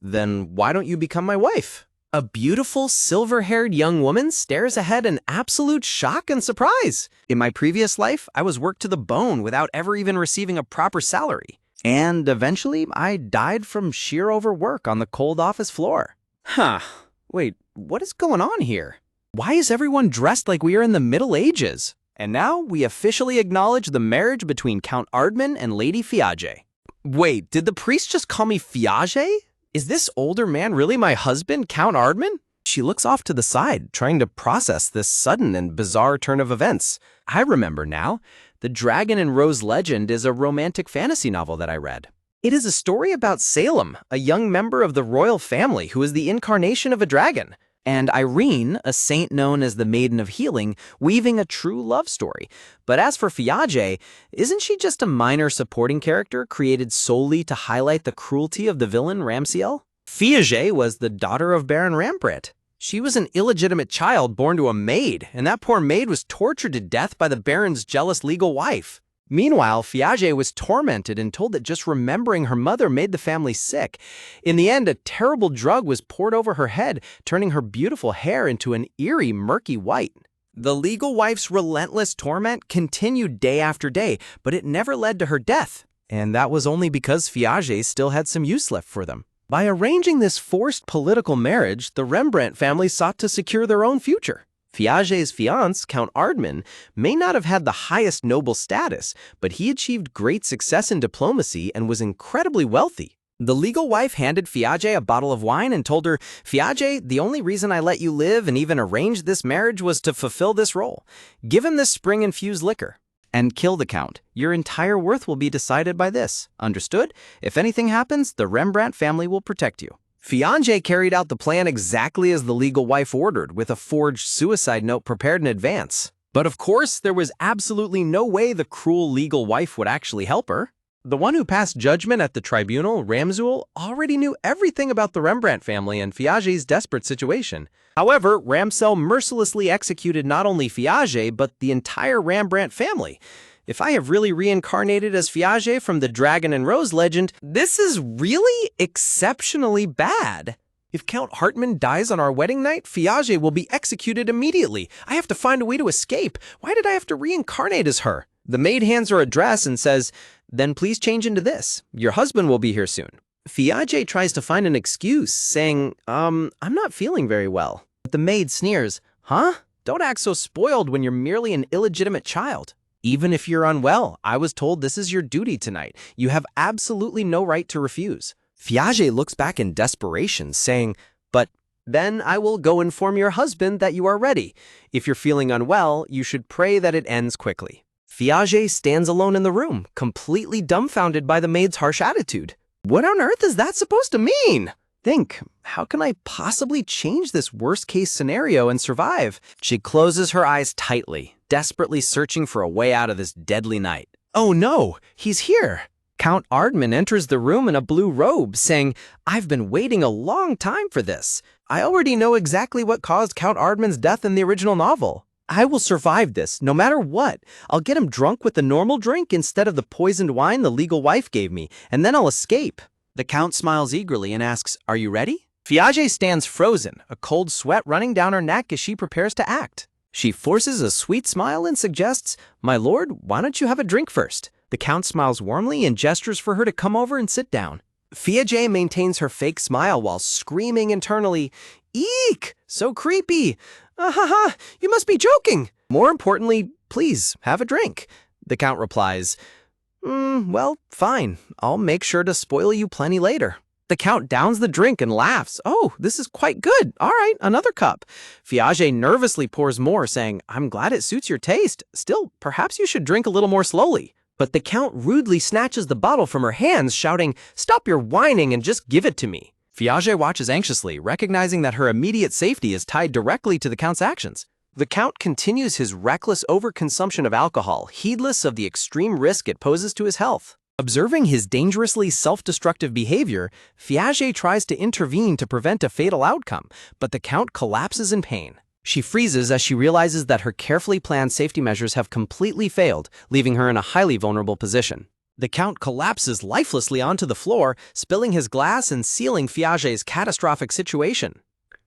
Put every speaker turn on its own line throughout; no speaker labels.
Then why don't you become my wife? A beautiful, silver-haired young woman stares ahead in absolute shock and surprise. In my previous life, I was worked to the bone without ever even receiving a proper salary. And eventually, I died from sheer overwork on the cold office floor. Huh. Wait, what is going on here? Why is everyone dressed like we are in the Middle Ages? And now, we officially acknowledge the marriage between Count Ardman and Lady Fiage. Wait, did the priest just call me Fiage? Is this older man really my husband, Count Ardman? She looks off to the side, trying to process this sudden and bizarre turn of events. I remember now. The Dragon and Rose legend is a romantic fantasy novel that I read. It is a story about Salem, a young member of the royal family who is the incarnation of a dragon, and Irene, a saint known as the Maiden of Healing, weaving a true love story. But as for Fiage, isn't she just a minor supporting character created solely to highlight the cruelty of the villain Ramsiel? Fiage was the daughter of Baron Rambrit. She was an illegitimate child born to a maid, and that poor maid was tortured to death by the Baron's jealous legal wife. Meanwhile, Fiage was tormented and told that just remembering her mother made the family sick. In the end, a terrible drug was poured over her head, turning her beautiful hair into an eerie, murky white. The legal wife's relentless torment continued day after day, but it never led to her death. And that was only because Fiage still had some use left for them. By arranging this forced political marriage, the Rembrandt family sought to secure their own future. Fiage's fiancé, Count Ardman, may not have had the highest noble status, but he achieved great success in diplomacy and was incredibly wealthy. The legal wife handed Fiage a bottle of wine and told her, "Fiage, the only reason I let you live and even arranged this marriage was to fulfill this role. Give him this spring-infused liquor. And kill the Count. Your entire worth will be decided by this. Understood? If anything happens, the Rembrandt family will protect you." Fiage carried out the plan exactly as the legal wife ordered, with a forged suicide note prepared in advance. But of course, there was absolutely no way the cruel legal wife would actually help her. The one who passed judgment at the tribunal, Ramsul, already knew everything about the Rembrandt family and Fiage's desperate situation. However, Ramsel mercilessly executed not only Fiage, but the entire Rembrandt family. If I have really reincarnated as Fiage from the Dragon and Rose legend, this is really exceptionally bad. If Count Hartmann dies on our wedding night, Fiage will be executed immediately. I have to find a way to escape. Why did I have to reincarnate as her? The maid hands her a dress and says, "Then please change into this. Your husband will be here soon." Fiage tries to find an excuse, saying, I'm not feeling very well. But the maid sneers, "Huh? Don't act so spoiled when you're merely an illegitimate child. Even if you're unwell, I was told this is your duty tonight. You have absolutely no right to refuse." Fiage looks back in desperation, saying, "But then I will go inform your husband that you are ready. If you're feeling unwell, you should pray that it ends quickly." Fiage stands alone in the room, completely dumbfounded by the maid's harsh attitude. What on earth is that supposed to mean? Think, how can I possibly change this worst-case scenario and survive? She closes her eyes tightly, desperately searching for a way out of this deadly night. Oh no, he's here! Count Ardman enters the room in a blue robe, saying, "I've been waiting a long time for this. I already know exactly what caused Count Ardman's death in the original novel. I will survive this, no matter what. I'll get him drunk with the normal drink instead of the poisoned wine the legal wife gave me, and then I'll escape." The Count smiles eagerly and asks, "Are you ready?" Fiage stands frozen, a cold sweat running down her neck as she prepares to act. She forces a sweet smile and suggests, "My lord, why don't you have a drink first?" The Count smiles warmly and gestures for her to come over and sit down. Fiage maintains her fake smile while screaming internally, "Eek! So creepy! Ha! You must be joking! More importantly, please, have a drink." The Count replies, Well, fine. I'll make sure to spoil you plenty later." The Count downs the drink and laughs. "Oh, this is quite good. All right, another cup." Fiage nervously pours more, saying, "I'm glad it suits your taste. Still, perhaps you should drink a little more slowly." But the Count rudely snatches the bottle from her hands, shouting, "Stop your whining and just give it to me." Fiage watches anxiously, recognizing that her immediate safety is tied directly to the Count's actions. The Count continues his reckless overconsumption of alcohol, heedless of the extreme risk it poses to his health. Observing his dangerously self-destructive behavior, Fiage tries to intervene to prevent a fatal outcome, but the Count collapses in pain. She freezes as she realizes that her carefully planned safety measures have completely failed, leaving her in a highly vulnerable position. The Count collapses lifelessly onto the floor, spilling his glass and sealing Piaget's catastrophic situation.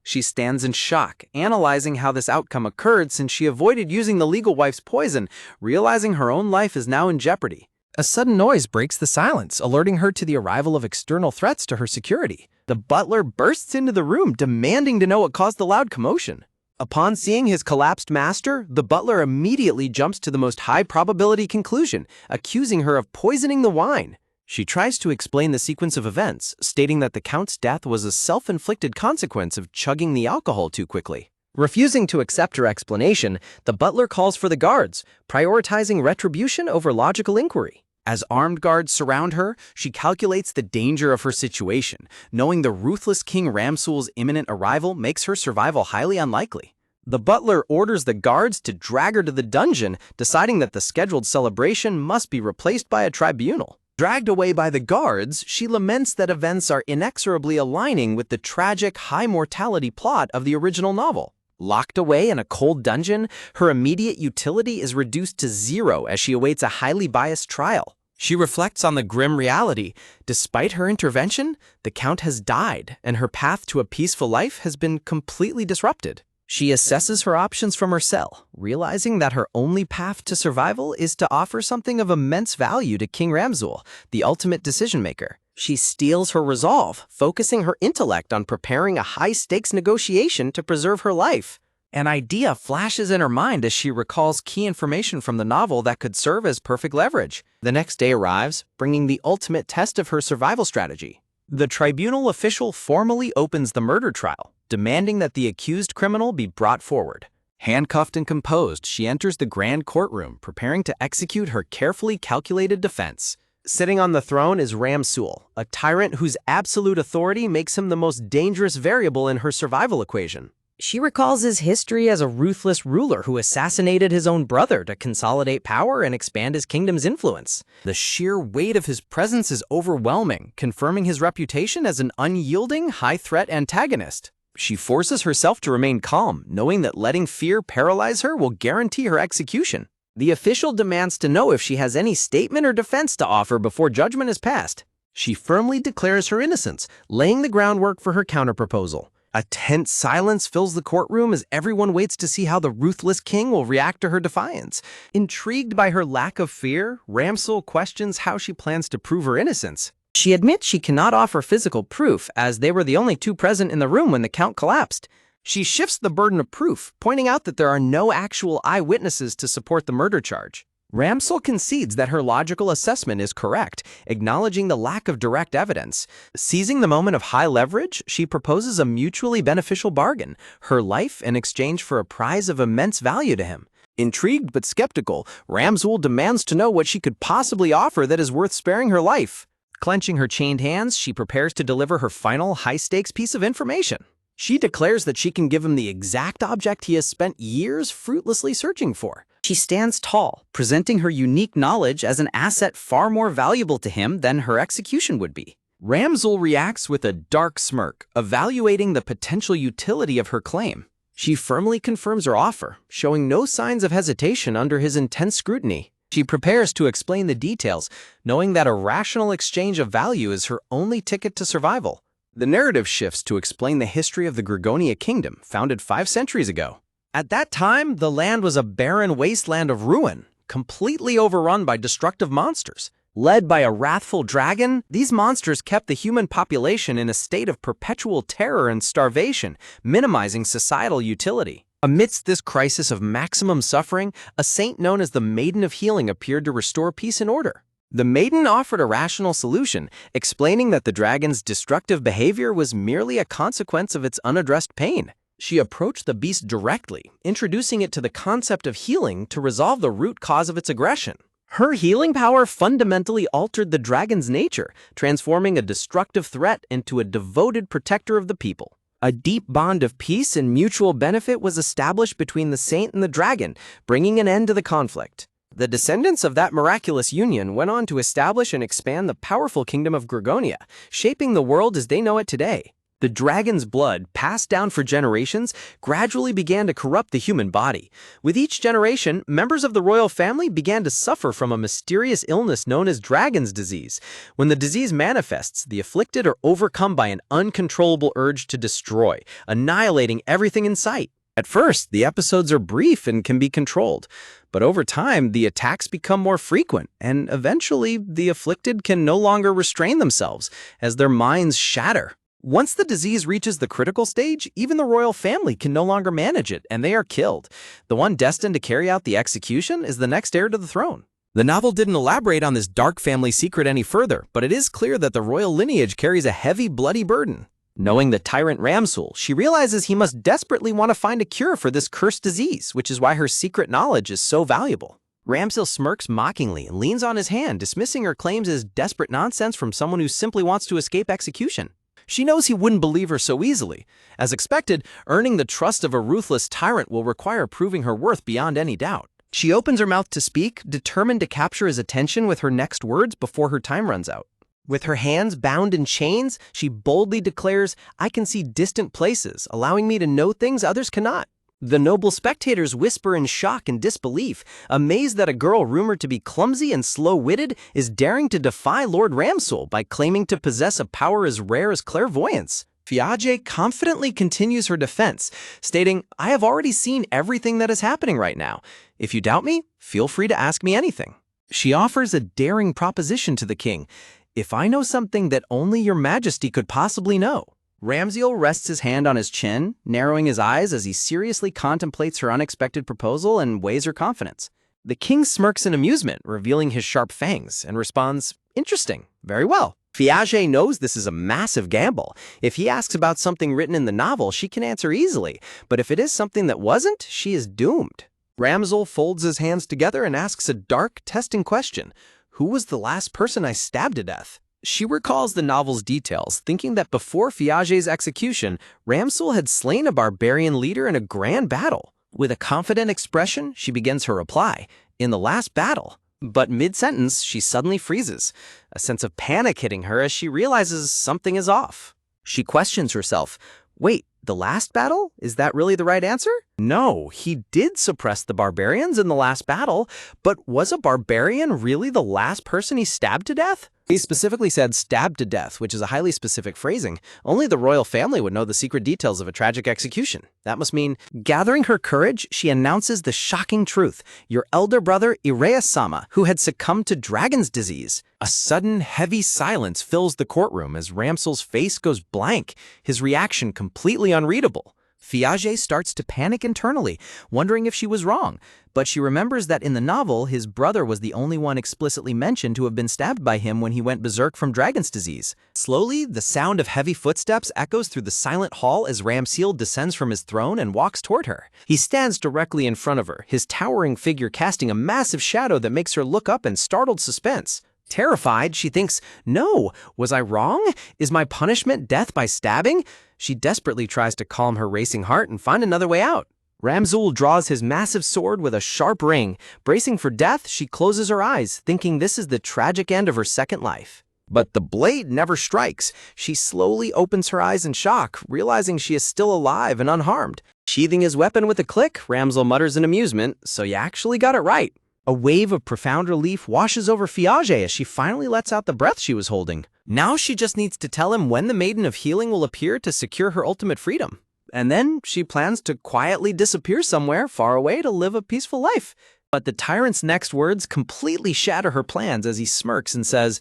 She stands in shock, analyzing how this outcome occurred since she avoided using the legal wife's poison, realizing her own life is now in jeopardy. A sudden noise breaks the silence, alerting her to the arrival of external threats to her security. The butler bursts into the room, demanding to know what caused the loud commotion. Upon seeing his collapsed master, the butler immediately jumps to the most high-probability conclusion, accusing her of poisoning the wine. She tries to explain the sequence of events, stating that the Count's death was a self-inflicted consequence of chugging the alcohol too quickly. Refusing to accept her explanation, the butler calls for the guards, prioritizing retribution over logical inquiry. As armed guards surround her, she calculates the danger of her situation, knowing the ruthless King Ramsul's imminent arrival makes her survival highly unlikely. The butler orders the guards to drag her to the dungeon, deciding that the scheduled celebration must be replaced by a tribunal. Dragged away by the guards, she laments that events are inexorably aligning with the tragic high-mortality plot of the original novel. Locked away in a cold dungeon, her immediate utility is reduced to zero as she awaits a highly biased trial. She reflects on the grim reality. Despite her intervention, the Count has died, and her path to a peaceful life has been completely disrupted. She assesses her options from her cell, realizing that her only path to survival is to offer something of immense value to King Ramsul, the ultimate decision-maker. She steels her resolve, focusing her intellect on preparing a high-stakes negotiation to preserve her life. An idea flashes in her mind as she recalls key information from the novel that could serve as perfect leverage. The next day arrives, bringing the ultimate test of her survival strategy. The tribunal official formally opens the murder trial, demanding that the accused criminal be brought forward. Handcuffed and composed, she enters the grand courtroom, preparing to execute her carefully calculated defense. Sitting on the throne is Ramsul, a tyrant whose absolute authority makes him the most dangerous variable in her survival equation. She recalls his history as a ruthless ruler who assassinated his own brother to consolidate power and expand his kingdom's influence. The sheer weight of his presence is overwhelming, confirming his reputation as an unyielding, high-threat antagonist. She forces herself to remain calm, knowing that letting fear paralyze her will guarantee her execution. The official demands to know if she has any statement or defense to offer before judgment is passed. She firmly declares her innocence, laying the groundwork for her counterproposal. A tense silence fills the courtroom as everyone waits to see how the ruthless king will react to her defiance. Intrigued by her lack of fear, Ramsul questions how she plans to prove her innocence. She admits she cannot offer physical proof, as they were the only two present in the room when the Count collapsed. She shifts the burden of proof, pointing out that there are no actual eyewitnesses to support the murder charge. Ramsul concedes that her logical assessment is correct, acknowledging the lack of direct evidence. Seizing the moment of high leverage, she proposes a mutually beneficial bargain, her life in exchange for a prize of immense value to him. Intrigued but skeptical, Ramsul demands to know what she could possibly offer that is worth sparing her life. Clenching her chained hands, she prepares to deliver her final high-stakes piece of information. She declares that she can give him the exact object he has spent years fruitlessly searching for. She stands tall, presenting her unique knowledge as an asset far more valuable to him than her execution would be. Ramsul reacts with a dark smirk, evaluating the potential utility of her claim. She firmly confirms her offer, showing no signs of hesitation under his intense scrutiny. She prepares to explain the details, knowing that a rational exchange of value is her only ticket to survival. The narrative shifts to explain the history of the Gregonia Kingdom, founded 5 centuries ago. At that time, the land was a barren wasteland of ruin, completely overrun by destructive monsters. Led by a wrathful dragon, these monsters kept the human population in a state of perpetual terror and starvation, minimizing societal utility. Amidst this crisis of maximum suffering, a saint known as the Maiden of Healing appeared to restore peace and order. The maiden offered a rational solution, explaining that the dragon's destructive behavior was merely a consequence of its unaddressed pain. She approached the beast directly, introducing it to the concept of healing to resolve the root cause of its aggression. Her healing power fundamentally altered the dragon's nature, transforming a destructive threat into a devoted protector of the people. A deep bond of peace and mutual benefit was established between the saint and the dragon, bringing an end to the conflict. The descendants of that miraculous union went on to establish and expand the powerful kingdom of Gregonia, shaping the world as they know it today. The dragon's blood, passed down for generations, gradually began to corrupt the human body. With each generation, members of the royal family began to suffer from a mysterious illness known as dragon's disease. When the disease manifests, the afflicted are overcome by an uncontrollable urge to destroy, annihilating everything in sight. At first, the episodes are brief and can be controlled, but over time, the attacks become more frequent, and eventually, the afflicted can no longer restrain themselves as their minds shatter. Once the disease reaches the critical stage, even the royal family can no longer manage it, and they are killed. The one destined to carry out the execution is the next heir to the throne. The novel didn't elaborate on this dark family secret any further, but it is clear that the royal lineage carries a heavy, bloody burden. Knowing the tyrant Ramsul, she realizes he must desperately want to find a cure for this cursed disease, which is why her secret knowledge is so valuable. Ramsil smirks mockingly and leans on his hand, dismissing her claims as desperate nonsense from someone who simply wants to escape execution. She knows he wouldn't believe her so easily. As expected, earning the trust of a ruthless tyrant will require proving her worth beyond any doubt. She opens her mouth to speak, determined to capture his attention with her next words before her time runs out. With her hands bound in chains, she boldly declares, "I can see distant places, allowing me to know things others cannot." The noble spectators whisper in shock and disbelief, amazed that a girl rumored to be clumsy and slow-witted is daring to defy Lord Ramsul by claiming to possess a power as rare as clairvoyance. Fiage confidently continues her defense, stating, "I have already seen everything that is happening right now. If you doubt me, feel free to ask me anything." She offers a daring proposition to the king. "If I know something that only your majesty could possibly know." Ramsil rests his hand on his chin, narrowing his eyes as he seriously contemplates her unexpected proposal and weighs her confidence. The king smirks in amusement, revealing his sharp fangs, and responds, "Interesting. Very well." Fiage knows this is a massive gamble. If he asks about something written in the novel, she can answer easily, but if it is something that wasn't, she is doomed. Ramsil folds his hands together and asks a dark, testing question. "Who was the last person I stabbed to death?" She recalls the novel's details, thinking that before Fiage's execution, Ramsul had slain a barbarian leader in a grand battle. With a confident expression, she begins her reply, "In the last battle." But mid-sentence, she suddenly freezes, a sense of panic hitting her as she realizes something is off. She questions herself, "Wait, the last battle? Is that really the right answer?" No, he did suppress the barbarians in the last battle, but was a barbarian really the last person he stabbed to death? He specifically said stabbed to death, which is a highly specific phrasing. Only the royal family would know the secret details of a tragic execution. That must mean, gathering her courage, she announces the shocking truth. Your elder brother, Ireya-sama, who had succumbed to dragon's disease. A sudden, heavy silence fills the courtroom as Ramsil's face goes blank, his reaction completely unreadable. Fiage starts to panic internally, wondering if she was wrong, but she remembers that in the novel, his brother was the only one explicitly mentioned to have been stabbed by him when he went berserk from dragon's disease. Slowly, the sound of heavy footsteps echoes through the silent hall as Ramsil descends from his throne and walks toward her. He stands directly in front of her, his towering figure casting a massive shadow that makes her look up in startled suspense. Terrified, she thinks, "No, was I wrong? Is my punishment death by stabbing?" She desperately tries to calm her racing heart and find another way out. Ramsul draws his massive sword with a sharp ring. Bracing for death, she closes her eyes, thinking this is the tragic end of her second life. But the blade never strikes. She slowly opens her eyes in shock, realizing she is still alive and unharmed. Sheathing his weapon with a click, Ramsil mutters in amusement, "So you actually got it right." A wave of profound relief washes over Fiage as she finally lets out the breath she was holding. Now she just needs to tell him when the Maiden of Healing will appear to secure her ultimate freedom. And then she plans to quietly disappear somewhere far away to live a peaceful life. But the tyrant's next words completely shatter her plans as he smirks and says,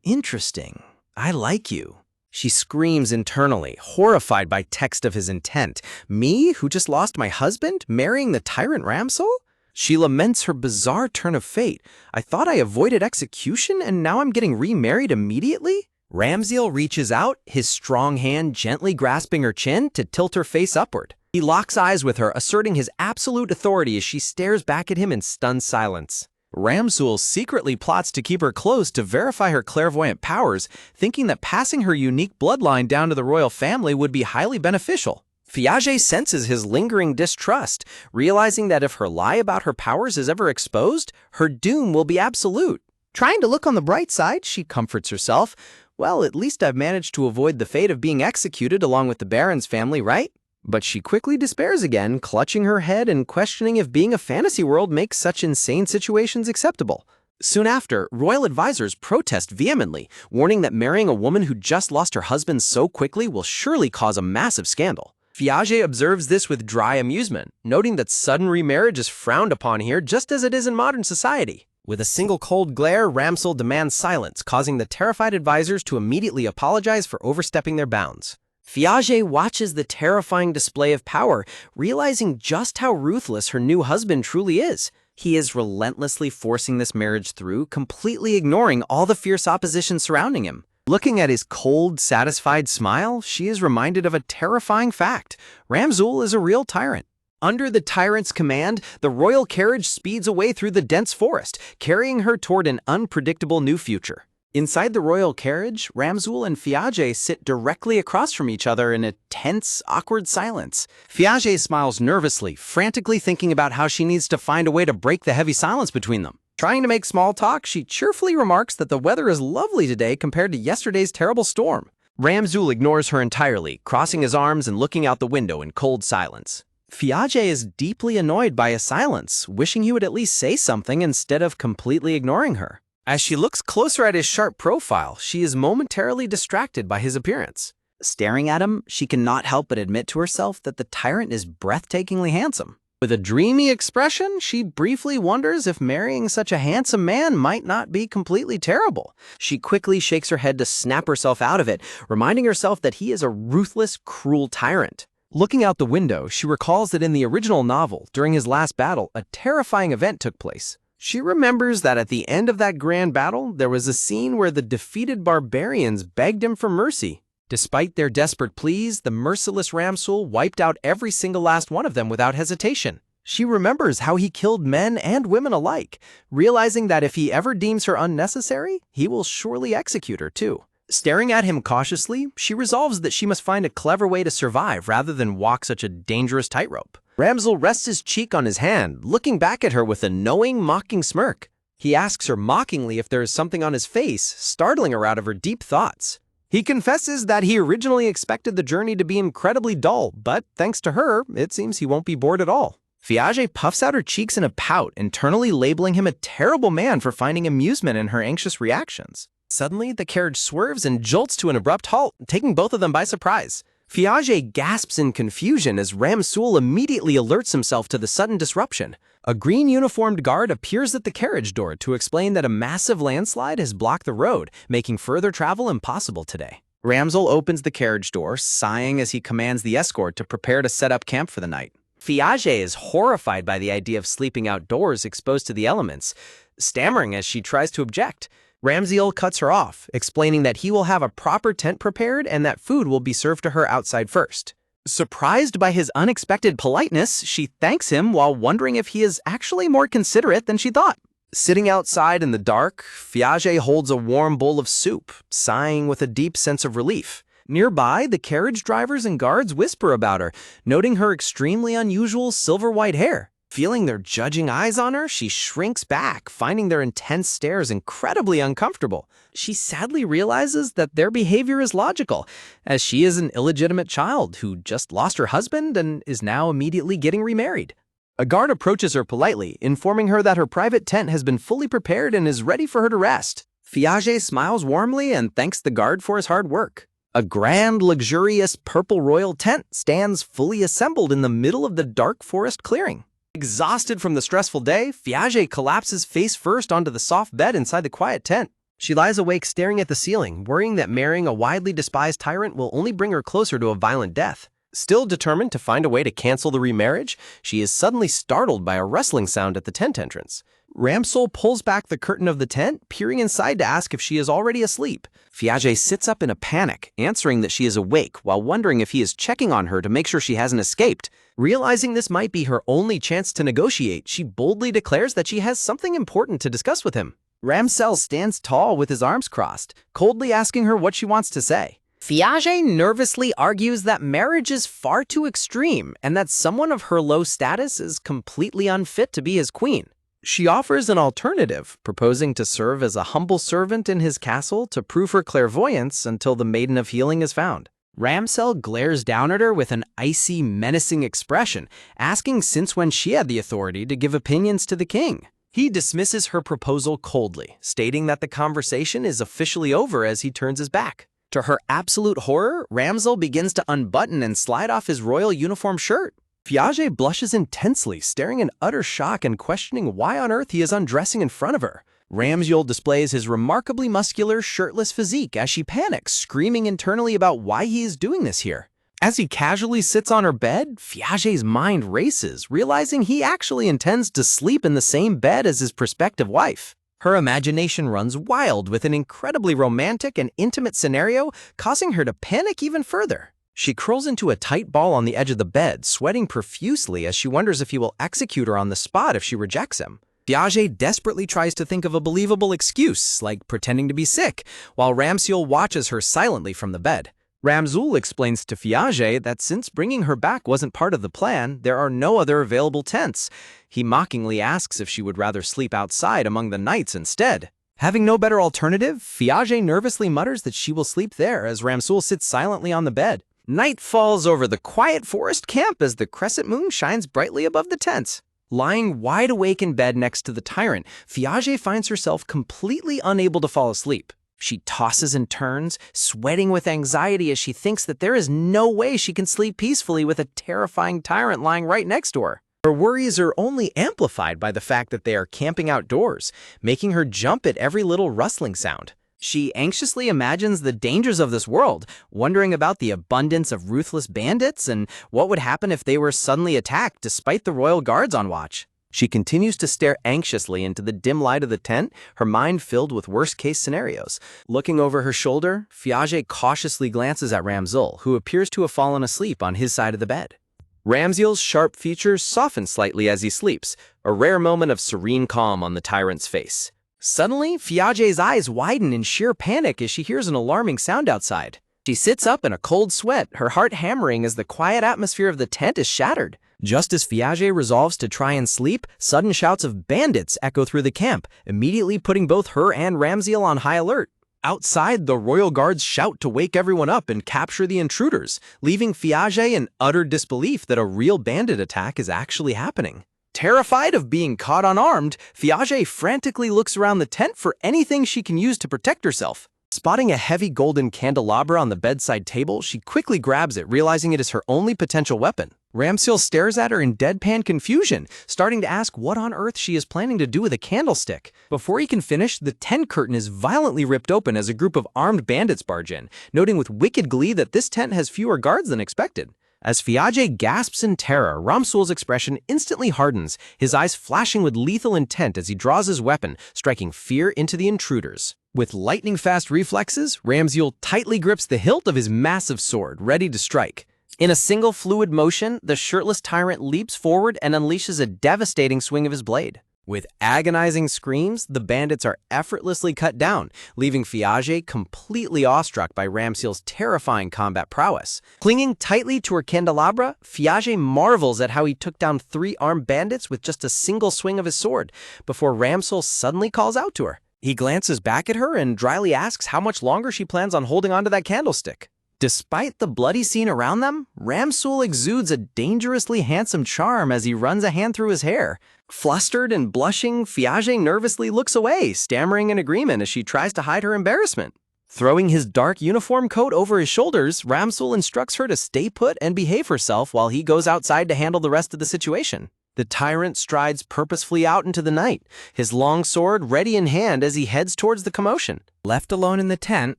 "Interesting. I like you." She screams internally, horrified by text of his intent. Me, who just lost my husband, marrying the tyrant Ramsul? She laments her bizarre turn of fate. "I thought I avoided execution, and now I'm getting remarried immediately?" Ramsil reaches out, his strong hand gently grasping her chin to tilt her face upward. He locks eyes with her, asserting his absolute authority as she stares back at him in stunned silence. Ramsul secretly plots to keep her close to verify her clairvoyant powers, thinking that passing her unique bloodline down to the royal family would be highly beneficial. Fiage senses his lingering distrust, realizing that if her lie about her powers is ever exposed, her doom will be absolute. Trying to look on the bright side, she comforts herself. Well, at least I've managed to avoid the fate of being executed along with the Baron's family, right? But she quickly despairs again, clutching her head and questioning if being a fantasy world makes such insane situations acceptable. Soon after, royal advisors protest vehemently, warning that marrying a woman who just lost her husband so quickly will surely cause a massive scandal. Fiage observes this with dry amusement, noting that sudden remarriage is frowned upon here just as it is in modern society. With a single cold glare, Ramsul demands silence, causing the terrified advisors to immediately apologize for overstepping their bounds. Fiage watches the terrifying display of power, realizing just how ruthless her new husband truly is. He is relentlessly forcing this marriage through, completely ignoring all the fierce opposition surrounding him. Looking at his cold, satisfied smile, she is reminded of a terrifying fact. Ramsul is a real tyrant. Under the tyrant's command, the royal carriage speeds away through the dense forest, carrying her toward an unpredictable new future. Inside the royal carriage, Ramsul and Fiage sit directly across from each other in a tense, awkward silence. Fiage smiles nervously, frantically thinking about how she needs to find a way to break the heavy silence between them. Trying to make small talk, she cheerfully remarks that the weather is lovely today compared to yesterday's terrible storm. Ramsul ignores her entirely, crossing his arms and looking out the window in cold silence. Fiage is deeply annoyed by his silence, wishing he would at least say something instead of completely ignoring her. As she looks closer at his sharp profile, she is momentarily distracted by his appearance. Staring at him, she cannot help but admit to herself that the tyrant is breathtakingly handsome. With a dreamy expression, she briefly wonders if marrying such a handsome man might not be completely terrible. She quickly shakes her head to snap herself out of it, reminding herself that he is a ruthless, cruel tyrant. Looking out the window, she recalls that in the original novel, during his last battle, a terrifying event took place. She remembers that at the end of that grand battle, there was a scene where the defeated barbarians begged him for mercy. Despite their desperate pleas, the merciless Ramsul wiped out every single last one of them without hesitation. She remembers how he killed men and women alike, realizing that if he ever deems her unnecessary, he will surely execute her too. Staring at him cautiously, she resolves that she must find a clever way to survive rather than walk such a dangerous tightrope. Ramsul rests his cheek on his hand, looking back at her with a knowing, mocking smirk. He asks her mockingly if there is something on his face, startling her out of her deep thoughts. He confesses that he originally expected the journey to be incredibly dull, but thanks to her, it seems he won't be bored at all. Fiage puffs out her cheeks in a pout, internally labeling him a terrible man for finding amusement in her anxious reactions. Suddenly, the carriage swerves and jolts to an abrupt halt, taking both of them by surprise. Fiage gasps in confusion as Ramsul immediately alerts himself to the sudden disruption. A green-uniformed guard appears at the carriage door to explain that a massive landslide has blocked the road, making further travel impossible today. Ramsul opens the carriage door, sighing as he commands the escort to prepare to set up camp for the night. Fiage is horrified by the idea of sleeping outdoors exposed to the elements, stammering as she tries to object. Ramsul cuts her off, explaining that he will have a proper tent prepared and that food will be served to her outside first. Surprised by his unexpected politeness, she thanks him while wondering if he is actually more considerate than she thought. Sitting outside in the dark, Fiage holds a warm bowl of soup, sighing with a deep sense of relief. Nearby, the carriage drivers and guards whisper about her, noting her extremely unusual silver-white hair. Feeling their judging eyes on her, she shrinks back, finding their intense stares incredibly uncomfortable. She sadly realizes that their behavior is logical, as she is an illegitimate child who just lost her husband and is now immediately getting remarried. A guard approaches her politely, informing her that her private tent has been fully prepared and is ready for her to rest. Fiage smiles warmly and thanks the guard for his hard work. A grand, luxurious purple royal tent stands fully assembled in the middle of the dark forest clearing. Exhausted from the stressful day, Fiage collapses face first onto the soft bed inside the quiet tent. She lies awake staring at the ceiling, worrying that marrying a widely despised tyrant will only bring her closer to a violent death. Still determined to find a way to cancel the remarriage, she is suddenly startled by a rustling sound at the tent entrance. Ramsul pulls back the curtain of the tent, peering inside to ask if she is already asleep. Fiage sits up in a panic, answering that she is awake while wondering if he is checking on her to make sure she hasn't escaped. Realizing this might be her only chance to negotiate, she boldly declares that she has something important to discuss with him. Ramsul stands tall with his arms crossed, coldly asking her what she wants to say. Fiage nervously argues that marriage is far too extreme and that someone of her low status is completely unfit to be his queen. She offers an alternative, proposing to serve as a humble servant in his castle to prove her clairvoyance until the Maiden of Healing is found. Ramsel glares down at her with an icy, menacing expression, asking since when she had the authority to give opinions to the king. He dismisses her proposal coldly, stating that the conversation is officially over as he turns his back. To her absolute horror, Ramsel begins to unbutton and slide off his royal uniform shirt. Piaget blushes intensely, staring in utter shock and questioning why on earth he is undressing in front of her. Ramsel displays his remarkably muscular, shirtless physique as she panics, screaming internally about why he is doing this here. As he casually sits on her bed, Piaget's mind races, realizing he actually intends to sleep in the same bed as his prospective wife. Her imagination runs wild with an incredibly romantic and intimate scenario, causing her to panic even further. She curls into a tight ball on the edge of the bed, sweating profusely as she wonders if he will execute her on the spot if she rejects him. Piaget desperately tries to think of a believable excuse, like pretending to be sick, while Ramsel watches her silently from the bed. Ramsul explains to Piaget that since bringing her back wasn't part of the plan, there are no other available tents. He mockingly asks if she would rather sleep outside among the knights instead. Having no better alternative, Piaget nervously mutters that she will sleep there as Ramsul sits silently on the bed. Night falls over the quiet forest camp as the crescent moon shines brightly above the tents. Lying wide awake in bed next to the tyrant, Piaget finds herself completely unable to fall asleep. She tosses and turns, sweating with anxiety as she thinks that there is no way she can sleep peacefully with a terrifying tyrant lying right next to her. Her worries are only amplified by the fact that they are camping outdoors, making her jump at every little rustling sound. She anxiously imagines the dangers of this world, wondering about the abundance of ruthless bandits and what would happen if they were suddenly attacked despite the royal guards on watch. She continues to stare anxiously into the dim light of the tent, her mind filled with worst-case scenarios. Looking over her shoulder, Piaget cautiously glances at Ramsul, who appears to have fallen asleep on his side of the bed. Ramsel's sharp features soften slightly as he sleeps, a rare moment of serene calm on the tyrant's face. Suddenly, Piaget's eyes widen in sheer panic as she hears an alarming sound outside. She sits up in a cold sweat, her heart hammering as the quiet atmosphere of the tent is shattered. Just as Piaget resolves to try and sleep, sudden shouts of bandits echo through the camp, immediately putting both her and Ramsel on high alert. Outside, the royal guards shout to wake everyone up and capture the intruders, leaving Piaget in utter disbelief that a real bandit attack is actually happening. Terrified of being caught unarmed, Piaget frantically looks around the tent for anything she can use to protect herself. Spotting a heavy golden candelabra on the bedside table, she quickly grabs it, realizing it is her only potential weapon. Ramsel stares at her in deadpan confusion, starting to ask what on earth she is planning to do with a candlestick. Before he can finish, the tent curtain is violently ripped open as a group of armed bandits barge in, noting with wicked glee that this tent has fewer guards than expected. As Piaget gasps in terror, Ramsul's expression instantly hardens, his eyes flashing with lethal intent as he draws his weapon, striking fear into the intruders. With lightning-fast reflexes, Ramsul tightly grips the hilt of his massive sword, ready to strike. In a single fluid motion, the shirtless tyrant leaps forward and unleashes a devastating swing of his blade. With agonizing screams, the bandits are effortlessly cut down, leaving Piaget completely awestruck by Ramsel's terrifying combat prowess. Clinging tightly to her candelabra, Piaget marvels at how he took down 3 armed bandits with just a single swing of his sword, before Ramsel suddenly calls out to her. He glances back at her and dryly asks how much longer she plans on holding onto that candlestick. Despite the bloody scene around them, Ramsul exudes a dangerously handsome charm as he runs a hand through his hair. Flustered and blushing, Piaget nervously looks away, stammering in agreement as she tries to hide her embarrassment. Throwing his dark uniform coat over his shoulders, Ramsul instructs her to stay put and behave herself while he goes outside to handle the rest of the situation. The tyrant strides purposefully out into the night, his long sword ready in hand as he heads towards the commotion. Left alone in the tent,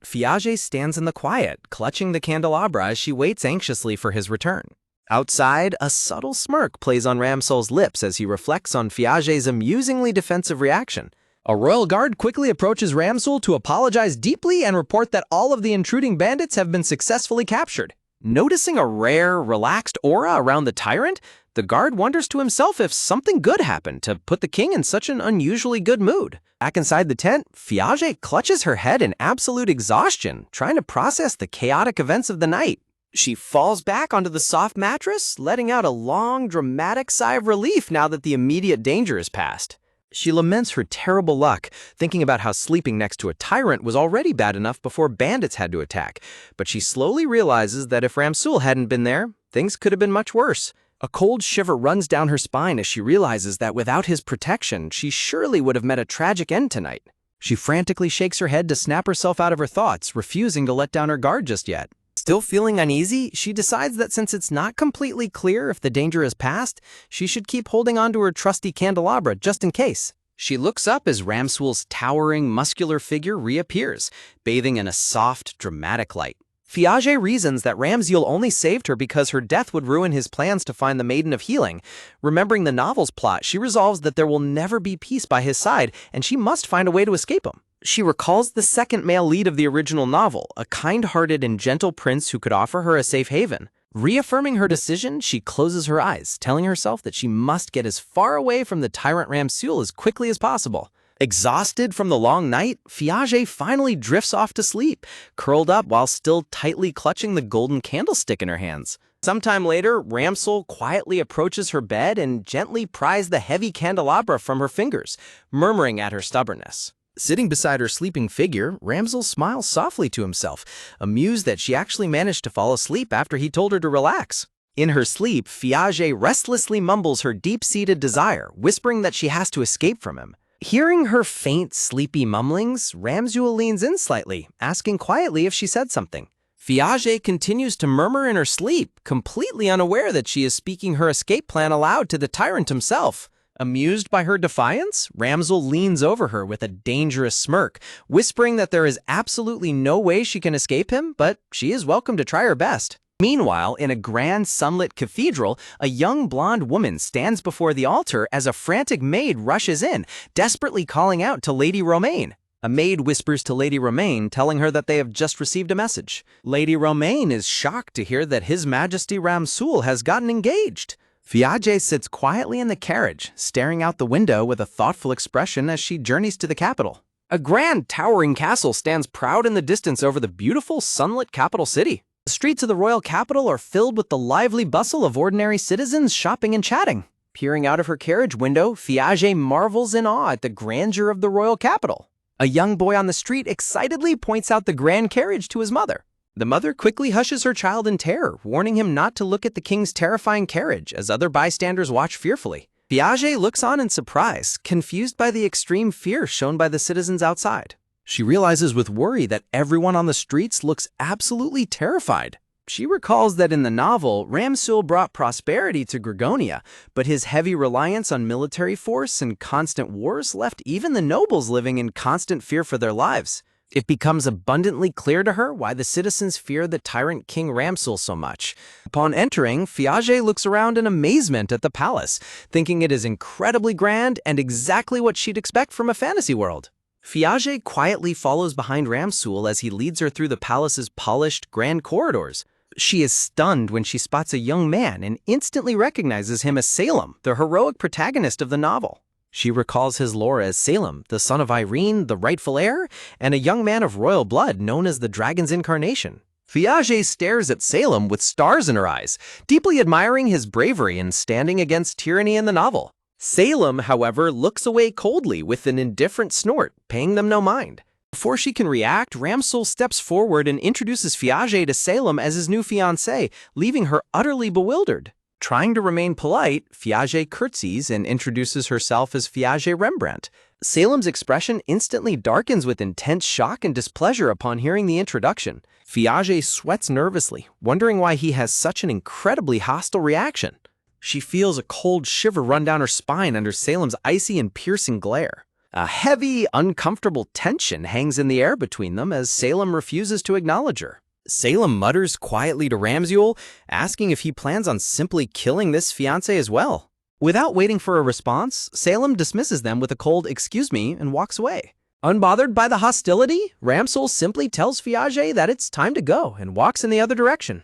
Piaget stands in the quiet, clutching the candelabra as she waits anxiously for his return. Outside, a subtle smirk plays on Ramsul's lips as he reflects on Piaget's amusingly defensive reaction. A royal guard quickly approaches Ramsul to apologize deeply and report that all of the intruding bandits have been successfully captured. Noticing a rare, relaxed aura around the tyrant, the guard wonders to himself if something good happened to put the king in such an unusually good mood. Back inside the tent, Piaget clutches her head in absolute exhaustion, trying to process the chaotic events of the night. She falls back onto the soft mattress, letting out a long, dramatic sigh of relief now that the immediate danger is past. She laments her terrible luck, thinking about how sleeping next to a tyrant was already bad enough before bandits had to attack. But she slowly realizes that if Ramsul hadn't been there, things could have been much worse. A cold shiver runs down her spine as she realizes that without his protection, she surely would have met a tragic end tonight. She frantically shakes her head to snap herself out of her thoughts, refusing to let down her guard just yet. Still feeling uneasy, she decides that since it's not completely clear if the danger is past, she should keep holding on to her trusty candelabra just in case. She looks up as Ramsul's towering, muscular figure reappears, bathing in a soft, dramatic light. Fiage reasons that Ramsul only saved her because her death would ruin his plans to find the Maiden of Healing. Remembering the novel's plot, she resolves that there will never be peace by his side, and she must find a way to escape him. She recalls the second male lead of the original novel, a kind-hearted and gentle prince who could offer her a safe haven. Reaffirming her decision, she closes her eyes, telling herself that she must get as far away from the tyrant Ramsul as quickly as possible. Exhausted from the long night, Fiage finally drifts off to sleep, curled up while still tightly clutching the golden candlestick in her hands. Sometime later, Ramsul quietly approaches her bed and gently pries the heavy candelabra from her fingers, murmuring at her stubbornness. Sitting beside her sleeping figure, Ramsul smiles softly to himself, amused that she actually managed to fall asleep after he told her to relax. In her sleep, Fiage restlessly mumbles her deep-seated desire, whispering that she has to escape from him. Hearing her faint, sleepy mumblings, Ramsul leans in slightly, asking quietly if she said something. Fiage continues to murmur in her sleep, completely unaware that she is speaking her escape plan aloud to the tyrant himself. Amused by her defiance, Ramsul leans over her with a dangerous smirk, whispering that there is absolutely no way she can escape him, but she is welcome to try her best. Meanwhile, in a grand sunlit cathedral, a young blonde woman stands before the altar as a frantic maid rushes in, desperately calling out to Lady Romaine. A maid whispers to Lady Romaine, telling her that they have just received a message. Lady Romaine is shocked to hear that His Majesty Ramsul has gotten engaged. Fiage sits quietly in the carriage, staring out the window with a thoughtful expression as she journeys to the capital. A grand, towering castle stands proud in the distance over the beautiful, sunlit capital city. The streets of the royal capital are filled with the lively bustle of ordinary citizens shopping and chatting. Peering out of her carriage window, Fiage marvels in awe at the grandeur of the royal capital. A young boy on the street excitedly points out the grand carriage to his mother. The mother quickly hushes her child in terror, warning him not to look at the king's terrifying carriage as other bystanders watch fearfully. Fiage looks on in surprise, confused by the extreme fear shown by the citizens outside. She realizes with worry that everyone on the streets looks absolutely terrified. She recalls that in the novel, Ramsul brought prosperity to Gregonia, but his heavy reliance on military force and constant wars left even the nobles living in constant fear for their lives. It becomes abundantly clear to her why the citizens fear the tyrant King Ramsul so much. Upon entering, Fiage looks around in amazement at the palace, thinking it is incredibly grand and exactly what she'd expect from a fantasy world. Fiage quietly follows behind Ramsul as he leads her through the palace's polished, grand corridors. She is stunned when she spots a young man and instantly recognizes him as Salem, the heroic protagonist of the novel. She recalls his lore as Salem, the son of Irene, the rightful heir, and a young man of royal blood known as the dragon's incarnation. Fiage stares at Salem with stars in her eyes, deeply admiring his bravery in standing against tyranny in the novel. Salem, however, looks away coldly with an indifferent snort, paying them no mind. Before she can react, Ramsul steps forward and introduces Fiage to Salem as his new fiancé, leaving her utterly bewildered. Trying to remain polite, Fiage curtsies and introduces herself as Fiage Rembrandt. Salem's expression instantly darkens with intense shock and displeasure upon hearing the introduction. Fiage sweats nervously, wondering why he has such an incredibly hostile reaction. She feels a cold shiver run down her spine under Salem's icy and piercing glare. A heavy, uncomfortable tension hangs in the air between them as Salem refuses to acknowledge her. Salem mutters quietly to Ramsul, asking if he plans on simply killing this fiancé as well. Without waiting for a response, Salem dismisses them with a cold "excuse me" and walks away. Unbothered by the hostility, Ramsul simply tells Fiage that it's time to go and walks in the other direction.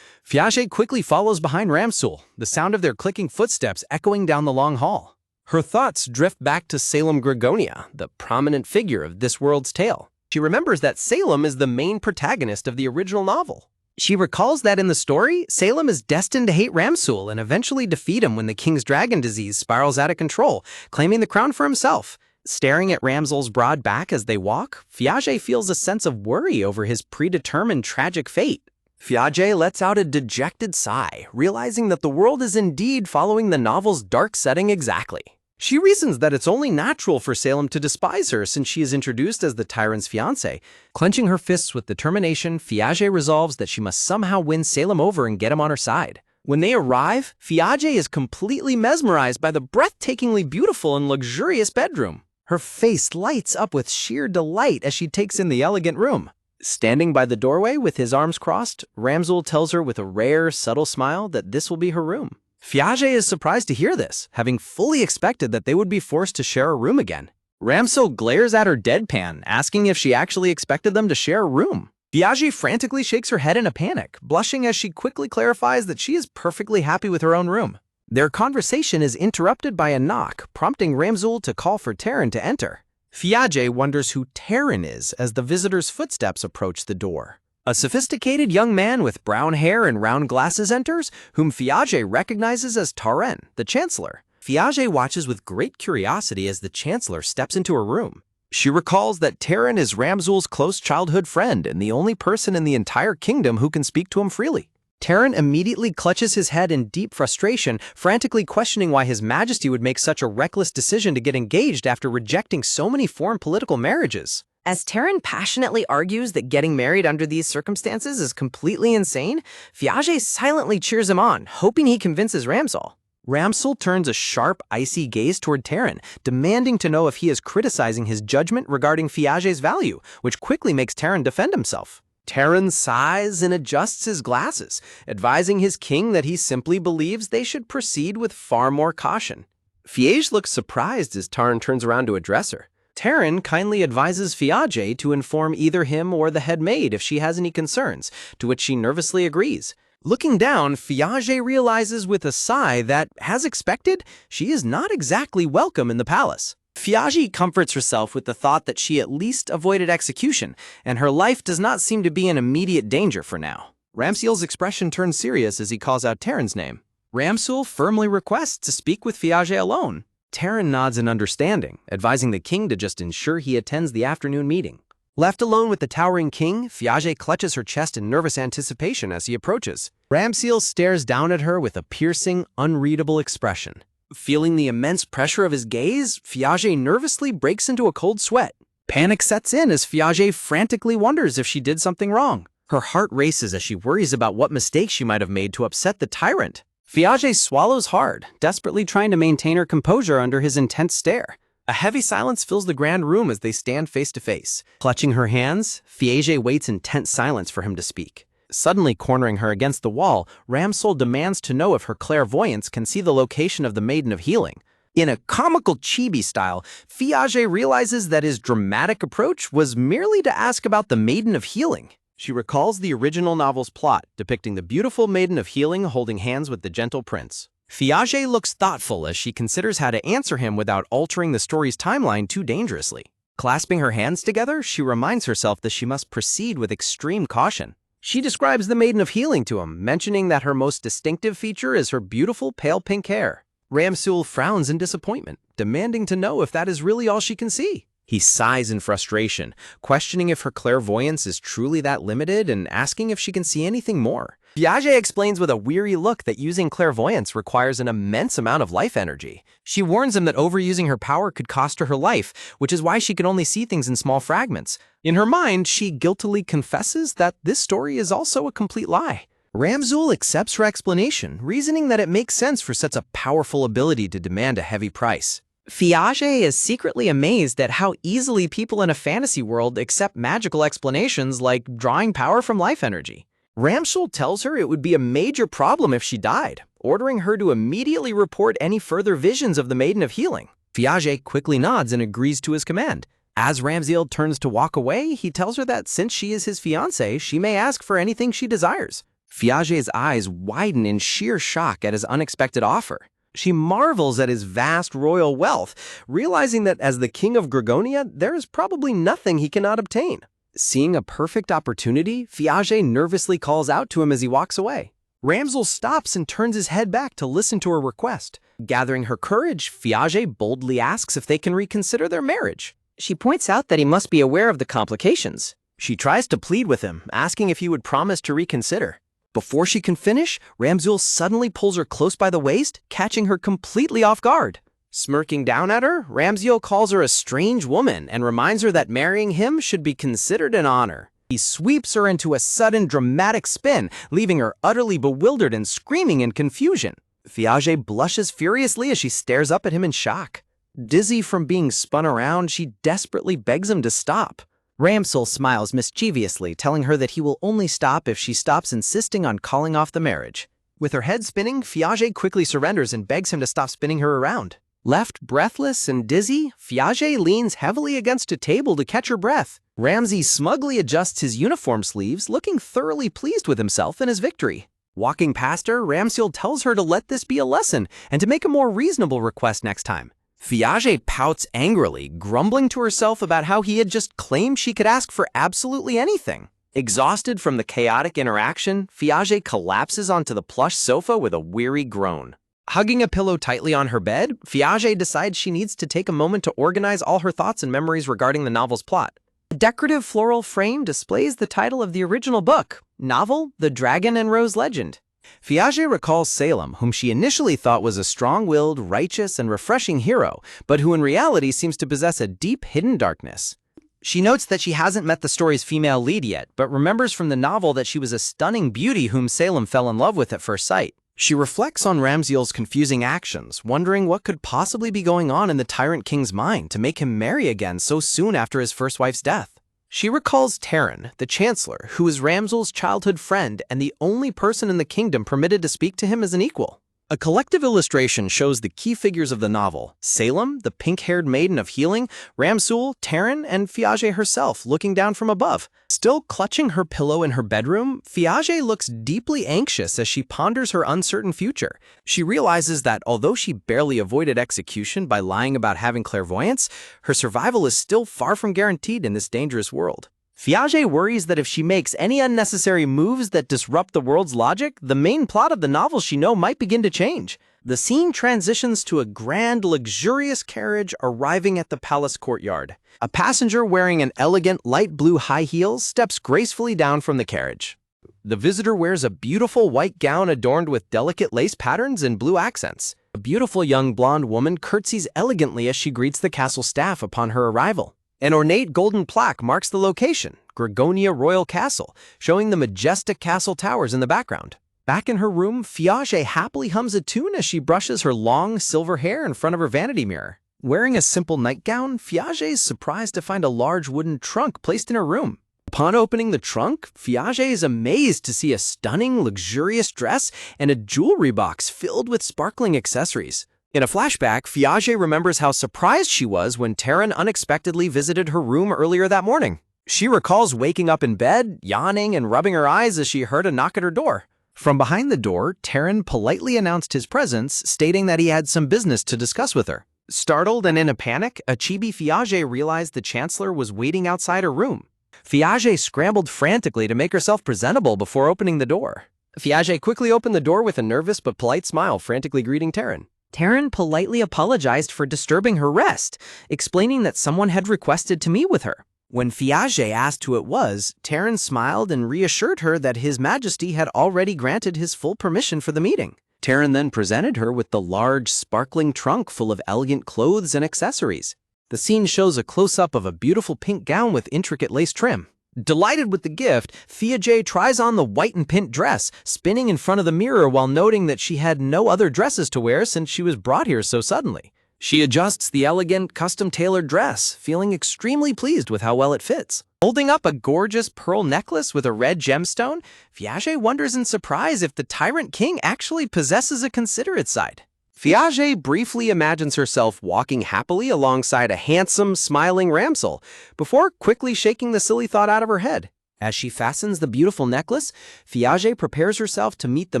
Fiage quickly follows behind Ramsul, the sound of their clicking footsteps echoing down the long hall. Her thoughts drift back to Salem Gregonia, the prominent figure of this world's tale. She remembers that Salem is the main protagonist of the original novel. She recalls that in the story, Salem is destined to hate Ramsul and eventually defeat him when the king's dragon disease spirals out of control, claiming the crown for himself. Staring at Ramsul's broad back as they walk, Fiage feels a sense of worry over his predetermined tragic fate. Fiage lets out a dejected sigh, realizing that the world is indeed following the novel's dark setting exactly. She reasons that it's only natural for Salem to despise her since she is introduced as the tyrant's fiancée. Clenching her fists with determination, Fiage resolves that she must somehow win Salem over and get him on her side. When they arrive, Fiage is completely mesmerized by the breathtakingly beautiful and luxurious bedroom. Her face lights up with sheer delight as she takes in the elegant room. Standing by the doorway with his arms crossed, Ramsul tells her with a rare, subtle smile that this will be her room. Fiage is surprised to hear this, having fully expected that they would be forced to share a room again. Ramsul glares at her deadpan, asking if she actually expected them to share a room. Fiage frantically shakes her head in a panic, blushing as she quickly clarifies that she is perfectly happy with her own room. Their conversation is interrupted by a knock, prompting Ramsul to call for Terran to enter. Fiage wonders who Terran is as the visitor's footsteps approach the door. A sophisticated young man with brown hair and round glasses enters, whom Fiage recognizes as Taren, the Chancellor. Fiage watches with great curiosity as the Chancellor steps into her room. She recalls that Terran is Ramsul's close childhood friend and the only person in the entire kingdom who can speak to him freely. Terran immediately clutches his head in deep frustration, frantically questioning why His Majesty would make such a reckless decision to get engaged after rejecting so many foreign political marriages. As Terran passionately argues that getting married under these circumstances is completely insane, Fiage silently cheers him on, hoping he convinces Ramsul. Ramsul turns a sharp, icy gaze toward Terran, demanding to know if he is criticizing his judgment regarding Fiage's value, which quickly makes Terran defend himself. Terran sighs and adjusts his glasses, advising his king that he simply believes they should proceed with far more caution. Fiage looks surprised as Terran turns around to address her. Terran kindly advises Fiage to inform either him or the head maid if she has any concerns, to which she nervously agrees. Looking down, Fiage realizes with a sigh that, as expected, she is not exactly welcome in the palace. Fiage comforts herself with the thought that she at least avoided execution, and her life does not seem to be in immediate danger for now. Ramsul's expression turns serious as he calls out Terran's name. Ramsul firmly requests to speak with Fiage alone. Terran nods in understanding, advising the king to just ensure he attends the afternoon meeting. Left alone with the towering king, Fiage clutches her chest in nervous anticipation as he approaches. Ramsul stares down at her with a piercing, unreadable expression. Feeling the immense pressure of his gaze, Fiage nervously breaks into a cold sweat. Panic sets in as Fiage frantically wonders if she did something wrong. Her heart races as she worries about what mistake she might have made to upset the tyrant. Fiage swallows hard, desperately trying to maintain her composure under his intense stare. A heavy silence fills the grand room as they stand face to face. Clutching her hands, Fiage waits in tense silence for him to speak. Suddenly cornering her against the wall, Ramsul demands to know if her clairvoyance can see the location of the Maiden of Healing. In a comical chibi style, Fiage realizes that his dramatic approach was merely to ask about the Maiden of Healing. She recalls the original novel's plot, depicting the beautiful Maiden of Healing holding hands with the gentle prince. Fiage looks thoughtful as she considers how to answer him without altering the story's timeline too dangerously. Clasping her hands together, she reminds herself that she must proceed with extreme caution. She describes the Maiden of Healing to him, mentioning that her most distinctive feature is her beautiful pale pink hair. Ramsul frowns in disappointment, demanding to know if that is really all she can see. He sighs in frustration, questioning if her clairvoyance is truly that limited and asking if she can see anything more. Fiage explains with a weary look that using clairvoyance requires an immense amount of life energy. She warns him that overusing her power could cost her her life, which is why she can only see things in small fragments. In her mind, she guiltily confesses that this story is also a complete lie. Ramsul accepts her explanation, reasoning that it makes sense for such a powerful ability to demand a heavy price. Fiage is secretly amazed at how easily people in a fantasy world accept magical explanations like drawing power from life energy. Ramsul tells her it would be a major problem if she died, ordering her to immediately report any further visions of the Maiden of Healing. Fiage quickly nods and agrees to his command. As Ramsul turns to walk away, he tells her that since she is his fiancée, she may ask for anything she desires. Fiage's eyes widen in sheer shock at his unexpected offer. She marvels at his vast royal wealth, realizing that as the king of Gregonia, there is probably nothing he cannot obtain. Seeing a perfect opportunity, Fiage nervously calls out to him as he walks away. Ramzel stops and turns his head back to listen to her request. Gathering her courage, Fiage boldly asks if they can reconsider their marriage. She points out that he must be aware of the complications. She tries to plead with him, asking if he would promise to reconsider. Before she can finish, Ramzul suddenly pulls her close by the waist, catching her completely off guard. Smirking down at her, Ramziel calls her a strange woman and reminds her that marrying him should be considered an honor. He sweeps her into a sudden dramatic spin, leaving her utterly bewildered and screaming in confusion. Fiage blushes furiously as she stares up at him in shock. Dizzy from being spun around, she desperately begs him to stop. Ramsel smiles mischievously, telling her that he will only stop if she stops insisting on calling off the marriage. With her head spinning, Fiage quickly surrenders and begs him to stop spinning her around. Left breathless and dizzy, Fiage leans heavily against a table to catch her breath. Ramsey smugly adjusts his uniform sleeves, looking thoroughly pleased with himself and his victory. Walking past her, Ramsel tells her to let this be a lesson and to make a more reasonable request next time. Fiage pouts angrily, grumbling to herself about how he had just claimed she could ask for absolutely anything. Exhausted from the chaotic interaction, Fiage collapses onto the plush sofa with a weary groan. Hugging a pillow tightly on her bed, Fiage decides she needs to take a moment to organize all her thoughts and memories regarding the novel's plot. A decorative floral frame displays the title of the original book, novel The Dragon and Rose Legend. Fiage recalls Salem, whom she initially thought was a strong-willed, righteous, and refreshing hero, but who in reality seems to possess a deep hidden darkness. She notes that she hasn't met the story's female lead yet, but remembers from the novel that she was a stunning beauty whom Salem fell in love with at first sight. She reflects on Ramziel's confusing actions, wondering what could possibly be going on in the Tyrant King's mind to make him marry again so soon after his first wife's death. She recalls Terran, the Chancellor, who is Ramzel's childhood friend and the only person in the kingdom permitted to speak to him as an equal. A collective illustration shows the key figures of the novel: Salem, the pink-haired maiden of healing, Ramsul, Terran, and Fiage herself looking down from above. Still clutching her pillow in her bedroom, Fiage looks deeply anxious as she ponders her uncertain future. She realizes that although she barely avoided execution by lying about having clairvoyance, her survival is still far from guaranteed in this dangerous world. Fiage worries that if she makes any unnecessary moves that disrupt the world's logic, the main plot of the novel she knows might begin to change. The scene transitions to a grand, luxurious carriage arriving at the palace courtyard. A passenger wearing an elegant light blue high heels steps gracefully down from the carriage. The visitor wears a beautiful white gown adorned with delicate lace patterns and blue accents. A beautiful young blonde woman curtsies elegantly as she greets the castle staff upon her arrival. An ornate golden plaque marks the location, Gregonia Royal Castle, showing the majestic castle towers in the background. Back in her room, Fiage happily hums a tune as she brushes her long, silver hair in front of her vanity mirror. Wearing a simple nightgown, Fiage is surprised to find a large wooden trunk placed in her room. Upon opening the trunk, Fiage is amazed to see a stunning, luxurious dress and a jewelry box filled with sparkling accessories. In a flashback, Fiage remembers how surprised she was when Terran unexpectedly visited her room earlier that morning. She recalls waking up in bed, yawning and rubbing her eyes as she heard a knock at her door. From behind the door, Terran politely announced his presence, stating that he had some business to discuss with her. Startled and in a panic, a chibi Fiage realized the Chancellor was waiting outside her room. Fiage scrambled frantically to make herself presentable before opening the door. Fiage quickly opened the door with a nervous but polite smile, frantically greeting Terran. Terran politely apologized for disturbing her rest, explaining that someone had requested to meet with her. When Fiage asked who it was, Terran smiled and reassured her that His Majesty had already granted his full permission for the meeting. Terran then presented her with the large, sparkling trunk full of elegant clothes and accessories. The scene shows a close-up of a beautiful pink gown with intricate lace trim. Delighted with the gift, Fiage tries on the white and pink dress, spinning in front of the mirror while noting that she had no other dresses to wear since she was brought here so suddenly. She adjusts the elegant, custom-tailored dress, feeling extremely pleased with how well it fits. Holding up a gorgeous pearl necklace with a red gemstone, Fiage wonders in surprise if the Tyrant King actually possesses a considerate side. Fiage briefly imagines herself walking happily alongside a handsome, smiling Ramsel, before quickly shaking the silly thought out of her head. As she fastens the beautiful necklace, Fiage prepares herself to meet the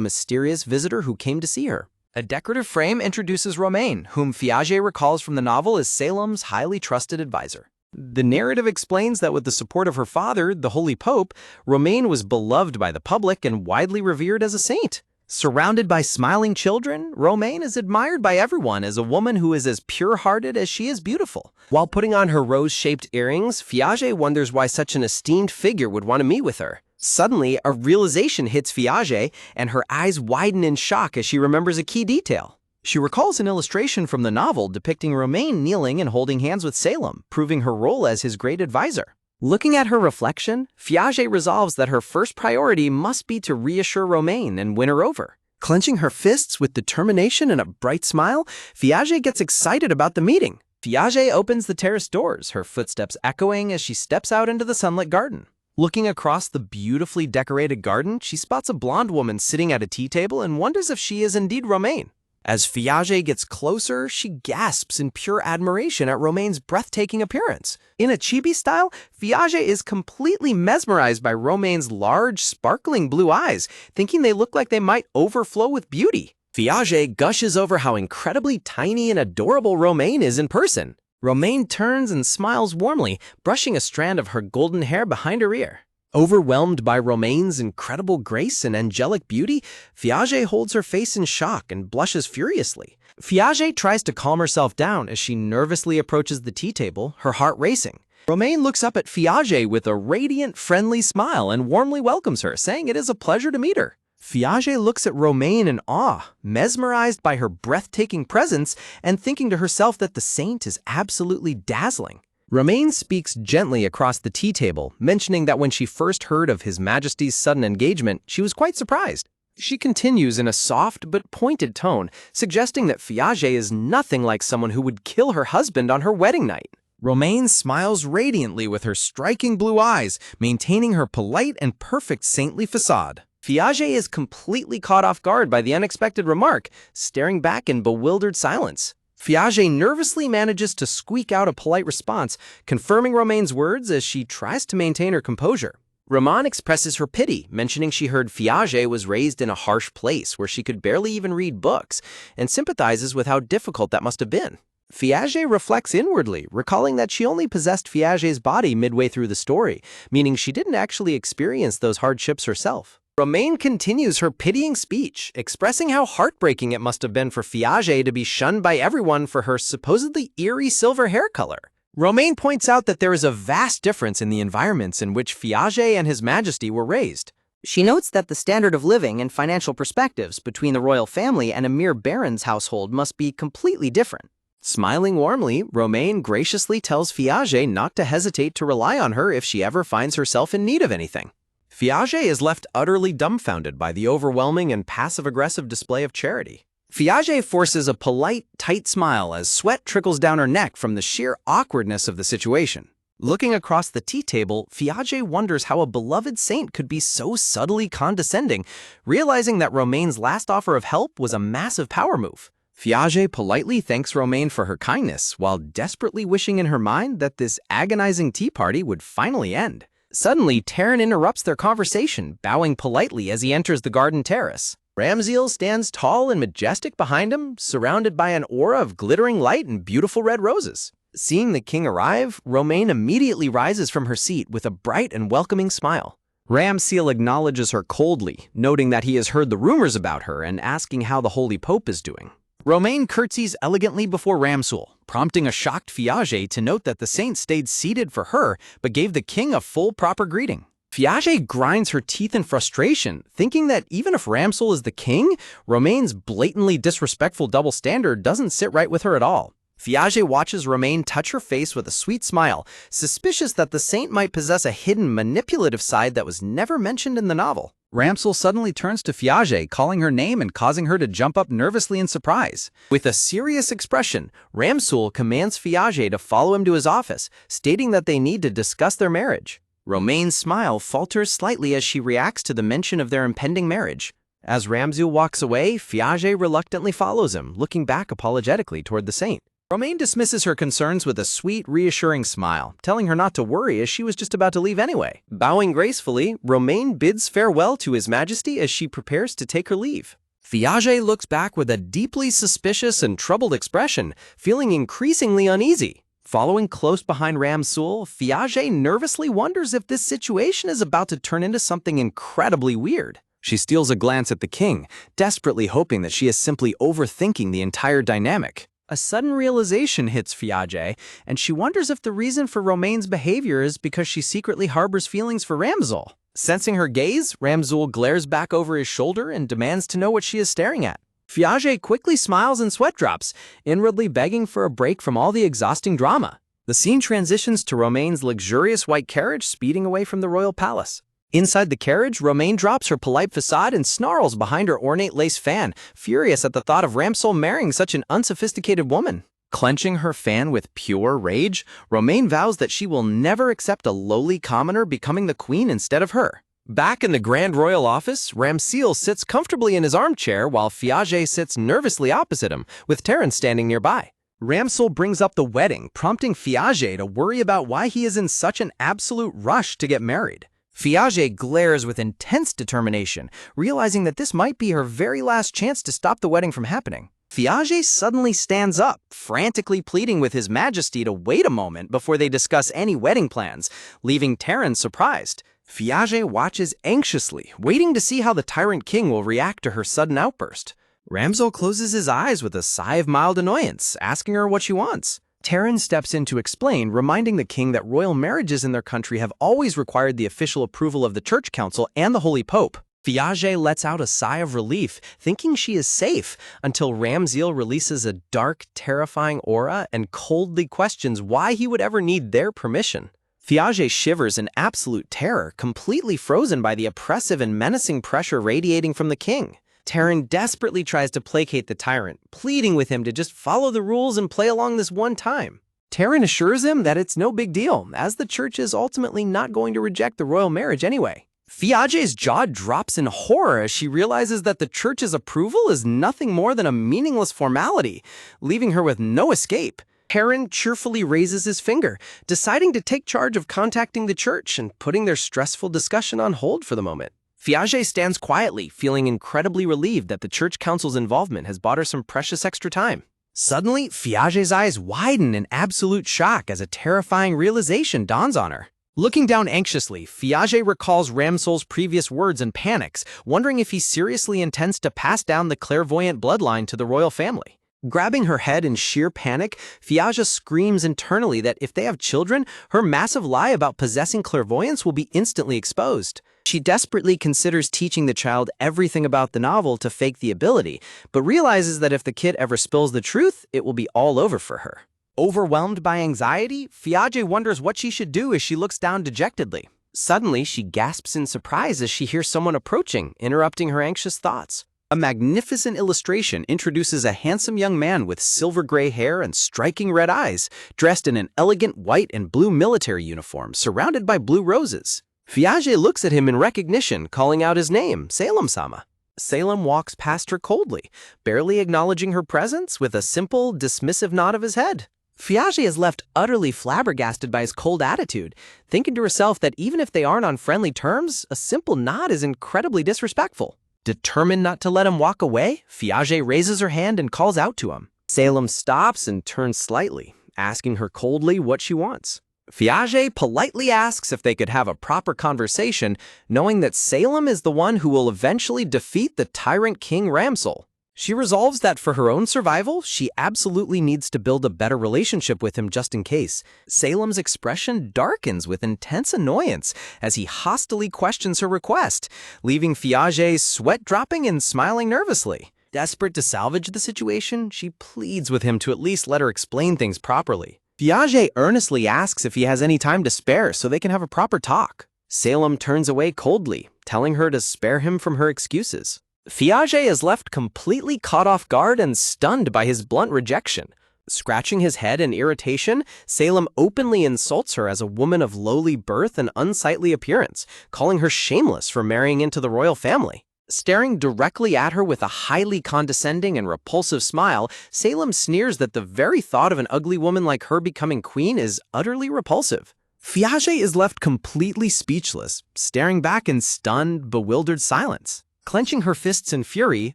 mysterious visitor who came to see her. A decorative frame introduces Romain, whom Fiage recalls from the novel as Salem's highly trusted advisor. The narrative explains that with the support of her father, the Holy Pope, Romaine was beloved by the public and widely revered as a saint. Surrounded by smiling children, Romaine is admired by everyone as a woman who is as pure-hearted as she is beautiful. While putting on her rose-shaped earrings, Piaget wonders why such an esteemed figure would want to meet with her. Suddenly, a realization hits Piaget, and her eyes widen in shock as she remembers a key detail. She recalls an illustration from the novel depicting Romaine kneeling and holding hands with Salem, proving her role as his great advisor. Looking at her reflection, Piaget resolves that her first priority must be to reassure Romaine and win her over. Clenching her fists with determination and a bright smile, Piaget gets excited about the meeting. Piaget opens the terrace doors, her footsteps echoing as she steps out into the sunlit garden. Looking across the beautifully decorated garden, she spots a blonde woman sitting at a tea table and wonders if she is indeed Romaine. As Piaget gets closer, she gasps in pure admiration at Romaine's breathtaking appearance. In a chibi style, Piaget is completely mesmerized by Romaine's large, sparkling blue eyes, thinking they look like they might overflow with beauty. Piaget gushes over how incredibly tiny and adorable Romaine is in person. Romaine turns and smiles warmly, brushing a strand of her golden hair behind her ear. Overwhelmed by Romaine's incredible grace and angelic beauty, Piaget holds her face in shock and blushes furiously. Piaget tries to calm herself down as she nervously approaches the tea table, her heart racing. Romaine looks up at Piaget with a radiant, friendly smile and warmly welcomes her, saying it is a pleasure to meet her. Piaget looks at Romaine in awe, mesmerized by her breathtaking presence and thinking to herself that the saint is absolutely dazzling. Romaine speaks gently across the tea table, mentioning that when she first heard of His Majesty's sudden engagement, she was quite surprised. She continues in a soft but pointed tone, suggesting that Piaget is nothing like someone who would kill her husband on her wedding night. Romaine smiles radiantly with her striking blue eyes, maintaining her polite and perfect saintly facade. Piaget is completely caught off guard by the unexpected remark, staring back in bewildered silence. Piaget nervously manages to squeak out a polite response, confirming Romaine's words as she tries to maintain her composure. Romaine expresses her pity, mentioning she heard Piaget was raised in a harsh place where she could barely even read books, and sympathizes with how difficult that must have been. Piaget reflects inwardly, recalling that she only possessed Piaget's body midway through the story, meaning she didn't actually experience those hardships herself. Romaine continues her pitying speech, expressing how heartbreaking it must have been for Piaget to be shunned by everyone for her supposedly eerie silver hair color. Romaine points out that there is a vast difference in the environments in which Piaget and His Majesty were raised. She notes that the standard of living and financial perspectives between the royal family and a mere baron's household must be completely different. Smiling warmly, Romaine graciously tells Piaget not to hesitate to rely on her if she ever finds herself in need of anything. Piaget is left utterly dumbfounded by the overwhelming and passive-aggressive display of charity. Piaget forces a polite, tight smile as sweat trickles down her neck from the sheer awkwardness of the situation. Looking across the tea table, Piaget wonders how a beloved saint could be so subtly condescending, realizing that Romaine's last offer of help was a massive power move. Piaget politely thanks Romaine for her kindness, while desperately wishing in her mind that this agonizing tea party would finally end. Suddenly, Taran interrupts their conversation, bowing politely as he enters the garden terrace. Ramziel stands tall and majestic behind him, surrounded by an aura of glittering light and beautiful red roses. Seeing the king arrive, Romaine immediately rises from her seat with a bright and welcoming smile. Ramziel acknowledges her coldly, noting that he has heard the rumors about her and asking how the Holy Pope is doing. Romaine curtsies elegantly before Ramziel, prompting a shocked Piaget to note that the saint stayed seated for her but gave the king a full proper greeting. Piaget grinds her teeth in frustration, thinking that even if Ramziel is the king, Romaine's blatantly disrespectful double standard doesn't sit right with her at all. Piaget watches Romaine touch her face with a sweet smile, suspicious that the saint might possess a hidden manipulative side that was never mentioned in the novel. Ramziel suddenly turns to Piaget, calling her name and causing her to jump up nervously in surprise. With a serious expression, Ramziel commands Piaget to follow him to his office, stating that they need to discuss their marriage. Romaine's smile falters slightly as she reacts to the mention of their impending marriage. As Ramziel walks away, Piaget reluctantly follows him, looking back apologetically toward the saint. Romaine dismisses her concerns with a sweet, reassuring smile, telling her not to worry as she was just about to leave anyway. Bowing gracefully, Romaine bids farewell to His Majesty as she prepares to take her leave. Piaget looks back with a deeply suspicious and troubled expression, feeling increasingly uneasy. Following close behind Ramsul, Fiage nervously wonders if this situation is about to turn into something incredibly weird. She steals a glance at the king, desperately hoping that she is simply overthinking the entire dynamic. A sudden realization hits Fiage, and she wonders if the reason for Romaine's behavior is because she secretly harbors feelings for Ramsul. Sensing her gaze, Ramsul glares back over his shoulder and demands to know what she is staring at. Fiage quickly smiles and sweat drops, inwardly begging for a break from all the exhausting drama. The scene transitions to Romaine's luxurious white carriage speeding away from the royal palace. Inside the carriage, Romaine drops her polite facade and snarls behind her ornate lace fan, furious at the thought of Ramsul marrying such an unsophisticated woman. Clenching her fan with pure rage, Romaine vows that she will never accept a lowly commoner becoming the queen instead of her. Back in the Grand Royal office, Ramsil sits comfortably in his armchair while Fiage sits nervously opposite him, with Terence standing nearby. Ramsil brings up the wedding, prompting Fiage to worry about why he is in such an absolute rush to get married. Fiage glares with intense determination, realizing that this might be her very last chance to stop the wedding from happening. Fiage suddenly stands up, frantically pleading with His Majesty to wait a moment before they discuss any wedding plans, leaving Terence surprised. Fiage watches anxiously, waiting to see how the Tyrant King will react to her sudden outburst. Ramsul closes his eyes with a sigh of mild annoyance, asking her what she wants. Terence steps in to explain, reminding the king that royal marriages in their country have always required the official approval of the Church Council and the Holy Pope. Fiage lets out a sigh of relief, thinking she is safe, until Ramsil releases a dark, terrifying aura and coldly questions why he would ever need their permission. Fiage shivers in absolute terror, completely frozen by the oppressive and menacing pressure radiating from the king. Terence desperately tries to placate the tyrant, pleading with him to just follow the rules and play along this one time. Terence assures him that it's no big deal, as the church is ultimately not going to reject the royal marriage anyway. Fiage's jaw drops in horror as she realizes that the church's approval is nothing more than a meaningless formality, leaving her with no escape. Terence cheerfully raises his finger, deciding to take charge of contacting the church and putting their stressful discussion on hold for the moment. Fiage stands quietly, feeling incredibly relieved that the Church Council's involvement has bought her some precious extra time. Suddenly, Fiage's eyes widen in absolute shock as a terrifying realization dawns on her. Looking down anxiously, Fiage recalls Ramsul's previous words and panics, wondering if he seriously intends to pass down the clairvoyant bloodline to the royal family. Grabbing her head in sheer panic, Fiage screams internally that if they have children, her massive lie about possessing clairvoyance will be instantly exposed. She desperately considers teaching the child everything about the novel to fake the ability, but realizes that if the kid ever spills the truth, it will be all over for her. Overwhelmed by anxiety, Fiage wonders what she should do as she looks down dejectedly. Suddenly, she gasps in surprise as she hears someone approaching, interrupting her anxious thoughts. A magnificent illustration introduces a handsome young man with silver gray hair and striking red eyes, dressed in an elegant white and blue military uniform surrounded by blue roses. Fiage looks at him in recognition, calling out his name, Salem-sama. Salem walks past her coldly, barely acknowledging her presence with a simple, dismissive nod of his head. Fiage is left utterly flabbergasted by his cold attitude, thinking to herself that even if they aren't on friendly terms, a simple nod is incredibly disrespectful. Determined not to let him walk away, Fiage raises her hand and calls out to him. Salem stops and turns slightly, asking her coldly what she wants. Fiage politely asks if they could have a proper conversation, knowing that Salem is the one who will eventually defeat the Tyrant King Ramsul. She resolves that for her own survival, she absolutely needs to build a better relationship with him just in case. Salem's expression darkens with intense annoyance as he hostilely questions her request, leaving Fiage sweat dropping and smiling nervously. Desperate to salvage the situation, she pleads with him to at least let her explain things properly. Fiage earnestly asks if he has any time to spare so they can have a proper talk. Salem turns away coldly, telling her to spare him from her excuses. Fiage is left completely caught off guard and stunned by his blunt rejection. Scratching his head in irritation, Salem openly insults her as a woman of lowly birth and unsightly appearance, calling her shameless for marrying into the royal family. Staring directly at her with a highly condescending and repulsive smile, Salem sneers that the very thought of an ugly woman like her becoming queen is utterly repulsive. Fiage is left completely speechless, staring back in stunned, bewildered silence. Clenching her fists in fury,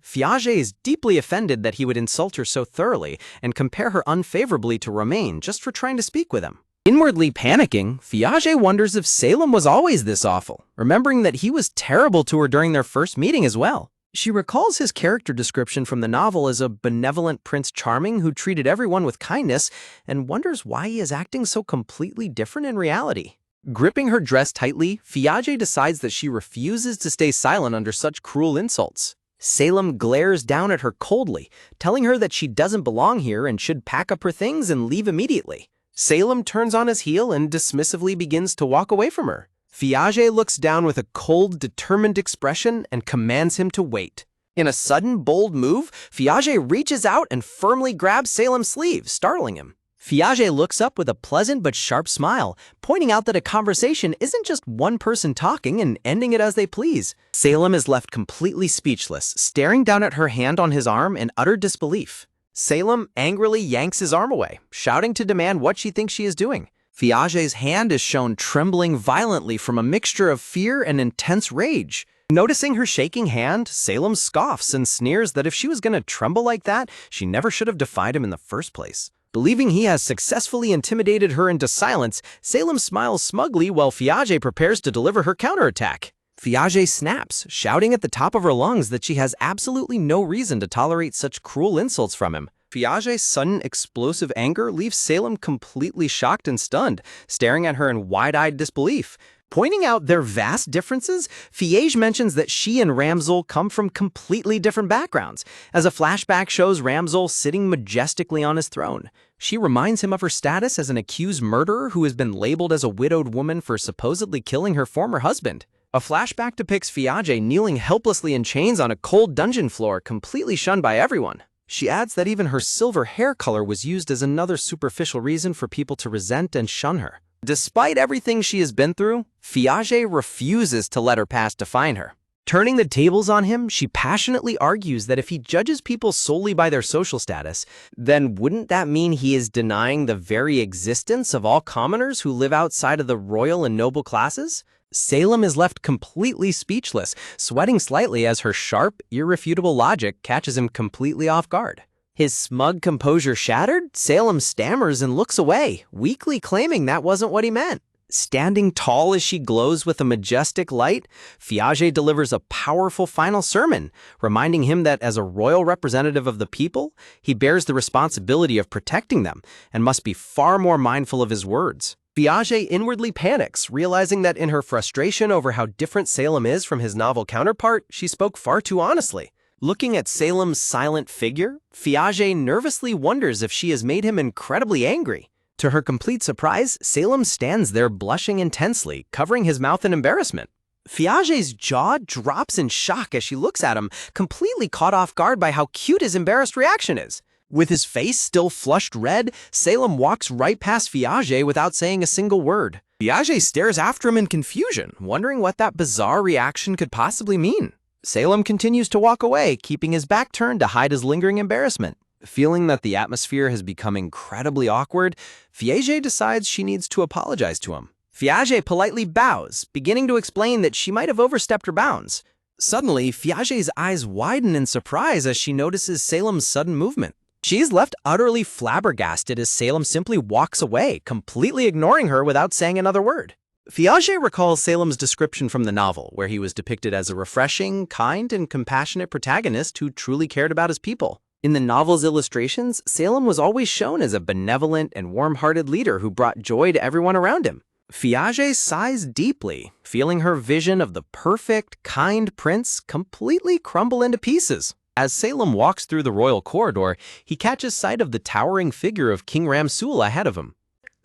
Fiage is deeply offended that he would insult her so thoroughly and compare her unfavorably to Romain just for trying to speak with him. Inwardly panicking, Fiage wonders if Salem was always this awful, remembering that he was terrible to her during their first meeting as well. She recalls his character description from the novel as a benevolent Prince Charming who treated everyone with kindness and wonders why he is acting so completely different in reality. Gripping her dress tightly, Fiage decides that she refuses to stay silent under such cruel insults. Salem glares down at her coldly, telling her that she doesn't belong here and should pack up her things and leave immediately. Salem turns on his heel and dismissively begins to walk away from her. Fiage looks down with a cold, determined expression and commands him to wait. In a sudden, bold move, Fiage reaches out and firmly grabs Salem's sleeve, startling him. Fiage looks up with a pleasant but sharp smile, pointing out that a conversation isn't just one person talking and ending it as they please. Salem is left completely speechless, staring down at her hand on his arm in utter disbelief. Salem angrily yanks his arm away, shouting to demand what she thinks she is doing. Fiage's hand is shown trembling violently from a mixture of fear and intense rage. Noticing her shaking hand, Salem scoffs and sneers that if she was going to tremble like that, she never should have defied him in the first place. Believing he has successfully intimidated her into silence, Salem smiles smugly while Fiage prepares to deliver her counterattack. Fiage snaps, shouting at the top of her lungs that she has absolutely no reason to tolerate such cruel insults from him. Fiage's sudden explosive anger leaves Salem completely shocked and stunned, staring at her in wide-eyed disbelief. Pointing out their vast differences, Fiage mentions that she and Ramzel come from completely different backgrounds, as a flashback shows Ramzel sitting majestically on his throne. She reminds him of her status as an accused murderer who has been labeled as a widowed woman for supposedly killing her former husband. A flashback depicts Fiage kneeling helplessly in chains on a cold dungeon floor, completely shunned by everyone. She adds that even her silver hair color was used as another superficial reason for people to resent and shun her. Despite everything she has been through, Fiage refuses to let her past define her. Turning the tables on him, she passionately argues that if he judges people solely by their social status, then wouldn't that mean he is denying the very existence of all commoners who live outside of the royal and noble classes? Salem is left completely speechless, sweating slightly as her sharp, irrefutable logic catches him completely off guard. His smug composure shattered, Salem stammers and looks away, weakly claiming that wasn't what he meant. Standing tall as she glows with a majestic light, Fiage delivers a powerful final sermon, reminding him that as a royal representative of the people, he bears the responsibility of protecting them and must be far more mindful of his words. Fiage inwardly panics, realizing that in her frustration over how different Salem is from his novel counterpart, she spoke far too honestly. Looking at Salem's silent figure, Fiage nervously wonders if she has made him incredibly angry. To her complete surprise, Salem stands there blushing intensely, covering his mouth in embarrassment. Fiage's jaw drops in shock as she looks at him, completely caught off guard by how cute his embarrassed reaction is. With his face still flushed red, Salem walks right past Fiage without saying a single word. Fiage stares after him in confusion, wondering what that bizarre reaction could possibly mean. Salem continues to walk away, keeping his back turned to hide his lingering embarrassment. Feeling that the atmosphere has become incredibly awkward, Fiage decides she needs to apologize to him. Fiage politely bows, beginning to explain that she might have overstepped her bounds. Suddenly, Fiage's eyes widen in surprise as she notices Salem's sudden movement. She is left utterly flabbergasted as Salem simply walks away, completely ignoring her without saying another word. Fiage recalls Salem's description from the novel, where he was depicted as a refreshing, kind, and compassionate protagonist who truly cared about his people. In the novel's illustrations, Salem was always shown as a benevolent and warm-hearted leader who brought joy to everyone around him. Fiage sighs deeply, feeling her vision of the perfect, kind prince completely crumble into pieces. As Salem walks through the royal corridor, he catches sight of the towering figure of King Ramsul ahead of him.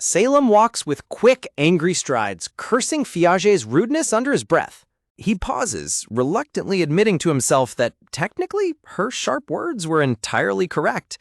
Salem walks with quick, angry strides, cursing Fiage's rudeness under his breath. He pauses, reluctantly admitting to himself that, technically, her sharp words were entirely correct.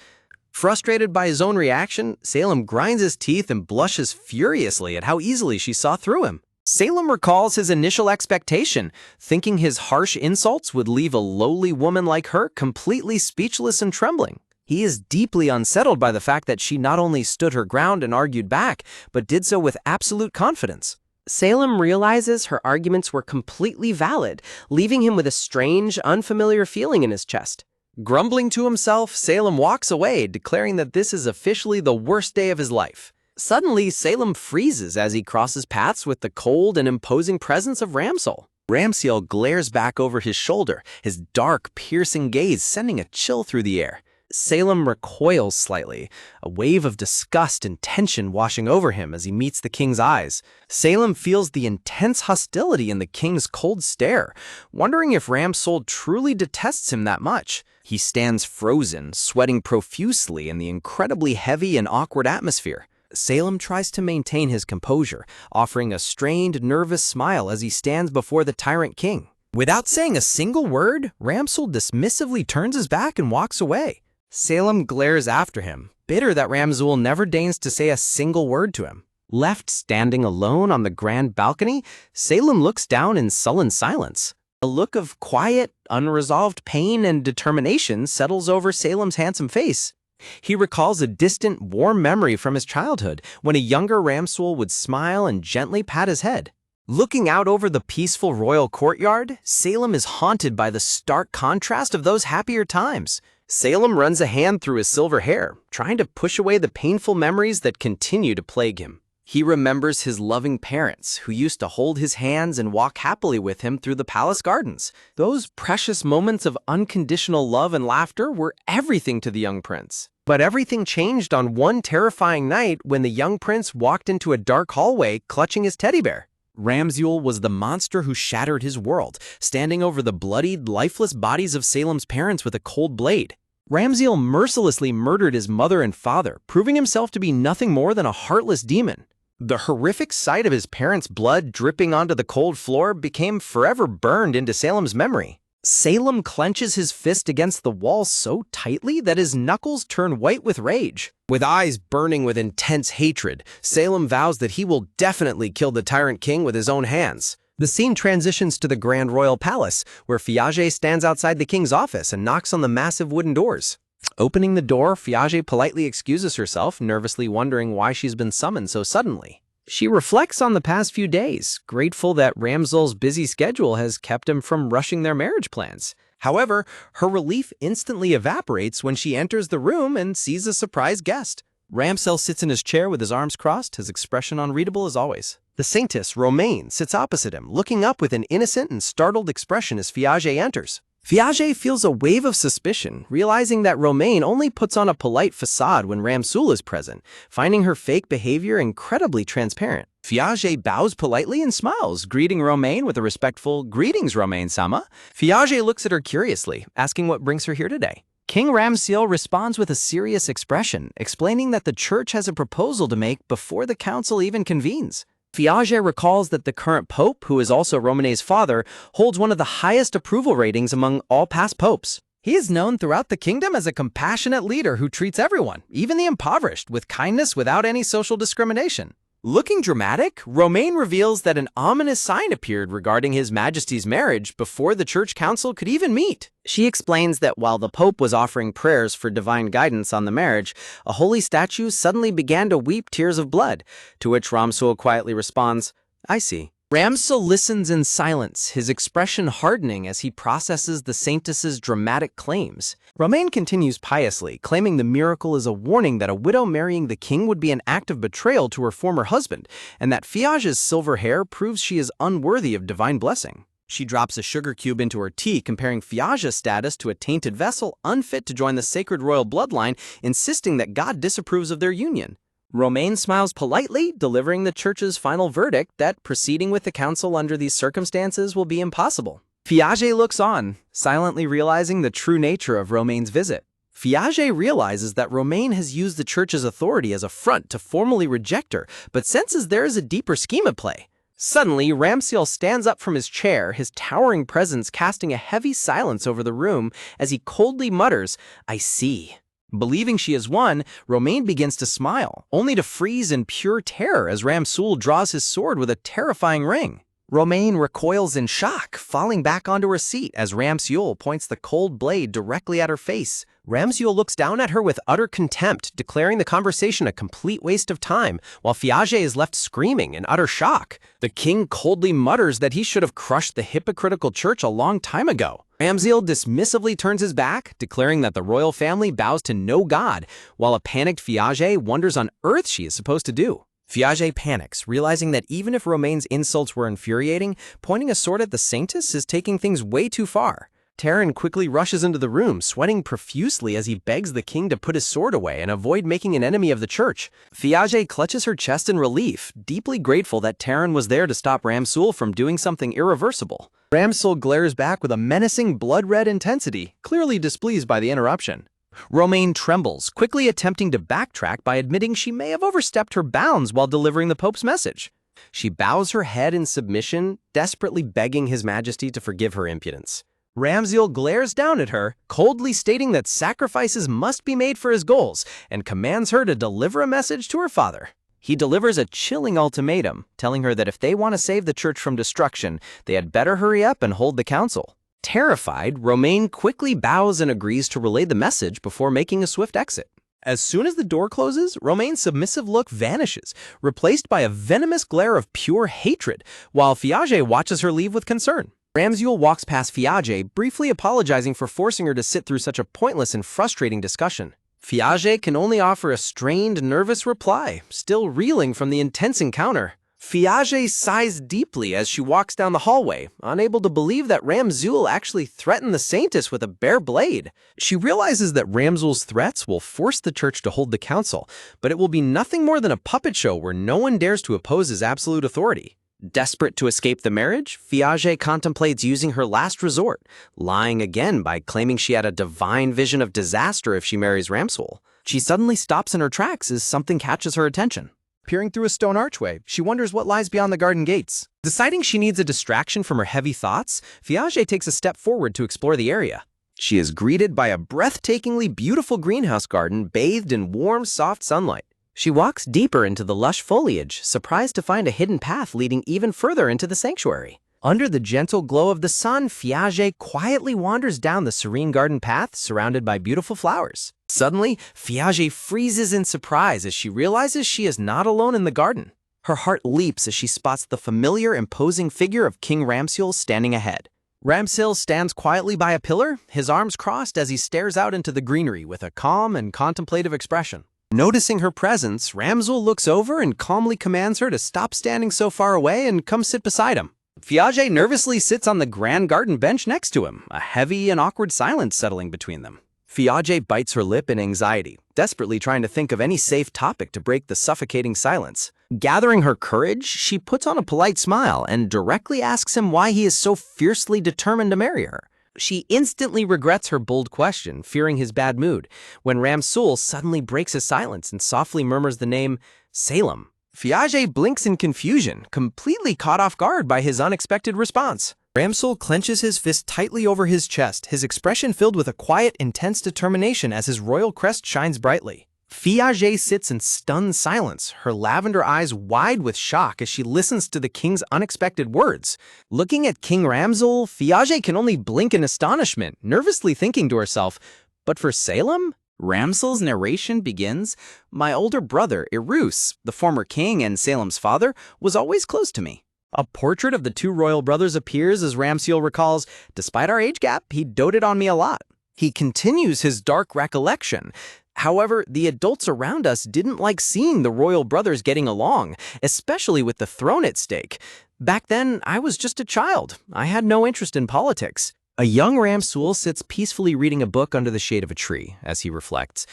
Frustrated by his own reaction, Salem grinds his teeth and blushes furiously at how easily she saw through him. Salem recalls his initial expectation, thinking his harsh insults would leave a lowly woman like her completely speechless and trembling. He is deeply unsettled by the fact that she not only stood her ground and argued back, but did so with absolute confidence.
Salem realizes her arguments were completely valid, leaving him with a strange, unfamiliar feeling in his chest.
Grumbling to himself, Salem walks away, declaring that this is officially the worst day of his life. Suddenly, Salem freezes as he crosses paths with the cold and imposing presence of Ramsel. Ramsel glares back over his shoulder, his dark, piercing gaze sending a chill through the air. Salem recoils slightly, a wave of disgust and tension washing over him as he meets the king's eyes. Salem feels the intense hostility in the king's cold stare, wondering if Ramsel truly detests him that much. He stands frozen, sweating profusely in the incredibly heavy and awkward atmosphere. Salem tries to maintain his composure, offering a strained, nervous smile as he stands before the tyrant king. Without saying a single word, Ramsel dismissively turns his back and walks away. Salem glares after him, bitter that Ramsel never deigns to say a single word to him. Left standing alone on the grand balcony, Salem looks down in sullen silence. A look of quiet, unresolved pain and determination settles over Salem's handsome face. He recalls a distant, warm memory from his childhood when a younger Ramsel would smile and gently pat his head. Looking out over the peaceful royal courtyard, Salem is haunted by the stark contrast of those happier times. Salem runs a hand through his silver hair, trying to push away the painful memories that continue to plague him. He remembers his loving parents, who used to hold his hands and walk happily with him through the palace gardens. Those precious moments of unconditional love and laughter were everything to the young prince. But everything changed on one terrifying night when the young prince walked into a dark hallway clutching his teddy bear. Ramsel was the monster who shattered his world, standing over the bloodied, lifeless bodies of Salem's parents with a cold blade. Ramsel mercilessly murdered his mother and father, proving himself to be nothing more than a heartless demon. The horrific sight of his parents' blood dripping onto the cold floor became forever burned into Salem's memory. Salem clenches his fist against the wall so tightly that his knuckles turn white with rage. With eyes burning with intense hatred, Salem vows that he will definitely kill the tyrant king with his own hands. The scene transitions to the Grand Royal Palace, where Fiage stands outside the king's office and knocks on the massive wooden doors. Opening the door, Fiage politely excuses herself, nervously wondering why she's been summoned so suddenly. She reflects on the past few days, grateful that Ramsel's busy schedule has kept him from rushing their marriage plans. However, her relief instantly evaporates when she enters the room and sees a surprise guest. Ramsel sits in his chair with his arms crossed, his expression unreadable as always. The saintess, Romaine, sits opposite him, looking up with an innocent and startled expression as Fiage enters. Fiage feels a wave of suspicion, realizing that Romaine only puts on a polite facade when Ramsul is present, finding her fake behavior incredibly transparent. Fiage bows politely and smiles, greeting Romaine with a respectful, "Greetings, Romaine-sama." Fiage looks at her curiously, asking what brings her here today. King Ramsel responds with a serious expression, explaining that the church has a proposal to make before the council even convenes. Fiage recalls that the current pope, who is also Romane's father, holds one of the highest approval ratings among all past popes. He is known throughout the kingdom as a compassionate leader who treats everyone, even the impoverished, with kindness without any social discrimination. Looking dramatic, Romaine reveals that an ominous sign appeared regarding His Majesty's marriage before the church council could even meet. She explains that while the Pope was offering prayers for divine guidance on the marriage, a holy statue suddenly began to weep tears of blood, to which Ramsul quietly responds, "I see." Ramsul listens in silence, his expression hardening as he processes the saintess's dramatic claims. Romaine continues piously, claiming the miracle is a warning that a widow marrying the king would be an act of betrayal to her former husband, and that Fiage's silver hair proves she is unworthy of divine blessing. She drops a sugar cube into her tea, comparing Fiage's status to a tainted vessel unfit to join the sacred royal bloodline, insisting that God disapproves of their union. Romaine smiles politely, delivering the church's final verdict that proceeding with the council under these circumstances will be impossible. Fiage looks on, silently realizing the true nature of Romaine's visit. Fiage realizes that Romaine has used the church's authority as a front to formally reject her, but senses there is a deeper scheme at play. Suddenly, Ramsel stands up from his chair, his towering presence casting a heavy silence over the room as he coldly mutters, "I see." Believing she has won, Romaine begins to smile, only to freeze in pure terror as Ramsul draws his sword with a terrifying ring. Romaine recoils in shock, falling back onto her seat as Ramsul points the cold blade directly at her face,
Ramsule looks down at her with utter contempt, declaring the conversation a complete waste of time, while Fiage is left screaming in utter shock. The king coldly mutters that he should have crushed the hypocritical church a long time ago. Ramsule dismissively turns his back, declaring that the royal family bows to no god, while a panicked Fiage wonders on earth she is supposed to do. Fiage panics, realizing that even if Romaine's insults were infuriating, pointing a sword at the Saintess is taking things way too far. Taran quickly rushes into the room, sweating profusely as he begs the king to put his sword away and avoid making an enemy of the church. Fiage clutches her chest in relief, deeply grateful that Taran was there to stop Ramsule from doing something irreversible. Ramsule glares back with a menacing blood-red intensity, clearly displeased by the interruption. Romaine trembles, quickly attempting to backtrack by admitting she may have overstepped her bounds while delivering the Pope's message. She bows her head in submission, desperately begging His Majesty to forgive her impudence. Ramsule glares down at her, coldly stating that sacrifices must be made for his goals, and commands her to deliver a message to her father. He delivers a chilling ultimatum, telling her that if they want to save the church from destruction, they had better hurry up and hold the council. Terrified, Romaine quickly bows and agrees to relay the message before making a swift exit. As soon as the door closes, Romaine's submissive look vanishes, replaced by a venomous glare of pure hatred, while Fiage watches her leave with concern. Ramsule walks past Fiage, briefly apologizing for forcing her to sit through such a pointless and frustrating discussion. Fiage can only offer a strained, nervous reply, still reeling from the intense encounter. Fiage sighs deeply as she walks down the hallway, unable to believe that Ramsule actually threatened the Saintess with a bare blade. She realizes that Ramsule's threats will force the church to hold the council, but it will be nothing more than a puppet show where no one dares to oppose his absolute authority. Desperate to escape the marriage, Fiage contemplates using her last resort, lying again by claiming she had a divine vision of disaster if she marries Ramsule. She suddenly stops in her tracks as something catches her attention. Peering through a stone archway, she wonders what lies beyond the garden gates. Deciding she needs a distraction from her heavy thoughts, Fiage takes a step forward to explore the area. She is greeted by a breathtakingly beautiful greenhouse garden bathed in warm, soft sunlight. She walks deeper into the lush foliage, surprised to find a hidden path leading even further into the sanctuary. Under the gentle glow of the sun, Fiage quietly wanders down the serene garden path surrounded by beautiful flowers. Suddenly, Fiage freezes in surprise as she realizes she is not alone in the garden. Her heart leaps as she spots the familiar, imposing figure of King Ramsule standing ahead. Ramsule stands quietly by a pillar, his arms crossed as he stares out into the greenery with a calm and contemplative expression. Noticing her presence, Ramsule looks over and calmly commands her to stop standing so far away and come sit beside him. Fiage nervously sits on the grand garden bench next to him, a heavy and awkward silence settling between them. Fiage bites her lip in anxiety, desperately trying to think of any safe topic to break the suffocating silence. Gathering her courage, she puts on a polite smile and directly asks him why he is so fiercely determined to marry her. She instantly regrets her bold question, fearing his bad mood, when Ramsule suddenly breaks his silence and softly murmurs the name Salem. Fiage blinks in confusion, completely caught off guard by his unexpected response. Ramsule clenches his fist tightly over his chest, his expression filled with a quiet, intense determination as his royal crest shines brightly. Fiage sits in stunned silence, her lavender eyes wide with shock as she listens to the king's unexpected words. Looking at King Ramsule, Fiage can only blink in astonishment, nervously thinking to herself, "But for Salem?" Ramsule's narration begins, "My older brother, Irus, the former king and Salem's father, was always close to me." A portrait of the two royal brothers appears as Ramsule recalls, "Despite our age gap, he doted on me a lot." He continues his dark recollection. However, the adults around us didn't like seeing the royal brothers getting along, especially with the throne at stake. Back then, I was just a child. I had no interest in politics. A young Ramsule sits peacefully reading a book under the shade of a tree, as he reflects,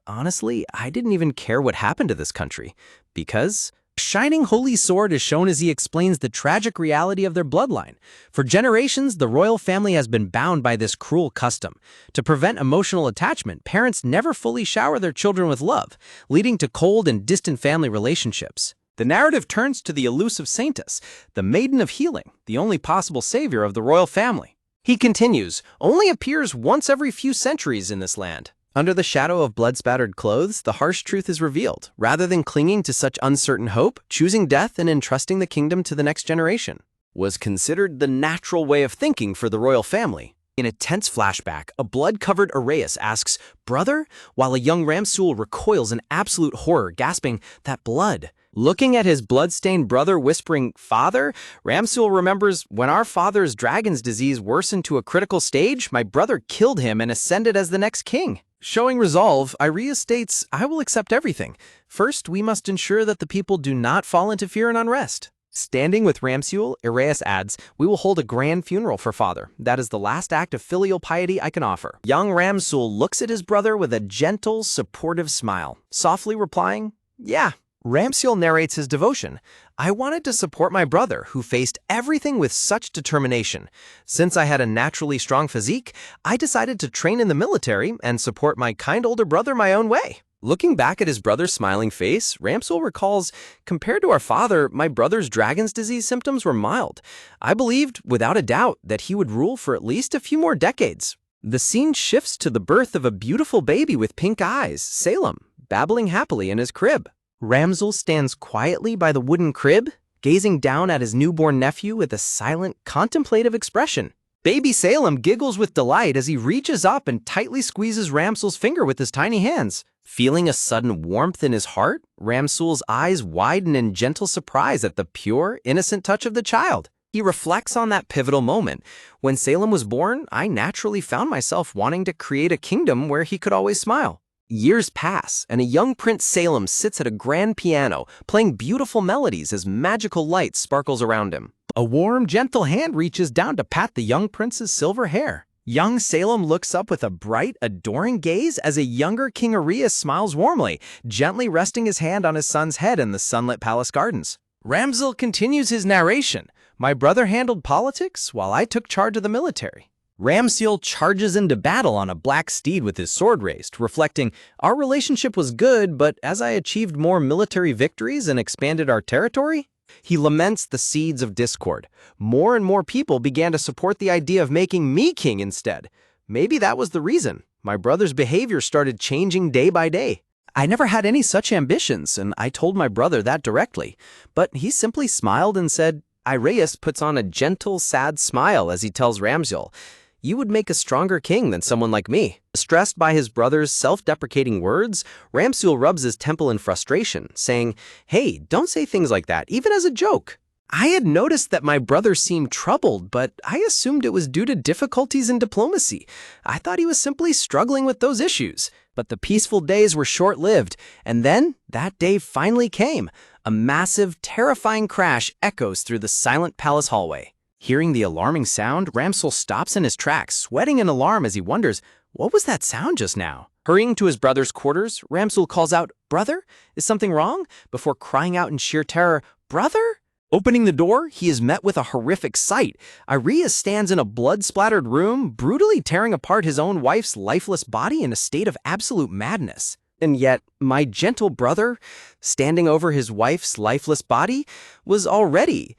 "Honestly, I didn't even care what happened to this country, because..." A shining holy sword is shown as he explains the tragic reality of their bloodline. For generations, the royal family has been bound by this cruel custom. To prevent emotional attachment, parents never fully shower their children with love, leading to cold and distant family relationships. The narrative turns to the elusive Saintess, the Maiden of Healing, the only possible savior of the royal family. He continues, "Only appears once every few centuries in this land." Under the shadow of blood-spattered clothes, the harsh truth is revealed. Rather than clinging to such uncertain hope, choosing death and entrusting the kingdom to the next generation was considered the natural way of thinking for the royal family. In a tense flashback, a blood-covered Arrayas asks, "Brother?" while a young Ramsul recoils in absolute horror, gasping, "That blood." Looking at his blood-stained brother whispering, "Father?" Ramsul remembers, "When our father's dragon's disease worsened to a critical stage, my brother killed him and ascended as the next king." Showing resolve, Iria states, "I will accept everything. First, we must ensure that the people do not fall into fear and unrest." Standing with Ramsul, Arrayas adds, "We will hold a grand funeral for father. That is the last act of filial piety I can offer." Young Ramsul looks at his brother with a gentle, supportive smile, softly replying, "Yeah." Ramsul narrates his devotion. "I wanted to support my brother, who faced everything with such determination. Since I had a naturally strong physique, I decided to train in the military and support my kind older brother my own way." Looking back at his brother's smiling face, Ramsul recalls, "Compared to our father, my brother's dragon's disease symptoms were mild. I believed, without a doubt, that he would rule for at least a few more decades." The scene shifts to the birth of a beautiful baby with pink eyes, Salem, babbling happily in his crib. Ramsul stands quietly by the wooden crib, gazing down at his newborn nephew with a silent, contemplative expression. Baby Salem giggles with delight as he reaches up and tightly squeezes Ramsul's finger with his tiny hands. Feeling a sudden warmth in his heart, Ramsul's eyes widen in gentle surprise at the pure, innocent touch of the child. He reflects on that pivotal moment. "When Salem was born, I naturally found myself wanting to create a kingdom where he could always smile." Years pass, and a young Prince Salem sits at a grand piano, playing beautiful melodies as magical light sparkles around him. A warm, gentle hand reaches down to pat the young prince's silver hair. Young Salem looks up with a bright, adoring gaze as a younger King Arias smiles warmly, gently resting his hand on his son's head in the sunlit palace gardens. Ramsul continues his narration. "My brother handled politics while I took charge of the military." Ramsul charges into battle on a black steed with his sword raised, reflecting, "Our relationship was good, but as I achieved more military victories and expanded our territory," he laments the seeds of discord. "More and more people began to support the idea of making me king instead. Maybe that was the reason. My brother's behavior started changing day by day. I never had any such ambitions, and I told my brother that directly. But he simply smiled and said." Ireus puts on a gentle, sad smile as he tells Ramsul, "You would make a stronger king than someone like me." Stressed by his brother's self-deprecating words, Ramsul rubs his temple in frustration, saying, "Hey, don't say things like that, even as a joke." I had noticed that my brother seemed troubled, but I assumed it was due to difficulties in diplomacy. I thought he was simply struggling with those issues. But the peaceful days were short-lived, and then that day finally came. A massive, terrifying crash echoes through the silent palace hallway. Hearing the alarming sound, Ramsul stops in his tracks, sweating in alarm as he wonders, what was that sound just now? Hurrying to his brother's quarters, Ramsul calls out, "Brother, is something wrong?" before crying out in sheer terror, "Brother?" Opening the door, he is met with a horrific sight. Ireus stands in a blood-splattered room, brutally tearing apart his own wife's lifeless body in a state of absolute madness. And yet, my gentle brother, standing over his wife's lifeless body, was already...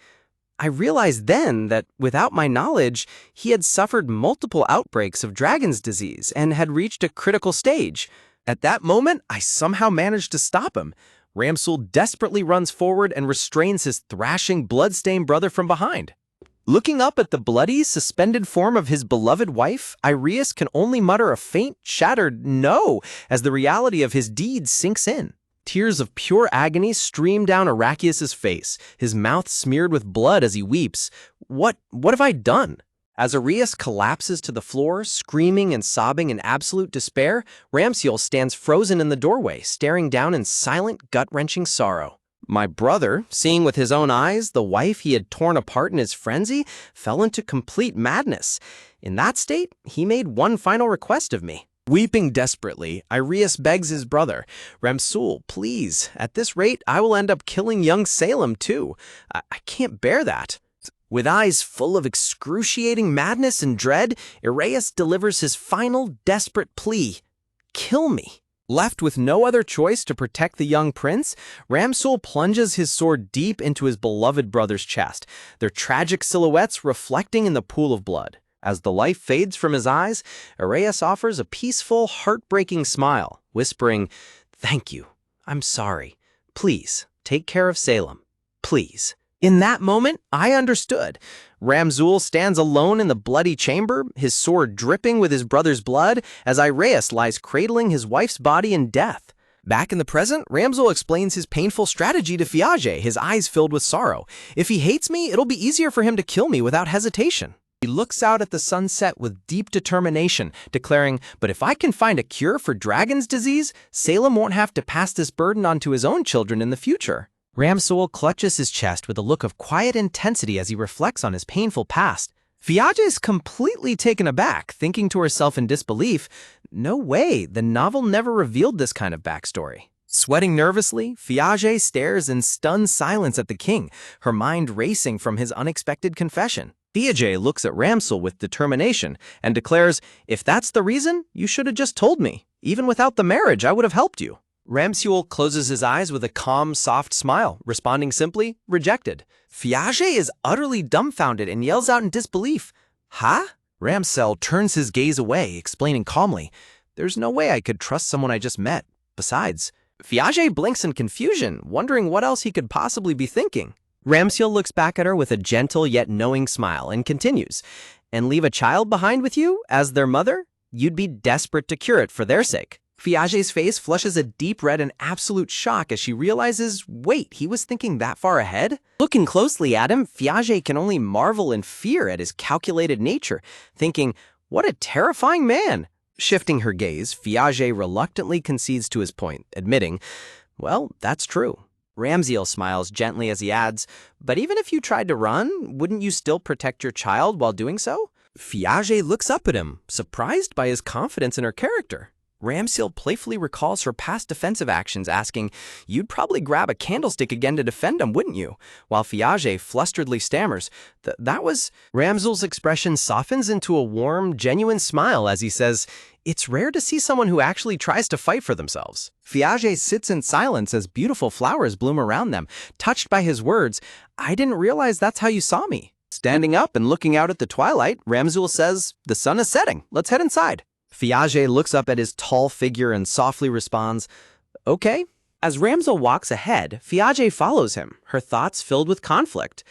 I realized then that, without my knowledge, he had suffered multiple outbreaks of dragon's disease and had reached a critical stage. At that moment, I somehow managed to stop him. Ramsul desperately runs forward and restrains his thrashing, blood-stained brother from behind. Looking up at the bloody, suspended form of his beloved wife, Ireus can only mutter a faint, shattered "no" as the reality of his deeds sinks in. Tears of pure agony stream down Arachius' face, his mouth smeared with blood as he weeps. What have I done? As Ireus collapses to the floor, screaming and sobbing in absolute despair, Ramsul stands frozen in the doorway, staring down in silent, gut-wrenching sorrow. My brother, seeing with his own eyes the wife he had torn apart in his frenzy, fell into complete madness. In that state, he made one final request of me. Weeping desperately, Ireus begs his brother, "Ramsul, please, at this rate, I will end up killing young Salem too. I can't bear that." With eyes full of excruciating madness and dread, Ireus delivers his final, desperate plea, "Kill me." Left with no other choice to protect the young prince, Ramsul plunges his sword deep into his beloved brother's chest, their tragic silhouettes reflecting in the pool of blood. As the life fades from his eyes, Ireus offers a peaceful, heartbreaking smile, whispering, "Thank you. I'm sorry. Please, take care of Salem. Please." In that moment, I understood. Ramzul stands alone in the bloody chamber, his sword dripping with his brother's blood, as Ireus lies cradling his wife's body in death. Back in the present, Ramzul explains his painful strategy to Fiage, his eyes filled with sorrow. If he hates me, it'll be easier for him to kill me without hesitation. He looks out at the sunset with deep determination, declaring, "But if I can find a cure for dragon's disease, Salem won't have to pass this burden on to his own children in the future." Ramzul clutches his chest with a look of quiet intensity as he reflects on his painful past. Fiage is completely taken aback, thinking to herself in disbelief, "No way, the novel never revealed this kind of backstory." Sweating nervously, Fiage stares in stunned silence at the king, her mind racing from his unexpected confession. Fiage looks at Ramzul with determination and declares, "If that's the reason, you should have just told me. Even without the marriage, I would have helped you." Ramzul closes his eyes with a calm, soft smile, responding simply, "Rejected." Fiage is utterly dumbfounded and yells out in disbelief, "Huh?" Ramzul turns his gaze away, explaining calmly, "There's no way I could trust someone I just met. Besides," Fiage blinks in confusion, wondering what else he could possibly be thinking. Ramzul looks back at her with a gentle yet knowing smile and continues, "And leave a child behind with you as their mother? You'd be desperate to cure it for their sake." Fiage's face flushes a deep red in absolute shock as she realizes, wait, he was thinking that far ahead? Looking closely at him, Fiage can only marvel in fear at his calculated nature, thinking, what a terrifying man. Shifting her gaze, Fiage reluctantly concedes to his point, admitting, "Well, that's true." Ramzul smiles gently as he adds, "But even if you tried to run, wouldn't you still protect your child while doing so?" Fiage looks up at him, surprised by his confidence in her character. Ramzul playfully recalls her past defensive actions, asking, "You'd probably grab a candlestick again to defend him, wouldn't you?" While Fiage flusteredly stammers, "That was—" Ramzul's expression softens into a warm, genuine smile as he says, "It's rare to see someone who actually tries to fight for themselves." Fiage sits in silence as beautiful flowers bloom around them. Touched by his words, "I didn't realize that's how you saw me." Standing up and looking out at the twilight, Ramzul says, "The sun is setting. Let's head inside." Fiage looks up at his tall figure and softly responds, "Okay." As Ramzul walks ahead, Fiage follows him, her thoughts filled with conflict.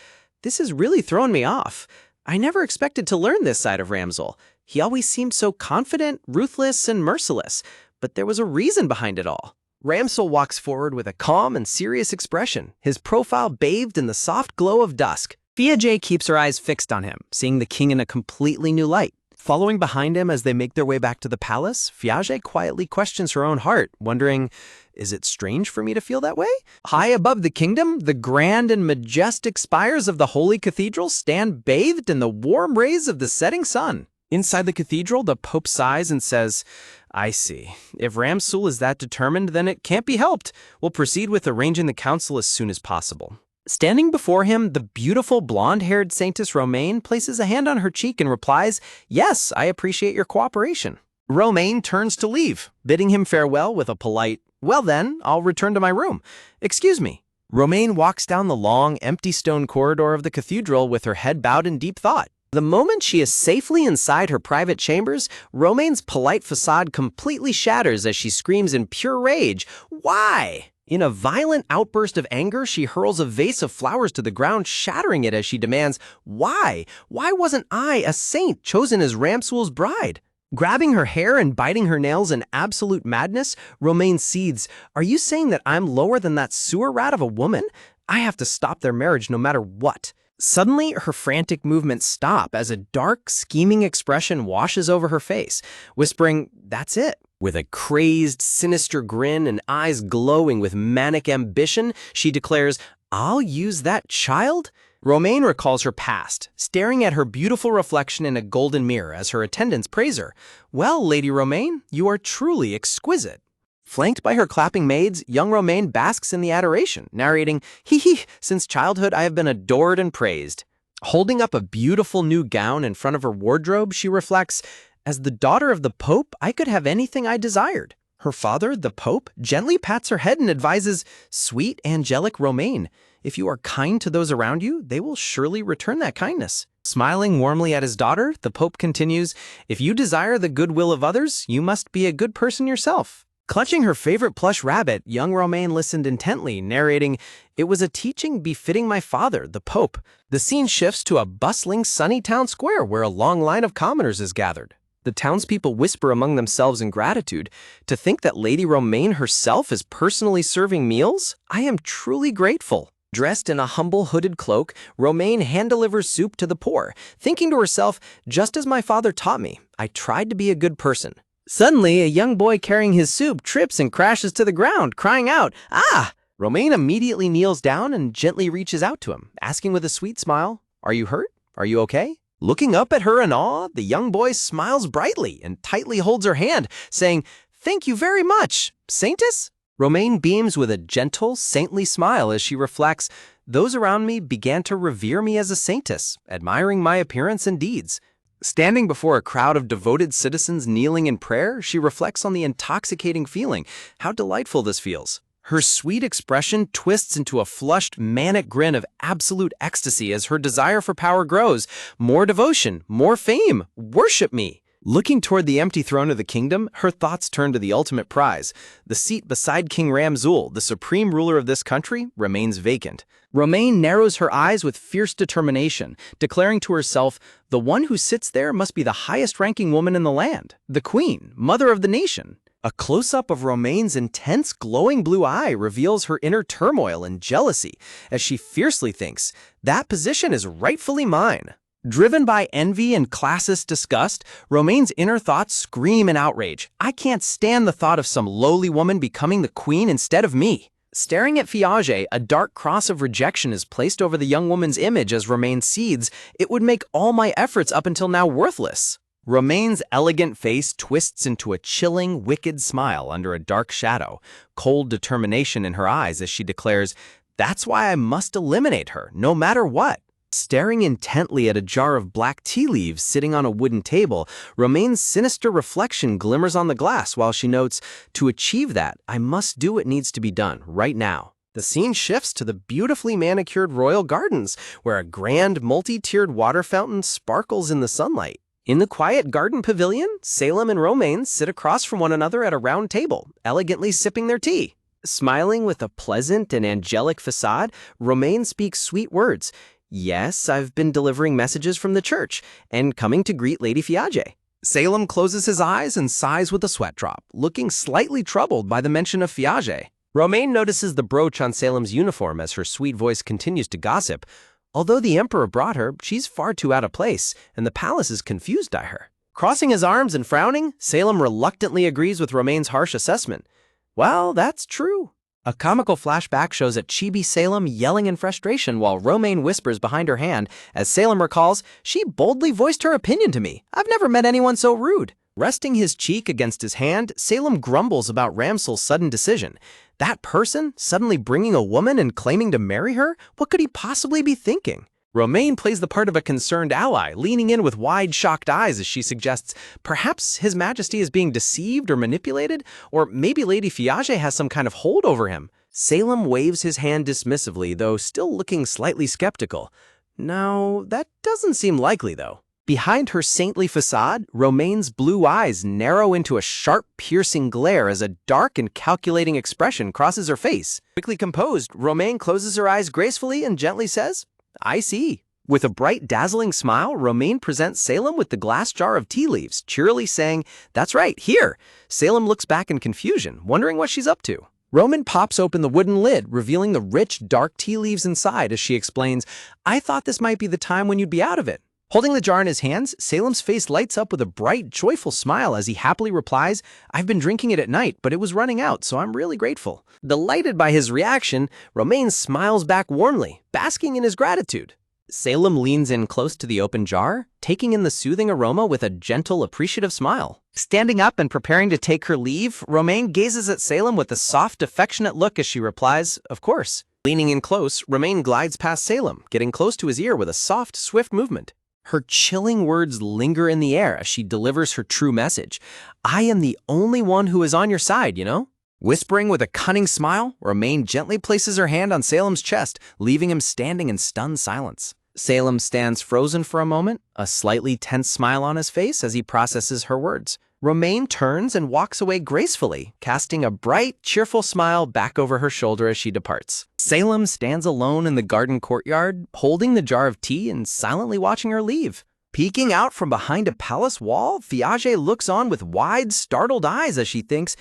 "This has really thrown me off. I never expected to learn this side of Ramzul. He always seemed so confident, ruthless, and merciless, but there was a reason behind it all." Ramzul walks forward with a calm and serious expression, his profile bathed in the soft glow of dusk. Fiage keeps her eyes fixed on him, seeing the king in a completely new light. Following behind him as they make their way back to the palace, Fiage quietly questions her own heart, wondering, is it strange for me to feel that way? High above the kingdom, the grand and majestic spires of the holy cathedral stand bathed in the warm rays of the setting sun. Inside the cathedral, the Pope sighs and says, "I see. If Ramzul is that determined, then it can't be helped. We'll proceed with arranging the council as soon as possible." Standing before him, the beautiful blonde-haired Saintess Romaine places a hand on her cheek and replies, "Yes, I appreciate your cooperation." Romaine turns to leave, bidding him farewell with a polite, "Well then, I'll return to my room. Excuse me." Romaine walks down the long, empty stone corridor of the cathedral with her head bowed in deep thought. The moment she is safely inside her private chambers, Romaine's polite facade completely shatters as she screams in pure rage, "Why?" In a violent outburst of anger, she hurls a vase of flowers to the ground, shattering it as she demands, "Why? Why wasn't I, a saint, chosen as Ramzul's bride?" Grabbing her hair and biting her nails in absolute madness, Romaine seethes, "Are you saying that I'm lower than that sewer rat of a woman? I have to stop their marriage no matter what." Suddenly, her frantic movements stop as a dark, scheming expression washes over her face, whispering, "That's it." With a crazed, sinister grin and eyes glowing with manic ambition, she declares, "I'll use that child?" Romaine recalls her past, staring at her beautiful reflection in a golden mirror as her attendants praise her. "Well, Lady Romaine, you are truly exquisite." Flanked by her clapping maids, young Romaine basks in the adoration, narrating, "Hee, since childhood I have been adored and praised." Holding up a beautiful new gown in front of her wardrobe, she reflects, "As the daughter of the Pope, I could have anything I desired." Her father, the Pope, gently pats her head and advises, "Sweet, angelic Romaine, if you are kind to those around you, they will surely return that kindness." Smiling warmly at his daughter, the Pope continues, "If you desire the goodwill of others, you must be a good person yourself." Clutching her favorite plush rabbit, young Romaine listened intently, narrating, "It was a teaching befitting my father, the Pope." The scene shifts to a bustling, sunny town square where a long line of commoners is gathered. The townspeople whisper among themselves in gratitude. To think that Lady Romaine herself is personally serving meals? I am truly grateful. Dressed in a humble hooded cloak, Romaine hand-delivers soup to the poor, thinking to herself, just as my father taught me, I tried to be a good person. Suddenly, a young boy carrying his soup trips and crashes to the ground, crying out, "Ah!" Romaine immediately kneels down and gently reaches out to him, asking with a sweet smile, "Are you hurt? Are you okay?" Looking up at her in awe, the young boy smiles brightly and tightly holds her hand, saying, "Thank you very much, Saintess." Romaine beams with a gentle, saintly smile as she reflects, "Those around me began to revere me as a saintess, admiring my appearance and deeds." Standing before a crowd of devoted citizens kneeling in prayer, she reflects on the intoxicating feeling. How delightful this feels. Her sweet expression twists into a flushed, manic grin of absolute ecstasy as her desire for power grows. More devotion, more fame, worship me. Looking toward the empty throne of the kingdom, her thoughts turn to the ultimate prize. The seat beside King Ramzul, the supreme ruler of this country, remains vacant. Romaine narrows her eyes with fierce determination, declaring to herself, the one who sits there must be the highest-ranking woman in the land, the queen, mother of the nation. A close-up of Romaine's intense, glowing blue eye reveals her inner turmoil and jealousy as she fiercely thinks, that position is rightfully mine. Driven by envy and classist disgust, Romaine's inner thoughts scream in outrage. I can't stand the thought of some lowly woman becoming the queen instead of me. Staring at Piaget, a dark cross of rejection is placed over the young woman's image as Romaine cedes, "It would make all my efforts up until now worthless." Romaine's elegant face twists into a chilling, wicked smile under a dark shadow, cold determination in her eyes as she declares, "That's why I must eliminate her, no matter what." Staring intently at a jar of black tea leaves sitting on a wooden table, Romaine's sinister reflection glimmers on the glass while she notes, "To achieve that, I must do what needs to be done right now." The scene shifts to the beautifully manicured royal gardens, where a grand, multi-tiered water fountain sparkles in the sunlight. In the quiet garden pavilion, Salem and Romaine sit across from one another at a round table, elegantly sipping their tea. Smiling with a pleasant and angelic facade, Romaine speaks sweet words. "Yes, I've been delivering messages from the church and coming to greet Lady Piaget." Salem closes his eyes and sighs with a sweat drop, looking slightly troubled by the mention of Piaget. Romaine notices the brooch on Salem's uniform as her sweet voice continues to gossip. Although the emperor brought her, she's far too out of place, and the palace is confused by her. Crossing his arms and frowning, Salem reluctantly agrees with Romaine's harsh assessment. Well, that's true. A comical flashback shows a chibi Salem yelling in frustration while Romaine whispers behind her hand. As Salem recalls, "She boldly voiced her opinion to me. I've never met anyone so rude." Resting his cheek against his hand, Salem grumbles about Ramsul's sudden decision. That person suddenly bringing a woman and claiming to marry her? What could he possibly be thinking? Romaine plays the part of a concerned ally, leaning in with wide, shocked eyes as she suggests, perhaps His Majesty is being deceived or manipulated, or maybe Lady Piaget has some kind of hold over him. Salem waves his hand dismissively, though still looking slightly skeptical. No, that doesn't seem likely, though. Behind her saintly facade, Romaine's blue eyes narrow into a sharp, piercing glare as a dark and calculating expression crosses her face. Quickly composed, Romaine closes her eyes gracefully and gently says, "I see." With a bright, dazzling smile, Romaine presents Salem with the glass jar of tea leaves, cheerily saying, "That's right, here." Salem looks back in confusion, wondering what she's up to. Romaine pops open the wooden lid, revealing the rich, dark tea leaves inside as she explains, "I thought this might be the time when you'd be out of it." Holding the jar in his hands, Salem's face lights up with a bright, joyful smile as he happily replies, "I've been drinking it at night, but it was running out, so I'm really grateful." Delighted by his reaction, Romaine smiles back warmly, basking in his gratitude. Salem leans in close to the open jar, taking in the soothing aroma with a gentle, appreciative smile. Standing up and preparing to take her leave, Romaine gazes at Salem with a soft, affectionate look as she replies, "Of course." Leaning in close, Romaine glides past Salem, getting close to his ear with a soft, swift movement. Her chilling words linger in the air as she delivers her true message. "I am the only one who is on your side, you know?" Whispering with a cunning smile, Romaine gently places her hand on Salem's chest, leaving him standing in stunned silence. Salem stands frozen for a moment, a slightly tense smile on his face as he processes her words. Romaine turns and walks away gracefully, casting a bright, cheerful smile back over her shoulder as she departs. Salem stands alone in the garden courtyard, holding the jar of tea and silently watching her leave. Peeking out from behind a palace wall, Fiage looks on with wide, startled eyes as she thinks,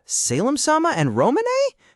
Salem-sama and Romane?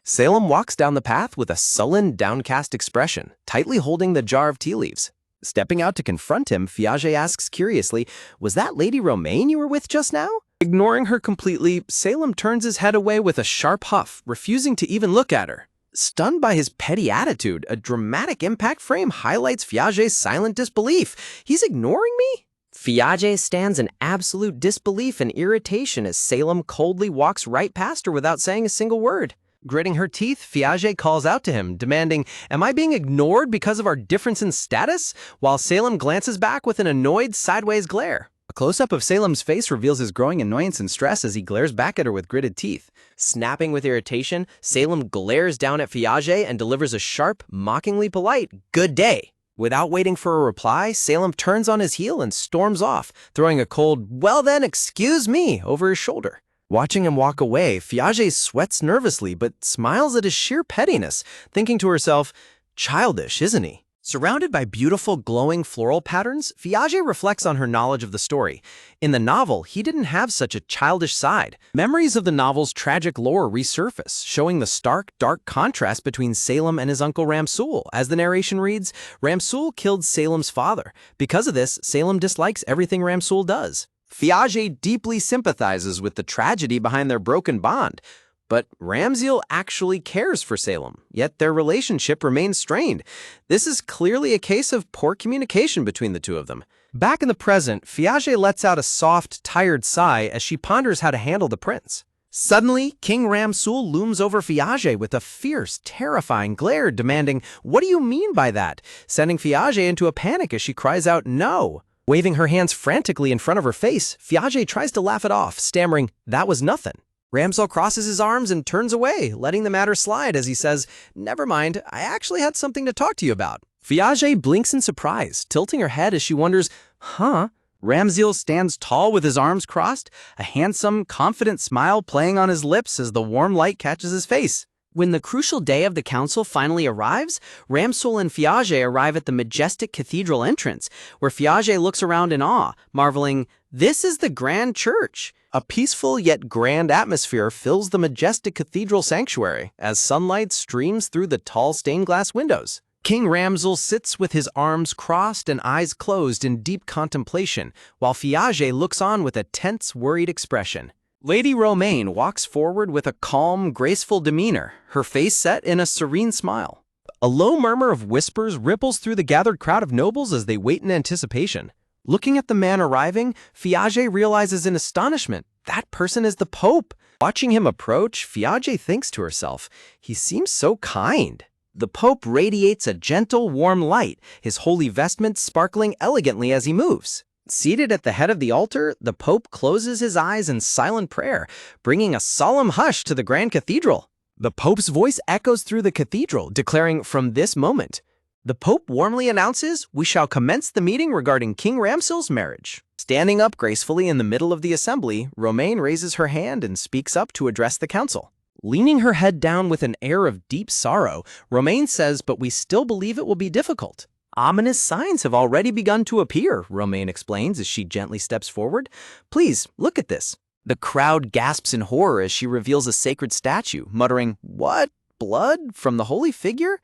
Salem walks down the path with a sullen, downcast expression, tightly holding the jar of tea leaves. Stepping out to confront him, Fiage asks curiously, was that Lady Romaine you were with just now? Ignoring her completely, Salem turns his head away with a sharp huff, refusing to even look at her. Stunned by his petty attitude, a dramatic impact frame highlights Fiage's silent disbelief. He's ignoring me? Fiage stands in absolute disbelief and irritation as Salem coldly walks right past her without saying a single word. Gritting her teeth, Fiage calls out to him, demanding, am I being ignored because of our difference in status? While Salem glances back with an annoyed, sideways glare. A close-up of Salem's face reveals his growing annoyance and stress as he glares back at her with gritted teeth. Snapping with irritation, Salem glares down at Fiage and delivers a sharp, mockingly polite, good day. Without waiting for a reply, Salem turns on his heel and storms off, throwing a cold, well then, excuse me, over his shoulder. Watching him walk away, Fiage sweats nervously but smiles at his sheer pettiness, thinking to herself, childish, isn't he? Surrounded by beautiful, glowing floral patterns, Fiage reflects on her knowledge of the story. In the novel, he didn't have such a childish side. Memories of the novel's tragic lore resurface, showing the stark, dark contrast between Salem and his uncle Ramsul. As the narration reads, Ramsul killed Salem's father. Because of this, Salem dislikes everything Ramsul does. Fiage deeply sympathizes with the tragedy behind their broken bond. But Ramsil actually cares for Salem, yet their relationship remains strained. This is clearly a case of poor communication between the two of them. Back in the present, Fiage lets out a soft, tired sigh as she ponders how to handle the prince. Suddenly, King Ramsul looms over Fiage with a fierce, terrifying glare, demanding, what do you mean by that? Sending Fiage into a panic as she cries out, no. Waving her hands frantically in front of her face, Fiage tries to laugh it off, stammering, that was nothing. Ramsil crosses his arms and turns away, letting the matter slide as he says, never mind, I actually had something to talk to you about. Fiage blinks in surprise, tilting her head as she wonders, huh? Ramsil stands tall with his arms crossed, a handsome, confident smile playing on his lips as the warm light catches his face. When the crucial day of the council finally arrives, Ramsul and Fiage arrive at the majestic cathedral entrance, where Fiage looks around in awe, marveling, this is the grand church. A peaceful yet grand atmosphere fills the majestic cathedral sanctuary as sunlight streams through the tall stained glass windows. King Ramsil sits with his arms crossed and eyes closed in deep contemplation, while Fiage looks on with a tense, worried expression. Lady Romaine walks forward with a calm, graceful demeanor, her face set in a serene smile. A low murmur of whispers ripples through the gathered crowd of nobles as they wait in anticipation. Looking at the man arriving, Fiage realizes in astonishment, that person is the Pope. Watching him approach, Fiage thinks to herself, he seems so kind. The Pope radiates a gentle, warm light, his holy vestments sparkling elegantly as he moves. Seated at the head of the altar, the Pope closes his eyes in silent prayer, bringing a solemn hush to the grand cathedral. The Pope's voice echoes through the cathedral, declaring, from this moment, the Pope warmly announces, we shall commence the meeting regarding King Ramsil's marriage. Standing up gracefully in the middle of the assembly, Romaine raises her hand and speaks up to address the council. Leaning her head down with an air of deep sorrow, Romaine says, but we still believe it will be difficult. Ominous signs have already begun to appear, Romaine explains as she gently steps forward. Please, look at this. The crowd gasps in horror as she reveals a sacred statue, muttering, what? Blood from the holy figure?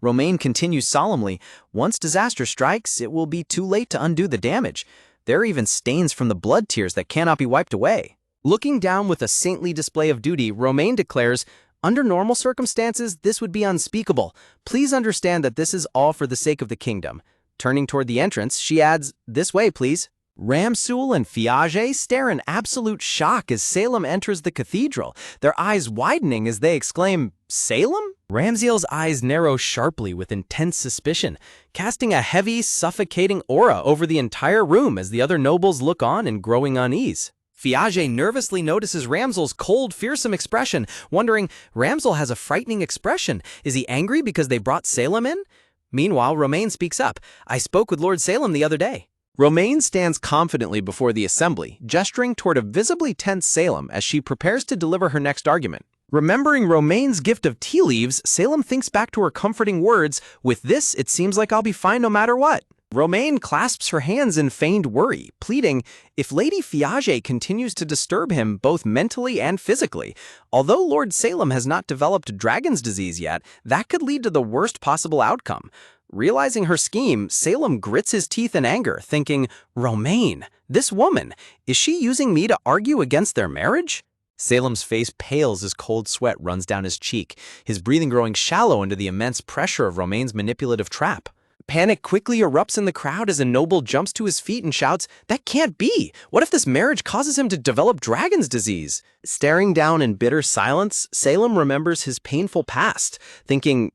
Romaine continues solemnly, once disaster strikes, it will be too late to undo the damage. There are even stains from the blood tears that cannot be wiped away. Looking down with a saintly display of duty, Romaine declares, under normal circumstances, this would be unspeakable. Please understand that this is all for the sake of the kingdom. Turning toward the entrance, she adds, this way, please. Ramsul and Fiage stare in absolute shock as Salem enters the cathedral, their eyes widening as they exclaim, Salem? Ramsil's eyes narrow sharply with intense suspicion, casting a heavy, suffocating aura over the entire room as the other nobles look on in growing unease. Fiage nervously notices Ramsil's cold, fearsome expression, wondering, Ramsil has a frightening expression. Is he angry because they brought Salem in? Meanwhile, Romaine speaks up. I spoke with Lord Salem the other day. Romaine stands confidently before the assembly, gesturing toward a visibly tense Salem as she prepares to deliver her next argument. Remembering Romaine's gift of tea leaves, Salem thinks back to her comforting words, "With this, it seems like I'll be fine no matter what." Romaine clasps her hands in feigned worry, pleading, if Lady Fiage continues to disturb him both mentally and physically, although Lord Salem has not developed dragon's disease yet, that could lead to the worst possible outcome. Realizing her scheme, Salem grits his teeth in anger, thinking, Romaine, this woman, is she using me to argue against their marriage? Salem's face pales as cold sweat runs down his cheek, his breathing growing shallow under the immense pressure of Romaine's manipulative trap. Panic quickly erupts in the crowd as a noble jumps to his feet and shouts, "That can't be! What if this marriage causes him to develop dragon's disease?" Staring down in bitter silence, Salem remembers his painful past, thinking,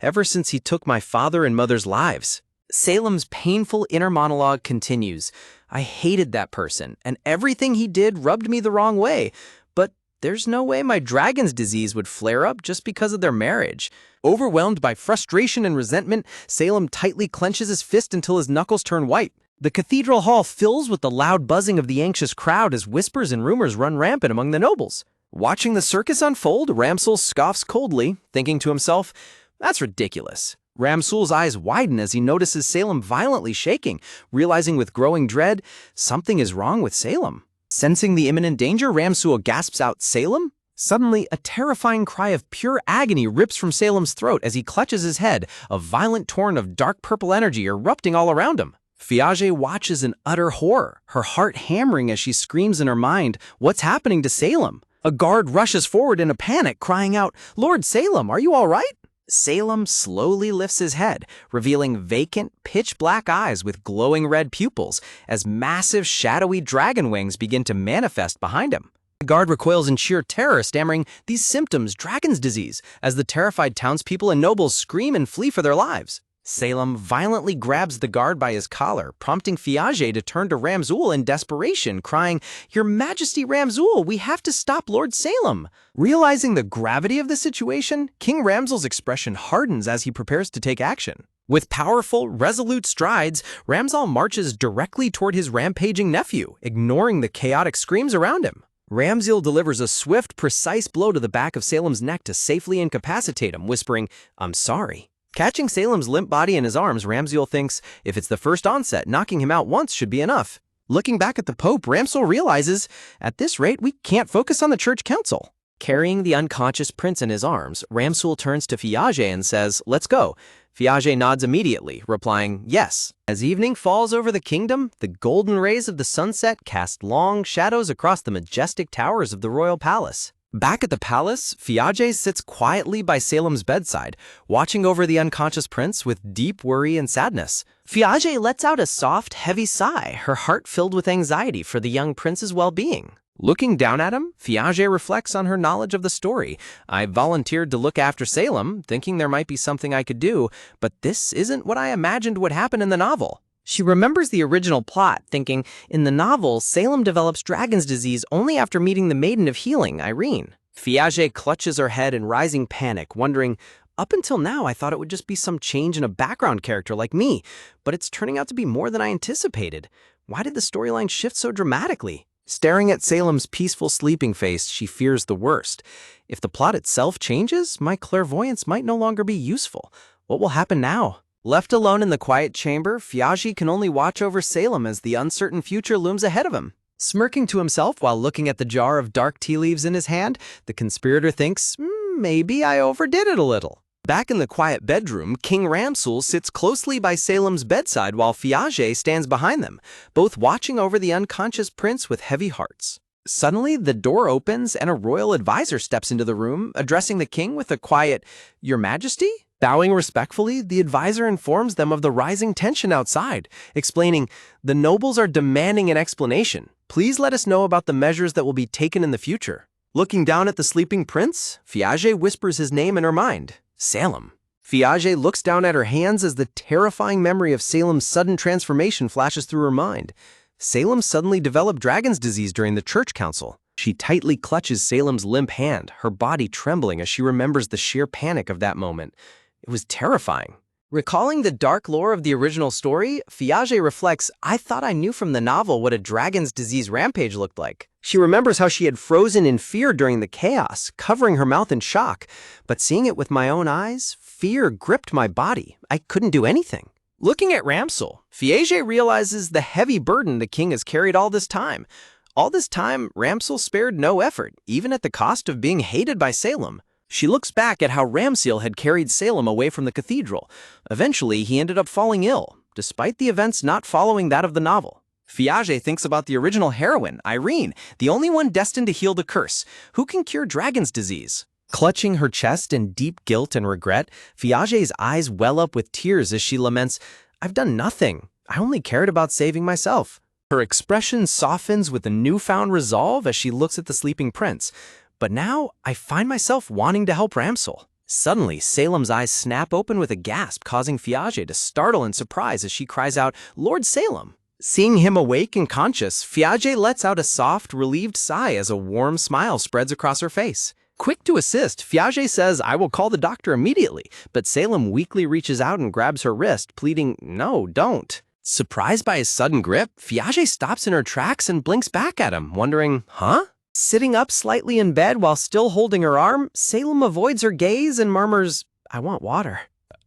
ever since he took my father and mother's lives. Salem's painful inner monologue continues. I hated that person, and everything he did rubbed me the wrong way. But there's no way my dragon's disease would flare up just because of their marriage. Overwhelmed by frustration and resentment, Salem tightly clenches his fist until his knuckles turn white. The cathedral hall fills with the loud buzzing of the anxious crowd as whispers and rumors run rampant among the nobles. Watching the circus unfold, Ramsul scoffs coldly, thinking to himself, that's ridiculous. Ramsul's eyes widen as he notices Salem violently shaking, realizing with growing dread, something is wrong with Salem. Sensing the imminent danger, Ramsul gasps out, Salem? Suddenly, a terrifying cry of pure agony rips from Salem's throat as he clutches his head, a violent torrent of dark purple energy erupting all around him. Fiage watches in utter horror, her heart hammering as she screams in her mind, what's happening to Salem? A guard rushes forward in a panic, crying out, Lord Salem, are you all right? Salem slowly lifts his head, revealing vacant, pitch-black eyes with glowing red pupils as massive, shadowy dragon wings begin to manifest behind him. The guard recoils in sheer terror, stammering, these symptoms, dragon's disease, as the terrified townspeople and nobles scream and flee for their lives. Salem violently grabs the guard by his collar, prompting Fiage to turn to Ramsul in desperation, crying, Your Majesty Ramsul, we have to stop Lord Salem. Realizing the gravity of the situation, King Ramsul's expression hardens as he prepares to take action. With powerful, resolute strides, Ramsul marches directly toward his rampaging nephew, ignoring the chaotic screams around him. Ramsul delivers a swift, precise blow to the back of Salem's neck to safely incapacitate him, whispering, I'm sorry. Catching Salem's limp body in his arms, Ramsul thinks, if it's the first onset, knocking him out once should be enough. Looking back at the Pope, Ramsul realizes, at this rate, we can't focus on the church council. Carrying the unconscious prince in his arms, Ramsul turns to Fiage and says, let's go. Fiage nods immediately, replying, yes. As evening falls over the kingdom, the golden rays of the sunset cast long shadows across the majestic towers of the royal palace. Back at the palace, Fiage sits quietly by Salem's bedside, watching over the unconscious prince with deep worry and sadness. Fiage lets out a soft, heavy sigh, her heart filled with anxiety for the young prince's well-being. Looking down at him, Fiage reflects on her knowledge of the story. I volunteered to look after Salem, thinking there might be something I could do, but this isn't what I imagined would happen in the novel. She remembers the original plot, thinking, in the novel, Salem develops dragon's disease only after meeting the Maiden of Healing, Irene. Fiage clutches her head in rising panic, wondering, up until now I thought it would just be some change in a background character like me, but it's turning out to be more than I anticipated. Why did the storyline shift so dramatically? Staring at Salem's peaceful sleeping face, she fears the worst. If the plot itself changes, my clairvoyance might no longer be useful. What will happen now? Left alone in the quiet chamber, Fiage can only watch over Salem as the uncertain future looms ahead of him. Smirking to himself while looking at the jar of dark tea leaves in his hand, the conspirator thinks, maybe I overdid it a little. Back in the quiet bedroom, King Ramsul sits closely by Salem's bedside while Fiage stands behind them, both watching over the unconscious prince with heavy hearts. Suddenly, the door opens and a royal advisor steps into the room, addressing the king with a quiet, Your Majesty? Bowing respectfully, the advisor informs them of the rising tension outside, explaining, the nobles are demanding an explanation. Please let us know about the measures that will be taken in the future. Looking down at the sleeping prince, Fiage whispers his name in her mind, Salem. Fiage looks down at her hands as the terrifying memory of Salem's sudden transformation flashes through her mind. Salem suddenly developed dragon's disease during the church council. She tightly clutches Salem's limp hand, her body trembling as she remembers the sheer panic of that moment. It was terrifying.
Recalling the dark lore of the original story, Fiage reflects, I thought I knew from the novel what a dragon's disease rampage looked like. She remembers how she had frozen in fear during the chaos, covering her mouth in shock. But seeing it with my own eyes, fear gripped my body. I couldn't do anything. Looking at Ramsel, Fiage realizes the heavy burden the king has carried all this time. All this time, Ramsel spared no effort, even at the cost of being hated by Salem. She looks back at how Ramsel had carried Salem away from the cathedral. Eventually, he ended up falling ill, despite the events not following that of the novel. Fiage thinks about the original heroine, Irene, the only one destined to heal the curse. Who can cure dragon's disease? Clutching her chest in deep guilt and regret, Fiage's eyes well up with tears as she laments, I've done nothing. I only cared about saving myself. Her expression softens with a newfound resolve as she looks at the sleeping prince. But now, I find myself wanting to help Ramsel. Suddenly, Salem's eyes snap open with a gasp, causing Fiage to startle in surprise as she cries out, Lord Salem! Seeing him awake and conscious, Fiage lets out a soft, relieved sigh as a warm smile spreads across her face. Quick to assist, Fiage says, I will call the doctor immediately, but Salem weakly reaches out and grabs her wrist, pleading, no, don't. Surprised by his sudden grip, Fiage stops in her tracks and blinks back at him, wondering, huh? Sitting up slightly in bed while still holding her arm, Salem avoids her gaze and murmurs, I want water.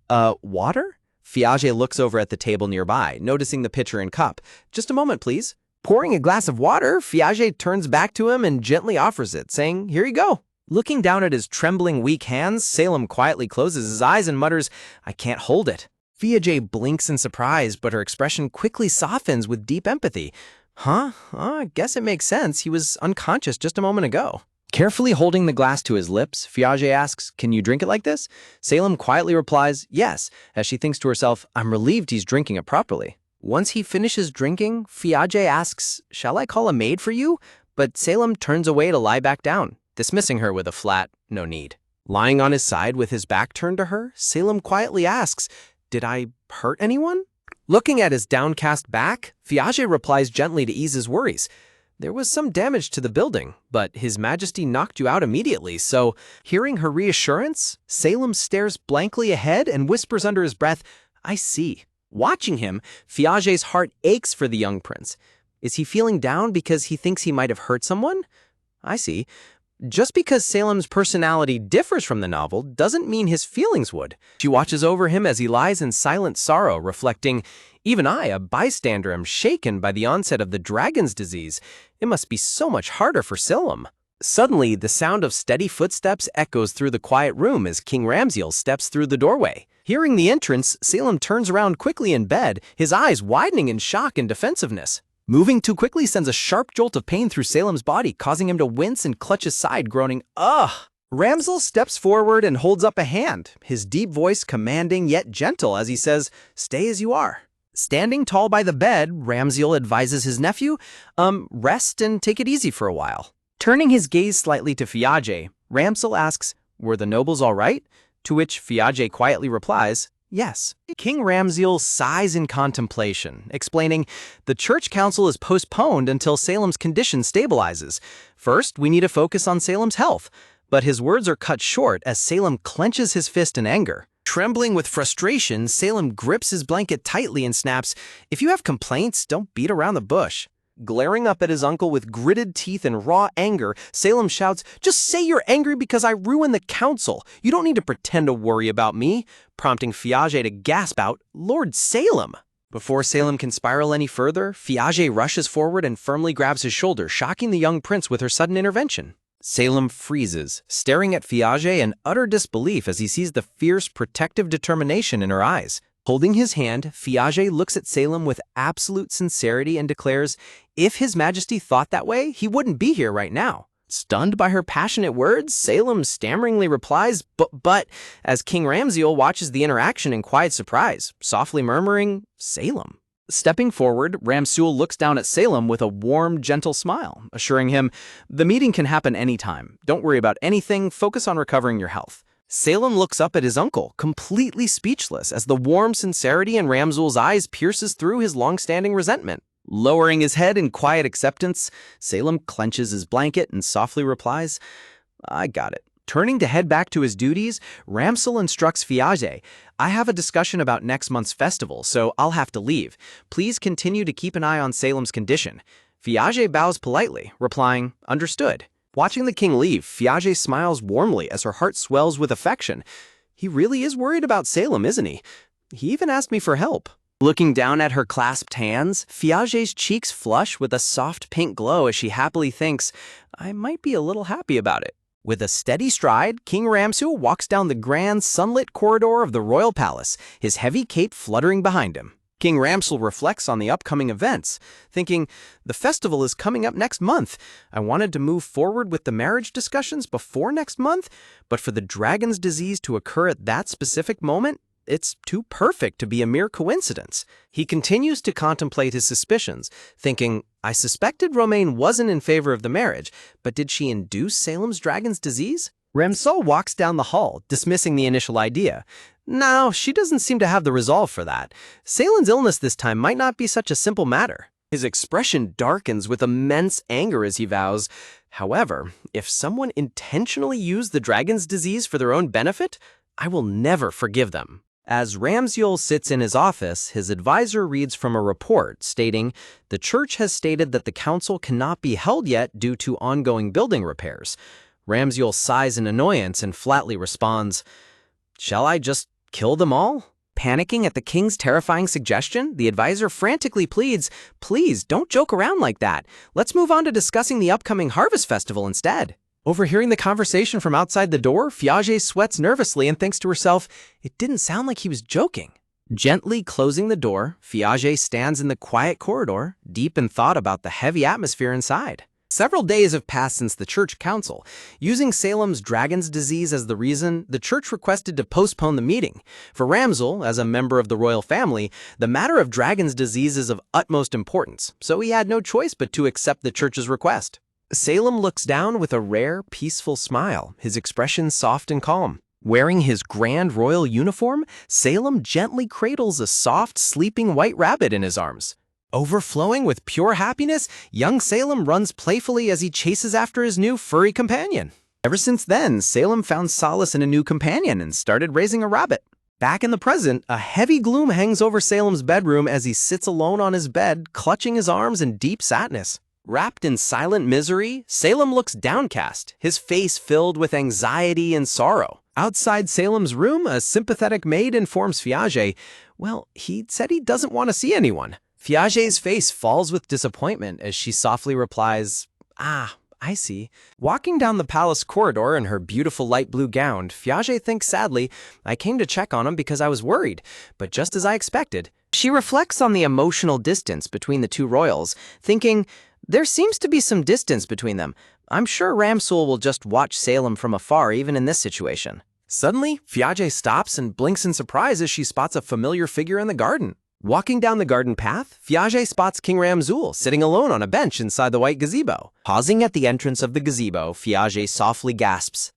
Water? Fiage looks over at the table nearby, noticing the pitcher and cup. Just a moment, please. Pouring a glass of water, Fiage turns back to him and gently offers it, saying, here you go. Looking down at his trembling, weak hands, Salem quietly closes his eyes and mutters, I can't hold it. Fiage blinks in surprise, but her expression quickly softens with deep empathy. Huh? I guess it makes sense. He was unconscious just a moment ago. Carefully holding the glass to his lips, Fiage asks, can you drink it like this? Salem quietly replies, yes, as she thinks to herself, I'm relieved he's drinking it properly. Once he finishes drinking, Fiage asks, shall I call a maid for you? But Salem turns away to lie back down, dismissing her with a flat, no need. Lying on his side with his back turned to her, Salem quietly asks, did I hurt anyone? Looking at his downcast back, Fiage replies gently to ease his worries. There was some damage to the building, but His Majesty knocked you out immediately, so, hearing her reassurance, Salem stares blankly ahead and whispers under his breath, I see. Watching him, Fiage's heart aches for the young prince. Is he feeling down because he thinks he might have hurt someone? I see. Just because Salem's personality differs from the novel doesn't mean his feelings would. She watches over him as he lies in silent sorrow, reflecting, even I, a bystander, am shaken by the onset of the dragon's disease. It must be so much harder for Salem. Suddenly, the sound of steady footsteps echoes through the quiet room as King Ramsel steps through the doorway. Hearing the entrance, Salem turns around quickly in bed, his eyes widening in shock and defensiveness. Moving too quickly sends a sharp jolt of pain through Salem's body, causing him to wince and clutch his side, groaning, ugh! Ramsel steps forward and holds up a hand, his deep voice commanding yet gentle as he says, stay as you are. Standing tall by the bed, Ramsel advises his nephew, rest and take it easy for a while. Turning his gaze slightly to Fiage, Ramsel asks, were the nobles all right? To which Fiage quietly replies, yes. King Ramsel sighs in contemplation, explaining, the church council is postponed until Salem's condition stabilizes. First, we need to focus on Salem's health. But his words are cut short as Salem clenches his fist in anger. Trembling with frustration, Salem grips his blanket tightly and snaps, if you have complaints, don't beat around the bush. Glaring up at his uncle with gritted teeth and raw anger, Salem shouts, just say you're angry because I ruined the council. You don't need to pretend to worry about me, prompting Fiage to gasp out, Lord Salem. Before Salem can spiral any further, Fiage rushes forward and firmly grabs his shoulder, shocking the young prince with her sudden intervention. Salem freezes, staring at Fiage in utter disbelief as he sees the fierce, protective determination in her eyes. Holding his hand, Fiage looks at Salem with absolute sincerity and declares, if His Majesty thought that way, he wouldn't be here right now. Stunned by her passionate words, Salem stammeringly replies, but, as King Ramsel watches the interaction in quiet surprise, softly murmuring, Salem. Stepping forward, Ramsel looks down at Salem with a warm, gentle smile, assuring him, the meeting can happen anytime. Don't worry about anything, focus on recovering your health. Salem looks up at his uncle, completely speechless, as the warm sincerity in Ramsel's eyes pierces through his long-standing resentment. Lowering his head in quiet acceptance, Salem clenches his blanket and softly replies, I got it.
Turning to head back to his duties, Ramsel instructs Fiage, I have a discussion about next month's festival, so I'll have to leave. Please continue to keep an eye on Salem's condition. Fiage bows politely, replying, understood. Watching the king leave, Fiage smiles warmly as her heart swells with affection. He really is worried about Salem, isn't he? He even asked me for help. Looking down at her clasped hands, Fiage's cheeks flush with a soft pink glow as she happily thinks, I might be a little happy about it. With a steady stride, King Ramsul walks down the grand sunlit corridor of the royal palace, his heavy cape fluttering behind him. King Ramsul reflects on the upcoming events, thinking, the festival is coming up next month. I wanted to move forward with the marriage discussions before next month, but for the dragon's disease to occur at that specific moment, it's too perfect to be a mere coincidence. He continues to contemplate his suspicions, thinking, I suspected Romaine wasn't in favor of the marriage, but did she induce Salem's dragon's disease? Ramsul walks down the hall, dismissing the initial idea. No, she doesn't seem to have the resolve for that. Salem's illness this time might not be such a simple matter. His expression darkens with immense anger as he vows, however, if someone intentionally used the dragon's disease for their own benefit, I will never forgive them. As Ramsul sits in his office, his advisor reads from a report stating, the church has stated that the council cannot be held yet due to ongoing building repairs. Ramsul sighs in annoyance and flatly responds, shall I just kill them all? Panicking at the king's terrifying suggestion, the advisor frantically pleads, please don't joke around like that. Let's move on to discussing the upcoming harvest festival instead. Overhearing the conversation from outside the door, Fiage sweats nervously and thinks to herself, it didn't sound like he was joking. Gently closing the door, Fiage stands in the quiet corridor, deep in thought about the heavy atmosphere inside. Several days have passed since the church council. Using Salem's dragon's disease as the reason, the church requested to postpone the meeting. For Ramsul, as a member of the royal family, the matter of dragon's disease is of utmost importance, so he had no choice but to accept the church's request. Salem looks down with a rare, peaceful smile, his expression soft and calm. Wearing his grand royal uniform, Salem gently cradles a soft, sleeping white rabbit in his arms. Overflowing with pure happiness, young Salem runs playfully as he chases after his new furry companion. Ever since then, Salem found solace in a new companion and started raising a rabbit. Back in the present, a heavy gloom hangs over Salem's bedroom as he sits alone on his bed, clutching his arms in deep sadness. Wrapped in silent misery, Salem looks downcast, his face filled with anxiety and sorrow. Outside Salem's room, a sympathetic maid informs Fiage, well, he said he doesn't want to see anyone. Fiage's face falls with disappointment as she softly replies, ah, I see. Walking down the palace corridor in her beautiful light blue gown, Fiage thinks sadly, I came to check on him because I was worried, but just as I expected. She reflects on the emotional distance between the two royals, thinking, there seems to be some distance between them. I'm sure Ramsul will just watch Salem from afar even in this situation. Suddenly, Fiage stops and blinks in surprise as she spots a familiar figure in the garden. Walking down the garden path, Fiage spots King Ramsul sitting alone on a bench inside the white gazebo. Pausing at the entrance of the gazebo, Fiage softly gasps,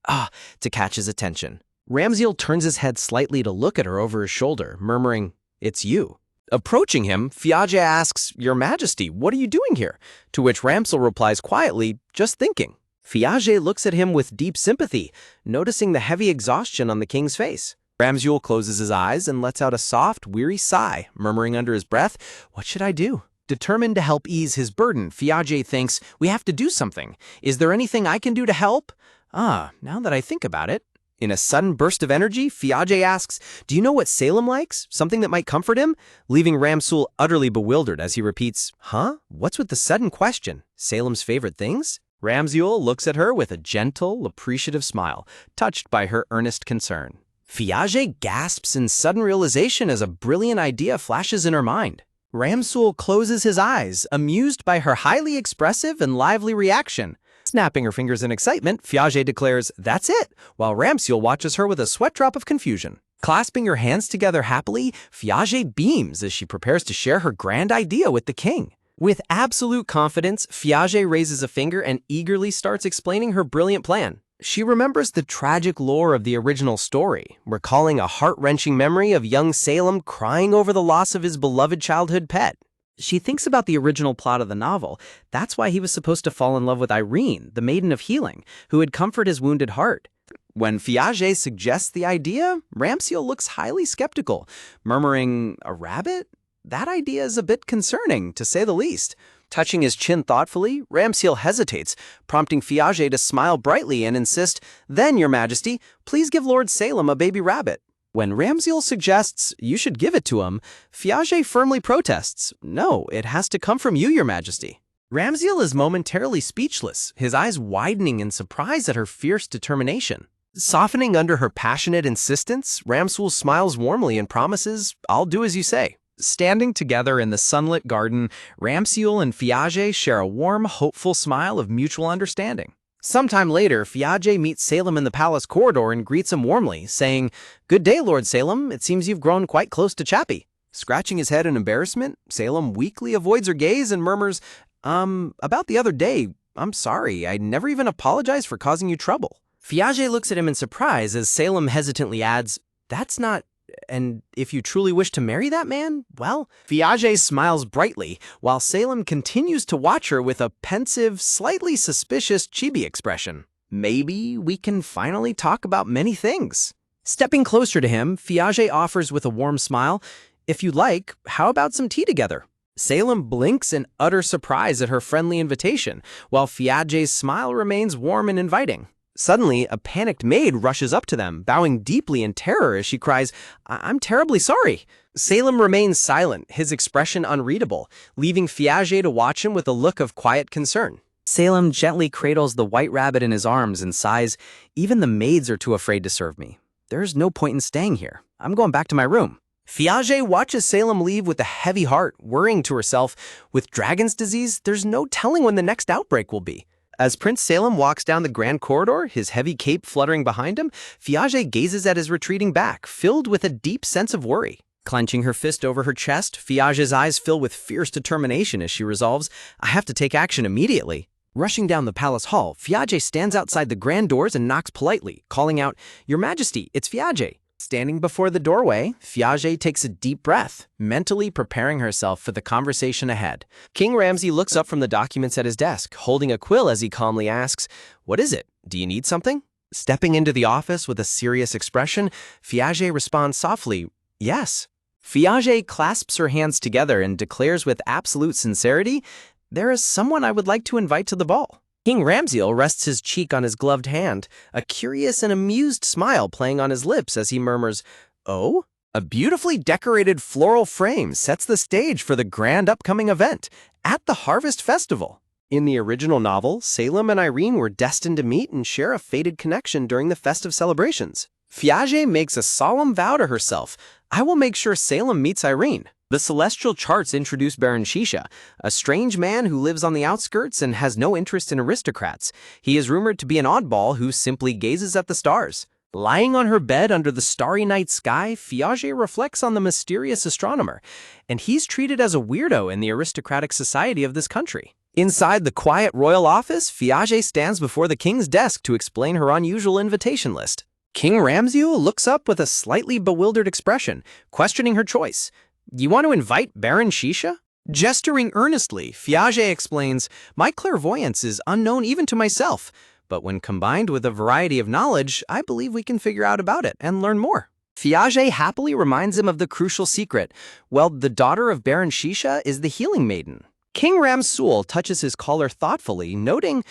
to catch his attention. Ramsul turns his head slightly to look at her over his shoulder, murmuring, it's you. Approaching him, Fiage asks, Your Majesty, what are you doing here? To which Ramsul replies quietly, just thinking. Fiage looks at him with deep sympathy, noticing the heavy exhaustion on the king's face. Ramsul closes his eyes and lets out a soft, weary sigh, murmuring under his breath, what should I do? Determined to help ease his burden, Fiage thinks, we have to do something. Is there anything I can do to help? Now that I think about it. In a sudden burst of energy, Fiage asks, do you know what Salem likes? Something that might comfort him? Leaving Ramsul utterly bewildered as he repeats, huh? What's with the sudden question? Salem's favorite things? Ramsul looks at her with a gentle, appreciative smile, touched by her earnest concern. Fiage gasps in sudden realization as a brilliant idea flashes in her mind. Ramsul closes his eyes, amused by her highly expressive and lively reaction. Snapping her fingers in excitement, Fiage declares, that's it, while Ramsul watches her with a sweat drop of confusion. Clasping her hands together happily, Fiage beams as she prepares to share her grand idea with the king. With absolute confidence, Fiage raises a finger and eagerly starts explaining her brilliant plan. She remembers the tragic lore of the original story, recalling a heart-wrenching memory of young Salem crying over the loss of his beloved childhood pet. She thinks about the original plot of the novel. That's why he was supposed to fall in love with Irene, the Maiden of Healing, who would comfort his wounded heart.
When Piaget suggests the idea, Ramsay looks highly skeptical, murmuring, "A rabbit? That idea is a bit concerning, to say the least." Touching his chin thoughtfully, Ramsay hesitates, prompting Piaget to smile brightly and insist, "Then, Your Majesty, please give Lord Salem a baby rabbit." When Ramsay suggests you should give it to him, Piaget firmly protests, "No, it has to come from you, Your Majesty." Ramsay is momentarily speechless, his eyes widening in surprise at her fierce determination. Softening under her passionate insistence, Ramsay smiles warmly and promises, "I'll do as you say." Standing together in the sunlit garden, Ramsay and Piaget share a warm, hopeful smile of mutual understanding. Sometime later, Piaget meets Salem in the palace corridor and greets him warmly, saying, "Good day, Lord Salem. It seems you've grown quite close to Chappie." Scratching his head in embarrassment, Salem weakly avoids her gaze and murmurs, About the other day, I'm sorry. I never even apologized for causing you trouble." Piaget looks at him in surprise as Salem hesitantly adds, "That's not... And if you truly wish to marry that man, well..." Piaget smiles brightly, while Salem continues to watch her with a pensive, slightly suspicious chibi expression. "Maybe we can finally talk about many things." Stepping closer to him, Piaget offers with a warm smile, "If you'd like, how about some tea together?" Salem blinks in utter surprise at her friendly invitation, while Piaget's smile remains warm and inviting. Suddenly, a panicked maid rushes up to them, bowing deeply in terror as she cries, "I'm terribly sorry." Salem remains silent, his expression unreadable, leaving Piaget to watch him with a look of quiet concern. Salem gently cradles the white rabbit in his arms and sighs, "Even the maids are too afraid to serve me. There's no point in staying here. I'm going back to my room." Piaget watches Salem leave with a heavy heart, worrying to herself, "With dragon's disease, there's no telling when the next outbreak will be." As Prince Salem walks down the grand corridor, his heavy cape fluttering behind him, Piaget gazes at his retreating back, filled with a deep sense of worry. Clenching her fist over her chest, Piaget's eyes fill with fierce determination as she resolves, "I have to take action immediately." Rushing down the palace hall, Piaget stands outside the grand doors and knocks politely, calling out, "Your Majesty, it's Piaget." Standing before the doorway, Piaget takes a deep breath, mentally preparing herself for the conversation ahead. King Ramsay looks up from the documents at his desk, holding a quill as he calmly asks, "What is it? Do you need something?" Stepping into the office with a serious expression, Piaget responds softly, "Yes." Piaget clasps her hands together and declares with absolute sincerity, "There is someone I would like to invite to the ball." King Ramsay rests his cheek on his gloved hand, a curious and amused smile playing on his lips as he murmurs, "Oh?" A beautifully decorated floral frame sets the stage for the grand upcoming event at the Harvest Festival. In the original novel, Salem and Irene were destined to meet and share a fated connection during the festive celebrations. Piaget makes a solemn vow to herself, "I will make sure Salem meets Irene." The celestial charts introduce Baron Shisha, a strange man who lives on the outskirts and has no interest in aristocrats. He is rumored to be an oddball who simply gazes at the stars. Lying on her bed under the starry night sky, Piaget reflects on the mysterious astronomer, and he's treated as a weirdo in the aristocratic society of this country. Inside the quiet royal office, Piaget stands before the king's desk to explain her unusual invitation list. King Ramsay looks up with a slightly bewildered expression, questioning her choice. "You want to invite Baron Shisha?" Gesturing earnestly, Piaget explains, "My clairvoyance is unknown even to myself, but when combined with a variety of knowledge, I believe we can figure out about it and learn more." Piaget happily reminds him of the crucial secret. Well, the daughter of Baron Shisha is the healing maiden. King Ramsul touches his collar thoughtfully, noting,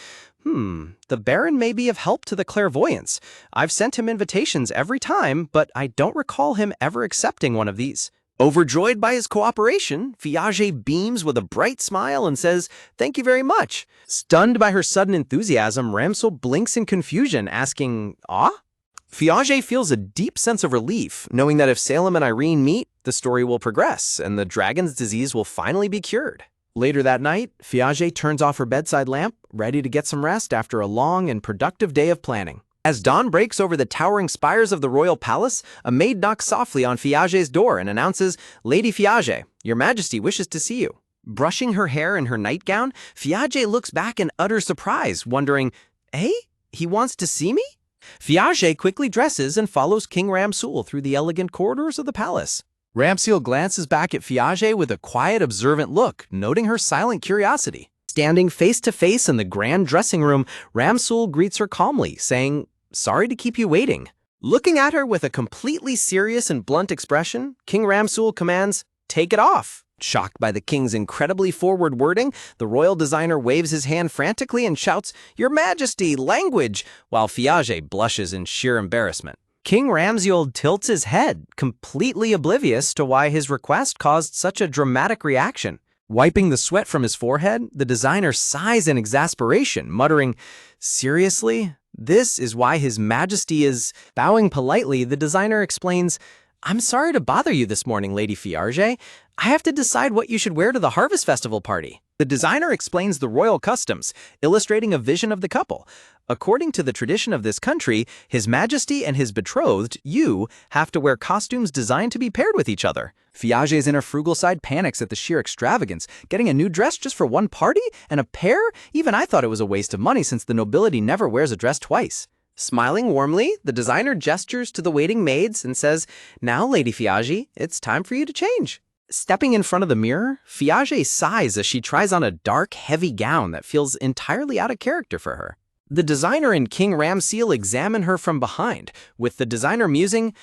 the Baron may be of help to the clairvoyance. I've sent him invitations every time, but I don't recall him ever accepting one of these." Overjoyed by his cooperation, Piaget beams with a bright smile and says, "Thank you very much." Stunned by her sudden enthusiasm, Ramsel blinks in confusion, asking, "Ah?" Piaget feels a deep sense of relief, knowing that if Salem and Irene meet, the story will progress and the dragon's disease will finally be cured. Later that night, Piaget turns off her bedside lamp, ready to get some rest after a long and productive day of planning. As dawn breaks over the towering spires of the royal palace, a maid knocks softly on Piaget's door and announces, "Lady Piaget, your majesty wishes to see you." Brushing her hair in her nightgown, Piaget looks back in utter surprise, wondering, "Eh? He wants to see me?" Piaget quickly dresses and follows King Ramsul through the elegant corridors of the palace. Ramsil glances back at Piaget with a quiet, observant look, noting her silent curiosity. Standing face to face in the grand dressing room, Ramsul greets her calmly, saying,
sorry to keep you waiting." Looking at her with a completely serious and blunt expression, King Ramsul commands, "Take it off." Shocked by the king's incredibly forward wording, the royal designer waves his hand frantically and shouts, "Your Majesty, language!" while Fiage blushes in sheer embarrassment. King Ramsul tilts his head, completely oblivious to why his request caused such a dramatic reaction. Wiping the sweat from his forehead, the designer sighs in exasperation, muttering, "Seriously? This is why His Majesty is—" Bowing politely, the designer explains, "I'm sorry to bother you this morning, Lady Fiage. I have to decide what you should wear to the Harvest Festival party." The designer explains the royal customs, illustrating a vision of the couple. According to the tradition of this country, His Majesty and his betrothed, you, have to wear costumes designed to be paired with each other.
Fiage's inner frugal side panics at the sheer extravagance. Getting a new dress just for one party? And a pair? Even I thought it was a waste of money since the nobility never wears a dress twice.
Smiling warmly, the designer gestures to the waiting maids and says, "Now, Lady Fiage, it's time for you to change." Stepping in front of the mirror, Fiage sighs as she tries on a dark, heavy gown that feels entirely out of character for her. The designer and King Ramsil examine her from behind, with the designer musing,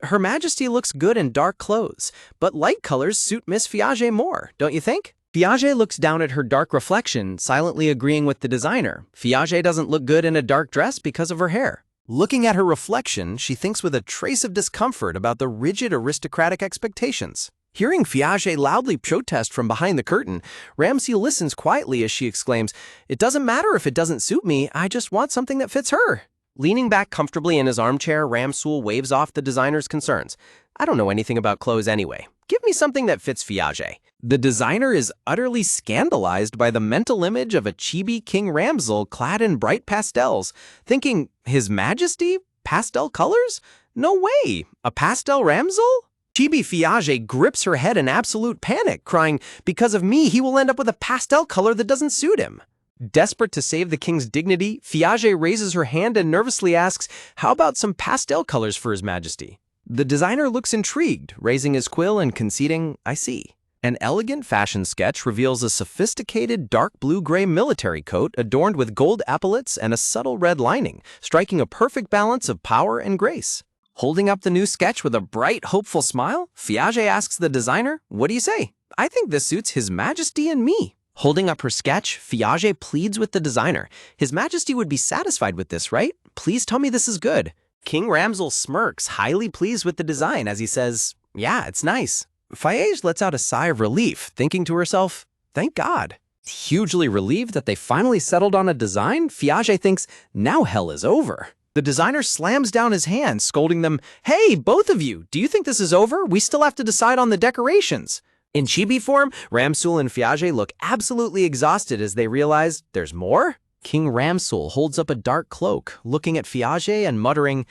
Her Majesty looks good in dark clothes, but light colors suit Miss Fiage more, don't you think?" Fiage looks down at her dark reflection, silently agreeing with the designer. Fiage doesn't look good in a dark dress because of her hair. Looking at her reflection, she thinks with a trace of discomfort about the rigid aristocratic expectations. Hearing Fiage loudly protest from behind the curtain, Ramsil listens quietly as she exclaims, "It doesn't matter if it doesn't suit me, I just want something that fits her." Leaning back comfortably in his armchair, Ramsul waves off the designer's concerns. "I don't know anything about clothes anyway. Give me something that fits Fiage." The designer is utterly scandalized by the mental image of a chibi King Ramsul clad in bright pastels, thinking, "His Majesty? Pastel colors? No way! A pastel Ramsul?" Chibi Fiage grips her head in absolute panic, crying, "Because of me, he will end up with a pastel color that doesn't suit him." Desperate to save the king's dignity, Fiage raises her hand and nervously asks, "How about some pastel colors for His Majesty?" The designer looks intrigued, raising his quill and conceding, "I see." An elegant fashion sketch reveals a sophisticated dark blue-gray military coat adorned with gold epaulets and a subtle red lining, striking a perfect balance of power and grace. Holding up the new sketch with a bright, hopeful smile, Fiage asks the designer, "What do you say? I think this suits His Majesty and me." Holding up her sketch, Fiage pleads with the designer, "His Majesty would be satisfied with this, right? Please tell me this is good." King Ramsul smirks, highly pleased with the design as he says, "Yeah, it's nice." Fiage lets out a sigh of relief, thinking to herself, "Thank God." Hugely relieved that they finally settled on a design, Fiage thinks, "Now hell is over." The designer slams down his hand, scolding them, "Hey, both of you, do you think this is over? We still have to decide on the decorations." In chibi form, Ramsul and Fiage look absolutely exhausted as they realize there's more. King Ramsul holds up a dark cloak, looking at Fiage and muttering,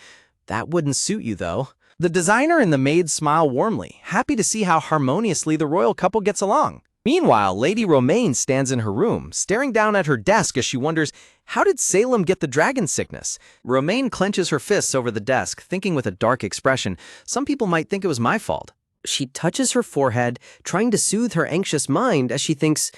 "That wouldn't suit you, though." The designer and the maid smile warmly, happy to see how harmoniously the royal couple gets along. Meanwhile, Lady Romaine stands in her room, staring down at her desk as she wonders, how did Salem get the dragon sickness? Romaine clenches her fists over the desk, thinking with a dark expression, "Some people might think it was my fault." She touches her forehead, trying to soothe her anxious mind as she thinks,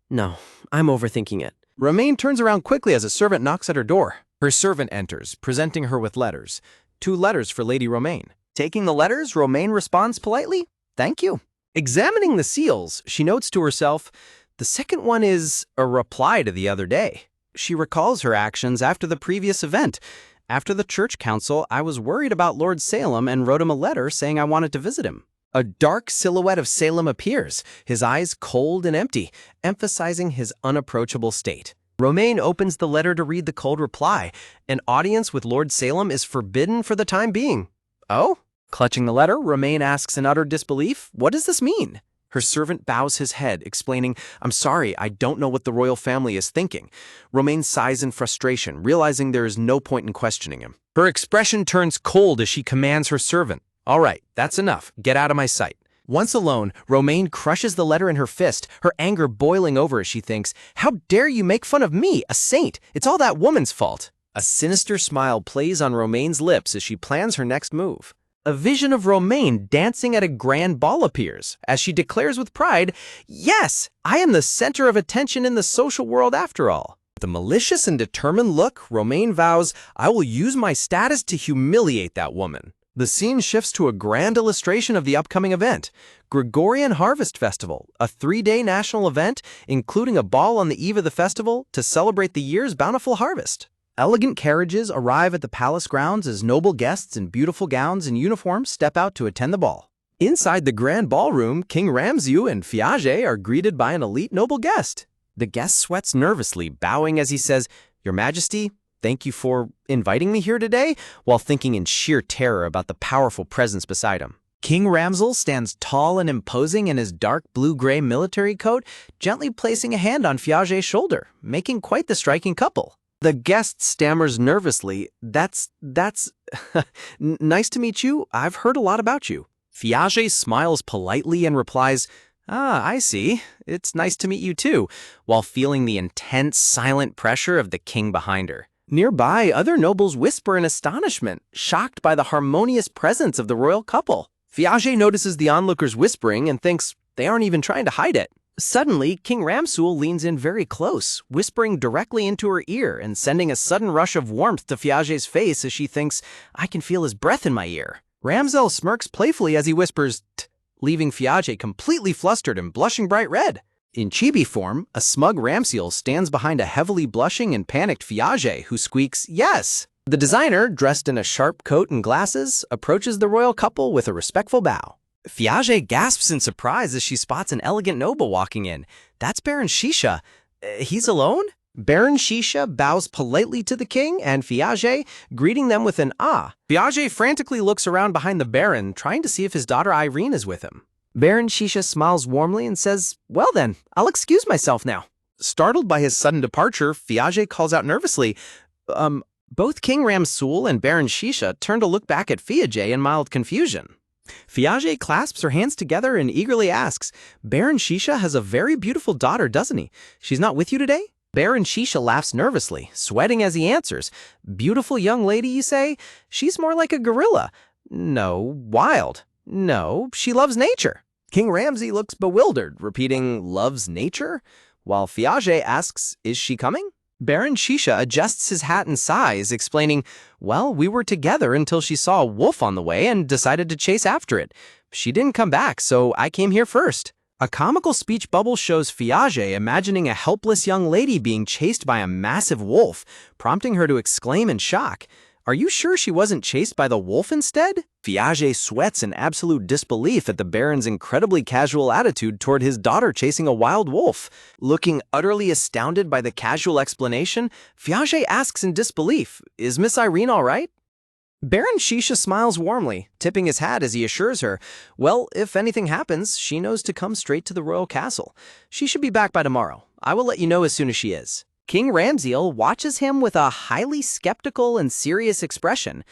"No, I'm overthinking it." Romaine turns around quickly as a servant knocks at her door. Her servant enters, presenting her with letters. 2 letters for Lady Romaine. Taking the letters, Romaine responds politely, "Thank you." Examining the seals, she notes to herself, the second one is a reply to the other day. She recalls her actions after the previous event. After the church council, I was worried about Lord Salem and wrote him a letter saying I wanted to visit him. A dark silhouette of Salem appears, his eyes cold and empty, emphasizing his unapproachable state. Romaine opens the letter to read the cold reply. An audience with Lord Salem is forbidden for the time being. Oh? Clutching the letter, Romaine asks in utter disbelief, "What does this mean?" Her servant bows his head, explaining, "I'm sorry, I don't know what the royal family is thinking." Romaine sighs in frustration, realizing there is no point in questioning him. Her expression turns cold as she commands her servant, "All right, that's enough. Get out of my sight." Once alone, Romaine crushes the letter in her fist, her anger boiling over as she thinks, "How dare you make fun of me, a saint? It's all that woman's fault." A sinister smile plays on Romaine's lips as she plans her next move. A vision of Romaine dancing at a grand ball appears, as she declares with pride, "Yes, I am the center of attention in the social world after all." With a malicious and determined look, Romain vows, "I will use my status to humiliate that woman." The scene shifts to a grand illustration of the upcoming event, Gregorian Harvest Festival, a 3-day national event, including a ball on the eve of the festival to celebrate the year's bountiful harvest.
Elegant carriages arrive at the palace grounds as noble guests in beautiful gowns and uniforms step out to attend the ball.
Inside the grand ballroom, King Ramziu and Fiage are greeted by an elite noble guest. The guest sweats nervously, bowing as he says, "Your Majesty, thank you for inviting me here today," while thinking in sheer terror about the powerful presence beside him.
King Ramzel stands tall and imposing in his dark blue-gray military coat, gently placing a hand on Fiage's shoulder, making quite the striking couple.
The guest stammers nervously, that's nice to meet you. I've heard a lot about you." Fiage smiles politely and replies, "Ah, I see. It's nice to meet you too," while feeling the intense, silent pressure of the king behind her. Nearby, other nobles whisper in astonishment, shocked by the harmonious presence of the royal couple. Fiage notices the onlookers whispering and thinks they aren't even trying to hide it. Suddenly, King Ramsul leans in very close, whispering directly into her ear and sending a sudden rush of warmth to Fiage's face as she thinks, "I can feel his breath in my ear." Ramzel smirks playfully as he whispers, "T," leaving Fiage completely flustered and blushing bright red. In chibi form, a smug Ramsil stands behind a heavily blushing and panicked Fiage, who squeaks, "Yes!" The designer, dressed in a sharp coat and glasses, approaches the royal couple with a respectful bow. Fiage gasps in surprise as she spots an elegant noble walking in. That's Baron Shisha. He's alone? Baron Shisha bows politely to the king and Fiage, greeting them with an "ah." Fiage frantically looks around behind the Baron, trying to see if his daughter Irene is with him. Baron Shisha smiles warmly and says, "Well then, I'll excuse myself now." Startled by his sudden departure, Fiage calls out nervously, Both King Ramsul and Baron Shisha turn to look back at Fiage in mild confusion. Fiage clasps her hands together and eagerly asks, "Baron Shisha has a very beautiful daughter, doesn't he? She's not with you today?" Baron Shisha laughs nervously, sweating as he answers, "Beautiful young lady, you say? She's more like a gorilla. No, wild. No, she loves nature." King Ramsey looks bewildered, repeating, "Loves nature?" While Fiage asks, "Is she coming?" Baron Shisha adjusts his hat and sighs, explaining, "Well, we were together until she saw a wolf on the way and decided to chase after it. She didn't come back, so I came here first." A comical speech bubble shows Fiage imagining a helpless young lady being chased by a massive wolf, prompting her to exclaim in shock, "Are you sure she wasn't chased by the wolf instead?" Fiage sweats in absolute disbelief at the Baron's incredibly casual attitude toward his daughter chasing a wild wolf. Looking utterly astounded by the casual explanation, Fiage asks in disbelief, "Is Miss Irene all right?" Baron Shisha smiles warmly, tipping his hat as he assures her, "Well, if anything happens, she knows to come straight to the royal castle. She should be back by tomorrow. I will let you know as soon as she is." King Ramziel watches him with a highly skeptical and serious expression,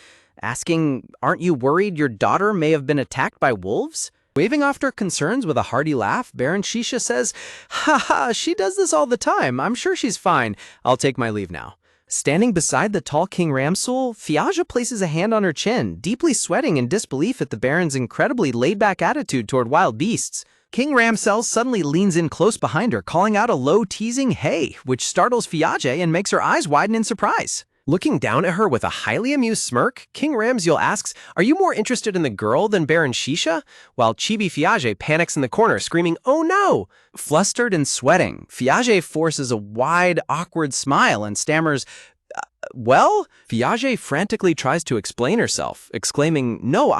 asking, "Aren't you worried your daughter may have been attacked by wolves?" Waving off her concerns with a hearty laugh, Baron Shisha says, "Ha ha, she does this all the time. I'm sure she's fine. I'll take my leave now." Standing beside the tall King Ramsul, Fiage places a hand on her chin, deeply sweating in disbelief at the Baron's incredibly laid-back attitude toward wild beasts. King Ramsel suddenly leans in close behind her, calling out a low, teasing "hey," which startles Fiage and makes her eyes widen in surprise. Looking down at her with a highly amused smirk, King Ramziel asks, "Are you more interested in the girl than Baron Shisha?" While Chibi Fiage panics in the corner, screaming, "Oh no!" Flustered and sweating, Fiage forces a wide, awkward smile and stammers, "Well?" Fiage frantically tries to explain herself, exclaiming, "No,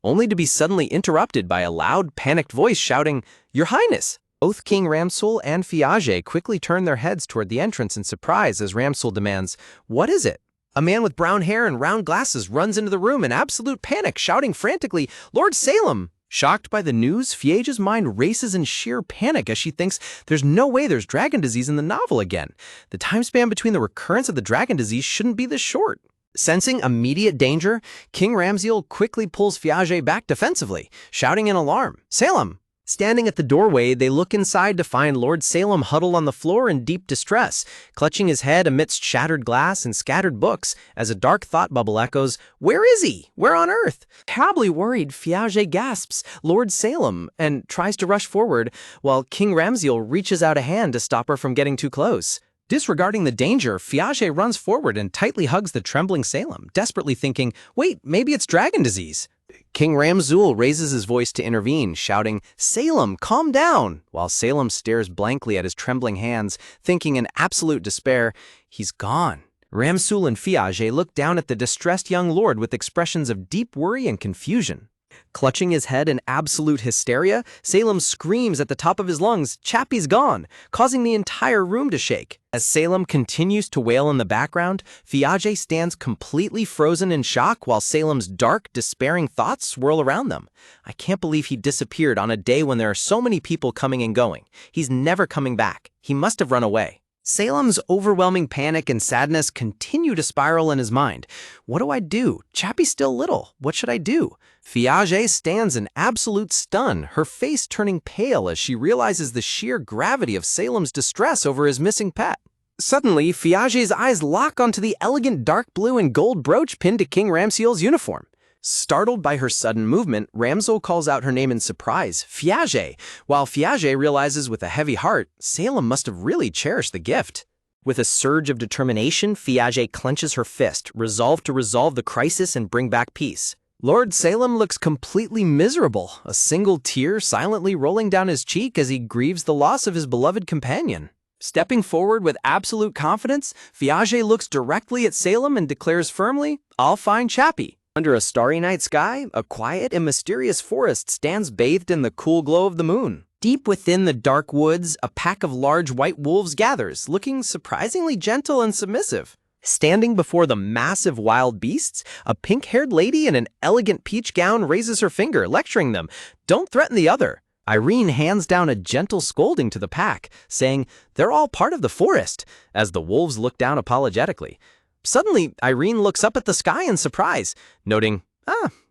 only to be suddenly interrupted by a loud, panicked voice shouting, "Your Highness!" Both King Ramsul and Fiage quickly turn their heads toward the entrance in surprise as Ramsul demands, "What is it?" A man with brown hair and round glasses runs into the room in absolute panic, shouting frantically, "Lord Salem!" Shocked by the news, Fiage's mind races in sheer panic as she thinks there's no way there's dragon disease in the novel again. The time span between the recurrence of the dragon disease shouldn't be this short. Sensing immediate danger, King Ramziel quickly pulls Fiage back defensively, shouting in alarm, "Salem!" Standing at the doorway, they look inside to find Lord Salem huddled on the floor in deep distress, clutching his head amidst shattered glass and scattered books, as a dark thought bubble echoes, "Where is he? Where on earth?" Terribly worried, Fiage gasps, "Lord Salem," and tries to rush forward, while King Ramziel reaches out a hand to stop her from getting too close. Disregarding the danger, Fiage runs forward and tightly hugs the trembling Salem, desperately thinking, wait, maybe it's dragon disease. King Ramzul raises his voice to intervene, shouting, Salem, calm down, while Salem stares blankly at his trembling hands, thinking in absolute despair, he's gone. Ramzul and Fiage look down at the distressed young lord with expressions of deep worry and confusion. Clutching his head in absolute hysteria, Salem screams at the top of his lungs, Chappie's gone, causing the entire room to shake. As Salem continues to wail in the background, Fiage stands completely frozen in shock while Salem's dark, despairing thoughts swirl around them. I can't believe he disappeared on a day when there are so many people coming and going. He's never coming back. He must have run away. Salem's overwhelming panic and sadness continue to spiral in his mind. What do I do? Chappie's still little. What should I do? Fiage stands in absolute stun, her face turning pale as she realizes the sheer gravity of Salem's distress over his missing pet. Suddenly, Fiage's eyes lock onto the elegant dark blue and gold brooch pinned to King Ramseel's uniform. Startled by her sudden movement, Ramsel calls out her name in surprise, Fiage, while Fiage realizes with a heavy heart, Salem must have really cherished the gift. With a surge of determination, Fiage clenches her fist, resolved to resolve the crisis and bring back peace. Lord Salem looks completely miserable, a single tear silently rolling down his cheek as he grieves the loss of his beloved companion. Stepping forward with absolute confidence, Fiage looks directly at Salem and declares firmly, I'll find Chappie. Under a starry night sky, a quiet and mysterious forest stands bathed in the cool glow of the moon. Deep within the dark woods, a pack of large white wolves gathers, looking surprisingly gentle and submissive. Standing before the massive wild beasts, a pink-haired lady in an elegant peach gown raises her finger, lecturing them, Don't threaten the other. Irene hands down a gentle scolding to the pack, saying, They're all part of the forest, as the wolves look down apologetically. Suddenly, Irene looks up at the sky in surprise, noting,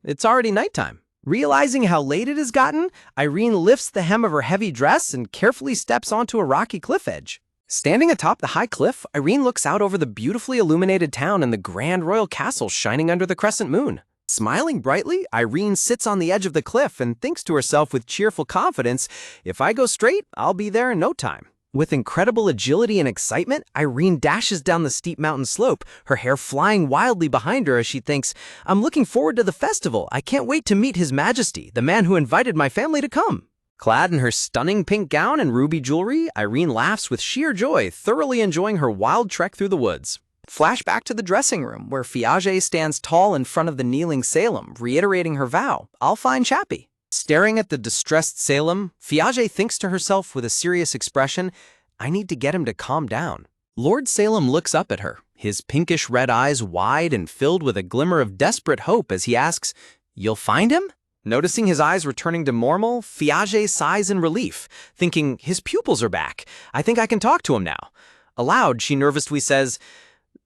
it's already nighttime. Realizing how late it has gotten, Irene lifts the hem of her heavy dress and carefully steps onto a rocky cliff edge. Standing atop the high cliff, Irene looks out over the beautifully illuminated town and the grand royal castle shining under the crescent moon. Smiling brightly, Irene sits on the edge of the cliff and thinks to herself with cheerful confidence, if I go straight, I'll be there in no time. With incredible agility and excitement, Irene dashes down the steep mountain slope, her hair flying wildly behind her as she thinks, I'm looking forward to the festival. I can't wait to meet His Majesty, the man who invited my family to come. Clad in her stunning pink gown and ruby jewelry, Irene laughs with sheer joy, thoroughly enjoying her wild trek through the woods. Flash back to the dressing room, where Fiage stands tall in front of the kneeling Salem, reiterating her vow, I'll find Chappie. Staring at the distressed Salem, Fiage thinks to herself with a serious expression, I need to get him to calm down. Lord Salem looks up at her, his pinkish red eyes wide and filled with a glimmer of desperate hope as he asks, You'll find him? Noticing his eyes returning to normal, Fiage sighs in relief, thinking his pupils are back. I think I can talk to him now. Aloud, she nervously says,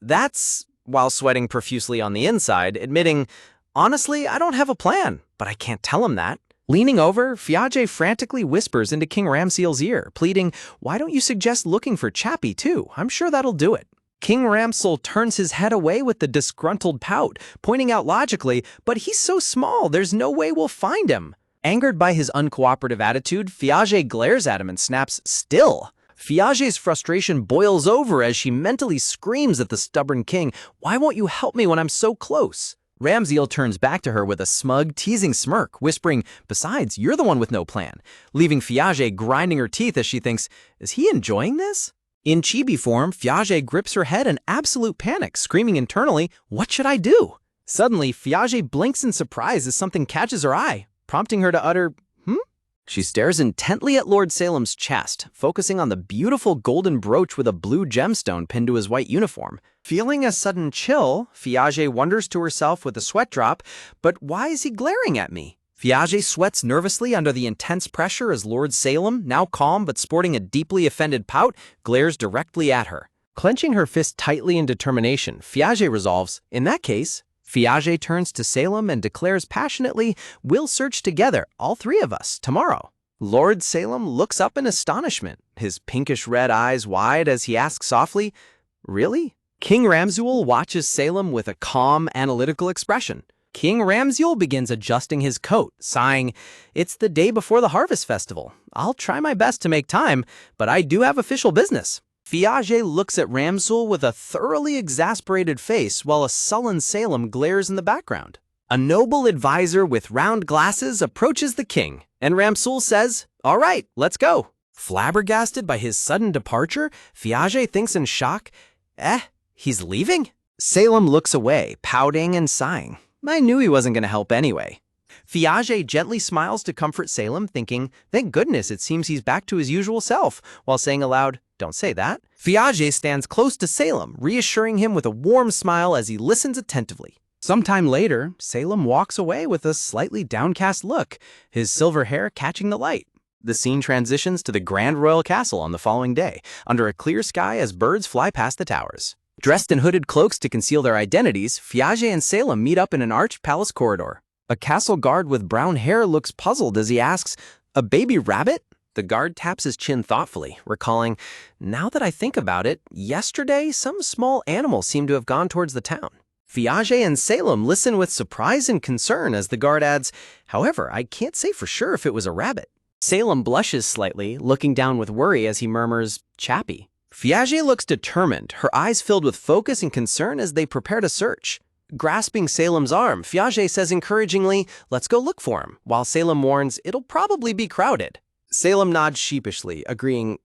That's, while sweating profusely on the inside, admitting, Honestly, I don't have a plan, but I can't tell him that. Leaning over, Fiage frantically whispers into King Ramseel's ear, pleading, Why don't you suggest looking for Chappie too? I'm sure that'll do it. King Ramsel turns his head away with the disgruntled pout, pointing out logically, But he's so small, there's no way we'll find him. Angered by his uncooperative attitude, Fiage glares at him and snaps, Still. Fiage's frustration boils over as she mentally screams at the stubborn king, Why won't you help me when I'm so close? Ramseel turns back to her with a smug, teasing smirk, whispering, Besides, you're the one with no plan, leaving Fiage grinding her teeth as she thinks, Is he enjoying this? In chibi form, Fiage grips her head in absolute panic, screaming internally, What should I do? Suddenly, Fiage blinks in surprise as something catches her eye, prompting her to utter, She stares intently at Lord Salem's chest, focusing on the beautiful golden brooch with a blue gemstone pinned to his white uniform. Feeling a sudden chill, Fiage wonders to herself with a sweat drop, But why is he glaring at me? Fiage sweats nervously under the intense pressure as Lord Salem, now calm but sporting a deeply offended pout, glares directly at her. Clenching her fist tightly in determination, Fiage resolves, In that case, Fiage turns to Salem and declares passionately, We'll search together, all three of us, tomorrow. Lord Salem looks up in astonishment, his pinkish red eyes wide as he asks softly, Really? King Ramsel watches Salem with a calm, analytical expression. King Ramsel begins adjusting his coat, sighing, It's the day before the harvest festival. I'll try my best to make time, but I do have official business. Fiage looks at Ramsul with a thoroughly exasperated face while a sullen Salem glares in the background. A noble advisor with round glasses approaches the king, and Ramsul says, "All right, let's go." Flabbergasted by his sudden departure, Fiage thinks in shock, he's leaving?
Salem looks away, pouting and sighing. I knew he wasn't going to help anyway.
Fiage gently smiles to comfort Salem, thinking, thank goodness it seems he's back to his usual self, while saying aloud, don't say that. Fiage stands close to Salem, reassuring him with a warm smile as he listens attentively.
Sometime later, Salem walks away with a slightly downcast look, his silver hair catching the light. The scene transitions to the Grand Royal Castle on the following day, under a clear sky as birds fly past the towers. Dressed in hooded cloaks to conceal their identities, Fiage and Salem meet up in an arched palace corridor. A castle guard with brown hair looks puzzled as he asks, "A baby rabbit?"
The guard taps his chin thoughtfully, recalling, now that I think about it, yesterday some small animal seemed to have gone towards the town. Fiage and Salem listen with surprise and concern as the guard adds, however, I can't say for sure if it was a rabbit.
Salem blushes slightly, looking down with worry as he murmurs, "Chappie."
Fiage looks determined, her eyes filled with focus and concern as they prepare to search. Grasping Salem's arm, Fiage says encouragingly, let's go look for him, while Salem warns, it'll probably be crowded. Salem nods sheepishly, agreeing,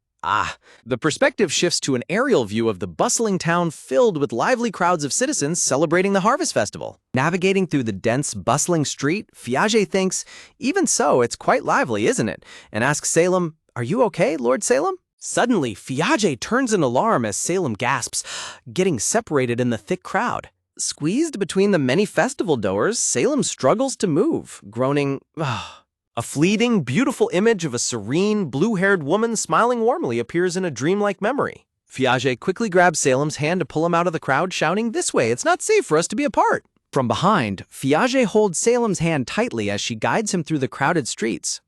The perspective shifts to an aerial view of the bustling town filled with lively crowds of citizens celebrating the Harvest Festival. Navigating through the dense, bustling street, Fiage thinks, even so, it's quite lively, isn't it? And asks Salem, are you okay, Lord Salem? Suddenly, Fiage turns in alarm as Salem gasps, getting separated in the thick crowd. Squeezed between the many festival doors, Salem struggles to move, groaning, A fleeting, beautiful image of a serene, blue-haired woman smiling warmly appears in a dreamlike memory. Fiage quickly grabs Salem's hand to pull him out of the crowd, shouting, this way, it's not safe for us to be apart. From behind, Fiage holds Salem's hand tightly as she guides him through the crowded streets.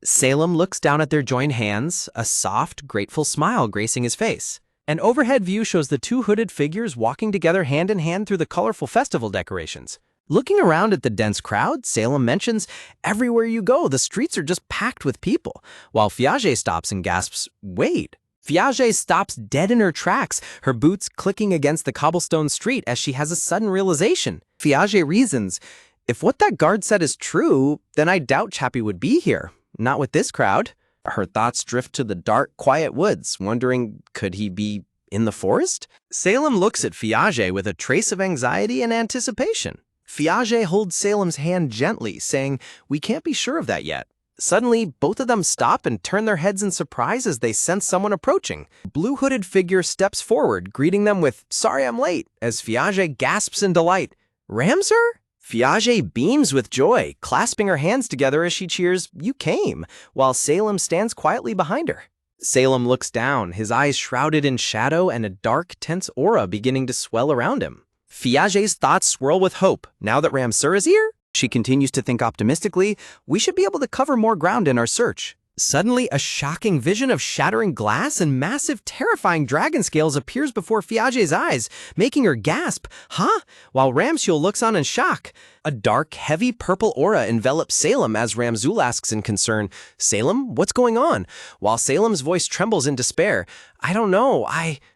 Salem looks down at their joined hands, a soft, grateful smile gracing his face. An overhead view shows the two hooded figures walking together hand in hand through the colorful festival decorations. Looking around at the dense crowd, Salem mentions, everywhere you go, the streets are just packed with people, while Fiage stops and gasps, wait. Fiage stops dead in her tracks, her boots clicking against the cobblestone street as she has a sudden realization. Fiage reasons, if what that guard said is true, then I doubt Chappie would be here, not with this crowd. Her thoughts drift to the dark, quiet woods, wondering, could he be in the forest? Salem looks at Fiage with a trace of anxiety and anticipation. Fiage holds Salem's hand gently, saying, we can't be sure of that yet. Suddenly, both of them stop and turn their heads in surprise as they sense someone approaching. A blue-hooded figure steps forward, greeting them with, sorry I'm late, as Fiage gasps in delight. Ram, sir? Fiage beams with joy, clasping her hands together as she cheers, you came, while Salem stands quietly behind her. Salem looks down, his eyes shrouded in shadow and a dark, tense aura beginning to swell around him. Fiage's thoughts swirl with hope. Now that Ramsur is here, she continues to think optimistically, we should be able to cover more ground in our search. Suddenly, a shocking vision of shattering glass and massive, terrifying dragon scales appears before Fiage's eyes, making her gasp, huh? While Ramsul looks on in shock. A dark, heavy purple aura envelops Salem as Ramsul asks in concern, Salem, what's going on? While Salem's voice trembles in despair, I don't know,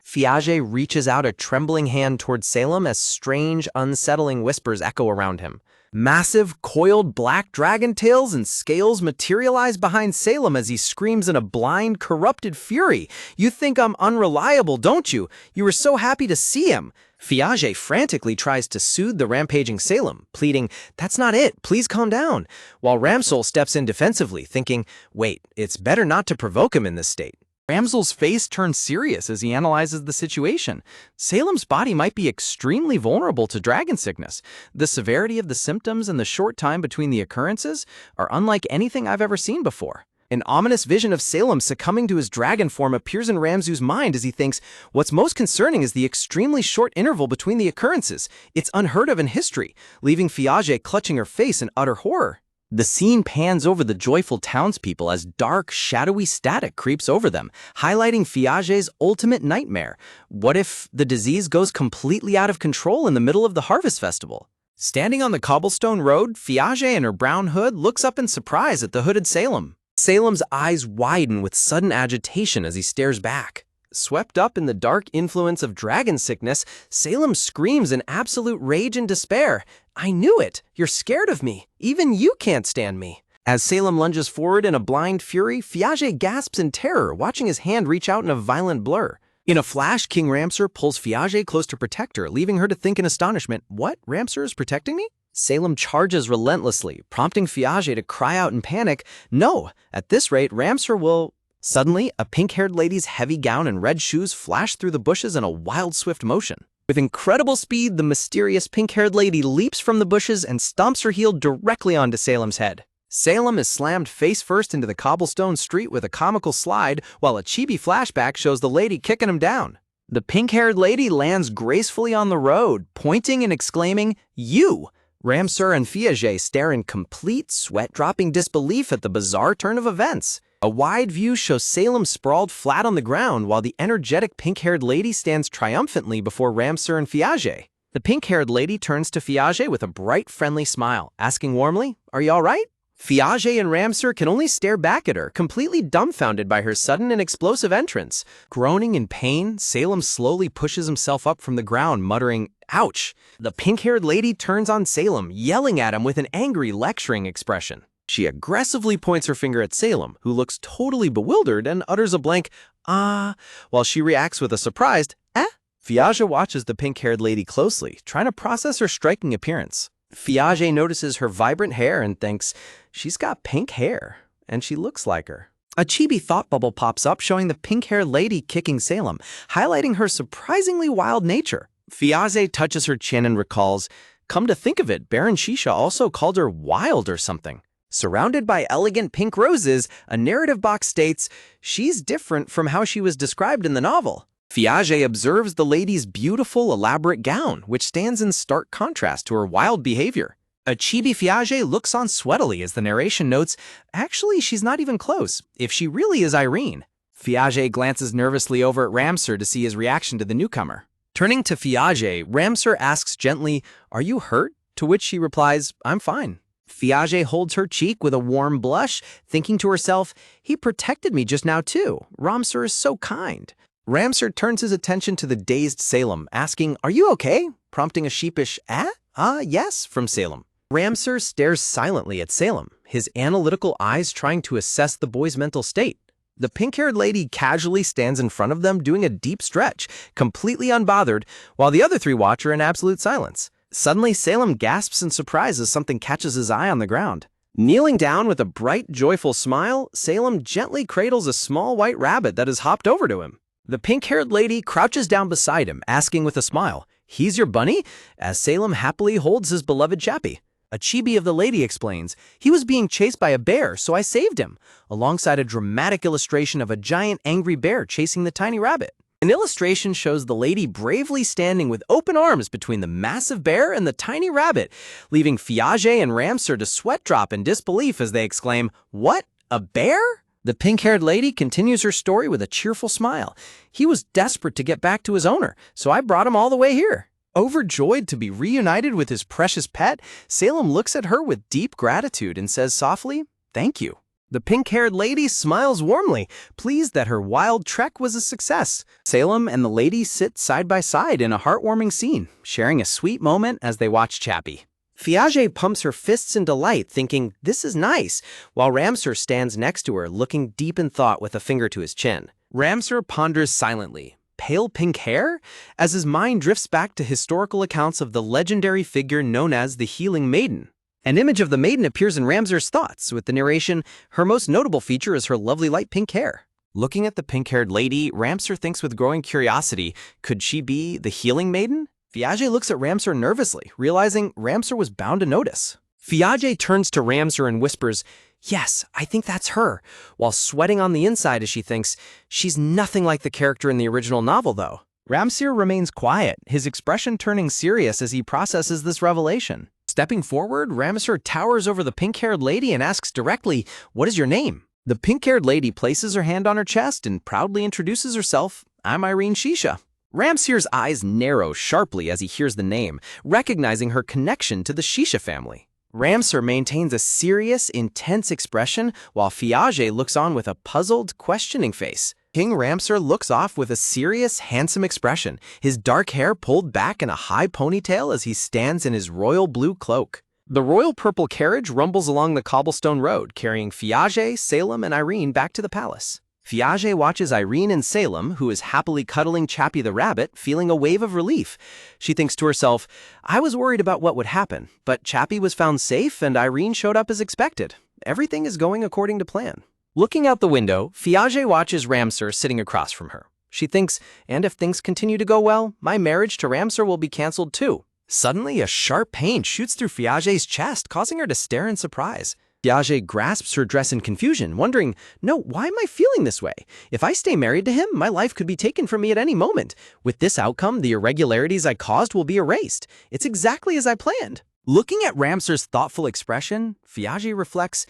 Fiage reaches out a trembling hand towards Salem as strange, unsettling whispers echo around him. Massive, coiled black dragon tails and scales materialize behind Salem as he screams in a blind, corrupted fury. You think I'm unreliable, don't you? You were so happy to see him. Fiage frantically tries to soothe the rampaging Salem, pleading, that's not it, please calm down, while Ramsul steps in defensively, thinking, wait, it's better not to provoke him in this state.
Ramsul's face turns serious as he analyzes the situation. Salem's body might be extremely vulnerable to dragon sickness. The severity of the symptoms and the short time between the occurrences are unlike anything I've ever seen before. An ominous vision of Salem succumbing to his dragon form appears in Ramsu's mind as he thinks, what's most concerning is the extremely short interval between the occurrences. It's unheard of in history, leaving Fiage clutching her face in utter horror. The scene pans over the joyful townspeople as dark, shadowy static creeps over them, highlighting Fiage's ultimate nightmare. What if the disease goes completely out of control in the middle of the Harvest Festival? Standing on the cobblestone road, Fiage in her brown hood looks up in surprise at the hooded Salem. Salem's eyes widen with sudden agitation as he stares back.
Swept up in the dark influence of dragon sickness, Salem screams in absolute rage and despair. "I knew it! You're scared of me! Even you can't stand me!" As Salem lunges forward in a blind fury, Piaget gasps in terror, watching his hand reach out in a violent blur. In a flash, King Ramsar pulls Piaget close to protect her, leaving her to think in astonishment, "What? Ramsar is protecting me?" Salem charges relentlessly, prompting Piaget to cry out in panic, "No! At this rate, Ramsar will—" Suddenly, a pink-haired lady's heavy gown and red shoes flash through the bushes in a wild, swift motion. With incredible speed, the mysterious pink-haired lady leaps from the bushes and stomps her heel directly onto Salem's head. Salem is slammed face-first into the cobblestone street with a comical slide, while a chibi flashback shows the lady kicking him down. The pink-haired lady lands gracefully on the road, pointing and exclaiming, "You!" Ramsar and Piaget stare in complete, sweat-dropping disbelief at the bizarre turn of events. A wide view shows Salem sprawled flat on the ground, while the energetic pink-haired lady stands triumphantly before Ramsar and Piaget. The pink-haired lady turns to Piaget with a bright, friendly smile, asking warmly, "Are you all right?" Piaget and Ramsar can only stare back at her, completely dumbfounded by her sudden and explosive entrance. Groaning in pain, Salem slowly pushes himself up from the ground, muttering, "Ouch!" The pink-haired lady turns on Salem, yelling at him with an angry, lecturing expression. She aggressively points her finger at Salem, who looks totally bewildered and utters a blank, "Ah," while she reacts with a surprised, "Eh?" Piaget watches the pink-haired lady closely, trying to process her striking appearance. Piaget notices her vibrant hair and thinks, "She's got pink hair, and she looks like her." A chibi thought bubble pops up showing the pink-haired lady kicking Salem, highlighting her surprisingly wild nature. Piaget touches her chin and recalls, "Come to think of it, Baron Shisha also called her wild or something." Surrounded by elegant pink roses, a narrative box states, "She's different from how she was described in the novel." Piaget observes the lady's beautiful, elaborate gown, which stands in stark contrast to her wild behavior. A chibi Piaget looks on sweatily as the narration notes, "Actually, she's not even close, if she really is Irene." Piaget glances nervously over at Ramsar to see his reaction to the newcomer. Turning to Piaget, Ramsar asks gently, "Are you hurt?" To which she replies, "I'm fine." Piaget holds her cheek with a warm blush, thinking to herself, "He protected me just now too. Ramsar is so kind." Ramsar turns his attention to the dazed Salem, asking, "Are you okay?" prompting a sheepish, yes, from Salem. Ramsar stares silently at Salem, his analytical eyes trying to assess the boy's mental state. The pink-haired lady casually stands in front of them doing a deep stretch, completely unbothered, while the other three watch her in absolute silence. Suddenly, Salem gasps in surprise as something catches his eye on the ground. Kneeling down with a bright, joyful smile, Salem gently cradles a small white rabbit that has hopped over to him. The pink-haired lady crouches down beside him, asking with a smile, "He's your bunny?" as Salem happily holds his beloved chappie. A chibi of the lady explains, "He was being chased by a bear, so I saved him," alongside a dramatic illustration of a giant angry bear chasing the tiny rabbit. An illustration shows the lady bravely standing with open arms between the massive bear and the tiny rabbit, leaving Piaget and Ramsar to sweat drop in disbelief as they exclaim, "What? A bear?" The pink-haired lady continues her story with a cheerful smile. "He was desperate to get back to his owner, so I brought him all the way here." Overjoyed to be reunited with his precious pet, Salem looks at her with deep gratitude and says softly, "Thank you." The pink-haired lady smiles warmly, pleased that her wild trek was a success. Salem and the lady sit side by side in a heartwarming scene, sharing a sweet moment as they watch Chappie. Piaget pumps her fists in delight, thinking, "This is nice," while Ramsar stands next to her, looking deep in thought with a finger to his chin. Ramsar ponders silently. Pale pink hair? As his mind drifts back to historical accounts of the legendary figure known as the Healing Maiden. An image of the maiden appears in Ramsar's thoughts, with the narration, "Her most notable feature is her lovely light pink hair." Looking at the pink-haired lady, Ramsar thinks with growing curiosity, could she be the Healing Maiden? Piaget looks at Ramsar nervously, realizing Ramsar was bound to notice. Piaget turns to Ramsar and whispers, "Yes, I think that's her," while sweating on the inside as she thinks, "She's nothing like the character in the original novel, though." Ramsar remains quiet, his expression turning serious as he processes this revelation. Stepping forward, Ramsar towers over the pink-haired lady and asks directly, "What is your name?" The pink-haired lady places her hand on her chest and proudly introduces herself, "I'm Irene Shisha." Ramsar's eyes narrow sharply as he hears the name, recognizing her connection to the Shisha family. Ramsar maintains a serious, intense expression, while Piaget looks on with a puzzled, questioning face. King Ramsar looks off with a serious, handsome expression, his dark hair pulled back in a high ponytail as he stands in his royal blue cloak. The royal purple carriage rumbles along the cobblestone road, carrying Fiage, Salem, and Irene back to the palace. Fiage watches Irene and Salem, who is happily cuddling Chappie the rabbit, feeling a wave of relief. She thinks to herself, I was worried about what would happen, but Chappie was found safe and Irene showed up as expected. Everything is going according to plan. Looking out the window, Fiage watches Ramsar sitting across from her. She thinks, and if things continue to go well, my marriage to Ramsar will be cancelled too. Suddenly, a sharp pain shoots through Fiage's chest, causing her to stare in surprise. Fiage grasps her dress in confusion, wondering, no, why am I feeling this way? If I stay married to him, my life could be taken from me at any moment. With this outcome, the irregularities I caused will be erased. It's exactly as I planned. Looking at Ramsar's thoughtful expression, Fiage reflects,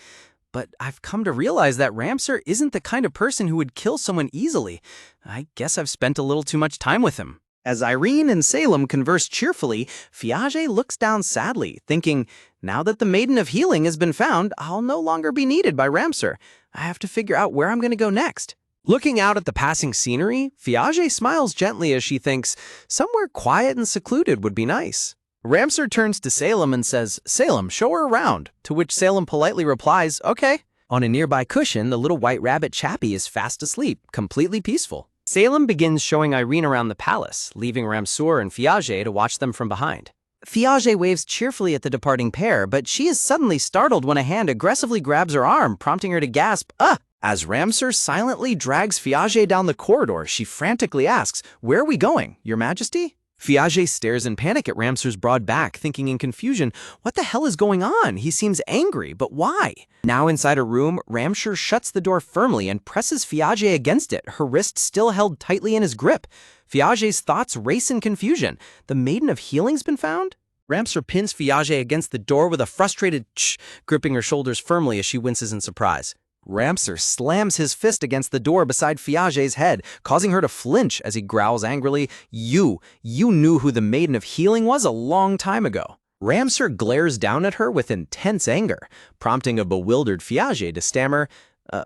but I've come to realize that Ramsar isn't the kind of person who would kill someone easily. I guess I've spent a little too much time with him. As Irene and Salem converse cheerfully, Fiage looks down sadly, thinking, now that the Maiden of Healing has been found, I'll no longer be needed by Ramsar. I have to figure out where I'm going to go next. Looking out at the passing scenery, Fiage smiles gently as she thinks, somewhere quiet and secluded would be nice. Ramsar turns to Salem and says, Salem, show her around, to which Salem politely replies, okay. On a nearby cushion, the little white rabbit Chappie is fast asleep, completely peaceful. Salem begins showing Irene around the palace, leaving Ramsar and Fiage to watch them from behind. Fiage waves cheerfully at the departing pair, but she is suddenly startled when a hand aggressively grabs her arm, prompting her to gasp, ah! As Ramsar silently drags Fiage down the corridor, she frantically asks, where are we going, Your Majesty? Fiage stares in panic at Ramsar's broad back, thinking in confusion, what the hell is going on? He seems angry, but why? Now inside her room, Ramsar shuts the door firmly and presses Fiage against it, her wrist still held tightly in his grip. Fiage's thoughts race in confusion. The Maiden of Healing's been found? Ramsar pins Fiage against the door with a frustrated shh, gripping her shoulders firmly as she winces in surprise. Ramsar slams his fist against the door beside Fiage's head, causing her to flinch as he growls angrily, You knew who the Maiden of Healing was a long time ago. Ramsar glares down at her with intense anger, prompting a bewildered Fiage to stammer,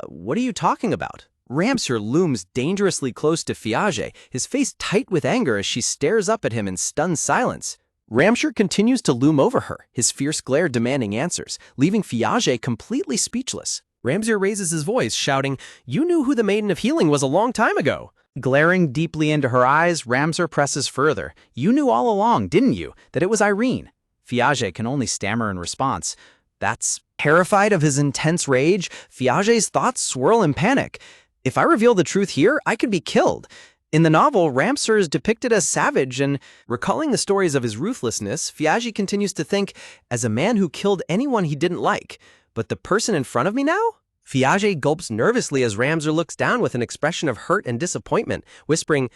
what are you talking about? Ramsar looms dangerously close to Fiage, his face tight with anger as she stares up at him in stunned silence. Ramsar continues to loom over her, his fierce glare demanding answers, leaving Fiage completely speechless. Ramsar raises his voice, shouting, You knew who the Maiden of Healing was a long time ago. Glaring deeply into her eyes, Ramsar presses further. You knew all along, didn't you, that it was Irene? Fiage can only stammer in response. That's terrified of his intense rage, Fiage's thoughts swirl in panic. If I reveal the truth here, I could be killed. In the novel, Ramsar is depicted as savage, and recalling the stories of his ruthlessness, Fiage continues to think, as a man who killed anyone he didn't like. But the person in front of me now? Fiage gulps nervously as Ramsar looks down with an expression of hurt and disappointment, whispering,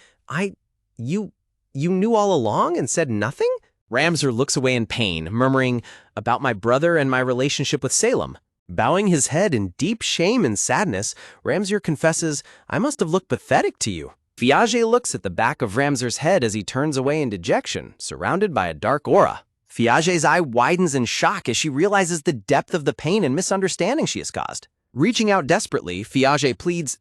You knew all along and said nothing? Ramsar looks away in pain, murmuring, About my brother and my relationship with Salem. Bowing his head in deep shame and sadness, Ramsar confesses, I must have looked pathetic to you. Fiage looks at the back of Ramsar's head as he turns away in dejection, surrounded by a dark aura. Fiage's eye widens in shock as she realizes the depth of the pain and misunderstanding she has caused. Reaching out desperately, Fiage pleads,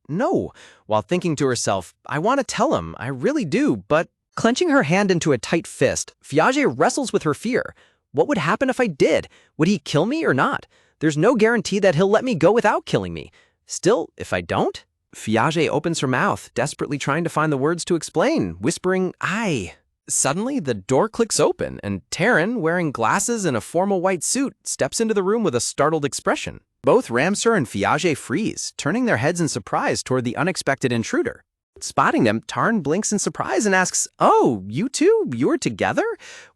no, while thinking to herself, I want to tell him, I really do, but clenching her hand into a tight fist, Fiage wrestles with her fear. What would happen if I did? Would he kill me or not? There's no guarantee that he'll let me go without killing me. Still, if I don't? Fiage opens her mouth, desperately trying to find the words to explain, whispering, I. Suddenly, the door clicks open, and Taryn, wearing glasses and a formal white suit, steps into the room with a startled expression. Both Ramsar and Fiage freeze, turning their heads in surprise toward the unexpected intruder. Spotting them, Tarn blinks in surprise and asks, Oh, you two? You're together?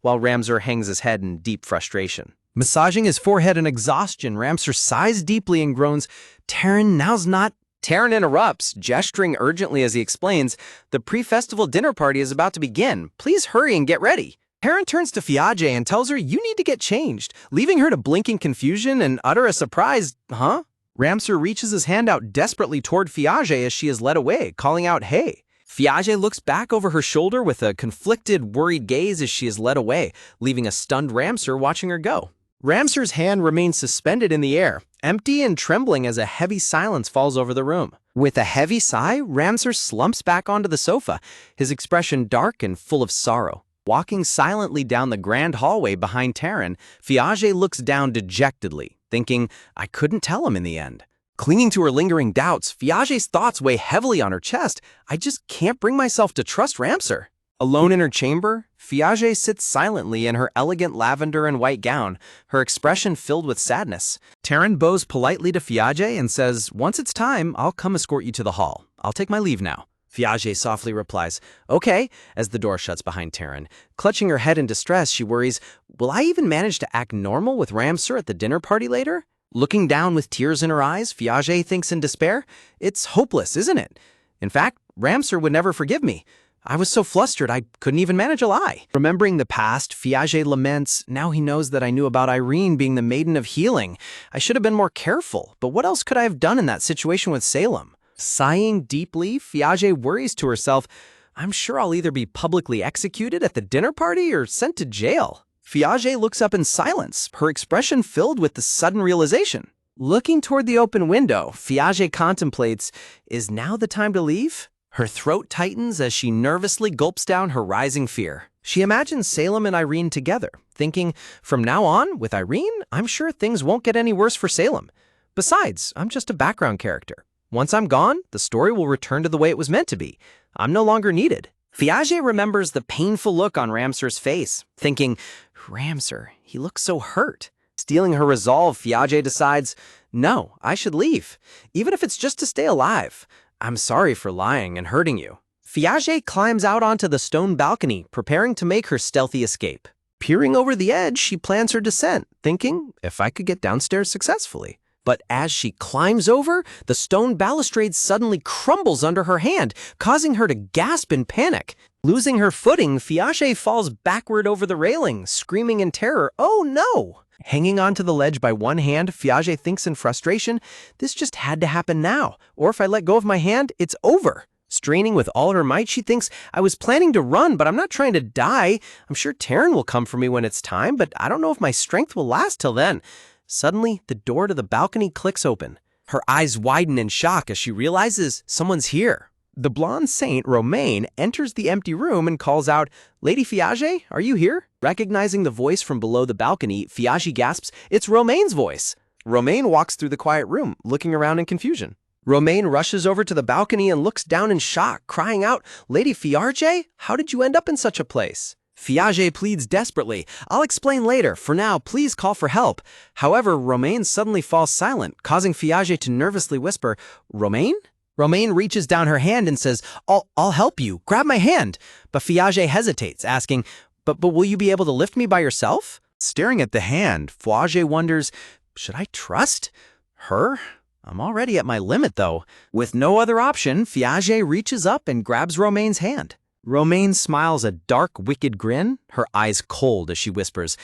While Ramsar hangs his head in deep frustration. Massaging his forehead in exhaustion, Ramsar sighs deeply and groans, Taryn, now's not... Taryn interrupts, gesturing urgently as he explains, the pre-festival dinner party is about to begin. Please hurry and get ready. Taryn turns to Fiage and tells her you need to get changed, leaving her to blink in confusion and utter a surprised, huh? Ramsar reaches his hand out desperately toward Fiage as she is led away, calling out, hey. Fiage looks back over her shoulder with a conflicted, worried gaze as she is led away, leaving a stunned Ramsar watching her go. Ramser's hand remains suspended in the air, empty and trembling as a heavy silence falls over the room. With a heavy sigh, Ramser slumps back onto the sofa, his expression dark and full of sorrow. Walking silently down the grand hallway behind Taryn, Fiage looks down dejectedly, thinking, I couldn't tell him in the end. Clinging to her lingering doubts, Fiage's thoughts weigh heavily on her chest. I just can't bring myself to trust Ramser. Alone in her chamber, Fiage sits silently in her elegant lavender and white gown, her expression filled with sadness.
Taryn bows politely to Fiage and says, once it's time, I'll come escort you to the hall. I'll take my leave now.
Fiage softly replies, okay, as the door shuts behind Taryn. Clutching her head in distress, she worries, will I even manage to act normal with Ramser at the dinner party later? Looking down with tears in her eyes, Fiage thinks in despair, it's hopeless, isn't it? In fact, Ramser would never forgive me. I was so flustered I couldn't even manage a lie. Remembering the past, Fiage laments, now he knows that I knew about Irene being the maiden of healing. I should have been more careful, but what else could I have done in that situation with Salem? Sighing deeply, Fiage worries to herself, I'm sure I'll either be publicly executed at the dinner party or sent to jail. Fiage looks up in silence, her expression filled with the sudden realization. Looking toward the open window, Fiage contemplates, is now the time to leave? Her throat tightens as she nervously gulps down her rising fear. She imagines Salem and Irene together, thinking, from now on, with Irene, I'm sure things won't get any worse for Salem. Besides, I'm just a background character. Once I'm gone, the story will return to the way it was meant to be. I'm no longer needed. Fiage remembers the painful look on Ramser's face, thinking, Ramser, he looks so hurt. Stealing her resolve, Fiage decides, no, I should leave, even if it's just to stay alive. I'm sorry for lying and hurting you. Fiage climbs out onto the stone balcony, preparing to make her stealthy escape. Peering over the edge, she plans her descent, thinking, if I could get downstairs successfully. But as she climbs over, the stone balustrade suddenly crumbles under her hand, causing her to gasp in panic. Losing her footing, Fiage falls backward over the railing, screaming in terror, oh no! Hanging onto the ledge by one hand, Fiage thinks in frustration, this just had to happen now, or if I let go of my hand, it's over. Straining with all her might, she thinks, I was planning to run, but I'm not trying to die. I'm sure Taryn will come for me when it's time, but I don't know if my strength will last till then. Suddenly, the door to the balcony clicks open. Her eyes widen in shock as she realizes someone's here. The blonde saint, Romaine, enters the empty room and calls out, Lady Fiage, are you here? Recognizing the voice from below the balcony, Fiage gasps, it's Romaine's voice. Romaine walks through the quiet room, looking around in confusion. Romaine rushes over to the balcony and looks down in shock, crying out, Lady Fiage, how did you end up in such a place? Fiage pleads desperately, I'll explain later. For now, please call for help. However, Romaine suddenly falls silent, causing Fiage to nervously whisper, Romaine? Romaine reaches down her hand and says, I'll help you. Grab my hand. But Fiage hesitates, asking, But will you be able to lift me by yourself? Staring at the hand, Fiage wonders, should I trust her? I'm already at my limit, though. With no other option, Fiage reaches up and grabs Romaine's hand. Romaine smiles a dark, wicked grin, her eyes cold as she whispers,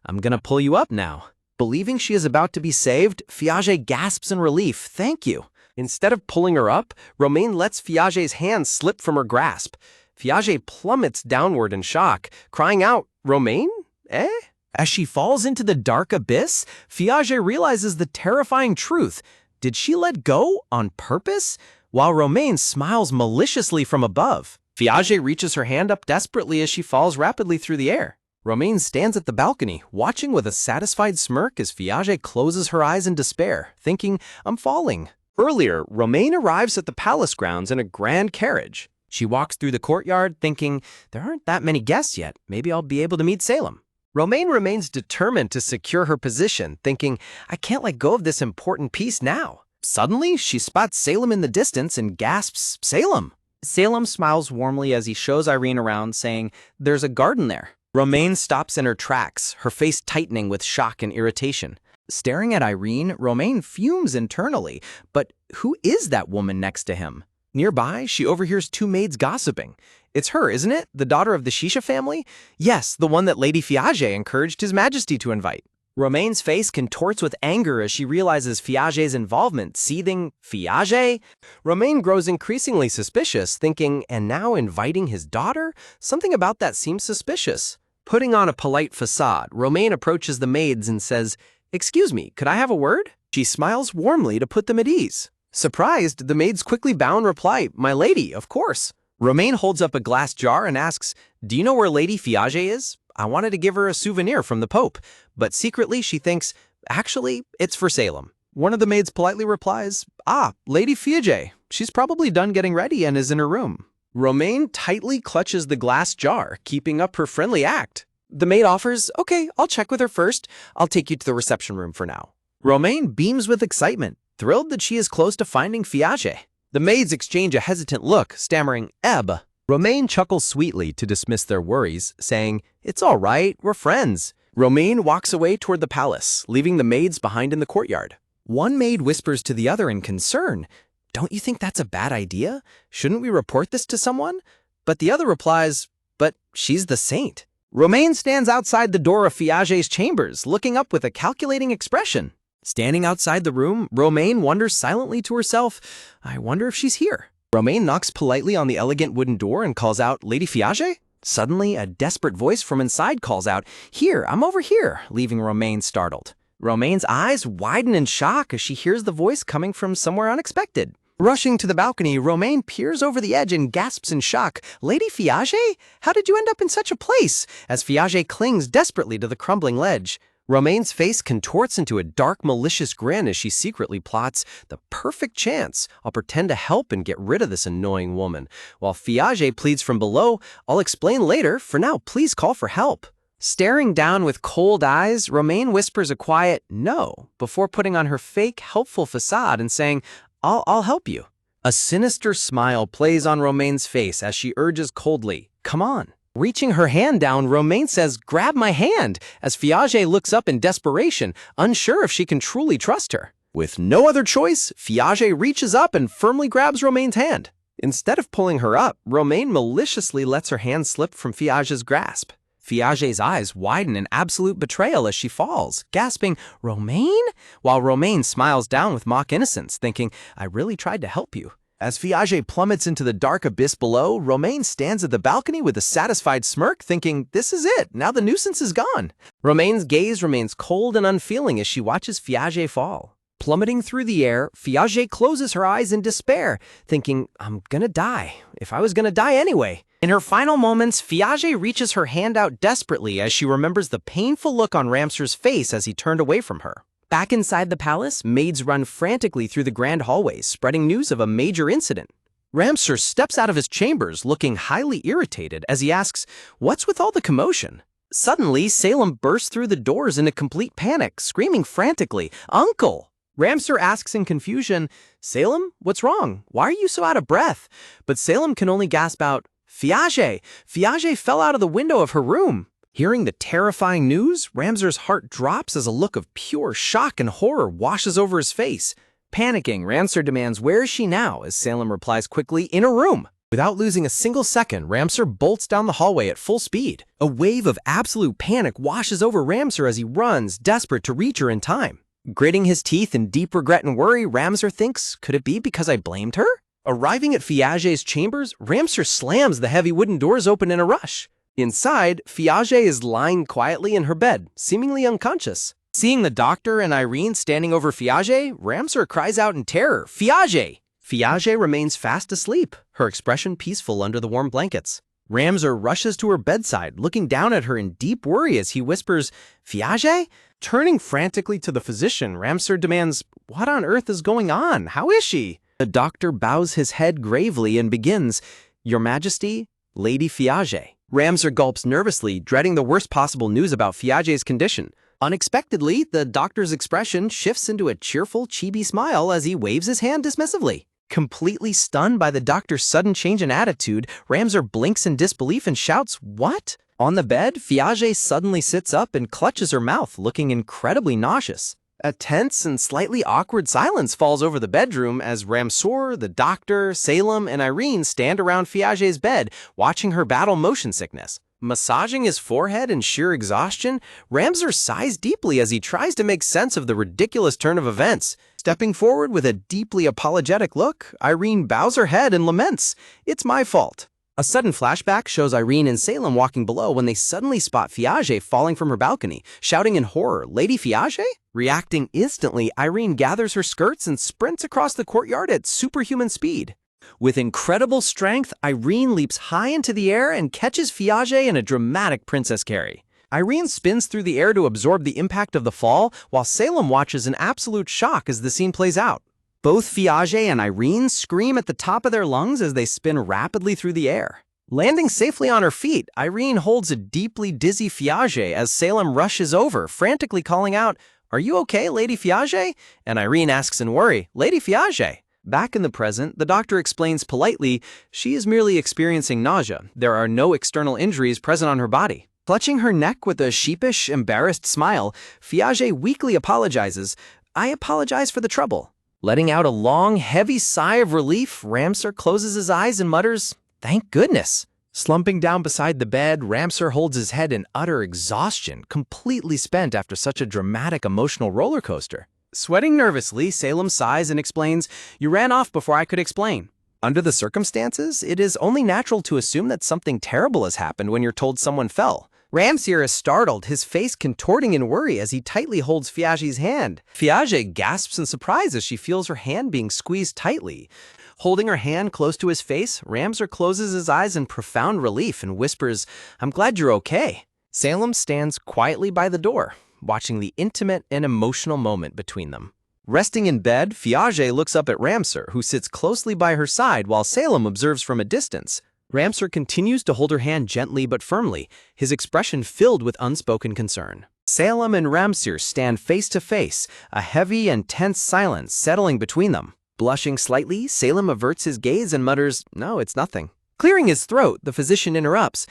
I'm gonna pull you up now. Believing she is about to be saved, Fiage gasps in relief, thank you. Instead of pulling her up, Romaine lets Fiage's hand slip from her grasp. Fiage plummets downward in shock, crying out, Romaine? Eh? As she falls into the dark abyss, Fiage realizes the terrifying truth. Did she let go on purpose? While Romaine smiles maliciously from above. Fiage reaches her hand up desperately as she falls rapidly through the air. Romaine stands at the balcony, watching with a satisfied smirk as Fiage closes her eyes in despair, thinking, I'm falling. Earlier, Romaine arrives at the palace grounds in a grand carriage. She walks through the courtyard, thinking, there aren't that many guests yet. Maybe I'll be able to meet Salem. Romaine remains determined to secure her position, thinking, I can't let go of this important piece now. Suddenly, she spots Salem in the distance and gasps, Salem! Salem smiles warmly as he shows Irene around, saying, there's a garden there. Romaine stops in her tracks, her face tightening with shock and irritation. Staring at Irene, Romaine fumes internally, but who is that woman next to him? Nearby, she overhears two maids gossiping. It's her, isn't it? The daughter of the Shisha family? Yes, the one that Lady Fiage encouraged His Majesty to invite. Romaine's face contorts with anger as she realizes Fiage's involvement, seething, Fiage? Romaine grows increasingly suspicious, thinking, and now inviting his daughter? Something about that seems suspicious. Putting on a polite facade, Romaine approaches the maids and says, "Excuse me, could I have a word?" She smiles warmly to put them at ease. Surprised, the maids quickly bow and reply, "My lady, of course." Romaine holds up a glass jar and asks, "Do you know where Lady Fiage is? I wanted to give her a souvenir from the Pope." But secretly she thinks, "Actually, it's for Salem."
One of the maids politely replies, "Ah, Lady Fiage. She's probably done getting ready and is in her room."
Romaine tightly clutches the glass jar, keeping up her friendly act. The maid offers, "Okay, I'll check with her first. I'll take you to the reception room for now."
Romaine beams with excitement, thrilled that she is close to finding Fiage.
The maids exchange a hesitant look, stammering, "Ebb." Romaine chuckles sweetly to dismiss their worries, saying, "It's all right, we're friends." Romaine walks away toward the palace, leaving the maids behind in the courtyard. One maid whispers to the other in concern, "Don't you think that's a bad idea? Shouldn't we report this to someone?" But the other replies, "But she's the saint."
Romaine stands outside the door of Fiage's chambers, looking up with a calculating expression.
Standing outside the room, Romaine wonders silently to herself, "I wonder if she's here." Romaine knocks politely on the elegant wooden door and calls out, "Lady Fiage?" Suddenly, a desperate voice from inside calls out, "Here, I'm over here," leaving Romaine startled. Romaine's eyes widen in shock as she hears the voice coming from somewhere unexpected. Rushing to the balcony, Romaine peers over the edge and gasps in shock, "Lady Fiage? How did you end up in such a place?" As Fiage clings desperately to the crumbling ledge. Romaine's face contorts into a dark, malicious grin as she secretly plots, "The perfect chance. I'll pretend to help and get rid of this annoying woman." While Fiage pleads from below, "I'll explain later. For now, please call for help." Staring down with cold eyes, Romaine whispers a quiet "no" before putting on her fake, helpful facade and saying, I'll help you." A sinister smile plays on Romaine's face as she urges coldly, "Come on." Reaching her hand down, Romaine says, "Grab my hand," as Fiage looks up in desperation, unsure if she can truly trust her. With no other choice, Fiage reaches up and firmly grabs Romaine's hand. Instead of pulling her up, Romaine maliciously lets her hand slip from Fiage's grasp. Fiage's eyes widen in absolute betrayal as she falls, gasping, "Romaine?" While Romaine smiles down with mock innocence, thinking, "I really tried to help you." As Fiage plummets into the dark abyss below, Romaine stands at the balcony with a satisfied smirk, thinking, "This is it, now the nuisance is gone." Romaine's gaze remains cold and unfeeling as she watches Fiage fall. Plummeting through the air, Fiage closes her eyes in despair, thinking, "I'm gonna die, if I was gonna die anyway." In her final moments, Fiage reaches her hand out desperately as she remembers the painful look on Ramsur's face as he turned away from her. Back inside the palace, maids run frantically through the grand hallways, spreading news of a major incident. Ramsur steps out of his chambers looking highly irritated as he asks, "What's with all the commotion?" Suddenly, Salem bursts through the doors in a complete panic, screaming frantically, "Uncle!" Ramsur asks in confusion, "Salem, what's wrong? Why are you so out of breath?" But Salem can only gasp out, "Fiage! Fiage fell out of the window of her room." Hearing the terrifying news, Ramsur's heart drops as a look of pure shock and horror washes over his face. Panicking, Ramsur demands, "Where is she now?" as Salem replies quickly, "In her room." Without losing a single second, Ramsur bolts down the hallway at full speed. A wave of absolute panic washes over Ramsur as he runs, desperate to reach her in time. Gritting his teeth in deep regret and worry, Ramsur thinks, "Could it be because I blamed her?" Arriving at Fiage's chambers, Ramsur slams the heavy wooden doors open in a rush. Inside, Fiage is lying quietly in her bed, seemingly unconscious. Seeing the doctor and Irene standing over Fiage, Ramsur cries out in terror, "Fiage!" Fiage remains fast asleep, her expression peaceful under the warm blankets. Ramsur rushes to her bedside, looking down at her in deep worry as he whispers, "Fiage?" Turning frantically to the physician, Ramsur demands, "What on earth is going on? How is she?" The doctor bows his head gravely and begins, "Your Majesty, Lady Fiage." Ramsur gulps nervously, dreading the worst possible news about Fiage's condition. Unexpectedly, the doctor's expression shifts into a cheerful, chibi smile as he waves his hand dismissively. Completely stunned by the doctor's sudden change in attitude, Ramsur blinks in disbelief and shouts, "What?" On the bed, Fiage suddenly sits up and clutches her mouth, looking incredibly nauseous. A tense and slightly awkward silence falls over the bedroom as Ramsur, the doctor, Salem, and Irene stand around Fiage's bed, watching her battle motion sickness. Massaging his forehead in sheer exhaustion, Ramsur sighs deeply as he tries to make sense of the ridiculous turn of events. Stepping forward with a deeply apologetic look, Irene bows her head and laments, "It's my fault."
A sudden flashback shows Irene and Salem walking below when they suddenly spot Fiage falling from her balcony, shouting in horror, "Lady Fiage?" Reacting instantly, Irene gathers her skirts and sprints across the courtyard at superhuman speed. With incredible strength, Irene leaps high into the air and catches Fiage in a dramatic princess carry. Irene spins through the air to absorb the impact of the fall, while Salem watches in absolute shock as the scene plays out. Both Fiage and Irene scream at the top of their lungs as they spin rapidly through the air. Landing safely on her feet, Irene holds a deeply dizzy Fiage as Salem rushes over, frantically calling out, "Are you okay, Lady Fiage?" And Irene asks in worry, "Lady Fiage?" Back in the present, the doctor explains politely, she is merely experiencing nausea. There are no external injuries present on her body. Clutching her neck with a sheepish, embarrassed smile, Fiage weakly apologizes, "I apologize for the trouble." Letting out a long, heavy sigh of relief, Ramsar closes his eyes and mutters, "Thank goodness." Slumping down beside the bed, Ramsar holds his head in utter exhaustion, completely spent after such a dramatic emotional roller coaster. Sweating nervously, Salem sighs and explains, "You ran off before I could explain." Under the circumstances, it is only natural to assume that something terrible has happened when you're told someone fell. Ramsir is startled, his face contorting in worry as he tightly holds Fiage's hand. Fiage gasps in surprise as she feels her hand being squeezed tightly. Holding her hand close to his face, Ramsar closes his eyes in profound relief and whispers, "I'm glad you're okay." Salem stands quietly by the door, watching the intimate and emotional moment between them. Resting in bed, Fiage looks up at Ramsar, who sits closely by her side while Salem observes from a distance. Ramsar continues to hold her hand gently but firmly, his expression filled with unspoken concern. Salem and Ramsar stand face to face, a heavy and tense silence settling between them. Blushing slightly, Salem averts his gaze and mutters, "No, it's nothing." Clearing his throat, the physician interrupts,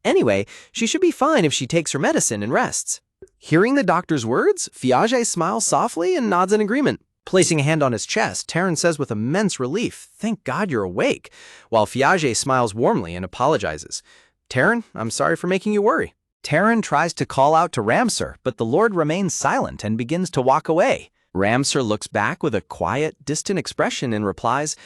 "Anyway, she should be fine if she takes her medicine and rests." Hearing the doctor's words, Fiage smiles softly and nods in agreement. Placing a hand on his chest, Terran says with immense relief, "Thank God you're awake," while Fiage smiles warmly and apologizes. "Terran, I'm sorry for making you worry." Terran tries to call out to Ramsar, but the Lord remains silent and begins to walk away. Ramsar looks back with a quiet, distant expression and replies,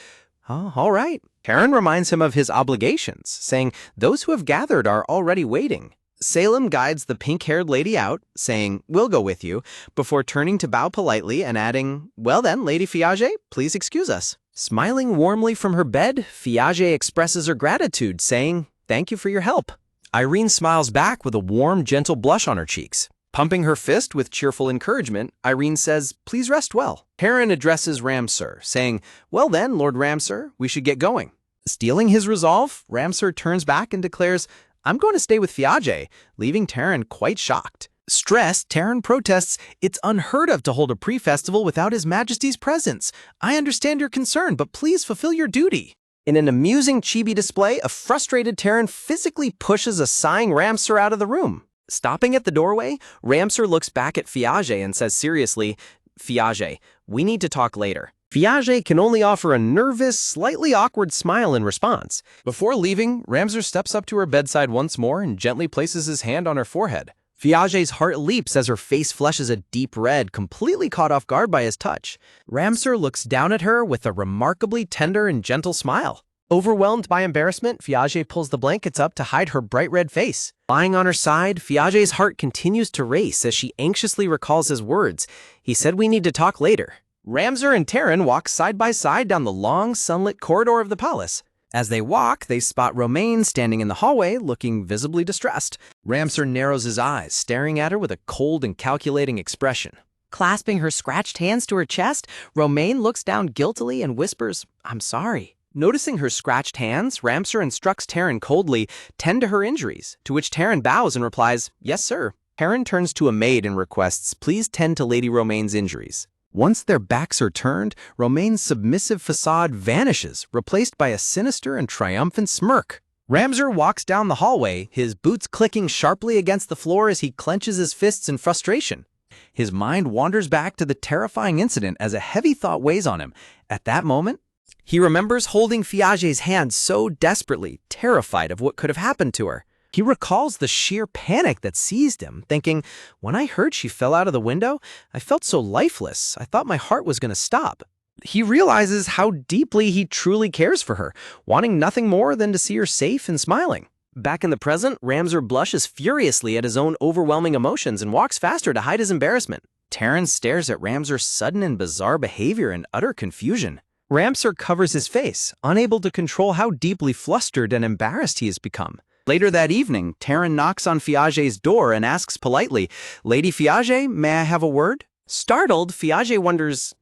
"Oh, all right." Terran reminds him of his obligations, saying, "Those who have gathered are already waiting." Salem guides the pink-haired lady out, saying, "We'll go with you," before turning to bow politely and adding, "Well then, Lady Fiage, please excuse us." Smiling warmly from her bed, Fiage expresses her gratitude, saying, "Thank you for your help." Irene smiles back with a warm, gentle blush on her cheeks. Pumping her fist with cheerful encouragement, Irene says, "Please rest well." Terran addresses Ramsar, saying, "Well then, Lord Ramsar, we should get going." Stealing his resolve, Ramsar turns back and declares, "I'm going to stay with Fiage," leaving Terran quite shocked. Stressed, Terran protests, "It's unheard of to hold a pre-festival without His Majesty's presence. I understand your concern, but please fulfill your duty." In an amusing chibi display, a frustrated Terran physically pushes a sighing Ramsar out of the room. Stopping at the doorway, Ramsar looks back at Fiage and says seriously, "Fiage, we need to talk later." Fiage can only offer a nervous, slightly awkward smile in response. Before leaving, Ramsar steps up to her bedside once more and gently places his hand on her forehead. Fiage's heart leaps as her face flushes a deep red, completely caught off guard by his touch. Ramsar looks down at her with a remarkably tender and gentle smile. Overwhelmed by embarrassment, Fiage pulls the blankets up to hide her bright red face. Lying on her side, Fiage's heart continues to race as she anxiously recalls his words. He said we need to talk later. Ramsar and Terran walk side by side down the long, sunlit corridor of the palace. As they walk, they spot Romaine standing in the hallway, looking visibly distressed. Ramsar narrows his eyes, staring at her with a cold and calculating expression. Clasping her scratched hands to her chest, Romaine looks down guiltily and whispers, "I'm sorry." Noticing her scratched hands, Ramsar instructs Terran coldly, "Tend to her injuries," to which Terran bows and replies, "Yes, sir." Terran turns to a maid and requests, "Please tend to Lady Romaine's injuries." Once their backs are turned, Romaine's submissive facade vanishes, replaced by a sinister and triumphant smirk. Ramsar walks down the hallway, his boots clicking sharply against the floor as he clenches his fists in frustration. His mind wanders back to the terrifying incident as a heavy thought weighs on him. At that moment, he remembers holding Fiage's hand so desperately, terrified of what could have happened to her. He recalls the sheer panic that seized him, thinking, "When I heard she fell out of the window, I felt so lifeless, I thought my heart was going to stop."
He realizes how deeply he truly cares for her, wanting nothing more than to see her safe and smiling. Back in the present, Ramsar blushes furiously at his own overwhelming emotions and walks faster to hide his embarrassment.
Taryn stares at Ramsar's sudden and bizarre behavior in utter confusion.
Ramsar covers his face, unable to control how deeply flustered and embarrassed he has become.
Later that evening, Taryn knocks on Fiage's door and asks politely, "Lady Fiage, may I have a word?"
Startled, Fiage wonders,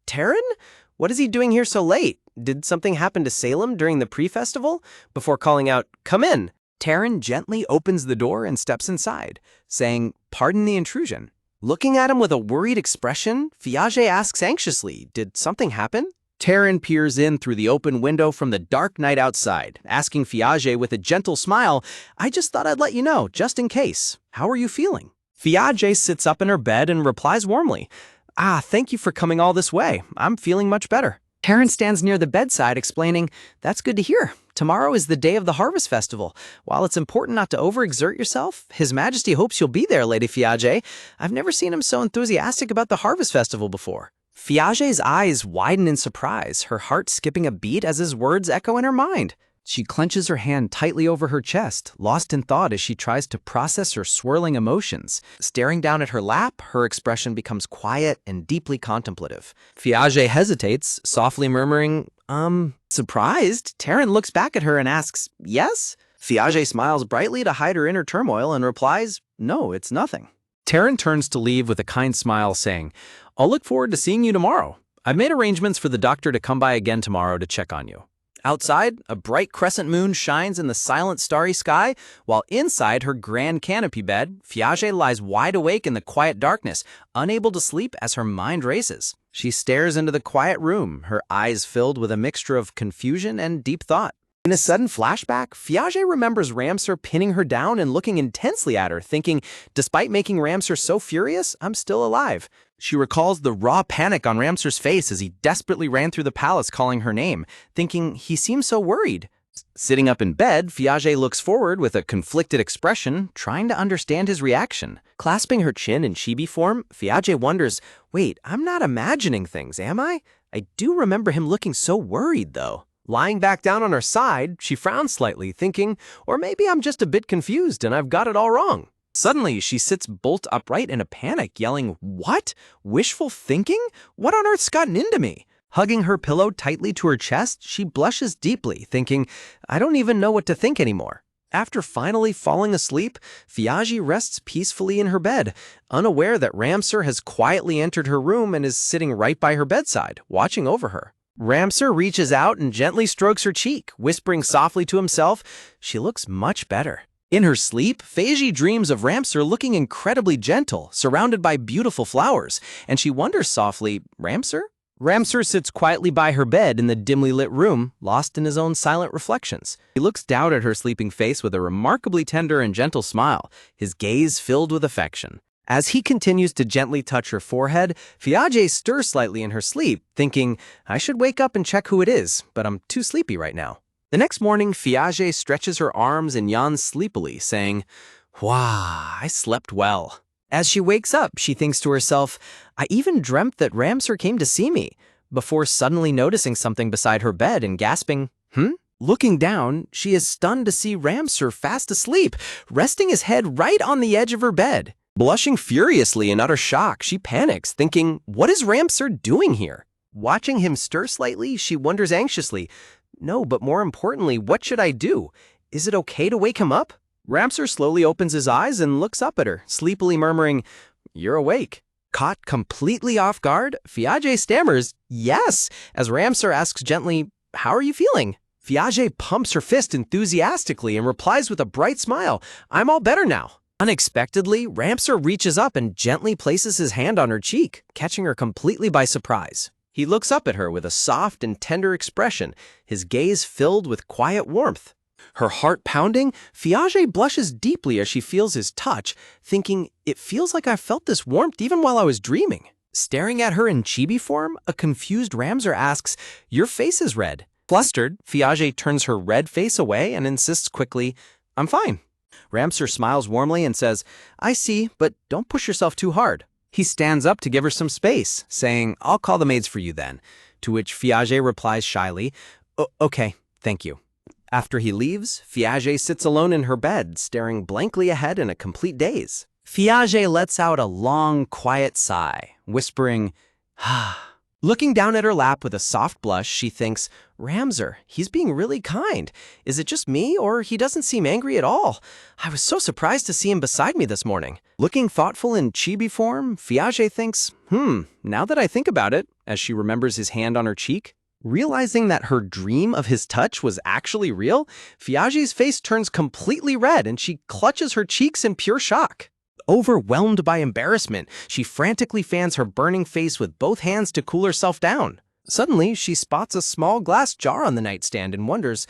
Taryn? What is he doing here so late? Did something happen to Salem during the pre-festival? Before calling out, "Come in."
Taryn gently opens the door and steps inside, saying, "Pardon the intrusion."
Looking at him with a worried expression, Fiage asks anxiously, "Did something happen?"
Taryn peers in through the open window from the dark night outside, asking Fiage with a gentle smile, "I just thought I'd let you know, just in case. How are you feeling?"
Fiage sits up in her bed and replies warmly, "Thank you for coming all this way. I'm feeling much better."
Taryn stands near the bedside explaining, "That's good to hear. Tomorrow is the day of the Harvest Festival. While it's important not to overexert yourself, His Majesty hopes you'll be there, Lady Fiage. I've never seen him so enthusiastic about the Harvest Festival before."
Fiage's eyes widen in surprise, her heart skipping a beat as his words echo in her mind.
She clenches her hand tightly over her chest, lost in thought as she tries to process her swirling emotions. Staring down at her lap, her expression becomes quiet and deeply contemplative.
Fiage hesitates, softly murmuring,
Surprised, Taryn looks back at her and asks, "Yes?" Fiage smiles brightly to hide her inner turmoil and replies, "No, it's nothing." Taryn turns to leave with a kind smile, saying, "I'll look forward to seeing you tomorrow. I've made arrangements for the doctor to come by again tomorrow to check on you." Outside, a bright crescent moon shines in the silent starry sky, while inside her grand canopy bed, Fiage lies wide awake in the quiet darkness, unable to sleep as her mind races. She stares into the quiet room, her eyes filled with a mixture of confusion and deep thought. In a sudden flashback, Fiage remembers Ramsar pinning her down and looking intensely at her, thinking, despite making Ramsar so furious, I'm still alive. She recalls the raw panic on Ramsar's face as he desperately ran through the palace calling her name, thinking he seemed so worried. Sitting up in bed, Fiage looks forward with a conflicted expression, trying to understand his reaction.
Clasping her chin in chibi form, Fiage wonders, wait, I'm not imagining things, am I? I do remember him looking so worried, though. Lying back down on her side, she frowns slightly, thinking, or maybe I'm just a bit confused and I've got it all wrong.
Suddenly, she sits bolt upright in a panic, yelling, "What? Wishful thinking? What on earth's gotten into me?" Hugging her pillow tightly to her chest, she blushes deeply, thinking, I don't even know what to think anymore. After finally falling asleep, Fiage rests peacefully in her bed, unaware that Ramsar has quietly entered her room and is sitting right by her bedside, watching over her.
Ramsar reaches out and gently strokes her cheek, whispering softly to himself, she looks much better.
In her sleep, Fiage dreams of Ramsar looking incredibly gentle, surrounded by beautiful flowers, and she wonders softly, Ramsar?
Ramsar sits quietly by her bed in the dimly lit room, lost in his own silent reflections.
He looks down at her sleeping face with a remarkably tender and gentle smile, his gaze filled with affection. As he continues to gently touch her forehead, Fiage stirs slightly in her sleep, thinking, I should wake up and check who it is, but I'm too sleepy right now. The next morning, Fiage stretches her arms and yawns sleepily, saying, Wow, I slept well. As she wakes up, she thinks to herself, I even dreamt that Ramsar came to see me, before suddenly noticing something beside her bed and gasping, Looking down, she is stunned to see Ramsar fast asleep, resting his head right on the edge of her bed. Blushing furiously in utter shock, she panics, thinking, what is Ramsar doing here? Watching him stir slightly, she wonders anxiously, no, but more importantly, what should I do? Is it okay to wake him up? Ramsar slowly opens his eyes and looks up at her, sleepily murmuring, You're awake. Caught completely off guard, Fiage stammers, yes, as Ramsar asks gently, How are you feeling? Fiage pumps her fist enthusiastically and replies with a bright smile, I'm all better now. Unexpectedly, Ramsar reaches up and gently places his hand on her cheek, catching her completely by surprise. He looks up at her with a soft and tender expression, his gaze filled with quiet warmth. Her heart pounding, Fiage blushes deeply as she feels his touch, thinking, it feels like I felt this warmth even while I was dreaming. Staring at her in chibi form, a confused Ramsar asks, Your face is red. Flustered, Fiage turns her red face away and insists quickly, I'm fine. Ramsar smiles warmly and says, I see, but don't push yourself too hard.
He stands up to give her some space, saying, "I'll call the maids for you then," to which Fiage replies shyly, "Okay, thank you." After he leaves, Fiage sits alone in her bed, staring blankly ahead in a complete daze. Fiage lets out a long, quiet sigh, whispering, "Ah." Looking down at her lap with a soft blush, she thinks, Ramser, he's being really kind. Is it just me, or he doesn't seem angry at all? I was so surprised to see him beside me this morning. Looking thoughtful in chibi form, Fiage thinks, now that I think about it, as she remembers his hand on her cheek, realizing that her dream of his touch was actually real, Fiage's face turns completely red and she clutches her cheeks in pure shock. Overwhelmed by embarrassment, she frantically fans her burning face with both hands to cool herself down. Suddenly, she spots a small glass jar on the nightstand and wonders,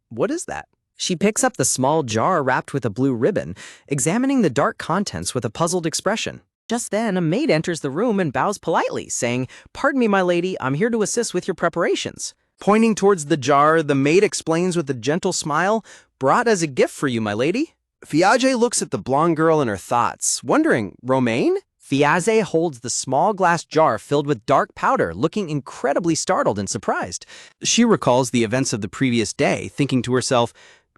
what is that? She picks up the small jar wrapped with a blue ribbon, examining the dark contents with a puzzled expression. Just then, a maid enters the room and bows politely, saying, "Pardon me, my lady, I'm here to assist with your preparations." Pointing towards the jar, the maid explains with a gentle smile, "Brought as a gift for you, my lady." Fiage looks at the blonde girl in her thoughts, wondering, Romaine? Fiage holds the small glass jar filled with dark powder, looking incredibly startled and surprised. She recalls the events of the previous day, thinking to herself,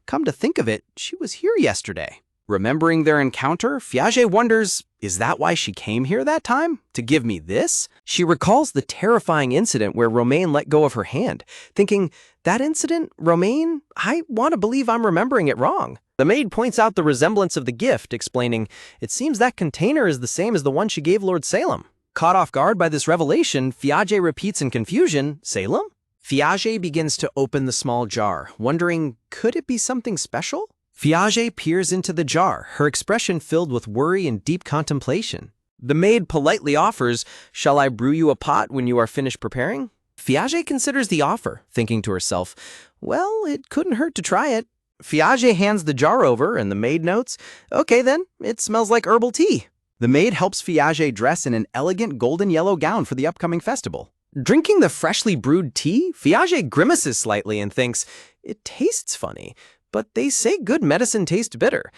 come to think of it, she was here yesterday. Remembering their encounter, Fiage wonders, is that why she came here that time? To give me this? She recalls the terrifying incident where Romaine let go of her hand, thinking, that incident, Romaine? I want to believe I'm remembering it wrong. The maid points out the resemblance of the gift, explaining, it seems that container is the same as the one she gave Lord Salem. Caught off guard by this revelation, Fiage repeats in confusion, Salem? Fiage begins to open the small jar, wondering, could it be something special? Fiage peers into the jar, her expression filled with worry and deep contemplation. The maid politely offers, shall I brew you a pot when you are finished preparing? Fiage considers the offer, thinking to herself, well, it couldn't hurt to try it. Fiage hands the jar over, and the maid notes, okay then, it smells like herbal tea. The maid helps Fiage dress in an elegant golden yellow gown for the upcoming festival. Drinking the freshly brewed tea, Fiage grimaces slightly and thinks, it tastes funny, but they say good medicine tastes bitter.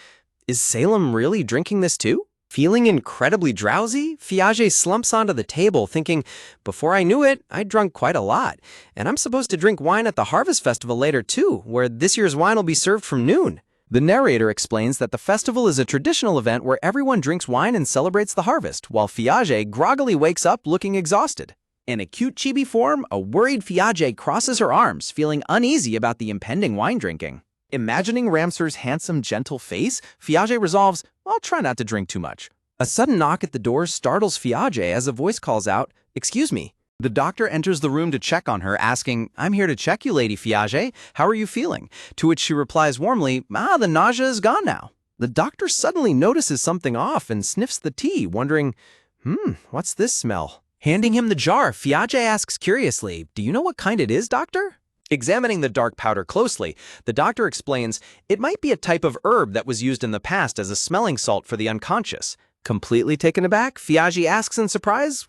Is Salem really drinking this too? Feeling incredibly drowsy, Fiage slumps onto the table, thinking, before I knew it, I'd drunk quite a lot, and I'm supposed to drink wine at the Harvest Festival later too, where this year's wine will be served from noon. The narrator explains that the festival is a traditional event where everyone drinks wine and celebrates the harvest, while Fiage groggily wakes up looking exhausted. In a cute chibi form, a worried Fiage crosses her arms, feeling uneasy about the impending wine drinking. Imagining Ramser's handsome, gentle face, Fiage resolves, I'll try not to drink too much. A sudden knock at the door startles Fiage as a voice calls out, excuse me. The doctor enters the room to check on her, asking, I'm here to check you, Lady Fiage. How are you feeling? To which she replies warmly, the nausea is gone now. The doctor suddenly notices something off and sniffs the tea, wondering, what's this smell? Handing him the jar, Fiage asks curiously, do you know what kind it is, doctor? Examining the dark powder closely, the doctor explains, it might be a type of herb that was used in the past as a smelling salt for the unconscious. Completely taken aback, Fiage asks in surprise,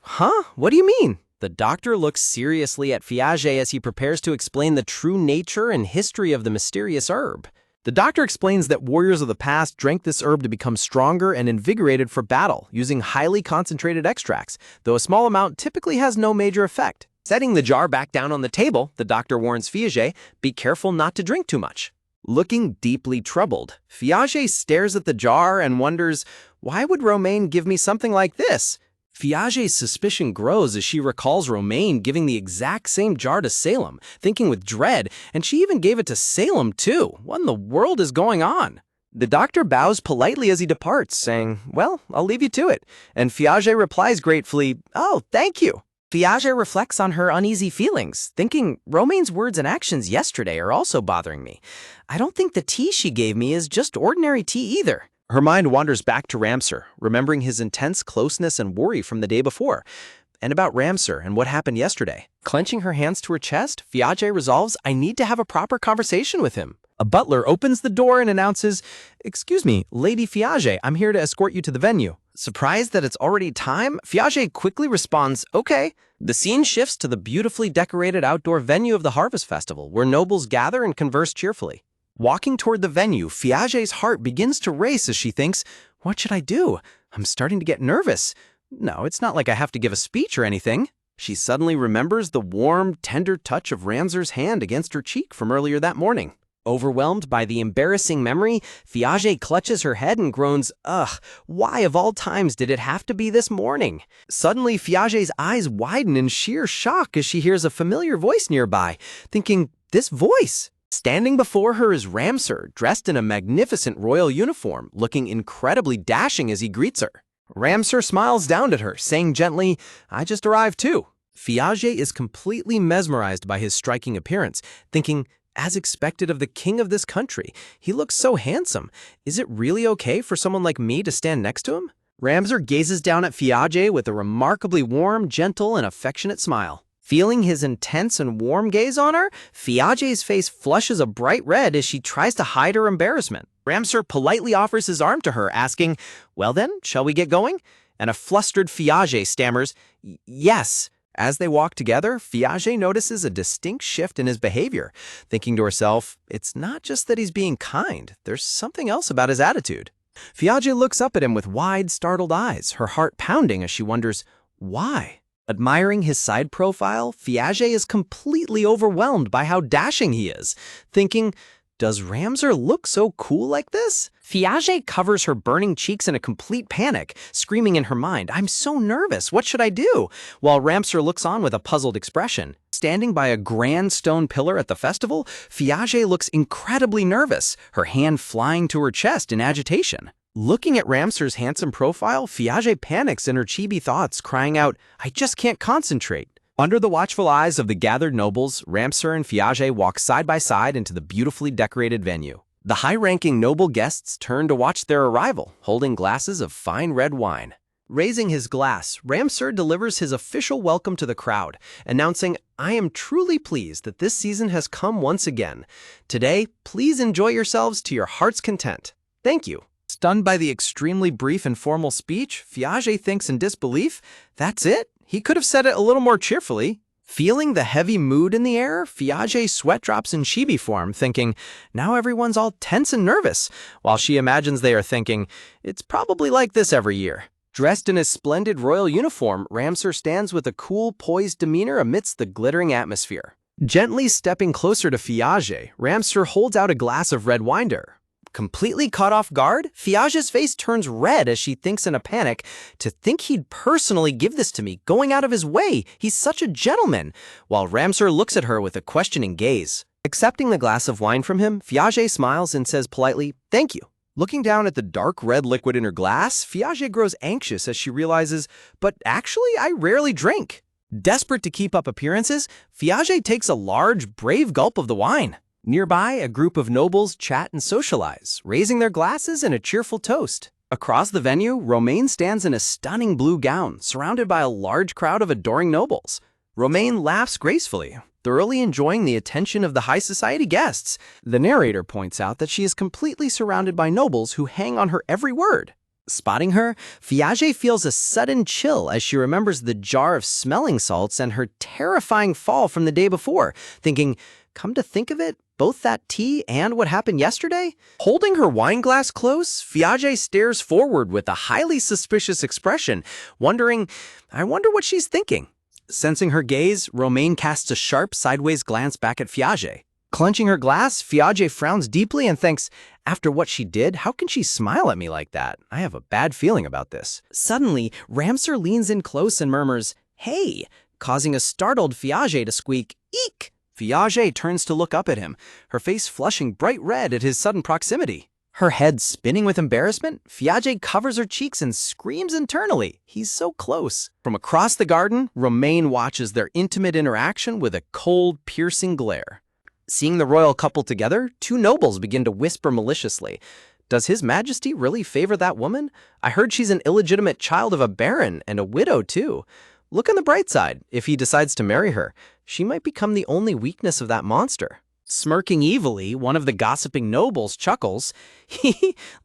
What do you mean? The doctor looks seriously at Fiage as he prepares to explain the true nature and history of the mysterious herb. The doctor explains that warriors of the past drank this herb to become stronger and invigorated for battle, using highly concentrated extracts, though a small amount typically has no major effect. Setting the jar back down on the table, the doctor warns Fiage, be careful not to drink too much. Looking deeply troubled, Fiage stares at the jar and wonders, why would Romaine give me something like this? Fiage's suspicion grows as she recalls Romaine giving the exact same jar to Salem, thinking with dread, and she even gave it to Salem too. What in the world is going on? The doctor bows politely as he departs, saying, well, I'll leave you to it. And Fiage replies gratefully, oh, thank you. Fiage reflects on her uneasy feelings, thinking, Romaine's words and actions yesterday are also bothering me. I don't think the tea she gave me is just ordinary tea either. Her mind wanders back to Ramser, remembering his intense closeness and worry from the day before, and about Ramser and what happened yesterday. Clenching her hands to her chest, Fiage resolves, I need to have a proper conversation with him. A butler opens the door and announces, excuse me, Lady Fiage, I'm here to escort you to the venue. Surprised that it's already time, Fiage quickly responds, okay. The scene shifts to the beautifully decorated outdoor venue of the Harvest Festival, where nobles gather and converse cheerfully. Walking toward the venue, Fiage's heart begins to race as she thinks, what should I do?
I'm starting to get nervous. No, it's not like I have to give a speech or anything. She suddenly remembers the warm, tender touch of Ramsar's hand against her cheek from earlier that morning.
Overwhelmed by the embarrassing memory, Fiage clutches her head and groans, "Ugh, why of all times did it have to be this morning?" Suddenly, Fiage's eyes widen in sheer shock as she hears a familiar voice nearby, thinking, this voice! Standing before her is Ramsar, dressed in a magnificent royal uniform, looking incredibly dashing as he greets her.
Ramsar smiles down at her, saying gently, "I just arrived too."
Fiage is completely mesmerized by his striking appearance, thinking, as expected of the king of this country, he looks so handsome. Is it really okay for someone like me to stand next to him?
Ramsar gazes down at Fiage with a remarkably warm, gentle, and affectionate smile.
Feeling his intense and warm gaze on her, Fiage's face flushes a bright red as she tries to hide her embarrassment.
Ramsar politely offers his arm to her, asking, "Well then, shall we get going?" And a flustered Fiage stammers, "Yes." As they walk together, Fiage notices a distinct shift in his behavior, thinking to herself, it's not just that he's being kind, there's something else about his attitude. Fiage looks up at him with wide, startled eyes, her heart pounding as she wonders, why? Admiring his side profile, Fiage is completely overwhelmed by how dashing he is, thinking, does Ramsar look so cool like this?
Fiage covers her burning cheeks in a complete panic, screaming in her mind, "I'm so nervous, what should I do?"
While Ramsar looks on with a puzzled expression. Standing by a grand stone pillar at the festival, Fiage looks incredibly nervous, her hand flying to her chest in agitation. Looking at Ramsar's handsome profile, Fiage panics in her chibi thoughts, crying out, "I just can't concentrate." Under the watchful eyes of the gathered nobles, Ramsar and Fiage walk side by side into the beautifully decorated venue. The high-ranking noble guests turn to watch their arrival, holding glasses of fine red wine. Raising his glass, Ramsar delivers his official welcome to the crowd, announcing, "I am truly pleased that this season has come once again. Today, please enjoy yourselves to your heart's content. Thank you." Stunned by the extremely brief and formal speech, Fiage thinks in disbelief, that's it? He could have said it a little more cheerfully. Feeling the heavy mood in the air, Fiage sweat drops in chibi form, thinking, now everyone's all tense and nervous, while she imagines they are thinking, it's probably like this every year. Dressed in his splendid royal uniform, Ramsar stands with a cool, poised demeanor amidst the glittering atmosphere. Gently stepping closer to Fiage, Ramsar holds out a glass of red wine to her. Completely caught off guard, Fiage's face turns red as she thinks in a panic, to think he'd personally give this to me, going out of his way. He's such a gentleman. While Ramsar looks at her with a questioning gaze. Accepting the glass of wine from him, Fiage smiles and says politely, "Thank you." Looking down at the dark red liquid in her glass, Fiage grows anxious as she realizes, but actually I rarely drink. Desperate to keep up appearances, Fiage takes a large, brave gulp of the wine. Nearby, a group of nobles chat and socialize, raising their glasses in a cheerful toast. Across the venue, Romain stands in a stunning blue gown, surrounded by a large crowd of adoring nobles. Romain laughs gracefully, thoroughly enjoying the attention of the high society guests. The narrator points out that she is completely surrounded by nobles who hang on her every word. Spotting her, Fiage feels a sudden chill as she remembers the jar of smelling salts and her terrifying fall from the day before, thinking, come to think of it, both that tea and what happened yesterday? Holding her wine glass close, Fiage stares forward with a highly suspicious expression, wondering, I wonder what she's thinking. Sensing her gaze, Romain casts a sharp sideways glance back at Fiage. Clenching her glass, Fiage frowns deeply and thinks, after what she did, how can she smile at me like that? I have a bad feeling about this. Suddenly, Ramsar leans in close and murmurs, hey, causing a startled Fiage to squeak, eek! Fiage turns to look up at him, her face flushing bright red at his sudden proximity. Her head spinning with embarrassment, Fiage covers her cheeks and screams internally. He's so close. From across the garden, Romain watches their intimate interaction with a cold, piercing glare. Seeing the royal couple together, two nobles begin to whisper maliciously. Does His Majesty really favor that woman? I heard she's an illegitimate child of a baron and a widow too. Look on the bright side. If he decides to marry her, she might become the only weakness of that monster. Smirking evilly, one of the gossiping nobles chuckles.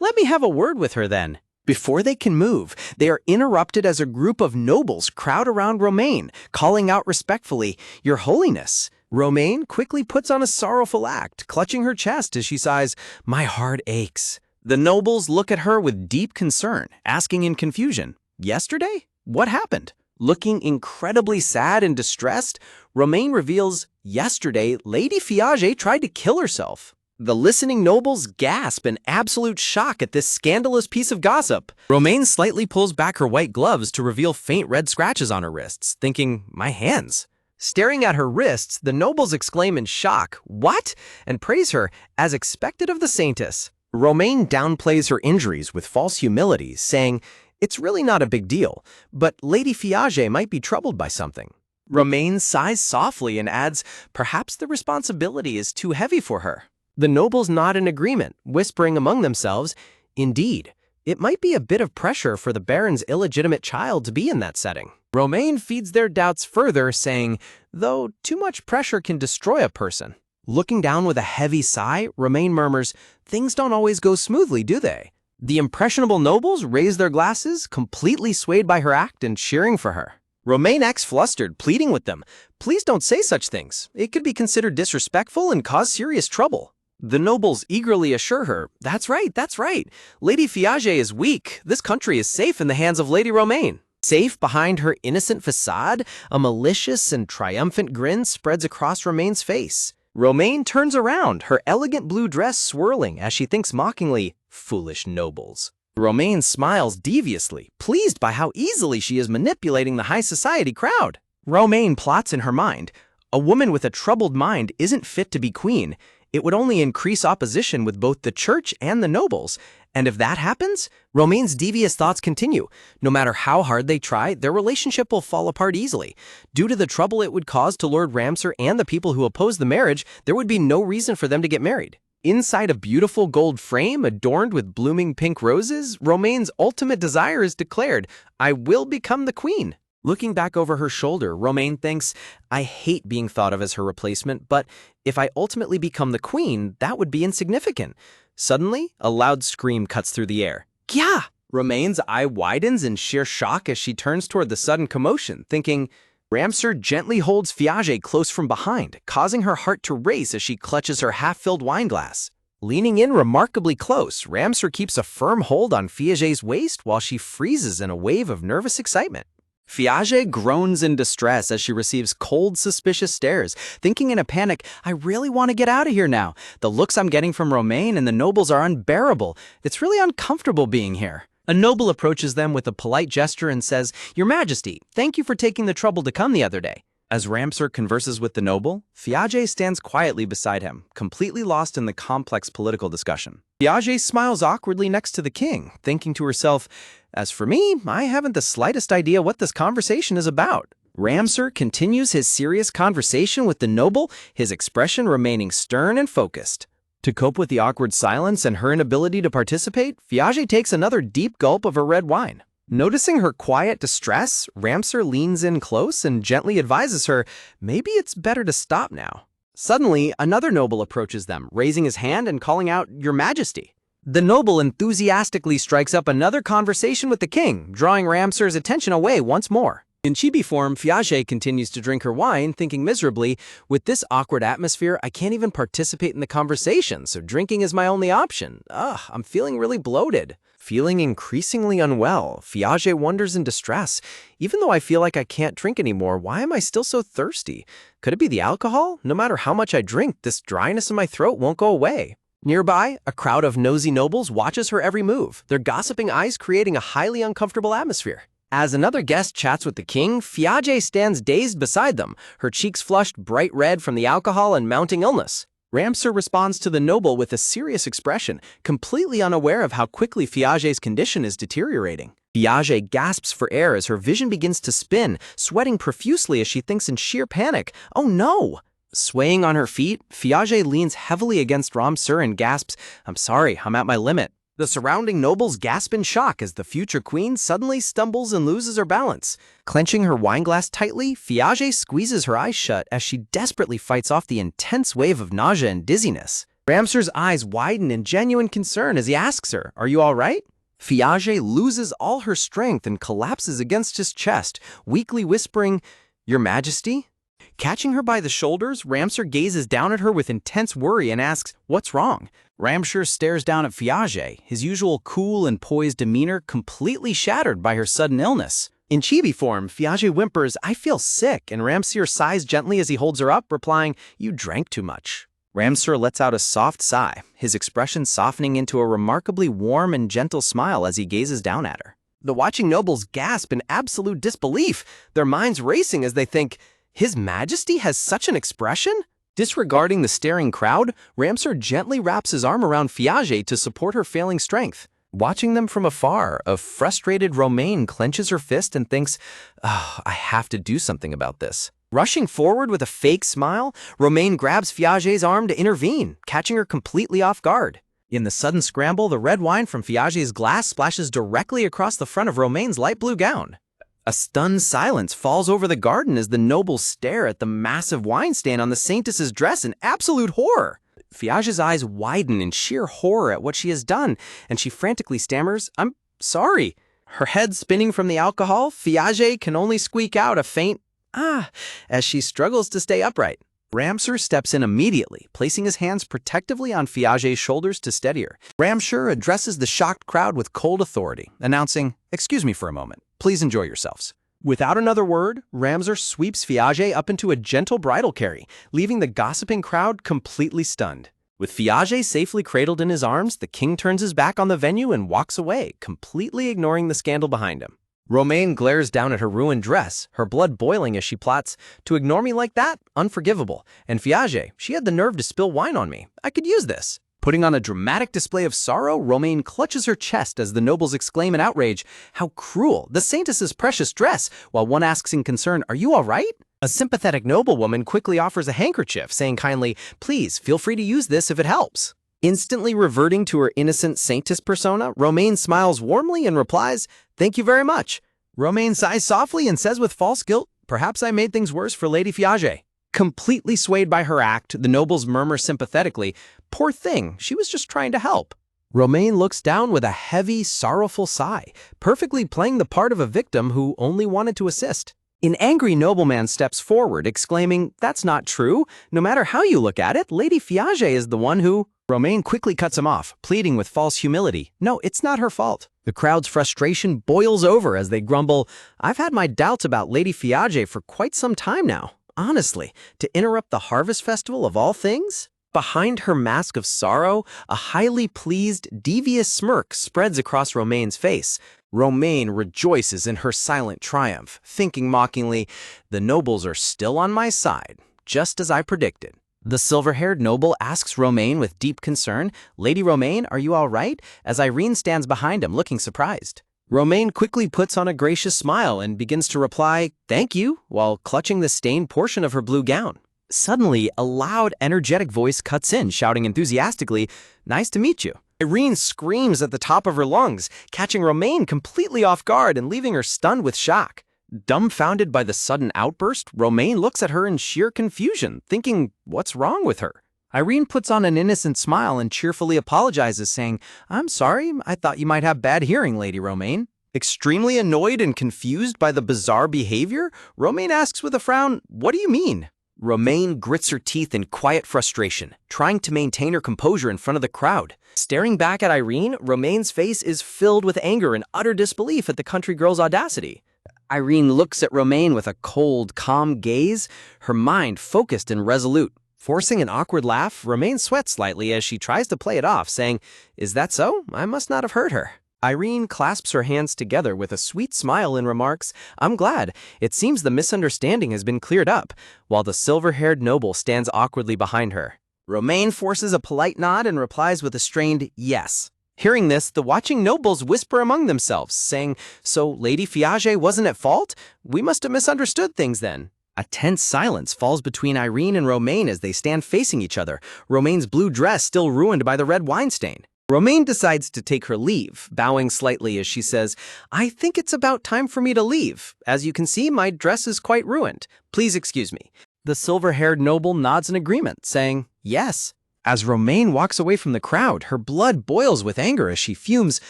Let me have a word with her then. Before they can move, they are interrupted as a group of nobles crowd around Romain, calling out respectfully, Your Holiness. Romain quickly puts on a sorrowful act, clutching her chest as she sighs, My heart aches. The nobles look at her with deep concern, asking in confusion, "Yesterday? What happened?" Looking incredibly sad and distressed, Romain reveals, "Yesterday, Lady Fiage tried to kill herself." The listening nobles gasp in absolute shock at this scandalous piece of gossip. Romain slightly pulls back her white gloves to reveal faint red scratches on her wrists, thinking, "My hands."
Staring at her wrists, the nobles exclaim in shock, "What?" and praise her, as expected of the saintess. Romain downplays her injuries with false humility, saying, "It's really not a big deal, but Lady Fiage might be troubled by something."
Romain sighs softly and adds, "Perhaps the responsibility is too heavy for her."
The nobles nod in agreement, whispering among themselves, "Indeed, it might be a bit of pressure for the Baron's illegitimate child to be in that setting."
Romain feeds their doubts further, saying, "Though too much pressure can destroy a person."
Looking down with a heavy sigh, Romain murmurs, "Things don't always go smoothly, do they?" The impressionable nobles raise their glasses, completely swayed by her act and cheering for her. Romain acts flustered, pleading with them, "Please don't say such things. It could be considered disrespectful and cause serious trouble." The nobles eagerly assure her, "That's right, that's right. Lady Fiage is weak. This country is safe in the hands of Lady Romain." Safe behind her innocent facade, a malicious and triumphant grin spreads across Romain's face. Romain turns around, her elegant blue dress swirling as she thinks mockingly, "Foolish nobles." Romain smiles deviously, pleased by how easily she is manipulating the high society crowd. Romain plots in her mind, "A woman with a troubled mind isn't fit to be queen. It would only increase opposition with both the church and the nobles. And if that happens," Romain's devious thoughts continue. "No matter how hard they try, their relationship will fall apart easily. Due to the trouble it would cause to Lord Ramsar and the people who oppose the marriage, there would be no reason for them to get married." Inside a beautiful gold frame adorned with blooming pink roses, Romain's ultimate desire is declared, "I will become the queen." Looking back over her shoulder, Romain thinks, "I hate being thought of as her replacement, but if I ultimately become the queen, that would be insignificant." Suddenly, a loud scream cuts through the air. "Kya!" Romain's eye widens in sheer shock as she turns toward the sudden commotion, thinking, Ramsar gently holds Fiage close from behind, causing her heart to race as she clutches her half-filled wine glass. Leaning in remarkably close, Ramsar keeps a firm hold on Fiage's waist while she freezes in a wave of nervous excitement. Fiage groans in distress as she receives cold, suspicious stares, thinking in a panic, "I really want to get out of here now. The looks I'm getting from Romain and the nobles are unbearable. It's really uncomfortable being here." A noble approaches them with a polite gesture and says, "Your Majesty, thank you for taking the trouble to come the other day." As Ramsar converses with the noble, Fiage stands quietly beside him, completely lost in the complex political discussion. Fiage smiles awkwardly next to the king, thinking to herself, "As for me, I haven't the slightest idea what this conversation is about." Ramsar continues his serious conversation with the noble, his expression remaining stern and focused. To cope with the awkward silence and her inability to participate, Fiage takes another deep gulp of her red wine. Noticing her quiet distress, Ramsar leans in close and gently advises her, "Maybe it's better to stop now." Suddenly, another noble approaches them, raising his hand and calling out, "Your Majesty." The noble enthusiastically strikes up another conversation with the king, drawing Ramsar's attention away once more. In chibi form, Fiage continues to drink her wine, thinking miserably, "With this awkward atmosphere, I can't even participate in the conversation, so drinking is my only option. I'm feeling really bloated." Feeling increasingly unwell, Fiage wonders in distress. "Even though I feel like I can't drink anymore, why am I still so thirsty? Could it be the alcohol? No matter how much I drink, this dryness in my throat won't go away." Nearby, a crowd of nosy nobles watches her every move, their gossiping eyes creating a highly uncomfortable atmosphere. As another guest chats with the king, Fiage stands dazed beside them, her cheeks flushed bright red from the alcohol and mounting illness. Ramsar responds to the noble with a serious expression, completely unaware of how quickly Fiage's condition is deteriorating. Fiage gasps for air as her vision begins to spin, sweating profusely as she thinks in sheer panic, "Oh no!" Swaying on her feet, Fiage leans heavily against Ramsar and gasps, "I'm sorry, I'm at my limit." The surrounding nobles gasp in shock as the future queen suddenly stumbles and loses her balance. Clenching her wineglass tightly, Fiage squeezes her eyes shut as she desperately fights off the intense wave of nausea and dizziness. Ramsar's eyes widen in genuine concern as he asks her, "Are you all right?" Fiage loses all her strength and collapses against his chest, weakly whispering, "Your Majesty?"
Catching her by the shoulders, Ramsur gazes down at her with intense worry and asks, "What's wrong?" Ramsur stares down at Fiage, his usual cool and poised demeanor completely shattered by her sudden illness.
In chibi form, Fiage whimpers, "I feel sick," and Ramsur sighs gently as he holds her up, replying, "You drank too much."
Ramsur lets out a soft sigh, his expression softening into a remarkably warm and gentle smile as he gazes down at her.
The watching nobles gasp in absolute disbelief, their minds racing as they think, "His Majesty has such an expression?" Disregarding the staring crowd, Ramsur gently wraps his arm around Fiage to support her failing strength. Watching them from afar, a frustrated Romaine clenches her fist and thinks, "Oh, I have to do something about this." Rushing forward with a fake smile, Romaine grabs Fiage's arm to intervene, catching her completely off guard. In the sudden scramble, the red wine from Fiage's glass splashes directly across the front of Romaine's light blue gown. A stunned silence falls over the garden as the nobles stare at the massive wine stain on the saintess's dress in absolute horror. Fiage's eyes widen in sheer horror at what she has done, and she frantically stammers, "I'm sorry." Her head spinning from the alcohol, Fiage can only squeak out a faint, "Ah," as she struggles to stay upright.
Ramsur steps in immediately, placing his hands protectively on Fiage's shoulders to steady her. Ramsur addresses the shocked crowd with cold authority, announcing, "Excuse me for a moment. Please enjoy yourselves."
Without another word, Ramsur sweeps Fiage up into a gentle bridal carry, leaving the gossiping crowd completely stunned. With Fiage safely cradled in his arms, the king turns his back on the venue and walks away, completely ignoring the scandal behind him. Romaine glares down at her ruined dress, her blood boiling as she plots, "To ignore me like that? Unforgivable. And Fiage, she had the nerve to spill wine on me. I could use this." Putting on a dramatic display of sorrow, Romaine clutches her chest as the nobles exclaim in outrage, "How cruel! The saintess's precious dress!" While one asks in concern, "Are you all right?" A sympathetic noblewoman quickly offers a handkerchief, saying kindly, "Please, feel free to use this if it helps." Instantly reverting to her innocent saintess persona, Romaine smiles warmly and replies, "Thank you very much." Romaine sighs softly and says with false guilt, "Perhaps I made things worse for Lady Fiage." Completely swayed by her act, the nobles murmur sympathetically, "Poor thing, she was just trying to help." Romaine looks down with a heavy, sorrowful sigh, perfectly playing the part of a victim who only wanted to assist. An angry nobleman steps forward, exclaiming, "That's not true. No matter how you look at it, Lady Fiage is the one who—" Romaine quickly cuts him off, pleading with false humility, "No, it's not her fault." The crowd's frustration boils over as they grumble, "I've had my doubts about Lady Fiage for quite some time now. Honestly, to interrupt the harvest festival of all things?" Behind her mask of sorrow, a highly pleased, devious smirk spreads across Romaine's face. Romaine rejoices in her silent triumph, thinking mockingly, "The nobles are still on my side, just as I predicted." The silver-haired noble asks Romaine with deep concern, "Lady Romaine, are you all right?" as Irene stands behind him, looking surprised. Romaine quickly puts on a gracious smile and begins to reply, "Thank you," while clutching the stained portion of her blue gown. Suddenly, a loud, energetic voice cuts in, shouting enthusiastically, "Nice to meet you." Irene screams at the top of her lungs, catching Romaine completely off guard and leaving her stunned with shock. Dumbfounded by the sudden outburst, Romaine looks at her in sheer confusion, thinking, what's wrong with her? Irene puts on an innocent smile and cheerfully apologizes, saying, "I'm sorry, I thought you might have bad hearing, Lady Romaine." Extremely annoyed and confused by the bizarre behavior, Romaine asks with a frown, "What do you mean?" Romaine grits her teeth in quiet frustration, trying to maintain her composure in front of the crowd. Staring back at Irene, Romaine's face is filled with anger and utter disbelief at the country girl's audacity. Irene looks at Romaine with a cold, calm gaze, her mind focused and resolute. Forcing an awkward laugh, Romaine sweats slightly as she tries to play it off, saying, "Is that so? I must not have hurt her." Irene clasps her hands together with a sweet smile and remarks, "I'm glad. It seems the misunderstanding has been cleared up," while the silver-haired noble stands awkwardly behind her. Romaine forces a polite nod and replies with a strained "yes." Hearing this, the watching nobles whisper among themselves, saying, "So Lady Fiage wasn't at fault? We must have misunderstood things then." A tense silence falls between Irene and Romaine as they stand facing each other, Romaine's blue dress still ruined by the red wine stain. Romaine decides to take her leave, bowing slightly as she says, "I think it's about time for me to leave. As you can see, my dress is quite ruined. Please excuse me." The silver-haired noble nods in agreement, saying, "Yes." As Romaine walks away from the crowd, her blood boils with anger as she fumes,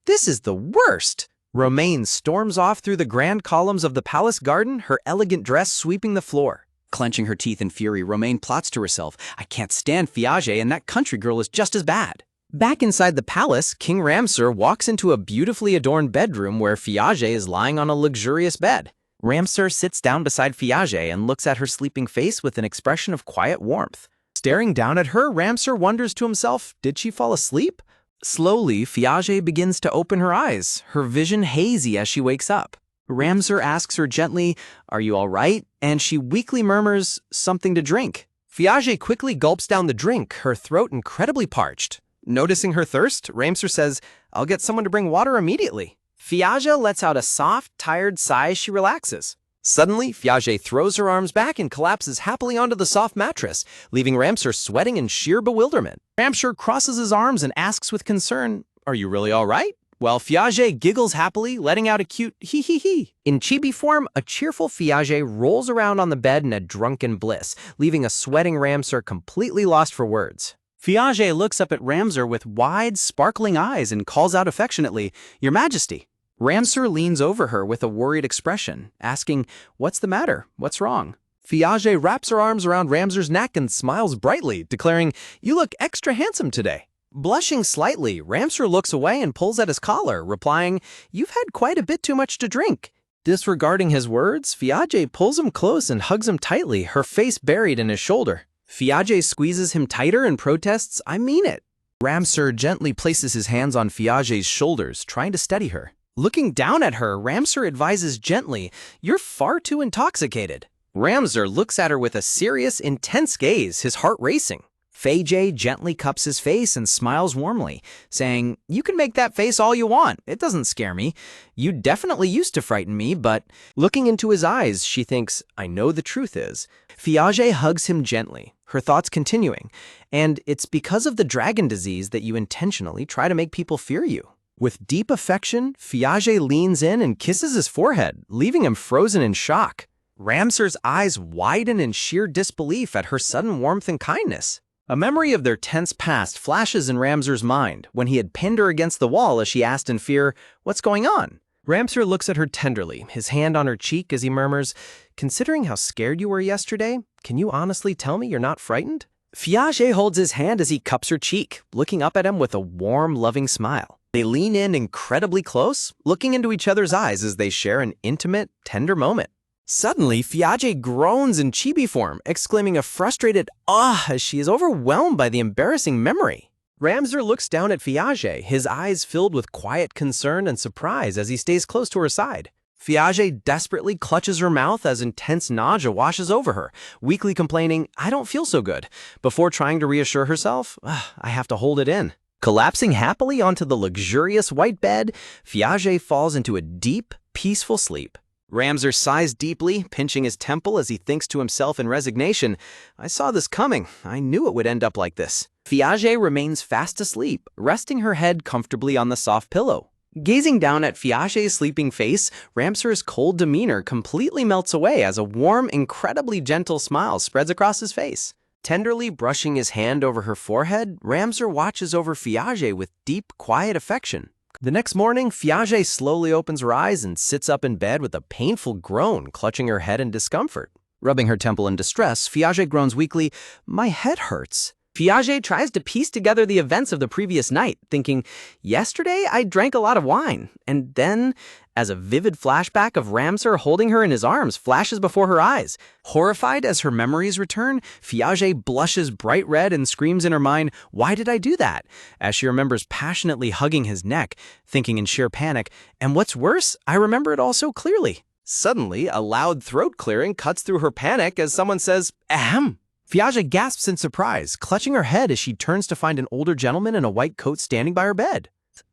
"This is the worst." Romaine storms off through the grand columns of the palace garden, her elegant dress sweeping the floor.
Clenching her teeth in fury, Romaine plots to herself, I can't stand Piaget, and that country girl is just as bad.
Back inside the palace, King Ramsar walks into a beautifully adorned bedroom where Piaget is lying on a luxurious bed.
Ramsar sits down beside Piaget and looks at her sleeping face with an expression of quiet warmth.
Staring down at her, Ramsar wonders to himself, did she fall asleep?
Slowly, Piaget begins to open her eyes, her vision hazy as she wakes up. Ramsar asks her gently, are you all right? And she weakly murmurs, something to drink.
Piaget quickly gulps down the drink, her throat incredibly parched. Noticing her thirst, Ramsar says, I'll get someone to bring water immediately.
Piaget lets out a soft, tired sigh as she relaxes.
Suddenly, Piaget throws her arms back and collapses happily onto the soft mattress, leaving Ramsar sweating in sheer bewilderment.
Ramsar crosses his arms and asks with concern, are you really all right? While Piaget giggles happily, letting out a cute hee-hee-hee.
In chibi form, a cheerful Piaget rolls around on the bed in a drunken bliss, leaving a sweating Ramsar completely lost for words.
Piaget looks up at Ramsar with wide, sparkling eyes and calls out affectionately, Your Majesty. Ramsar leans over her with a worried expression, asking, what's the matter? What's wrong?
Piaget wraps her arms around Ramsar's neck and smiles brightly, declaring, you look extra handsome today. Blushing slightly, Ramsar looks away and pulls at his collar, replying, you've had quite a bit too much to drink. Disregarding his words, Piaget pulls him close and hugs him tightly, her face buried in his shoulder.
Piaget squeezes him tighter and protests, I mean it.
Ramsar gently places his hands on Piaget's shoulders, trying to steady her.
Looking down at her, Ramsar advises gently, you're far too intoxicated.
Ramsar looks at her with a serious, intense gaze, his heart racing.
Piaget gently cups his face and smiles warmly, saying, you can make that face all you want. It doesn't scare me. You definitely used to frighten me, but...
Looking into his eyes, she thinks, I know the truth is.
Piaget hugs him gently, her thoughts continuing, and it's because of the dragon disease that you intentionally try to make people fear you.
With deep affection, Piaget leans in and kisses his forehead, leaving him frozen in shock. Ramsar's eyes widen in sheer disbelief at her sudden warmth and kindness. A memory of their tense past flashes in Ramsar's mind when he had pinned her against the wall as she asked in fear, what's going on? Ramsar looks at her tenderly, his hand on her cheek as he murmurs, considering how scared you were yesterday, can you honestly tell me you're not frightened?
Piaget holds his hand as he cups her cheek, looking up at him with a warm, loving smile.
They lean in incredibly close, looking into each other's eyes as they share an intimate, tender moment. Suddenly, Piaget groans in chibi form, exclaiming a frustrated "ah" as she is overwhelmed by the embarrassing memory. Ramsar looks down at Piaget, his eyes filled with quiet concern and surprise as he stays close to her side. Piaget desperately clutches her mouth as intense nausea washes over her, weakly complaining, I don't feel so good, before trying to reassure herself, I have to hold it in. Collapsing happily onto the luxurious white bed, Piaget falls into a deep, peaceful sleep. Ramsar sighs deeply, pinching his temple as he thinks to himself in resignation, I saw this coming. I knew it would end up like this. Piaget remains fast asleep, resting her head comfortably on the soft pillow. Gazing down at Piaget's sleeping face, Ramsar's cold demeanor completely melts away as a warm, incredibly gentle smile spreads across his face. Tenderly brushing his hand over her forehead, Ramsar watches over Piaget with deep, quiet affection. The next morning, Piaget slowly opens her eyes and sits up in bed with a painful groan, clutching her head in discomfort. Rubbing her temple in distress, Piaget groans weakly, my head hurts. Piaget tries to piece together the events of the previous night, thinking, yesterday I drank a lot of wine, and then, as a vivid flashback of Ramsar holding her in his arms flashes before her eyes. Horrified as her memories return, Piaget blushes bright red and screams in her mind, why did I do that? As she remembers passionately hugging his neck, thinking in sheer panic, and what's worse, I remember it all so clearly. Suddenly, a loud throat clearing cuts through her panic as someone says, ahem. Piaget gasps in surprise, clutching her head as she turns to find an older gentleman in a white coat standing by her bed.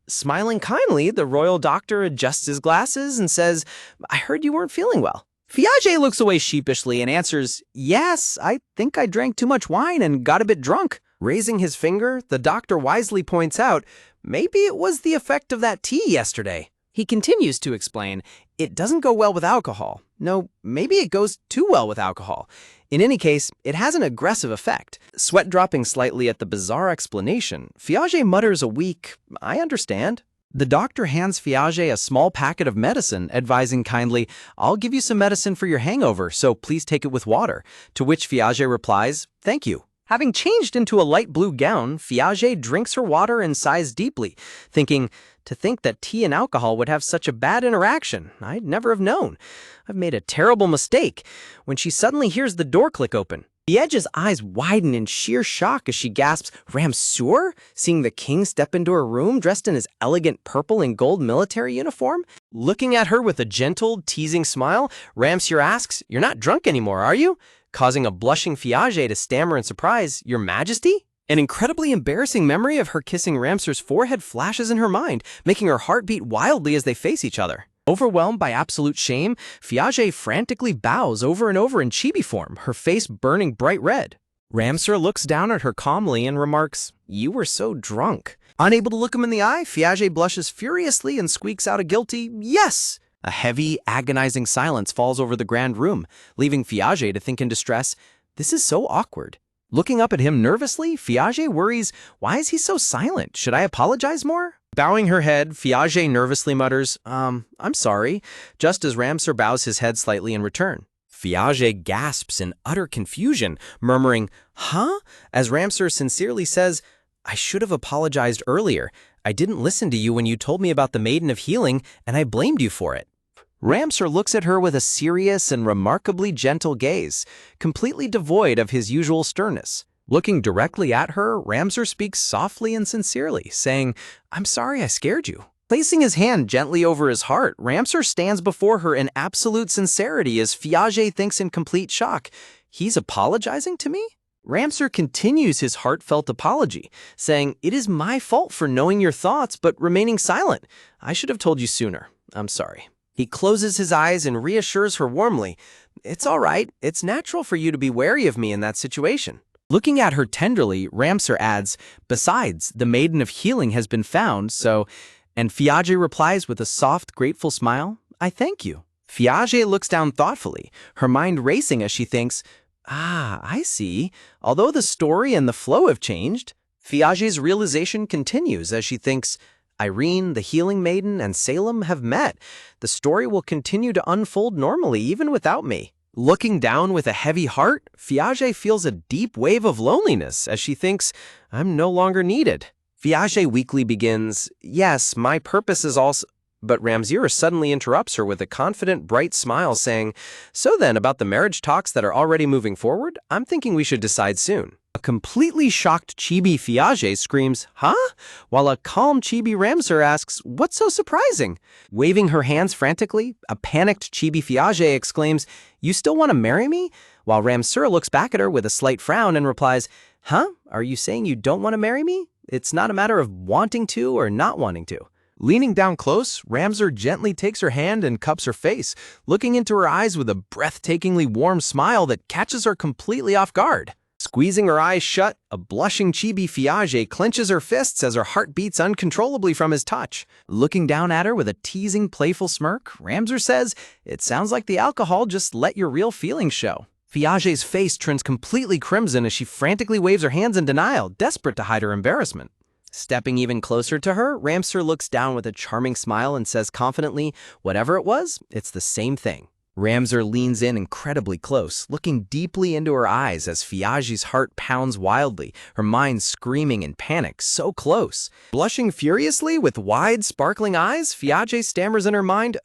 Smiling kindly, the royal doctor adjusts his glasses and says, I heard you weren't feeling well. Piaget looks away sheepishly and answers, yes, I think I drank too much wine and got a bit drunk. Raising his finger, the doctor wisely points out, maybe it was the effect of that tea yesterday. He continues to explain, it doesn't go well with alcohol. No, maybe it goes too well with alcohol. In any case, it has an aggressive effect. Sweat dropping slightly at the bizarre explanation, Piaget mutters a weak, I understand.
The doctor hands Fiage a small packet of medicine, advising kindly, "I'll give you some medicine for your hangover, so please take it with water." To which Fiage replies, "Thank you." Having changed into a light blue gown, Fiage drinks her water and sighs deeply, thinking, "To think that tea and alcohol would have such a bad interaction. I'd never have known. I've made a terrible mistake." When she suddenly hears the door click open, Fiege's eyes widen in sheer shock as she gasps, "Ramseur?" Seeing the king step into her room dressed in his elegant purple and gold military uniform. Looking at her with a gentle, teasing smile, Ramseur asks, "You're not drunk anymore, are you?" Causing a blushing Fiage to stammer in surprise, "Your Majesty?" An incredibly embarrassing memory of her kissing Ramseur's forehead flashes in her mind, making her heart beat wildly as they face each other. Overwhelmed by absolute shame, Fiage frantically bows over and over in chibi form, her face burning bright red. Ramseur looks down at her calmly and remarks, "You were so drunk." Unable to look him in the eye, Fiage blushes furiously and squeaks out a guilty, "Yes!" A heavy, agonizing silence falls over the grand room, leaving Fiage to think in distress, "This is so awkward." Looking up at him nervously, Fiage worries, "Why is he so silent? Should I apologize more?" Bowing her head, Fiage nervously mutters, I'm sorry," just as Ramseur bows his head slightly in return. Fiage gasps in utter confusion, murmuring, "Huh?" as Ramseur sincerely says, "I should have apologized earlier. I didn't listen to you when you told me about the Maiden of Healing, and I blamed you for it." Ramseur looks at her with a serious and remarkably gentle gaze, completely devoid of his usual sternness. Looking directly at her, Ramseur speaks softly and sincerely, saying, "I'm sorry I scared you." Placing his hand gently over his heart, Ramseur stands before her in absolute sincerity as Fiage thinks in complete shock, "He's apologizing to me?" Ramseur continues his heartfelt apology, saying, "It is my fault for knowing your thoughts but remaining silent. I should have told you sooner. I'm sorry." He closes his eyes and reassures her warmly, "It's all right. It's natural for you to be wary of me in that situation." Looking at her tenderly, Ramseur adds, "Besides, the Maiden of Healing has been found, so—" And Fiage replies with a soft, grateful smile, "I thank you." Fiage looks down thoughtfully, her mind racing as she thinks, I see. Although the story and the flow have changed, Fiage's realization continues as she thinks, Irene, the Healing Maiden, and Salem have met. The story will continue to unfold normally even without me. Looking down with a heavy heart, Fiage feels a deep wave of loneliness as she thinks, I'm no longer needed. Fiage weakly begins, "Yes, my purpose is also—" But Ramseur suddenly interrupts her with a confident, bright smile, saying, "So then, about the marriage talks that are already moving forward, I'm thinking we should decide soon." A completely shocked Chibi Fiage screams, "Huh?" While a calm Chibi Ramseur asks, "What's so surprising?" Waving her hands frantically, a panicked Chibi Fiage exclaims, "You still want to marry me?" While Ramseur looks back at her with a slight frown and replies, "Huh? Are you saying you don't want to marry me? It's not a matter of wanting to or not wanting to." Leaning down close, Ramseur gently takes her hand and cups her face, looking into her eyes with a breathtakingly warm smile that catches her completely off guard. Squeezing her eyes shut, a blushing Chibi Fiage clenches her fists as her heart beats uncontrollably from his touch. Looking down at her with a teasing, playful smirk, Ramseur says, "It sounds like the alcohol just let your real feelings show." Fiage's face turns completely crimson as she frantically waves her hands in denial, desperate to hide her embarrassment. Stepping even closer to her, Ramseur looks down with a charming smile and says confidently, "Whatever it was, it's the same thing." Ramseur leans in incredibly close, looking deeply into her eyes as Fiage's heart pounds wildly, her mind screaming in panic, so close. Blushing furiously with wide, sparkling eyes, Fiage stammers in her mind,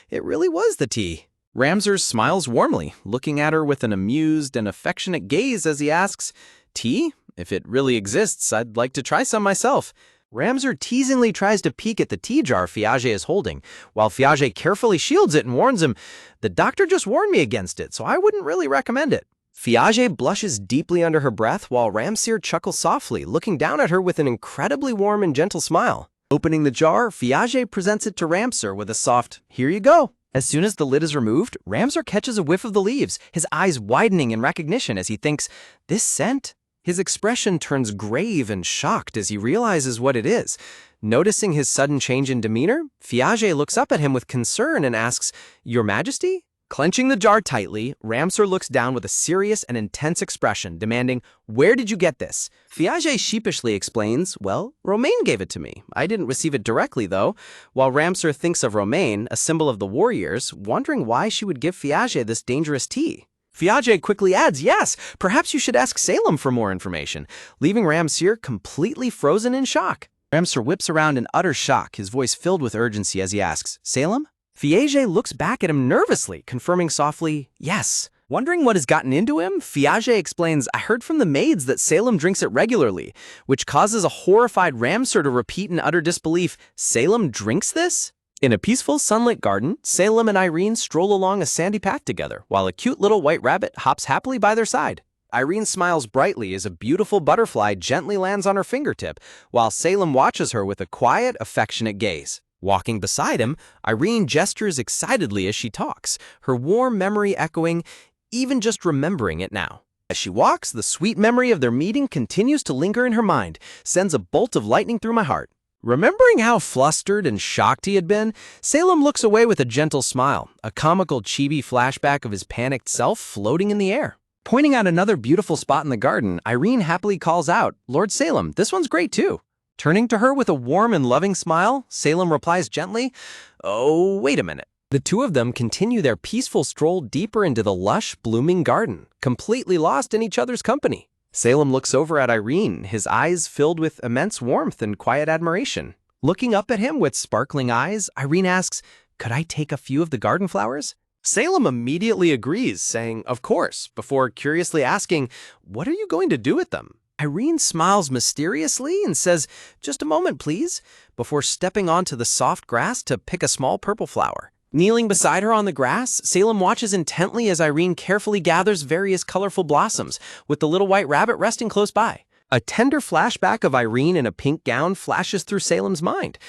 it really was the tea." Ramseur smiles warmly, looking at her with an amused and affectionate gaze as he asks, "Tea? If it really exists, I'd like to try some myself." Ramseur teasingly tries to peek at the tea jar Fiage is holding, while Fiage carefully shields it and warns him, "The doctor just warned me against it, so I wouldn't really recommend it." Fiage blushes deeply under her breath while Ramseur chuckles softly, looking down at her with an incredibly warm and gentle smile. Opening the jar, Fiage presents it to Ramseur with a soft, "Here you go." As soon as the lid is removed, Ramseur catches a whiff of the leaves, his eyes widening in recognition as he thinks, "This scent?" His expression turns grave and shocked as he realizes what it is. Noticing his sudden change in demeanor, Fiage looks up at him with concern and asks, "Your Majesty?"
Clenching the jar tightly, Ramsar looks down with a serious and intense expression, demanding, "Where did you get this?" Fiage sheepishly explains, "Well, Romain gave it to me. I didn't receive it directly, though," while Ramsar thinks of Romain, a symbol of the warriors, wondering why she would give Fiage this dangerous tea. Fiage quickly adds, "Yes, perhaps you should ask Salem for more information," leaving Ramsar completely frozen in shock. Ramsar whips around in utter shock, his voice filled with urgency as he asks, "Salem?" Fiage looks back at him nervously, confirming softly, "Yes." Wondering what has gotten into him, Fiage explains, "I heard from the maids that Salem drinks it regularly," which causes a horrified Ramsar to repeat in utter disbelief, "Salem drinks this?" In a peaceful sunlit garden, Salem and Irene stroll along a sandy path together, while a cute little white rabbit hops happily by their side. Irene smiles brightly as a beautiful butterfly gently lands on her fingertip, while Salem watches her with a quiet, affectionate gaze. Walking beside him, Irene gestures excitedly as she talks, her warm memory echoing, even just remembering it now. As she walks, the sweet memory of their meeting continues to linger in her mind, sends a bolt of lightning through my heart. Remembering how flustered and shocked he had been, Salem looks away with a gentle smile, a comical chibi flashback of his panicked self floating in the air. Pointing out another beautiful spot in the garden, Irene happily calls out, "Lord Salem, this one's great too." Turning to her with a warm and loving smile, Salem replies gently, "Oh, wait a minute." The two of them continue their peaceful stroll deeper into the lush, blooming garden, completely lost in each other's company. Salem looks over at Irene, his eyes filled with immense warmth and quiet admiration. Looking up at him with sparkling eyes, Irene asks, "Could I take a few of the garden flowers?" Salem immediately agrees, saying, "Of course," before curiously asking, "What are you going to do with them?" Irene smiles mysteriously and says, "Just a moment, please," before stepping onto the soft grass to pick a small purple flower. Kneeling beside her on the grass, Salem watches intently as Irene carefully gathers various colorful blossoms, with the little white rabbit resting close by. A tender flashback of Irene in a pink gown flashes through Salem's mind.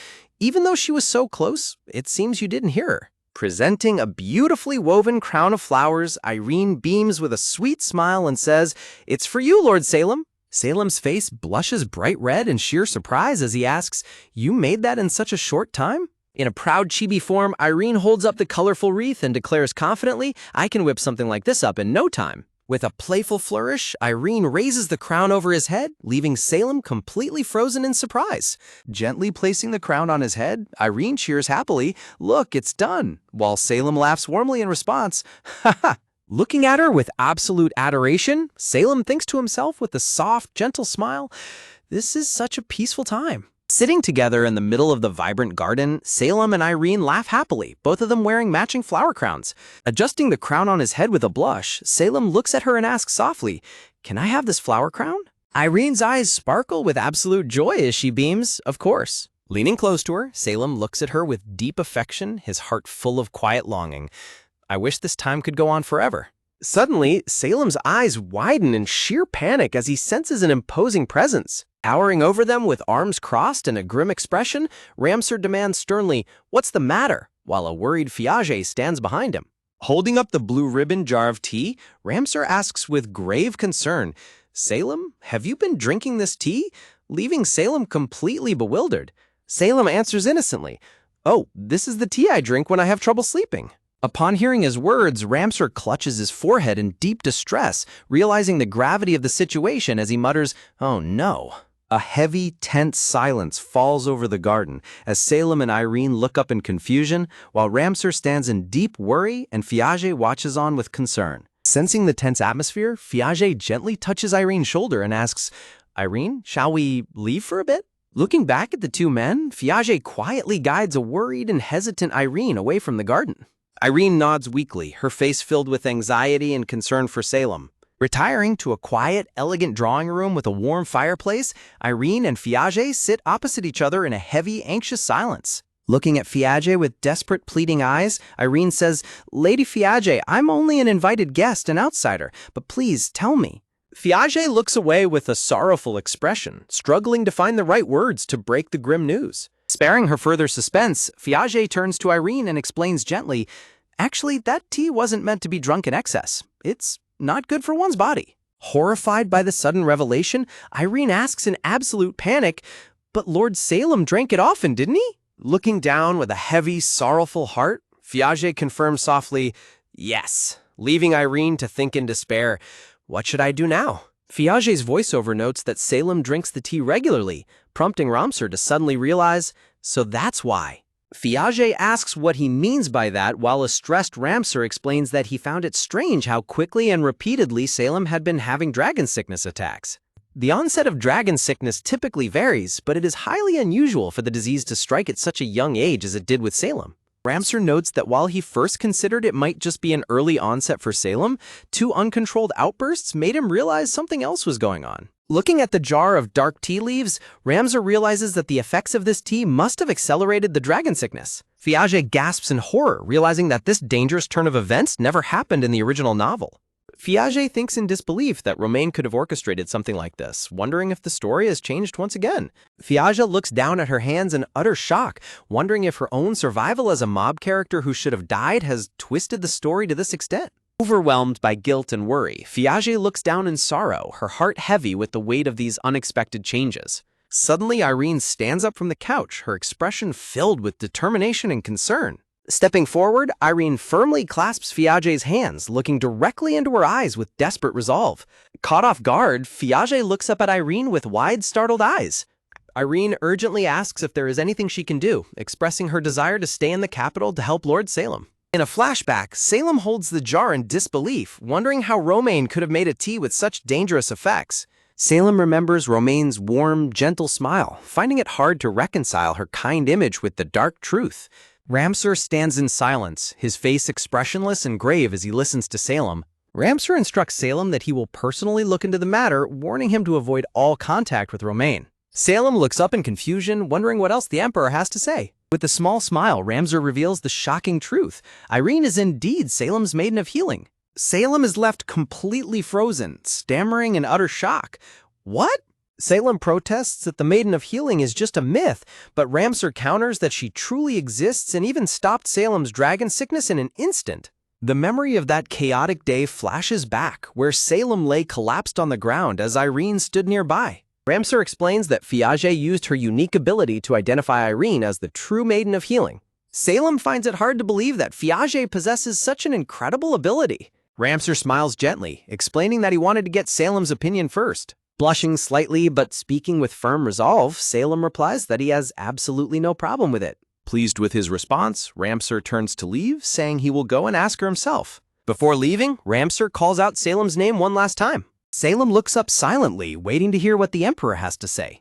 Even though she was so close, it seems you didn't hear her. Presenting a beautifully woven crown of flowers, Irene beams with a sweet smile and says, "It's for you, Lord Salem." Salem's face blushes bright red in sheer surprise as he asks, "You made that in such a short time?" In a proud chibi form, Irene holds up the colorful wreath and declares confidently, "I can whip something like this up in no time." With a playful flourish, Irene raises the crown over his head, leaving Salem completely frozen in surprise. Gently placing the crown on his head, Irene cheers happily, "Look, it's done," while Salem laughs warmly in response, "Ha ha." Looking at her with absolute adoration, Salem thinks to himself with a soft, gentle smile, "This is such a peaceful time." Sitting together in the middle of the vibrant garden, Salem and Irene laugh happily, both of them wearing matching flower crowns. Adjusting the crown on his head with a blush, Salem looks at her and asks softly, "Can I have this flower crown?" Irene's eyes sparkle with absolute joy as she beams, "Of course." Leaning close to her, Salem looks at her with deep affection, his heart full of quiet longing. "I wish this time could go on forever." Suddenly, Salem's eyes widen in sheer panic as he senses an imposing presence. Towering over them with arms crossed and a grim expression, Ramsar demands sternly, "What's the matter?" while a worried Fiage stands behind him. Holding up the blue ribbon jar of tea, Ramsar asks with grave concern, "Salem, have you been drinking this tea?" leaving Salem completely bewildered. Salem answers innocently, "Oh, this is the tea I drink when I have trouble sleeping." Upon hearing his words, Ramsar clutches his forehead in deep distress, realizing the gravity of the situation as he mutters, "Oh no." A heavy, tense silence falls over the garden as Salem and Irene look up in confusion, while Ramsar stands in deep worry and Fiage watches on with concern. Sensing the tense atmosphere, Fiage gently touches Irene's shoulder and asks, "Irene, shall we leave for a bit?" Looking back at the two men, Fiage quietly guides a worried and hesitant Irene away from the garden. Irene nods weakly, her face filled with anxiety and concern for Salem. Retiring to a quiet, elegant drawing room with a warm fireplace, Irene and Fiage sit opposite each other in a heavy, anxious silence. Looking at Fiage with desperate, pleading eyes, Irene says, "Lady Fiage, I'm only an invited guest, an outsider, but please tell me." Fiage looks away with a sorrowful expression, struggling to find the right words to break the grim news. Sparing her further suspense, Fiage turns to Irene and explains gently, "Actually, that tea wasn't meant to be drunk in excess. It's not good for one's body." Horrified by the sudden revelation, Irene asks in absolute panic, "But Lord Salem drank it often, didn't he?" Looking down with a heavy, sorrowful heart, Fiage confirms softly, Yes, leaving Irene to think in despair. What should I do now? Fiage's voiceover notes that Salem drinks the tea regularly, prompting Ramsur to suddenly realize, so that's why. Fiage asks what he means by that, while a stressed Ramsur explains that he found it strange how quickly and repeatedly Salem had been having dragon sickness attacks. The onset of dragon sickness typically varies, but it is highly unusual for the disease to strike at such a young age as it did with Salem. Ramsur notes that while he first considered it might just be an early onset for Salem, 2 uncontrolled outbursts made him realize something else was going on. Looking at the jar of dark tea leaves, Ramsur realizes that the effects of this tea must have accelerated the dragon sickness. Fiage gasps in horror, realizing that this dangerous turn of events never happened in the original novel. Fiage thinks in disbelief that Romain could have orchestrated something like this, wondering if the story has changed once again. Fiage looks down at her hands in utter shock, wondering if her own survival as a mob character who should have died has twisted the story to this extent. Overwhelmed by guilt and worry, Fiage looks down in sorrow, her heart heavy with the weight of these unexpected changes. Suddenly, Irene stands up from the couch, her expression filled with determination and concern. Stepping forward, Irene firmly clasps Fiage's hands, looking directly into her eyes with desperate resolve. Caught off guard, Fiage looks up at Irene with wide, startled eyes. Irene urgently asks if there is anything she can do, expressing her desire to stay in the capital to help Lord Salem. In a flashback, Salem holds the jar in disbelief, wondering how Romain could have made a tea with such dangerous effects. Salem remembers Romain's warm, gentle smile, finding it hard to reconcile her kind image with the dark truth. Ramsur stands in silence, his face expressionless and grave as he listens to Salem. Ramsur instructs Salem that he will personally look into the matter, warning him to avoid all contact with Romain. Salem looks up in confusion, wondering what else the Emperor has to say. With a small smile, Ramsur reveals the shocking truth. Irene is indeed Salem's Maiden of Healing. Salem is left completely frozen, stammering in utter shock. What? Salem protests that the Maiden of Healing is just a myth, but Ramsur counters that she truly exists and even stopped Salem's dragon sickness in an instant. The memory of that chaotic day flashes back, where Salem lay collapsed on the ground as Irene stood nearby. Ramsur explains that Fiage used her unique ability to identify Irene as the true Maiden of Healing. Salem finds it hard to believe that Fiage possesses such an incredible ability. Ramsur smiles gently, explaining that he wanted to get Salem's opinion first. Blushing slightly but speaking with firm resolve, Salem replies that he has absolutely no problem with it. Pleased with his response, Ramsur turns to leave, saying he will go and ask her himself. Before leaving, Ramsur calls out Salem's name one last time. Salem looks up silently, waiting to hear what the Emperor has to say.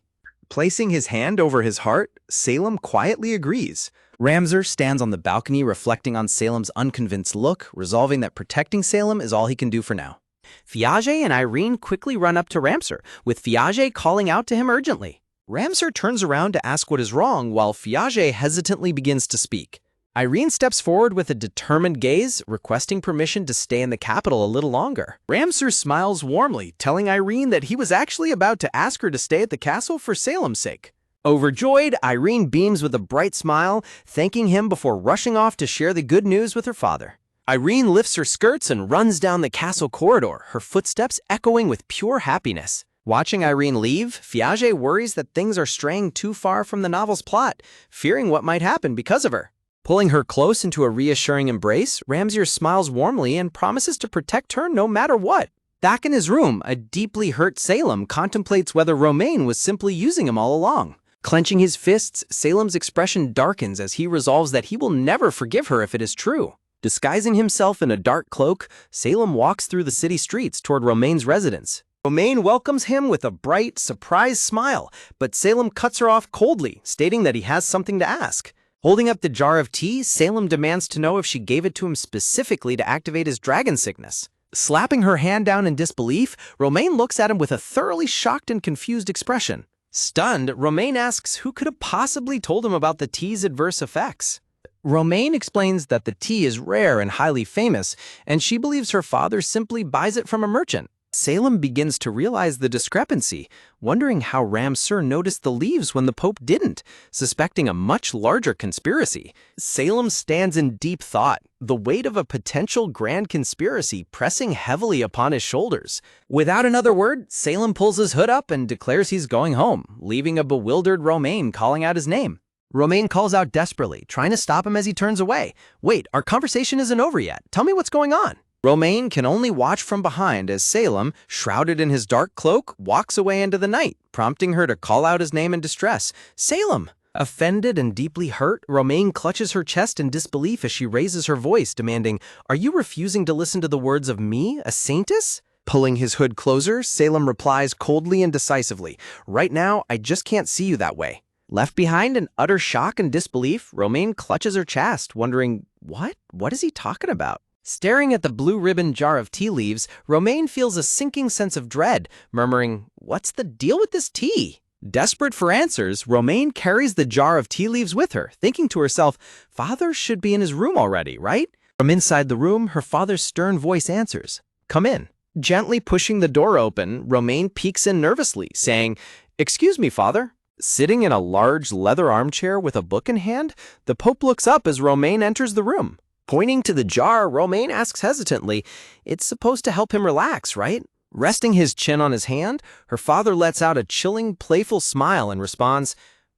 Placing his hand over his heart, Salem quietly agrees. Ramsur stands on the balcony reflecting on Salem's unconvinced look, resolving that protecting Salem is all he can do for now. Fiage and Irene quickly run up to Ramsur, with Fiage calling out to him urgently. Ramsur turns around to ask what is wrong, while Fiage hesitantly begins to speak. Irene steps forward with a determined gaze, requesting permission to stay in the capital a little longer. Ramsur smiles warmly, telling Irene that he was actually about to ask her to stay at the castle for Salem's sake. Overjoyed, Irene beams with a bright smile, thanking him before rushing off to share the good news with her father. Irene lifts her skirts and runs down the castle corridor, her footsteps echoing with pure happiness. Watching Irene leave, Fiage worries that things are straying too far from the novel's plot, fearing what might happen because of her. Pulling her close into a reassuring embrace, Ramsur smiles warmly and promises to protect her no matter what. Back in his room, a deeply hurt Salem contemplates whether Romain was simply using him all along. Clenching his fists, Salem's expression darkens as he resolves that he will never forgive her if it is true. Disguising himself in a dark cloak, Salem walks through the city streets toward Romain's residence. Romain welcomes him with a bright, surprised smile, but Salem cuts her off coldly, stating that he has something to ask. Holding up the jar of tea, Salem demands to know if she gave it to him specifically to activate his dragon sickness. Slapping her hand down in disbelief, Romain looks at him with a thoroughly shocked and confused expression. Stunned, Romain asks who could have possibly told him about the tea's adverse effects. Romain explains that the tea is rare and highly famous, and she believes her father simply buys it from a merchant. Salem begins to realize the discrepancy, wondering how Ramsur noticed the leaves when the Pope didn't, suspecting a much larger conspiracy. Salem stands in deep thought, the weight of a potential grand conspiracy pressing heavily upon his shoulders. Without another word, Salem pulls his hood up and declares he's going home, leaving a bewildered Romain calling out his name. Romaine calls out desperately, trying to stop him as he turns away. Wait, our conversation isn't over yet. Tell me what's going on.
Romaine can only watch from behind as Salem, shrouded in his dark cloak, walks away into the night, prompting her to call out his name in distress. Salem!
Offended and deeply hurt, Romaine clutches her chest in disbelief as she raises her voice, demanding, "Are you refusing to listen to the words of me, a saintess?"
Pulling his hood closer, Salem replies coldly and decisively, "Right now, I just can't see you that way."
Left behind in utter shock and disbelief, Romaine clutches her chest, wondering, What is he talking about? Staring at the blue ribbon jar of tea leaves, Romaine feels a sinking sense of dread, murmuring, "What's the deal with this tea?"
Desperate for answers, Romaine carries the jar of tea leaves with her, thinking to herself, "Father should be in his room already, right?"
From inside the room, her father's stern voice answers, "Come in."
Gently pushing the door open, Romaine peeks in nervously, saying, "Excuse me, Father." Sitting in a large leather armchair with a book in hand, the Pope looks up as Romaine enters the room.
Pointing to the jar, Romaine asks hesitantly, "It's supposed to help him relax, right?"
Resting his chin on his hand, her father lets out a chilling, playful smile and responds,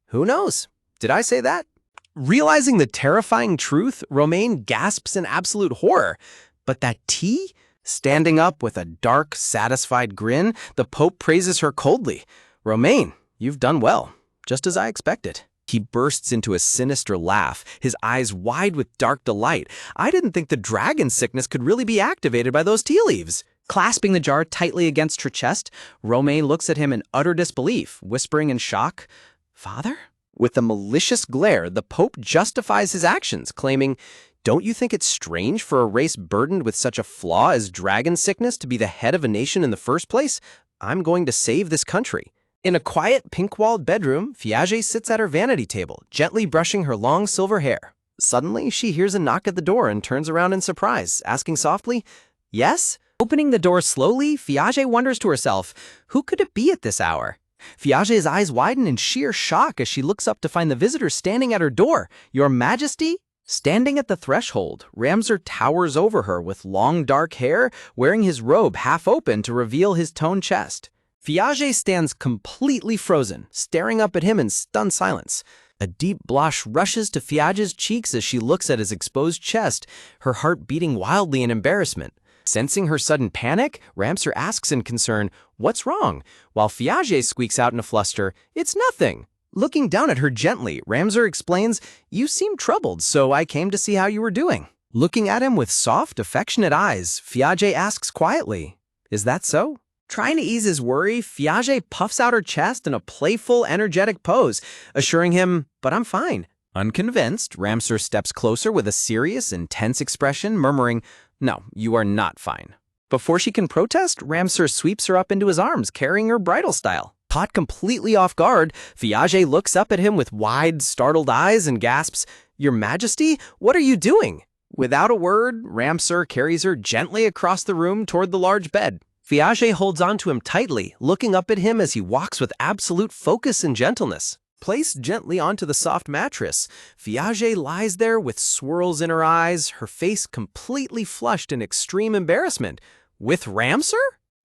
"Who knows? Did I say that?" Realizing the terrifying truth, Romaine gasps in absolute horror. But that tea? Standing up with a dark, satisfied grin, the Pope praises her coldly. "Romaine, you've done well, just as I expected." He bursts into a sinister laugh, his eyes wide with dark delight. "I didn't think the dragon sickness could really be activated by those tea leaves."
Clasping the jar tightly against her chest, Romaine looks at him in utter disbelief, whispering in shock, "Father?"
With a malicious glare, the Pope justifies his actions, claiming, "Don't you think it's strange for a race burdened with such a flaw as dragon sickness to be the head of a nation in the first place? I'm going to save this country." In a quiet, pink-walled bedroom, Piaget sits at her vanity table, gently brushing her long silver hair. Suddenly, she hears a knock at the door and turns around in surprise, asking softly, "Yes?"
Opening the door slowly, Piaget wonders to herself, who could it be at this hour?
Piaget's eyes widen in sheer shock as she looks up to find the visitor standing at her door. "Your Majesty?" Standing at the threshold, Ramsar towers over her with long dark hair, wearing his robe half open to reveal his toned chest. Piaget stands completely frozen, staring up at him in stunned silence. A deep blush rushes to Piaget's cheeks as she looks at his exposed chest, her heart beating wildly in embarrassment. Sensing her sudden panic, Ramsar asks in concern, "What's wrong?" While Piaget squeaks out in a fluster, "It's nothing." Looking down at her gently, Ramsar explains, "You seem troubled, so I came to see how you were doing." Looking at him with soft, affectionate eyes, Piaget asks quietly, "Is that so?" Trying to ease his worry, Piaget puffs out her chest in a playful, energetic pose, assuring him, "But I'm fine." Unconvinced, Ramsar steps closer with a serious, intense expression, murmuring, "No, you are not fine." Before she can protest, Ramsar sweeps her up into his arms, carrying her bridal style. Caught completely off guard, Piaget looks up at him with wide, startled eyes and gasps, "Your Majesty, what are you doing?" Without a word, Ramsar carries her gently across the room toward the large bed. Piaget holds onto him tightly, looking up at him as he walks with absolute focus and gentleness. Placed gently onto the soft mattress, Piaget lies there with swirls in her eyes, her face completely flushed in extreme embarrassment. With Ramsar?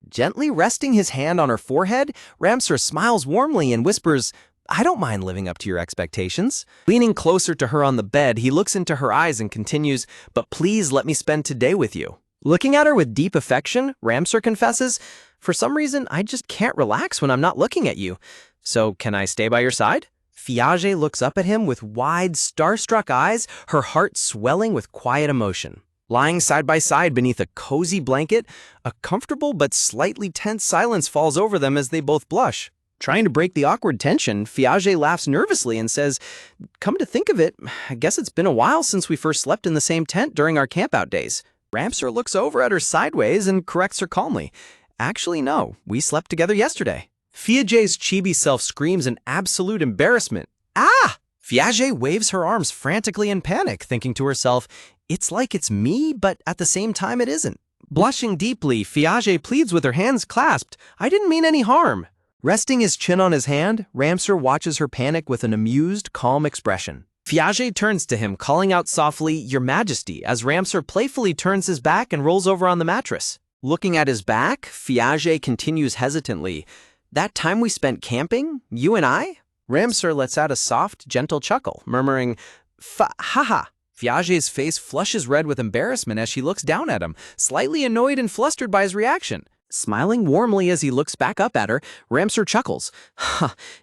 Gently resting his hand on her forehead, Ramsar smiles warmly and whispers, "I don't mind living up to your expectations." Leaning closer to her on the bed, he looks into her eyes and continues, "But please let me spend today with you." Looking at her with deep affection, Ramsar confesses, "For some reason, I just can't relax when I'm not looking at you. So can I stay by your side?" Piaget looks up at him with wide, starstruck eyes, her heart swelling with quiet emotion. Lying side by side beneath a cozy blanket, a comfortable but slightly tense silence falls over them as they both blush. Trying to break the awkward tension, Piaget laughs nervously and says, "Come to think of it, I guess it's been a while since we first slept in the same tent during our campout days." Ramsar looks over at her sideways and corrects her calmly. "Actually, no, we slept together yesterday." Piaget's chibi self screams in absolute embarrassment. "Ah!" Piaget waves her arms frantically in panic, thinking to herself, "It's like it's me, but at the same time it isn't." Blushing deeply, Piaget pleads with her hands clasped, "I didn't mean any harm." Resting his chin on his hand, Ramsar watches her panic with an amused, calm expression. Piaget turns to him, calling out softly, "Your Majesty," as Ramsar playfully turns his back and rolls over on the mattress. Looking at his back, Piaget continues hesitantly, "That time we spent camping, you and I?
Ramseur lets out a soft, gentle chuckle, murmuring, "Ha-ha."
Fiage's face flushes red with embarrassment as she looks down at him, slightly annoyed and flustered by his reaction.
Smiling warmly as he looks back up at her, Ramseur chuckles.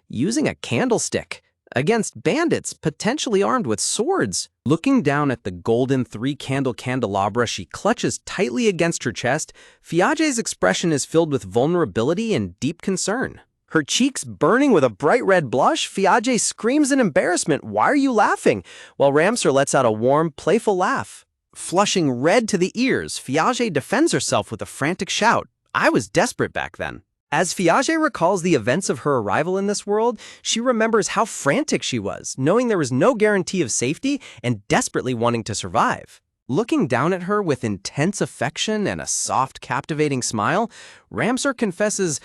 Using a candlestick against bandits potentially armed with swords. Looking down at the golden three-candle candelabra she clutches tightly against her chest, Fiage's expression is filled with vulnerability and deep concern. Her cheeks burning with a bright red blush, Fiage screams in embarrassment, "Why are you laughing?" while Ramseur lets out a warm, playful laugh. Flushing red to the ears, Fiage defends herself with a frantic shout. I was desperate back then. As Fiage recalls the events of her arrival in this world, she remembers how frantic she was, knowing there was no guarantee of safety and desperately wanting to survive. Looking down at her with intense affection and a soft, captivating smile, Ramseur confesses,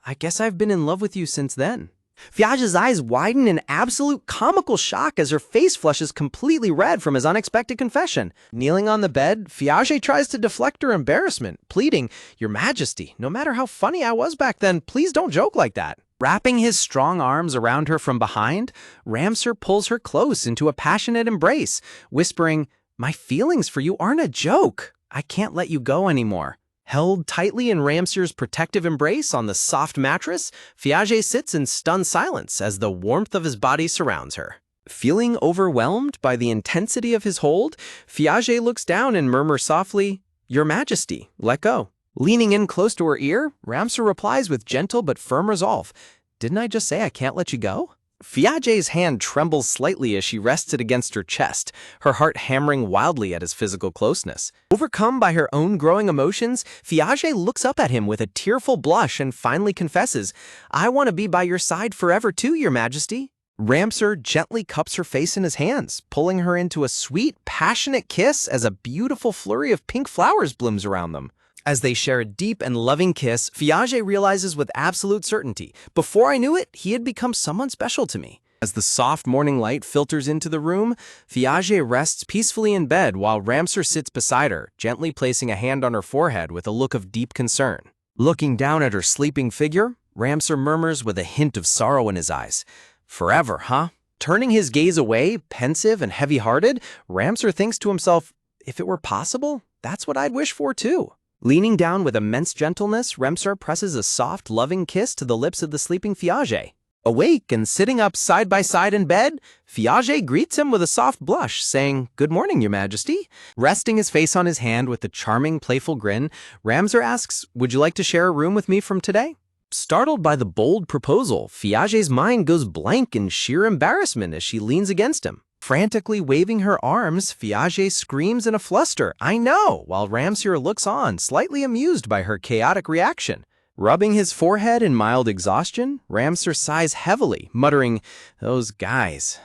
"I guess I've been in love with you since then." Fiage's eyes widen in absolute comical shock as her face flushes completely red from his unexpected confession. Kneeling on the bed, Fiage tries to deflect her embarrassment, pleading, "Your Majesty, no matter how funny I was back then, please don't joke like that." Wrapping his strong arms around her from behind, Ramseur pulls her close into a passionate embrace, whispering, "My feelings for you aren't a joke. I can't let you go anymore." Held tightly in Ramseur's protective embrace on the soft mattress, Fiage sits in stunned silence as the warmth of his body surrounds her. Feeling overwhelmed by the intensity of his hold, Fiage looks down and murmurs softly, "Your Majesty, let go." Leaning in close to her ear, Ramseur replies with gentle but firm resolve, "Didn't I just say I can't let you go?" Fiage's hand trembles slightly as she rests it against her chest, her heart hammering wildly at his physical closeness. Overcome by her own growing emotions, Fiage looks up at him with a tearful blush and finally confesses, "I want to be by your side forever too, Your Majesty." Ramseur gently cups her face in his hands, pulling her into a sweet, passionate kiss as a beautiful flurry of pink flowers blooms around them. As they share a deep and loving kiss, Fiage realizes with absolute certainty, before I knew it, he had become someone special to me. As the soft morning light filters into the room, Fiage rests peacefully in bed while Ramseur sits beside her, gently placing a hand on her forehead with a look of deep concern. Looking down at her sleeping figure, Ramseur murmurs with a hint of sorrow in his eyes, "Forever, huh?" Turning his gaze away, pensive and heavy-hearted, Ramseur thinks to himself, "If it were possible, that's what I'd wish for too." Leaning down with immense gentleness, Ramseur presses a soft, loving kiss to the lips of the sleeping Fiage. Awake and sitting up side by side in bed, Fiage greets him with a soft blush, saying, "Good morning, Your Majesty." Resting his face on his hand with a charming, playful grin, Ramseur asks, "Would you like to share a room with me from today?" Startled by the bold proposal, Fiage's mind goes blank in sheer embarrassment as she leans against him. Frantically waving her arms, Fiage screams in a fluster, "I know," while Ramseur looks on, slightly amused by her chaotic reaction. Rubbing his forehead in mild exhaustion, Ramseur sighs heavily, muttering, "Those guys,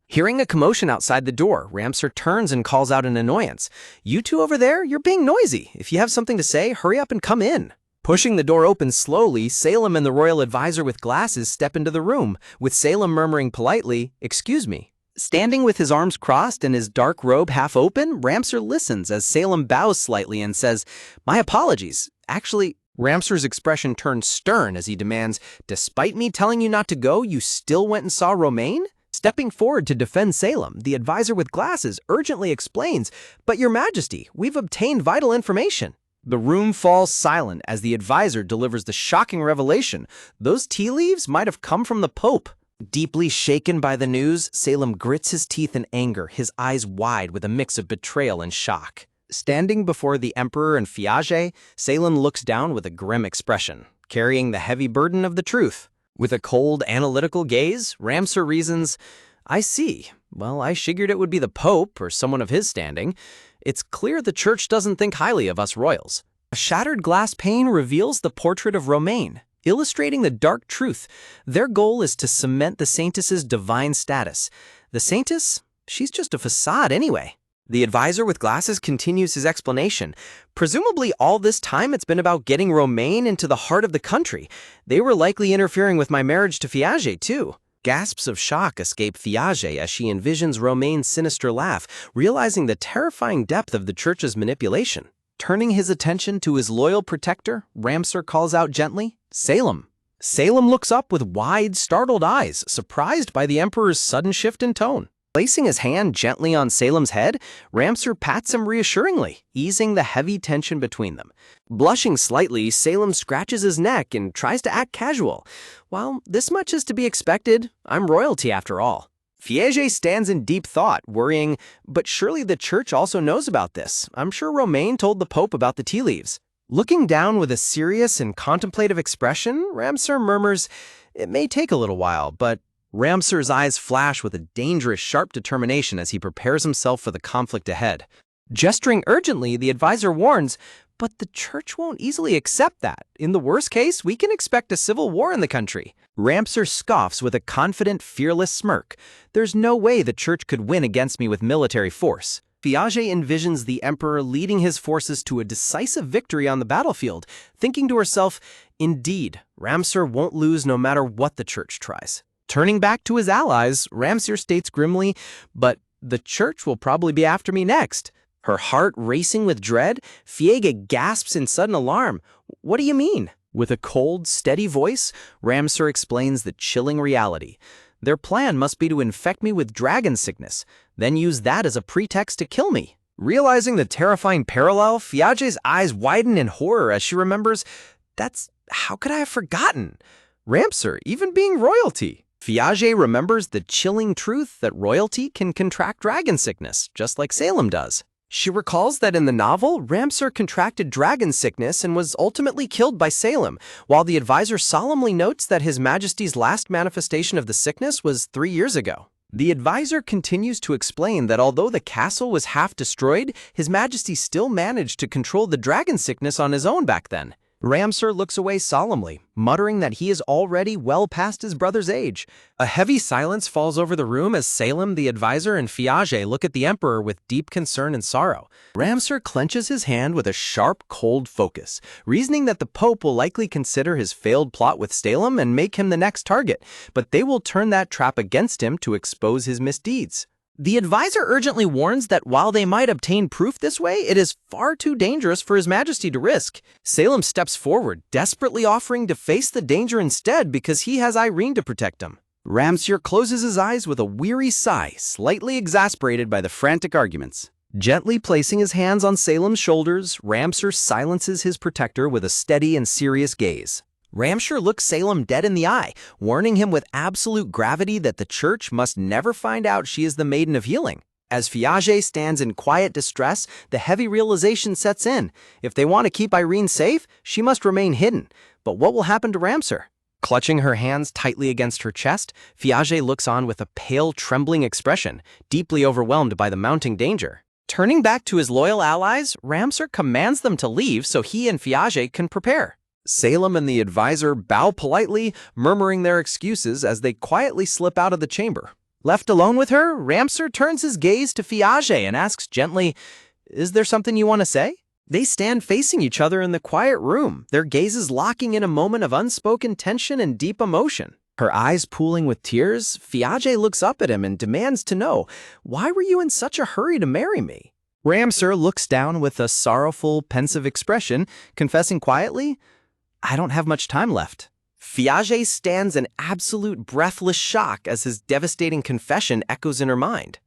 Hearing a commotion outside the door, Ramseur turns and calls out in annoyance, "You two over there, you're being noisy. If you have something to say, hurry up and come in." Pushing the door open slowly, Salem and the royal advisor with glasses step into the room, with Salem murmuring politely, "Excuse me." Standing with his arms crossed and his dark robe half open, Ramseur listens as Salem bows slightly and says, "My apologies. Actually," Ramseur's expression turns stern as he demands, "Despite me telling you not to go, you still went and saw Romaine?" Stepping forward to defend Salem, the advisor with glasses urgently explains, "But Your Majesty, we've obtained vital information." The room falls silent as the advisor delivers the shocking revelation. Those tea leaves might have come from the Pope. Deeply shaken by the news, Salem grits his teeth in anger, his eyes wide with a mix of betrayal and shock. Standing before the Emperor and Fiage, Salem looks down with a grim expression, carrying the heavy burden of the truth. With a cold, analytical gaze, Ramseur reasons, "I see. Well, I figured it would be the Pope or someone of his standing. It's clear the Church doesn't think highly of us royals." A shattered glass pane reveals the portrait of Romaine, illustrating the dark truth. Their goal is to cement the Saintess's divine status. The Saintess, she's just a facade anyway. The advisor with glasses continues his explanation. "Presumably all this time it's been about getting Romaine into the heart of the country. They were likely interfering with my marriage to Fiage, too." Gasps of shock escape Fiage as she envisions Romaine's sinister laugh, realizing the terrifying depth of the Church's manipulation. Turning his attention to his loyal protector, Ramseur calls out gently, "Salem, Salem looks up with wide, startled eyes, surprised by the Emperor's sudden shift in tone. Placing his hand gently on Salem's head, Ramsar pats him reassuringly, easing the heavy tension between them. Blushing slightly, Salem scratches his neck and tries to act casual. While this much is to be expected, I'm royalty after all. Fiege stands in deep thought, worrying, but surely the church also knows about this. I'm sure Romain told the Pope about the tea leaves. Looking down with a serious and contemplative expression, Ramsar murmurs, "It may take a little while, but..." Ramsar's eyes flash with a dangerous, sharp determination as he prepares himself for the conflict ahead. Gesturing urgently, the advisor warns, "But the church won't easily accept that. In the worst case, we can expect a civil war in the country." Ramsar scoffs with a confident, fearless smirk. "There's no way the church could win against me with military force." Fiage envisions the emperor leading his forces to a decisive victory on the battlefield, thinking to herself, "Indeed, Ramsar won't lose no matter what the church tries." Turning back to his allies, Ramsar states grimly, "But the church will probably be after me next." Her heart racing with dread, Fiege gasps in sudden alarm. "What do you mean?" With a cold, steady voice, Ramsar explains the chilling reality. "Their plan must be to infect me with dragon sickness, then use that as a pretext to kill me." Realizing the terrifying parallel, Fiage's eyes widen in horror as she remembers, how could I have forgotten? Ramsar even being royalty. Fiage remembers the chilling truth that royalty can contract dragon sickness, just like Salem does. She recalls that in the novel, Ramsar contracted dragon sickness and was ultimately killed by Salem, while the advisor solemnly notes that His Majesty's last manifestation of the sickness was 3 years ago. The advisor continues to explain that although the castle was half destroyed, His Majesty still managed to control the dragon sickness on his own back then. Ramsar looks away solemnly, muttering that he is already well past his brother's age. A heavy silence falls over the room as Salem, the advisor, and Fiage look at the emperor with deep concern and sorrow. Ramsar clenches his hand with a sharp, cold focus, reasoning that the Pope will likely consider his failed plot with Salem and make him the next target, but they will turn that trap against him to expose his misdeeds. The advisor urgently warns that while they might obtain proof this way, it is far too dangerous for His Majesty to risk. Salem steps forward, desperately offering to face the danger instead because he has Irene to protect him. Ramsar closes his eyes with a weary sigh, slightly exasperated by the frantic arguments. Gently placing his hands on Salem's shoulders, Ramsar silences his protector with a steady and serious gaze. Ramsar looks Salem dead in the eye, warning him with absolute gravity that the church must never find out she is the Maiden of Healing. As Fiage stands in quiet distress, the heavy realization sets in. If they want to keep Irene safe, she must remain hidden. But what will happen to Ramsar? Clutching her hands tightly against her chest, Fiage looks on with a pale, trembling expression, deeply overwhelmed by the mounting danger. Turning back to his loyal allies, Ramsar commands them to leave so he and Fiage can prepare. Salem and the advisor bow politely, murmuring their excuses as they quietly slip out of the chamber. Left alone with her, Ramsar turns his gaze to Fiage and asks gently, "Is there something you want to say?" They stand facing each other in the quiet room, their gazes locking in a moment of unspoken tension and deep emotion. Her eyes pooling with tears, Fiage looks up at him and demands to know, "Why were you in such a hurry to marry me?" Ramsar looks down with a sorrowful, pensive expression, confessing quietly, "I don't have much time left." Fiage stands in absolute breathless shock as his devastating confession echoes in her mind.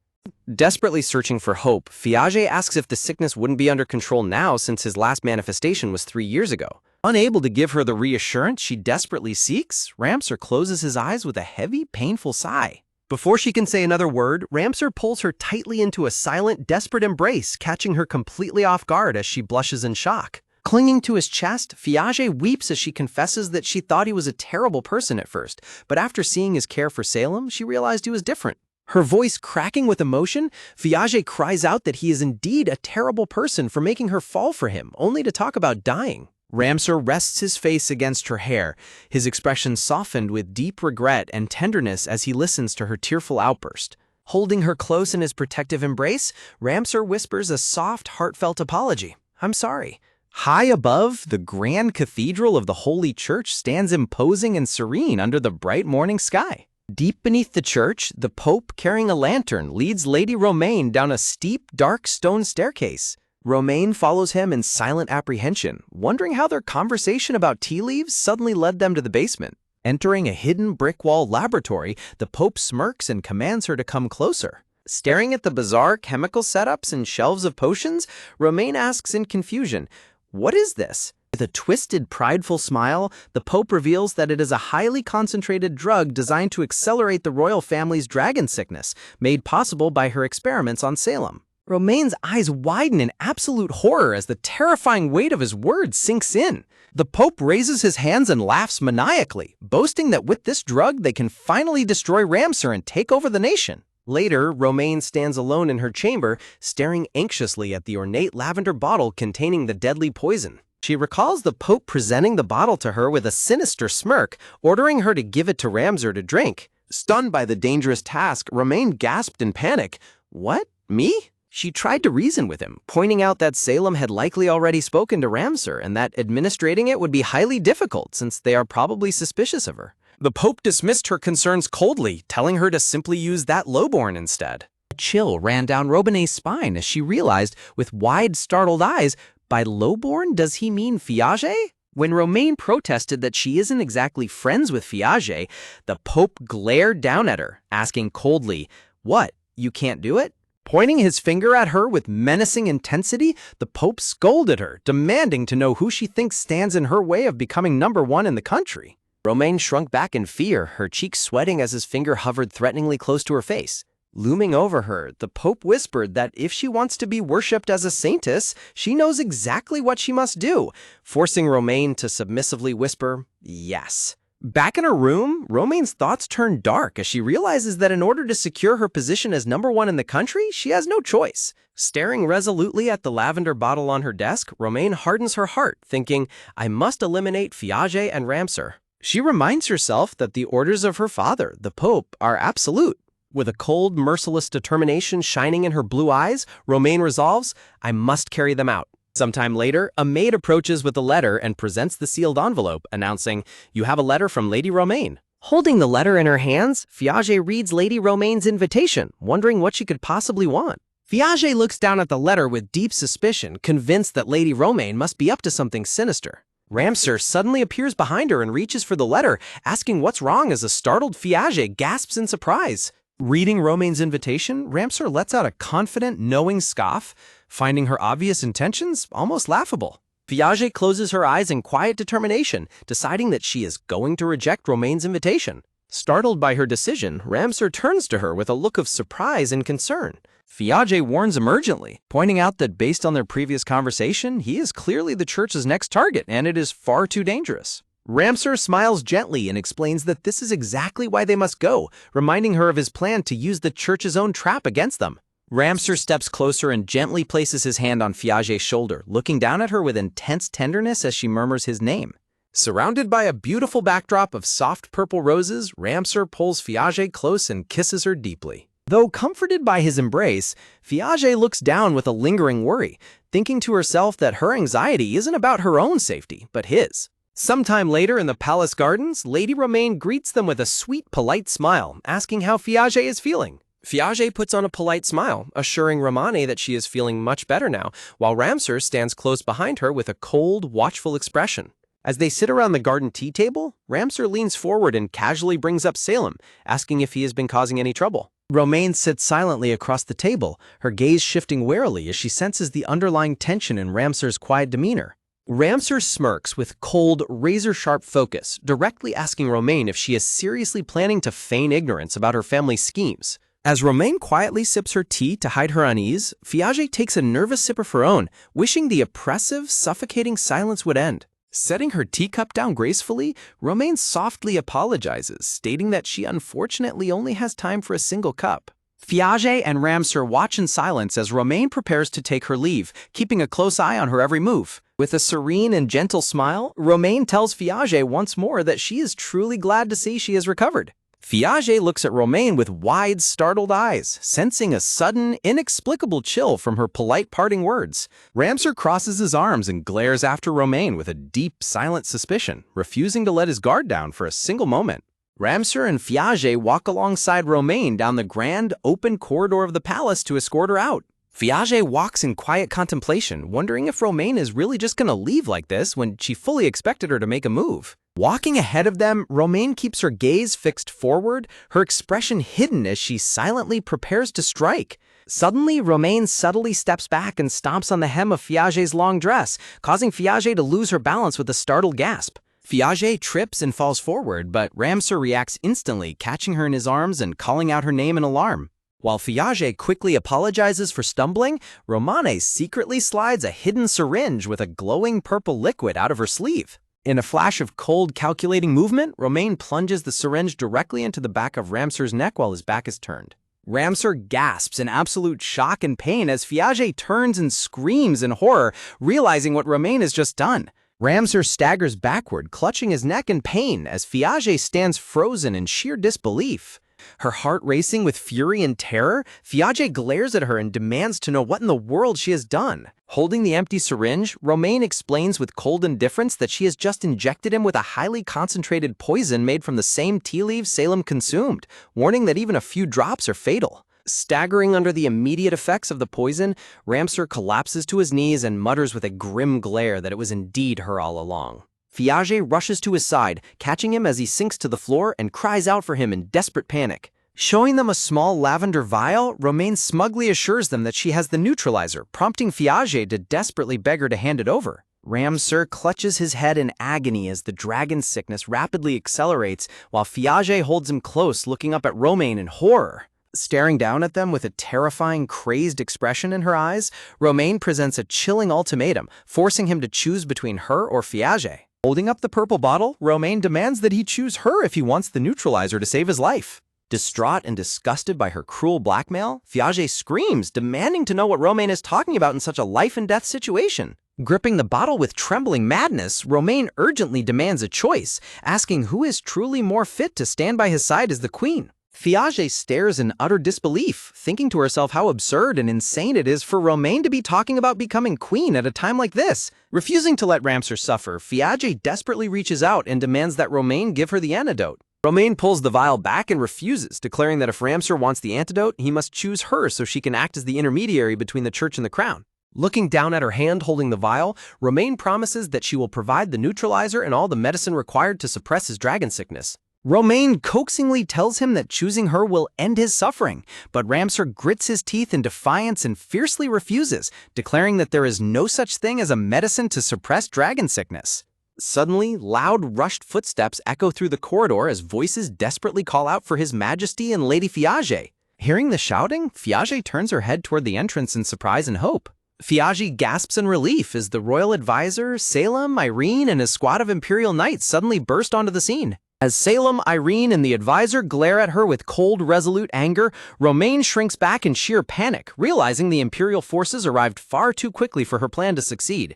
Desperately searching for hope, Fiage asks if the sickness wouldn't be under control now since his last manifestation was 3 years ago. Unable to give her the reassurance she desperately seeks, Ramsar closes his eyes with a heavy, painful sigh. Before she can say another word, Ramsar pulls her tightly into a silent, desperate embrace, catching her completely off guard as she blushes in shock. Clinging to his chest, Fiage weeps as she confesses that she thought he was a terrible person at first, but after seeing his care for Salem, she realized he was different. Her voice cracking with emotion, Fiage cries out that he is indeed a terrible person for making her fall for him, only to talk about dying. Ramsar rests his face against her hair, his expression softened with deep regret and tenderness as he listens to her tearful outburst. Holding her close in his protective embrace, Ramsar whispers a soft, heartfelt apology. "I'm sorry." High above, the grand cathedral of the Holy Church stands imposing and serene under the bright morning sky. Deep beneath the church, the Pope, carrying a lantern, leads Lady Romain down a steep, dark stone staircase. Romain follows him in silent apprehension, wondering how their conversation about tea leaves suddenly led them to the basement.
Entering a hidden brick-wall laboratory, the Pope smirks and commands her to come closer. Staring at the bizarre chemical setups and shelves of potions, Romaine asks in confusion, "What is this?" With a twisted, prideful smile, the Pope reveals that it is a highly concentrated drug designed to accelerate the royal family's dragon sickness, made possible by her experiments on Salem. Romaine's eyes widen in absolute horror as the terrifying weight of his words sinks in. The Pope raises his hands and laughs maniacally, boasting that with this drug they can finally destroy Ramsar and take over the nation. Later, Romaine stands alone in her chamber, staring anxiously at the ornate lavender bottle containing the deadly poison. She recalls the Pope presenting the bottle to her with a sinister smirk, ordering her to give it to Ramsar to drink. Stunned by the dangerous task, Romaine gasped in panic. "What? Me?" She tried to reason with him, pointing out that Salem had likely already spoken to Ramsar and that administrating it would be highly difficult since they are probably suspicious of her. The Pope dismissed her concerns coldly, telling her to simply use that lowborn instead. A chill ran down Robinet's spine as she realized, with wide, startled eyes, by lowborn does he mean Fiage? When Romaine protested that she isn't exactly friends with Fiage, the Pope glared down at her, asking coldly, "What, you can't do it?" Pointing his finger at her with menacing intensity, the Pope scolded her, demanding to know who she thinks stands in her way of becoming #1 in the country. Romaine shrunk back in fear, her cheeks sweating as his finger hovered threateningly close to her face. Looming over her, the Pope whispered that if she wants to be worshipped as a saintess, she knows exactly what she must do, forcing Romaine to submissively whisper, "Yes." Back in her room, Romaine's thoughts turn dark as she realizes that in order to secure her position as #1 in the country, she has no choice. Staring resolutely at the lavender bottle on her desk, Romaine hardens her heart, thinking, "I must eliminate Fiage and Ramsar." She reminds herself that the orders of her father, the Pope, are absolute. With a cold, merciless determination shining in her blue eyes, Romaine resolves, "I must carry them out." Sometime later, a maid approaches with a letter and presents the sealed envelope, announcing, "You have a letter from Lady Romaine." Holding the letter in her hands, Fiage reads Lady Romaine's invitation, wondering what she could possibly want. Fiage looks down at the letter with deep suspicion, convinced that Lady Romaine must be up to something sinister. Ramsar suddenly appears behind her and reaches for the letter, asking what's wrong as a startled Fiage gasps in surprise. Reading Romaine's invitation, Ramsar lets out a confident, knowing scoff, finding her obvious intentions almost laughable. Fiage closes her eyes in quiet determination, deciding that she is going to reject Romaine's invitation. Startled by her decision, Ramsar turns to her with a look of surprise and concern. Fiage warns him urgently, pointing out that based on their previous conversation, he is clearly the church's next target and it is far too dangerous. Ramsar smiles gently and explains that this is exactly why they must go, reminding her of his plan to use the church's own trap against them. Ramsar steps closer and gently places his hand on Fiage's shoulder, looking down at her with intense tenderness as she murmurs his name. Surrounded by a beautiful backdrop of soft purple roses, Ramsar pulls Fiage close and kisses her deeply. Though comforted by his embrace, Fiage looks down with a lingering worry, thinking to herself that her anxiety isn't about her own safety, but his. Sometime later in the palace gardens, Lady Romaine greets them with a sweet, polite smile, asking how Fiage is feeling. Fiage puts on a polite smile, assuring Romane that she is feeling much better now, while Ramsar stands close behind her with a cold, watchful expression. As they sit around the garden tea table, Ramsar leans forward and casually brings up Salem, asking if he has been causing any trouble. Romaine sits silently across the table, her gaze shifting warily as she senses the underlying tension in Ramsar's quiet demeanor. Ramsar smirks with cold, razor-sharp focus, directly asking Romaine if she is seriously planning to feign ignorance about her family's schemes. As Romaine quietly sips her tea to hide her unease, Fiage takes a nervous sip of her own, wishing the oppressive, suffocating silence would end. Setting her teacup down gracefully, Romaine softly apologizes, stating that she unfortunately only has time for a single cup. Fiage and Ramsar watch in silence as Romaine prepares to take her leave, keeping a close eye on her every move. With a serene and gentle smile, Romaine tells Fiage once more that she is truly glad to see she has recovered. Fiage looks at Romaine with wide, startled eyes, sensing a sudden, inexplicable chill from her polite parting words. Ramsar crosses his arms and glares after Romaine with a deep, silent suspicion, refusing to let his guard down for a single moment. Ramsar and Fiage walk alongside Romaine down the grand, open corridor of the palace to escort her out. Fiage walks in quiet contemplation, wondering if Romaine is really just going to leave like this when she fully expected her to make a move.
Walking ahead of them, Romaine keeps her gaze fixed forward, her expression hidden as she silently prepares to strike. Suddenly, Romaine subtly steps back and stomps on the hem of Fiage's long dress, causing Fiage to lose her balance with a startled gasp. Fiage trips and falls forward, but Ramseur reacts instantly, catching her in his arms and calling out her name in alarm. While Fiage quickly apologizes for stumbling, Romane secretly slides a hidden syringe with a glowing purple liquid out of her sleeve. In a flash of cold, calculating movement, Romaine plunges the syringe directly into the back of Ramseur's neck while his back is turned. Ramseur gasps in absolute shock and pain as Fiage turns and screams in horror, realizing what Romaine has just done. Ramseur staggers backward, clutching his neck in pain as Fiage stands frozen in sheer disbelief. Her heart racing with fury and terror, Fiage glares at her and demands to know what in the world she has done. Holding the empty syringe, Romaine explains with cold indifference that she has just injected him with a highly concentrated poison made from the same tea leaves Salem consumed, warning that even a few drops are fatal. Staggering under the immediate effects of the poison, Ramseur collapses to his knees and mutters with a grim glare that it was indeed her all along. Fiage rushes to his side, catching him as he sinks to the floor and cries out for him in desperate panic. Showing them a small lavender vial, Romaine smugly assures them that she has the neutralizer, prompting Fiage to desperately beg her to hand it over. Ramseur clutches his head in agony as the dragon sickness rapidly accelerates, while Fiage holds him close, looking up at Romaine in horror. Staring down at them with a terrifying, crazed expression in her eyes, Romaine presents a chilling ultimatum, forcing him to choose between her or Fiage. Holding up the purple bottle, Romaine demands that he choose her if he wants the neutralizer to save his life. Distraught and disgusted by her cruel blackmail, Fiage screams, demanding to know what Romaine is talking about in such a life-and-death situation. Gripping the bottle with trembling madness, Romaine urgently demands a choice, asking who is truly more fit to stand by his side as the queen. Fiage stares in utter disbelief, thinking to herself how absurd and insane it is for Romaine to be talking about becoming queen at a time like this. Refusing to let Ramseur suffer, Fiage desperately reaches out and demands that Romaine give her the antidote. Romaine pulls the vial back and refuses, declaring that if Ramseur wants the antidote, he must choose her so she can act as the intermediary between the church and the crown. Looking down at her hand holding the vial, Romaine promises that she will provide the neutralizer and all the medicine required to suppress his dragon sickness. Romaine coaxingly tells him that choosing her will end his suffering, but Ramseur grits his teeth in defiance and fiercely refuses, declaring that there is no such thing as a medicine to suppress dragon sickness. Suddenly, loud, rushed footsteps echo through the corridor as voices desperately call out for His Majesty and Lady Fiage. Hearing the shouting, Fiage turns her head toward the entrance in surprise and hope. Fiage gasps in relief as the royal advisor, Salem, Irene, and his squad of Imperial Knights suddenly burst onto the scene. As Salem, Irene, and the advisor glare at her with cold, resolute anger, Romaine shrinks back in sheer panic, realizing the Imperial forces arrived far too quickly for her plan to succeed.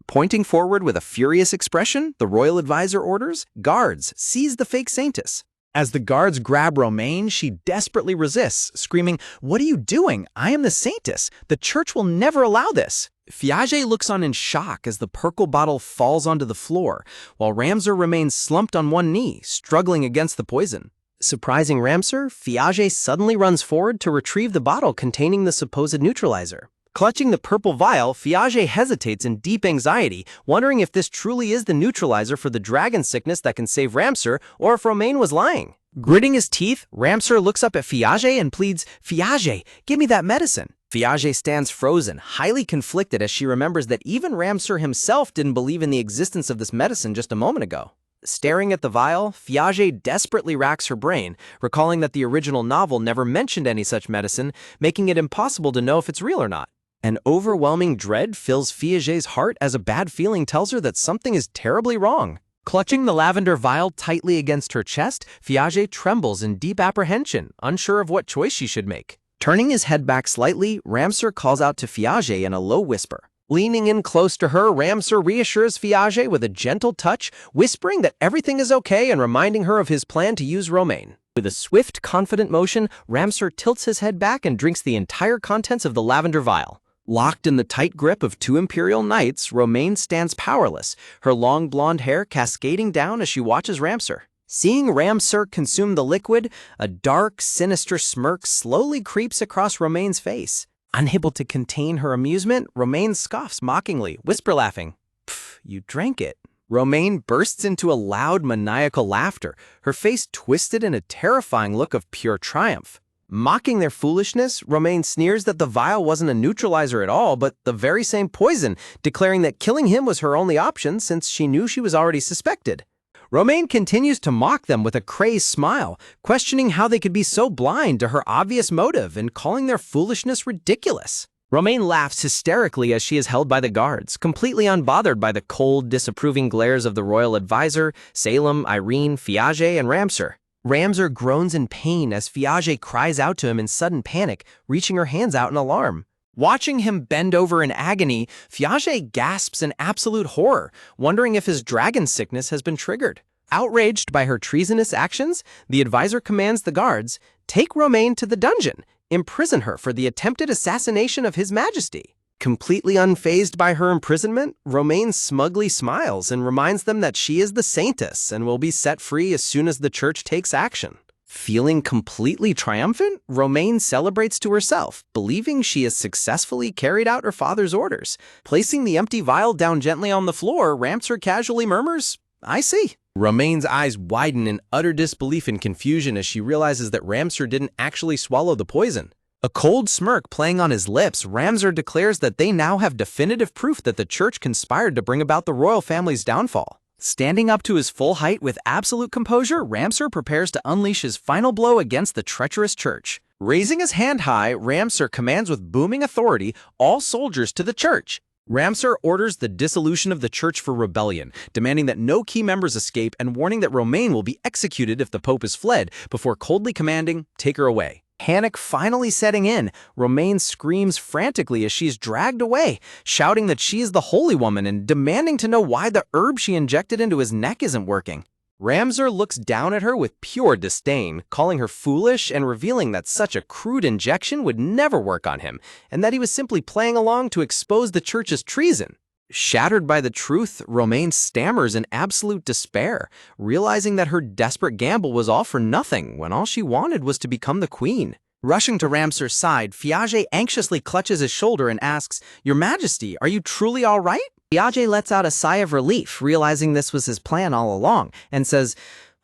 Pointing forward with a furious expression, the royal advisor orders, "Guards, seize the fake saintess." As the guards grab Romaine, she desperately resists, screaming, "What are you doing? I am the saintess. The church will never allow this." Fiage looks on in shock as the purple bottle falls onto the floor, while Ramseur remains slumped on one knee, struggling against the poison. Surprising Ramseur, Fiage suddenly runs forward to retrieve the bottle containing the supposed neutralizer. Clutching the purple vial, Fiage hesitates in deep anxiety, wondering if this truly is the neutralizer for the dragon sickness that can save Ramseur, or if Romaine was lying. Gritting his teeth, Ramseur looks up at Fiage and pleads, "Fiage, give me that medicine." Fiage stands frozen, highly conflicted as she remembers that even Ramseur himself didn't believe in the existence of this medicine just a moment ago. Staring at the vial, Fiage desperately racks her brain, recalling that the original novel never mentioned any such medicine, making it impossible to know if it's real or not. An overwhelming dread fills Fiage's heart as a bad feeling tells her that something is terribly wrong. Clutching the lavender vial tightly against her chest, Fiage trembles in deep apprehension, unsure of what choice she should make. Turning his head back slightly, Ramseur calls out to Fiage in a low whisper. Leaning in close to her, Ramseur reassures Fiage with a gentle touch, whispering that everything is okay and reminding her of his plan to use Romaine. With a swift, confident motion, Ramseur tilts his head back and drinks the entire contents of the lavender vial. Locked in the tight grip of two Imperial Knights, Romaine stands powerless, her long blonde hair cascading down as she watches Ramseur. Seeing Ramseur consume the liquid, a dark, sinister smirk slowly creeps across Romaine's face. Unable to contain her amusement, Romaine scoffs mockingly, whisper laughing, "Pff, you drank it.
Romaine bursts into a loud, maniacal laughter, her face twisted in a terrifying look of pure triumph.
Mocking their foolishness, Romaine sneers that the vial wasn't a neutralizer at all, but the very same poison, declaring that killing him was her only option since she knew she was already suspected. Romaine continues to mock them with a crazed smile, questioning how they could be so blind to her obvious motive and calling their foolishness ridiculous. Romaine laughs hysterically as she is held by the guards, completely unbothered by the cold, disapproving glares of the royal advisor, Salem, Irene, Fiage, and Ramseur. Ramseur groans in pain as Fiage cries out to him in sudden panic, reaching her hands out in alarm. Watching him bend over in agony, Fiage gasps in absolute horror, wondering if his dragon sickness has been triggered. Outraged by her treasonous actions, the advisor commands the guards, take Romaine to the dungeon, imprison her for the attempted assassination of His Majesty. Completely unfazed by her imprisonment, Romaine smugly smiles and reminds them that she is the saintess and will be set free as soon as the church takes action. Feeling completely triumphant, Romaine celebrates to herself, believing she has successfully carried out her father's orders. Placing the empty vial down gently on the floor, Ramseur casually murmurs, I see. Romaine's eyes widen in utter disbelief and confusion as she realizes that Ramseur didn't actually swallow the poison. A cold smirk playing on his lips, Ramseur declares that they now have definitive proof that the church conspired to bring about the royal family's downfall. Standing up to his full height with absolute composure, Ramseur prepares to unleash his final blow against the treacherous church. Raising his hand high, Ramseur commands with booming authority all soldiers to the church. Ramseur orders the dissolution of the church for rebellion, demanding that no key members escape and warning that Romaine will be executed if the pope is fled, before coldly commanding, take her away. Panic finally setting in, Romaine screams frantically as she's dragged away, shouting that she is the holy woman and demanding to know why the herb she injected into his neck isn't working. Ramseur looks down at her with pure disdain, calling her foolish and revealing that such a crude injection would never work on him, and that he was simply playing along to expose the church's treason. Shattered by the truth, Romaine stammers in absolute despair, realizing that her desperate gamble was all for nothing when all she wanted was to become the queen. Rushing to Ramseur's side, Fiage anxiously clutches his shoulder and asks, Your Majesty, are you truly all right? Fiage lets out a sigh of relief, realizing this was his plan all along, and says,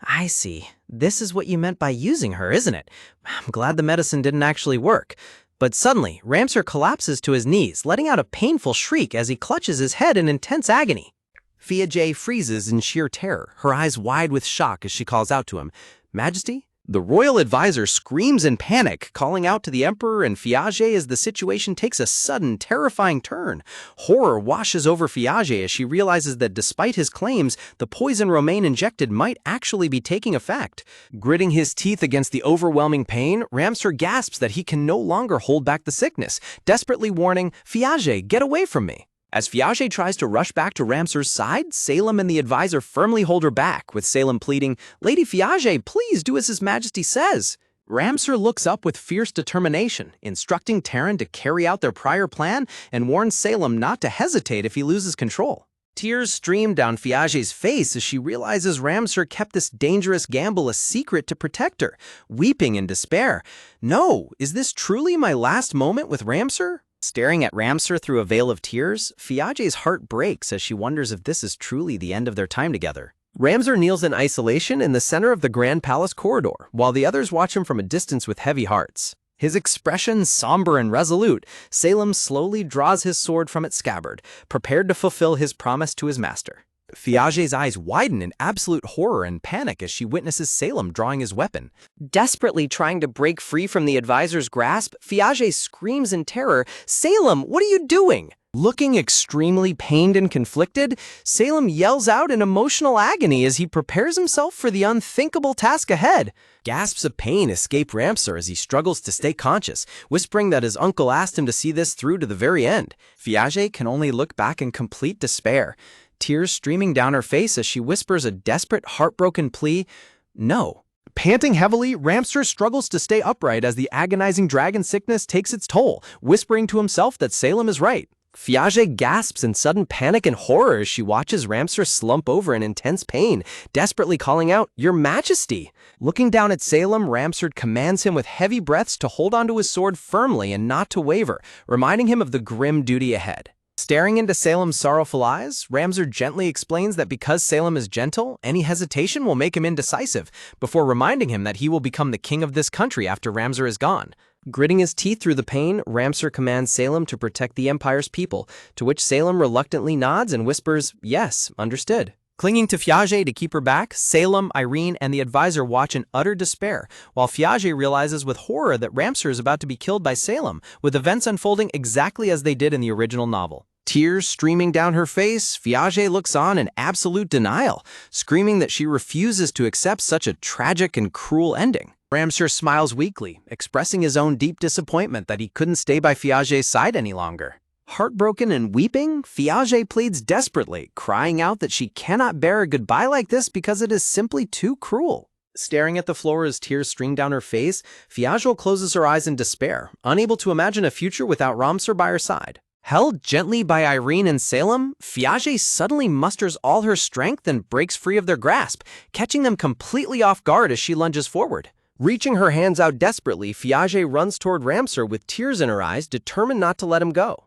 I see. This is what you meant by using her, isn't it? I'm glad the medicine didn't actually work. But suddenly, Ramseur collapses to his knees, letting out a painful shriek as he clutches his head in intense agony. Fiage freezes in sheer terror, her eyes wide with shock as she calls out to him, Majesty? The royal advisor screams in panic, calling out to the emperor and Fiage as the situation takes a sudden, terrifying turn. Horror washes over Fiage as she realizes that despite his claims, the poison Romaine injected might actually be taking effect. Gritting his teeth against the overwhelming pain, Ramseur gasps that he can no longer hold back the sickness, desperately warning, Fiage, get away from me. As Fiage tries to rush back to Ramseur's side, Salem and the advisor firmly hold her back, with Salem pleading, Lady Fiage, please do as His Majesty says. Ramseur looks up with fierce determination, instructing Terran to carry out their prior plan and warns Salem not to hesitate if he loses control. Tears stream down Fiage's face as she realizes Ramseur kept this dangerous gamble a secret to protect her, weeping in despair. No, is this truly my last moment with Ramseur? Staring at Ramseur through a veil of tears, Fiage's heart breaks as she wonders if this is truly the end of their time together. Ramseur kneels in isolation in the center of the Grand Palace corridor, while the others watch him from a distance with heavy hearts. His expression somber and resolute, Salem slowly draws his sword from its scabbard, prepared to fulfill his promise to his master. Fiage's eyes widen in absolute horror and panic as she witnesses Salem drawing his weapon. Desperately trying to break free from the advisor's grasp, Fiage screams in terror, Salem, what are you doing? Looking extremely pained and conflicted, Salem yells out in emotional agony as he prepares himself for the unthinkable task ahead. Gasps of pain escape Ramseur as he struggles to stay conscious, whispering that his uncle asked him to see this through to the very end. Fiage can only look back in complete despair, tears streaming down her face as she whispers a desperate, heartbroken plea, no. Panting heavily, Ramseur struggles to stay upright as the agonizing dragon sickness takes its toll, whispering to himself that Salem is right. Fiage gasps in sudden panic and horror as she watches Ramseur slump over in intense pain, desperately calling out, Your Majesty! Looking down at Salem, Ramseur commands him with heavy breaths to hold onto his sword firmly and not to waver, reminding him of the grim duty ahead. Staring into Salem's sorrowful eyes, Ramsar gently explains that because Salem is gentle, any hesitation will make him indecisive, before reminding him that he will become the king of this country after Ramsar is gone. Gritting his teeth through the pain, Ramsar commands Salem to protect the Empire's people, to which Salem reluctantly nods and whispers, "Yes, understood." Clinging to Fiage to keep her back, Salem, Irene, and the advisor watch in utter despair, while Fiage realizes with horror that Ramsar is about to be killed by Salem, with events unfolding exactly as they did in the original novel. Tears streaming down her face, Fiage looks on in absolute denial, screaming that she refuses to accept such a tragic and cruel ending. Ramsar smiles weakly, expressing his own deep disappointment that he couldn't stay by Fiage's side any longer. Heartbroken and weeping, Fiage pleads desperately, crying out that she cannot bear a goodbye like this because it is simply too cruel. Staring at the floor as tears stream down her face, Fiage closes her eyes in despair, unable to imagine a future without Ramsar by her side. Held gently by Irene and Salem, Fiage suddenly musters all her strength and breaks free of their grasp, catching them completely off guard as she lunges forward. Reaching her hands out desperately, Fiage runs toward Ramsar with tears in her eyes, determined not to let him go.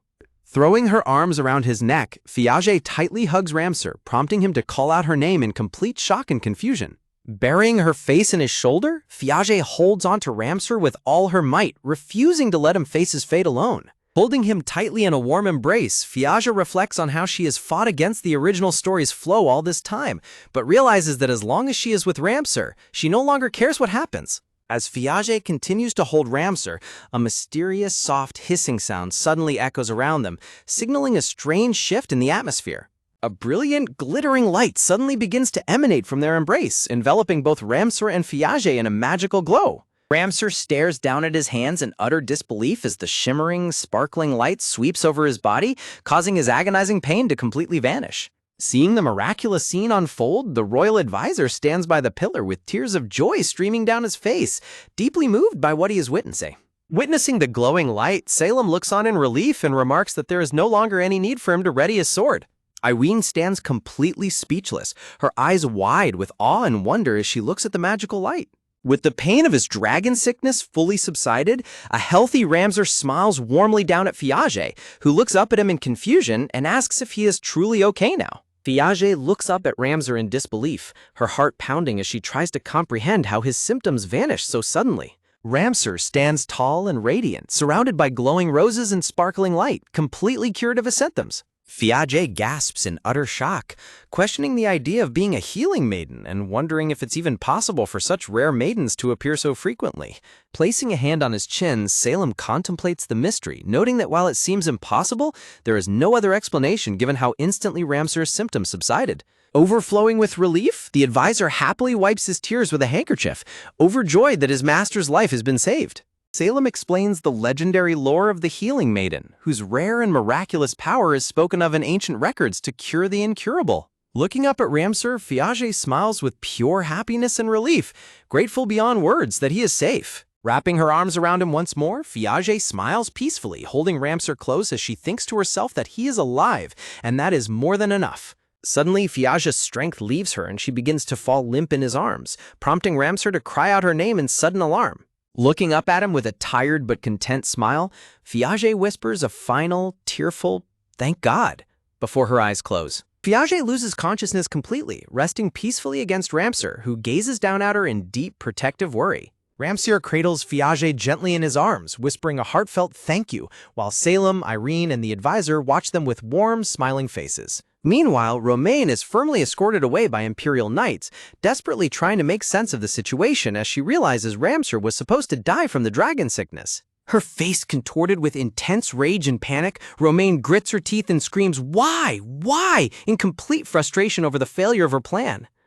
Throwing her arms around his neck, Fiage tightly hugs Ramsar, prompting him to call out her name in complete shock and confusion. Burying her face in his shoulder, Fiage holds onto Ramsar with all her might, refusing to let him face his fate alone. Holding him tightly in a warm embrace, Fiage reflects on how she has fought against the original story's flow all this time, but realizes that as long as she is with Ramsar, she no longer cares what happens. As Fiage continues to hold Ramsar, a mysterious, soft hissing sound suddenly echoes around them, signaling a strange shift in the atmosphere. A brilliant, glittering light suddenly begins to emanate from their embrace, enveloping both Ramsar and Fiage in a magical glow. Ramsar stares down at his hands in utter disbelief as the shimmering, sparkling light sweeps over his body, causing his agonizing pain to completely vanish. Seeing the miraculous scene unfold, the royal advisor stands by the pillar with tears of joy streaming down his face, deeply moved by what he is witnessing. Witnessing the glowing light, Salem looks on in relief and remarks that there is no longer any need for him to ready his sword. Irene stands completely speechless, her eyes wide with awe and wonder as she looks at the magical light. With the pain of his dragon sickness fully subsided, a healthy Ramsar smiles warmly down at Fiage, who looks up at him in confusion and asks if he is truly okay now. Fiage looks up at Ramsar in disbelief, her heart pounding as she tries to comprehend how his symptoms vanished so suddenly. Ramsar stands tall and radiant, surrounded by glowing roses and sparkling light, completely cured of his symptoms. Fiage gasps in utter shock, questioning the idea of being a healing maiden and wondering if it's even possible for such rare maidens to appear so frequently. Placing a hand on his chin, Salem contemplates the mystery, noting that while it seems impossible, there is no other explanation given how instantly Ramsar's symptoms subsided. Overflowing with relief, the advisor happily wipes his tears with a handkerchief, overjoyed that his master's life has been saved. Salem explains the legendary lore of the Healing Maiden, whose rare and miraculous power is spoken of in ancient records to cure the incurable. Looking up at Ramsar, Fiage smiles with pure happiness and relief, grateful beyond words that he is safe. Wrapping her arms around him once more, Fiage smiles peacefully, holding Ramsar close as she thinks to herself that he is alive, and that is more than enough. Suddenly, Fiage's strength leaves her and she begins to fall limp in his arms, prompting Ramsar to cry out her name in sudden alarm. Looking up at him with a tired but content smile, Fiage whispers a final, tearful, "Thank God," before her eyes close. Fiage loses consciousness completely, resting peacefully against Ramsar, who gazes down at her in deep, protective worry. Ramsar cradles Fiage gently in his arms, whispering a heartfelt thank you, while Salem, Irene, and the advisor watch them with warm, smiling faces. Meanwhile, Romaine is firmly escorted away by Imperial knights, desperately trying to make sense of the situation as she realizes Ramsar was supposed to die from the dragon sickness. Her face contorted with intense rage and panic, Romaine grits her teeth and screams, "Why? Why?" in complete frustration over the failure of her plan.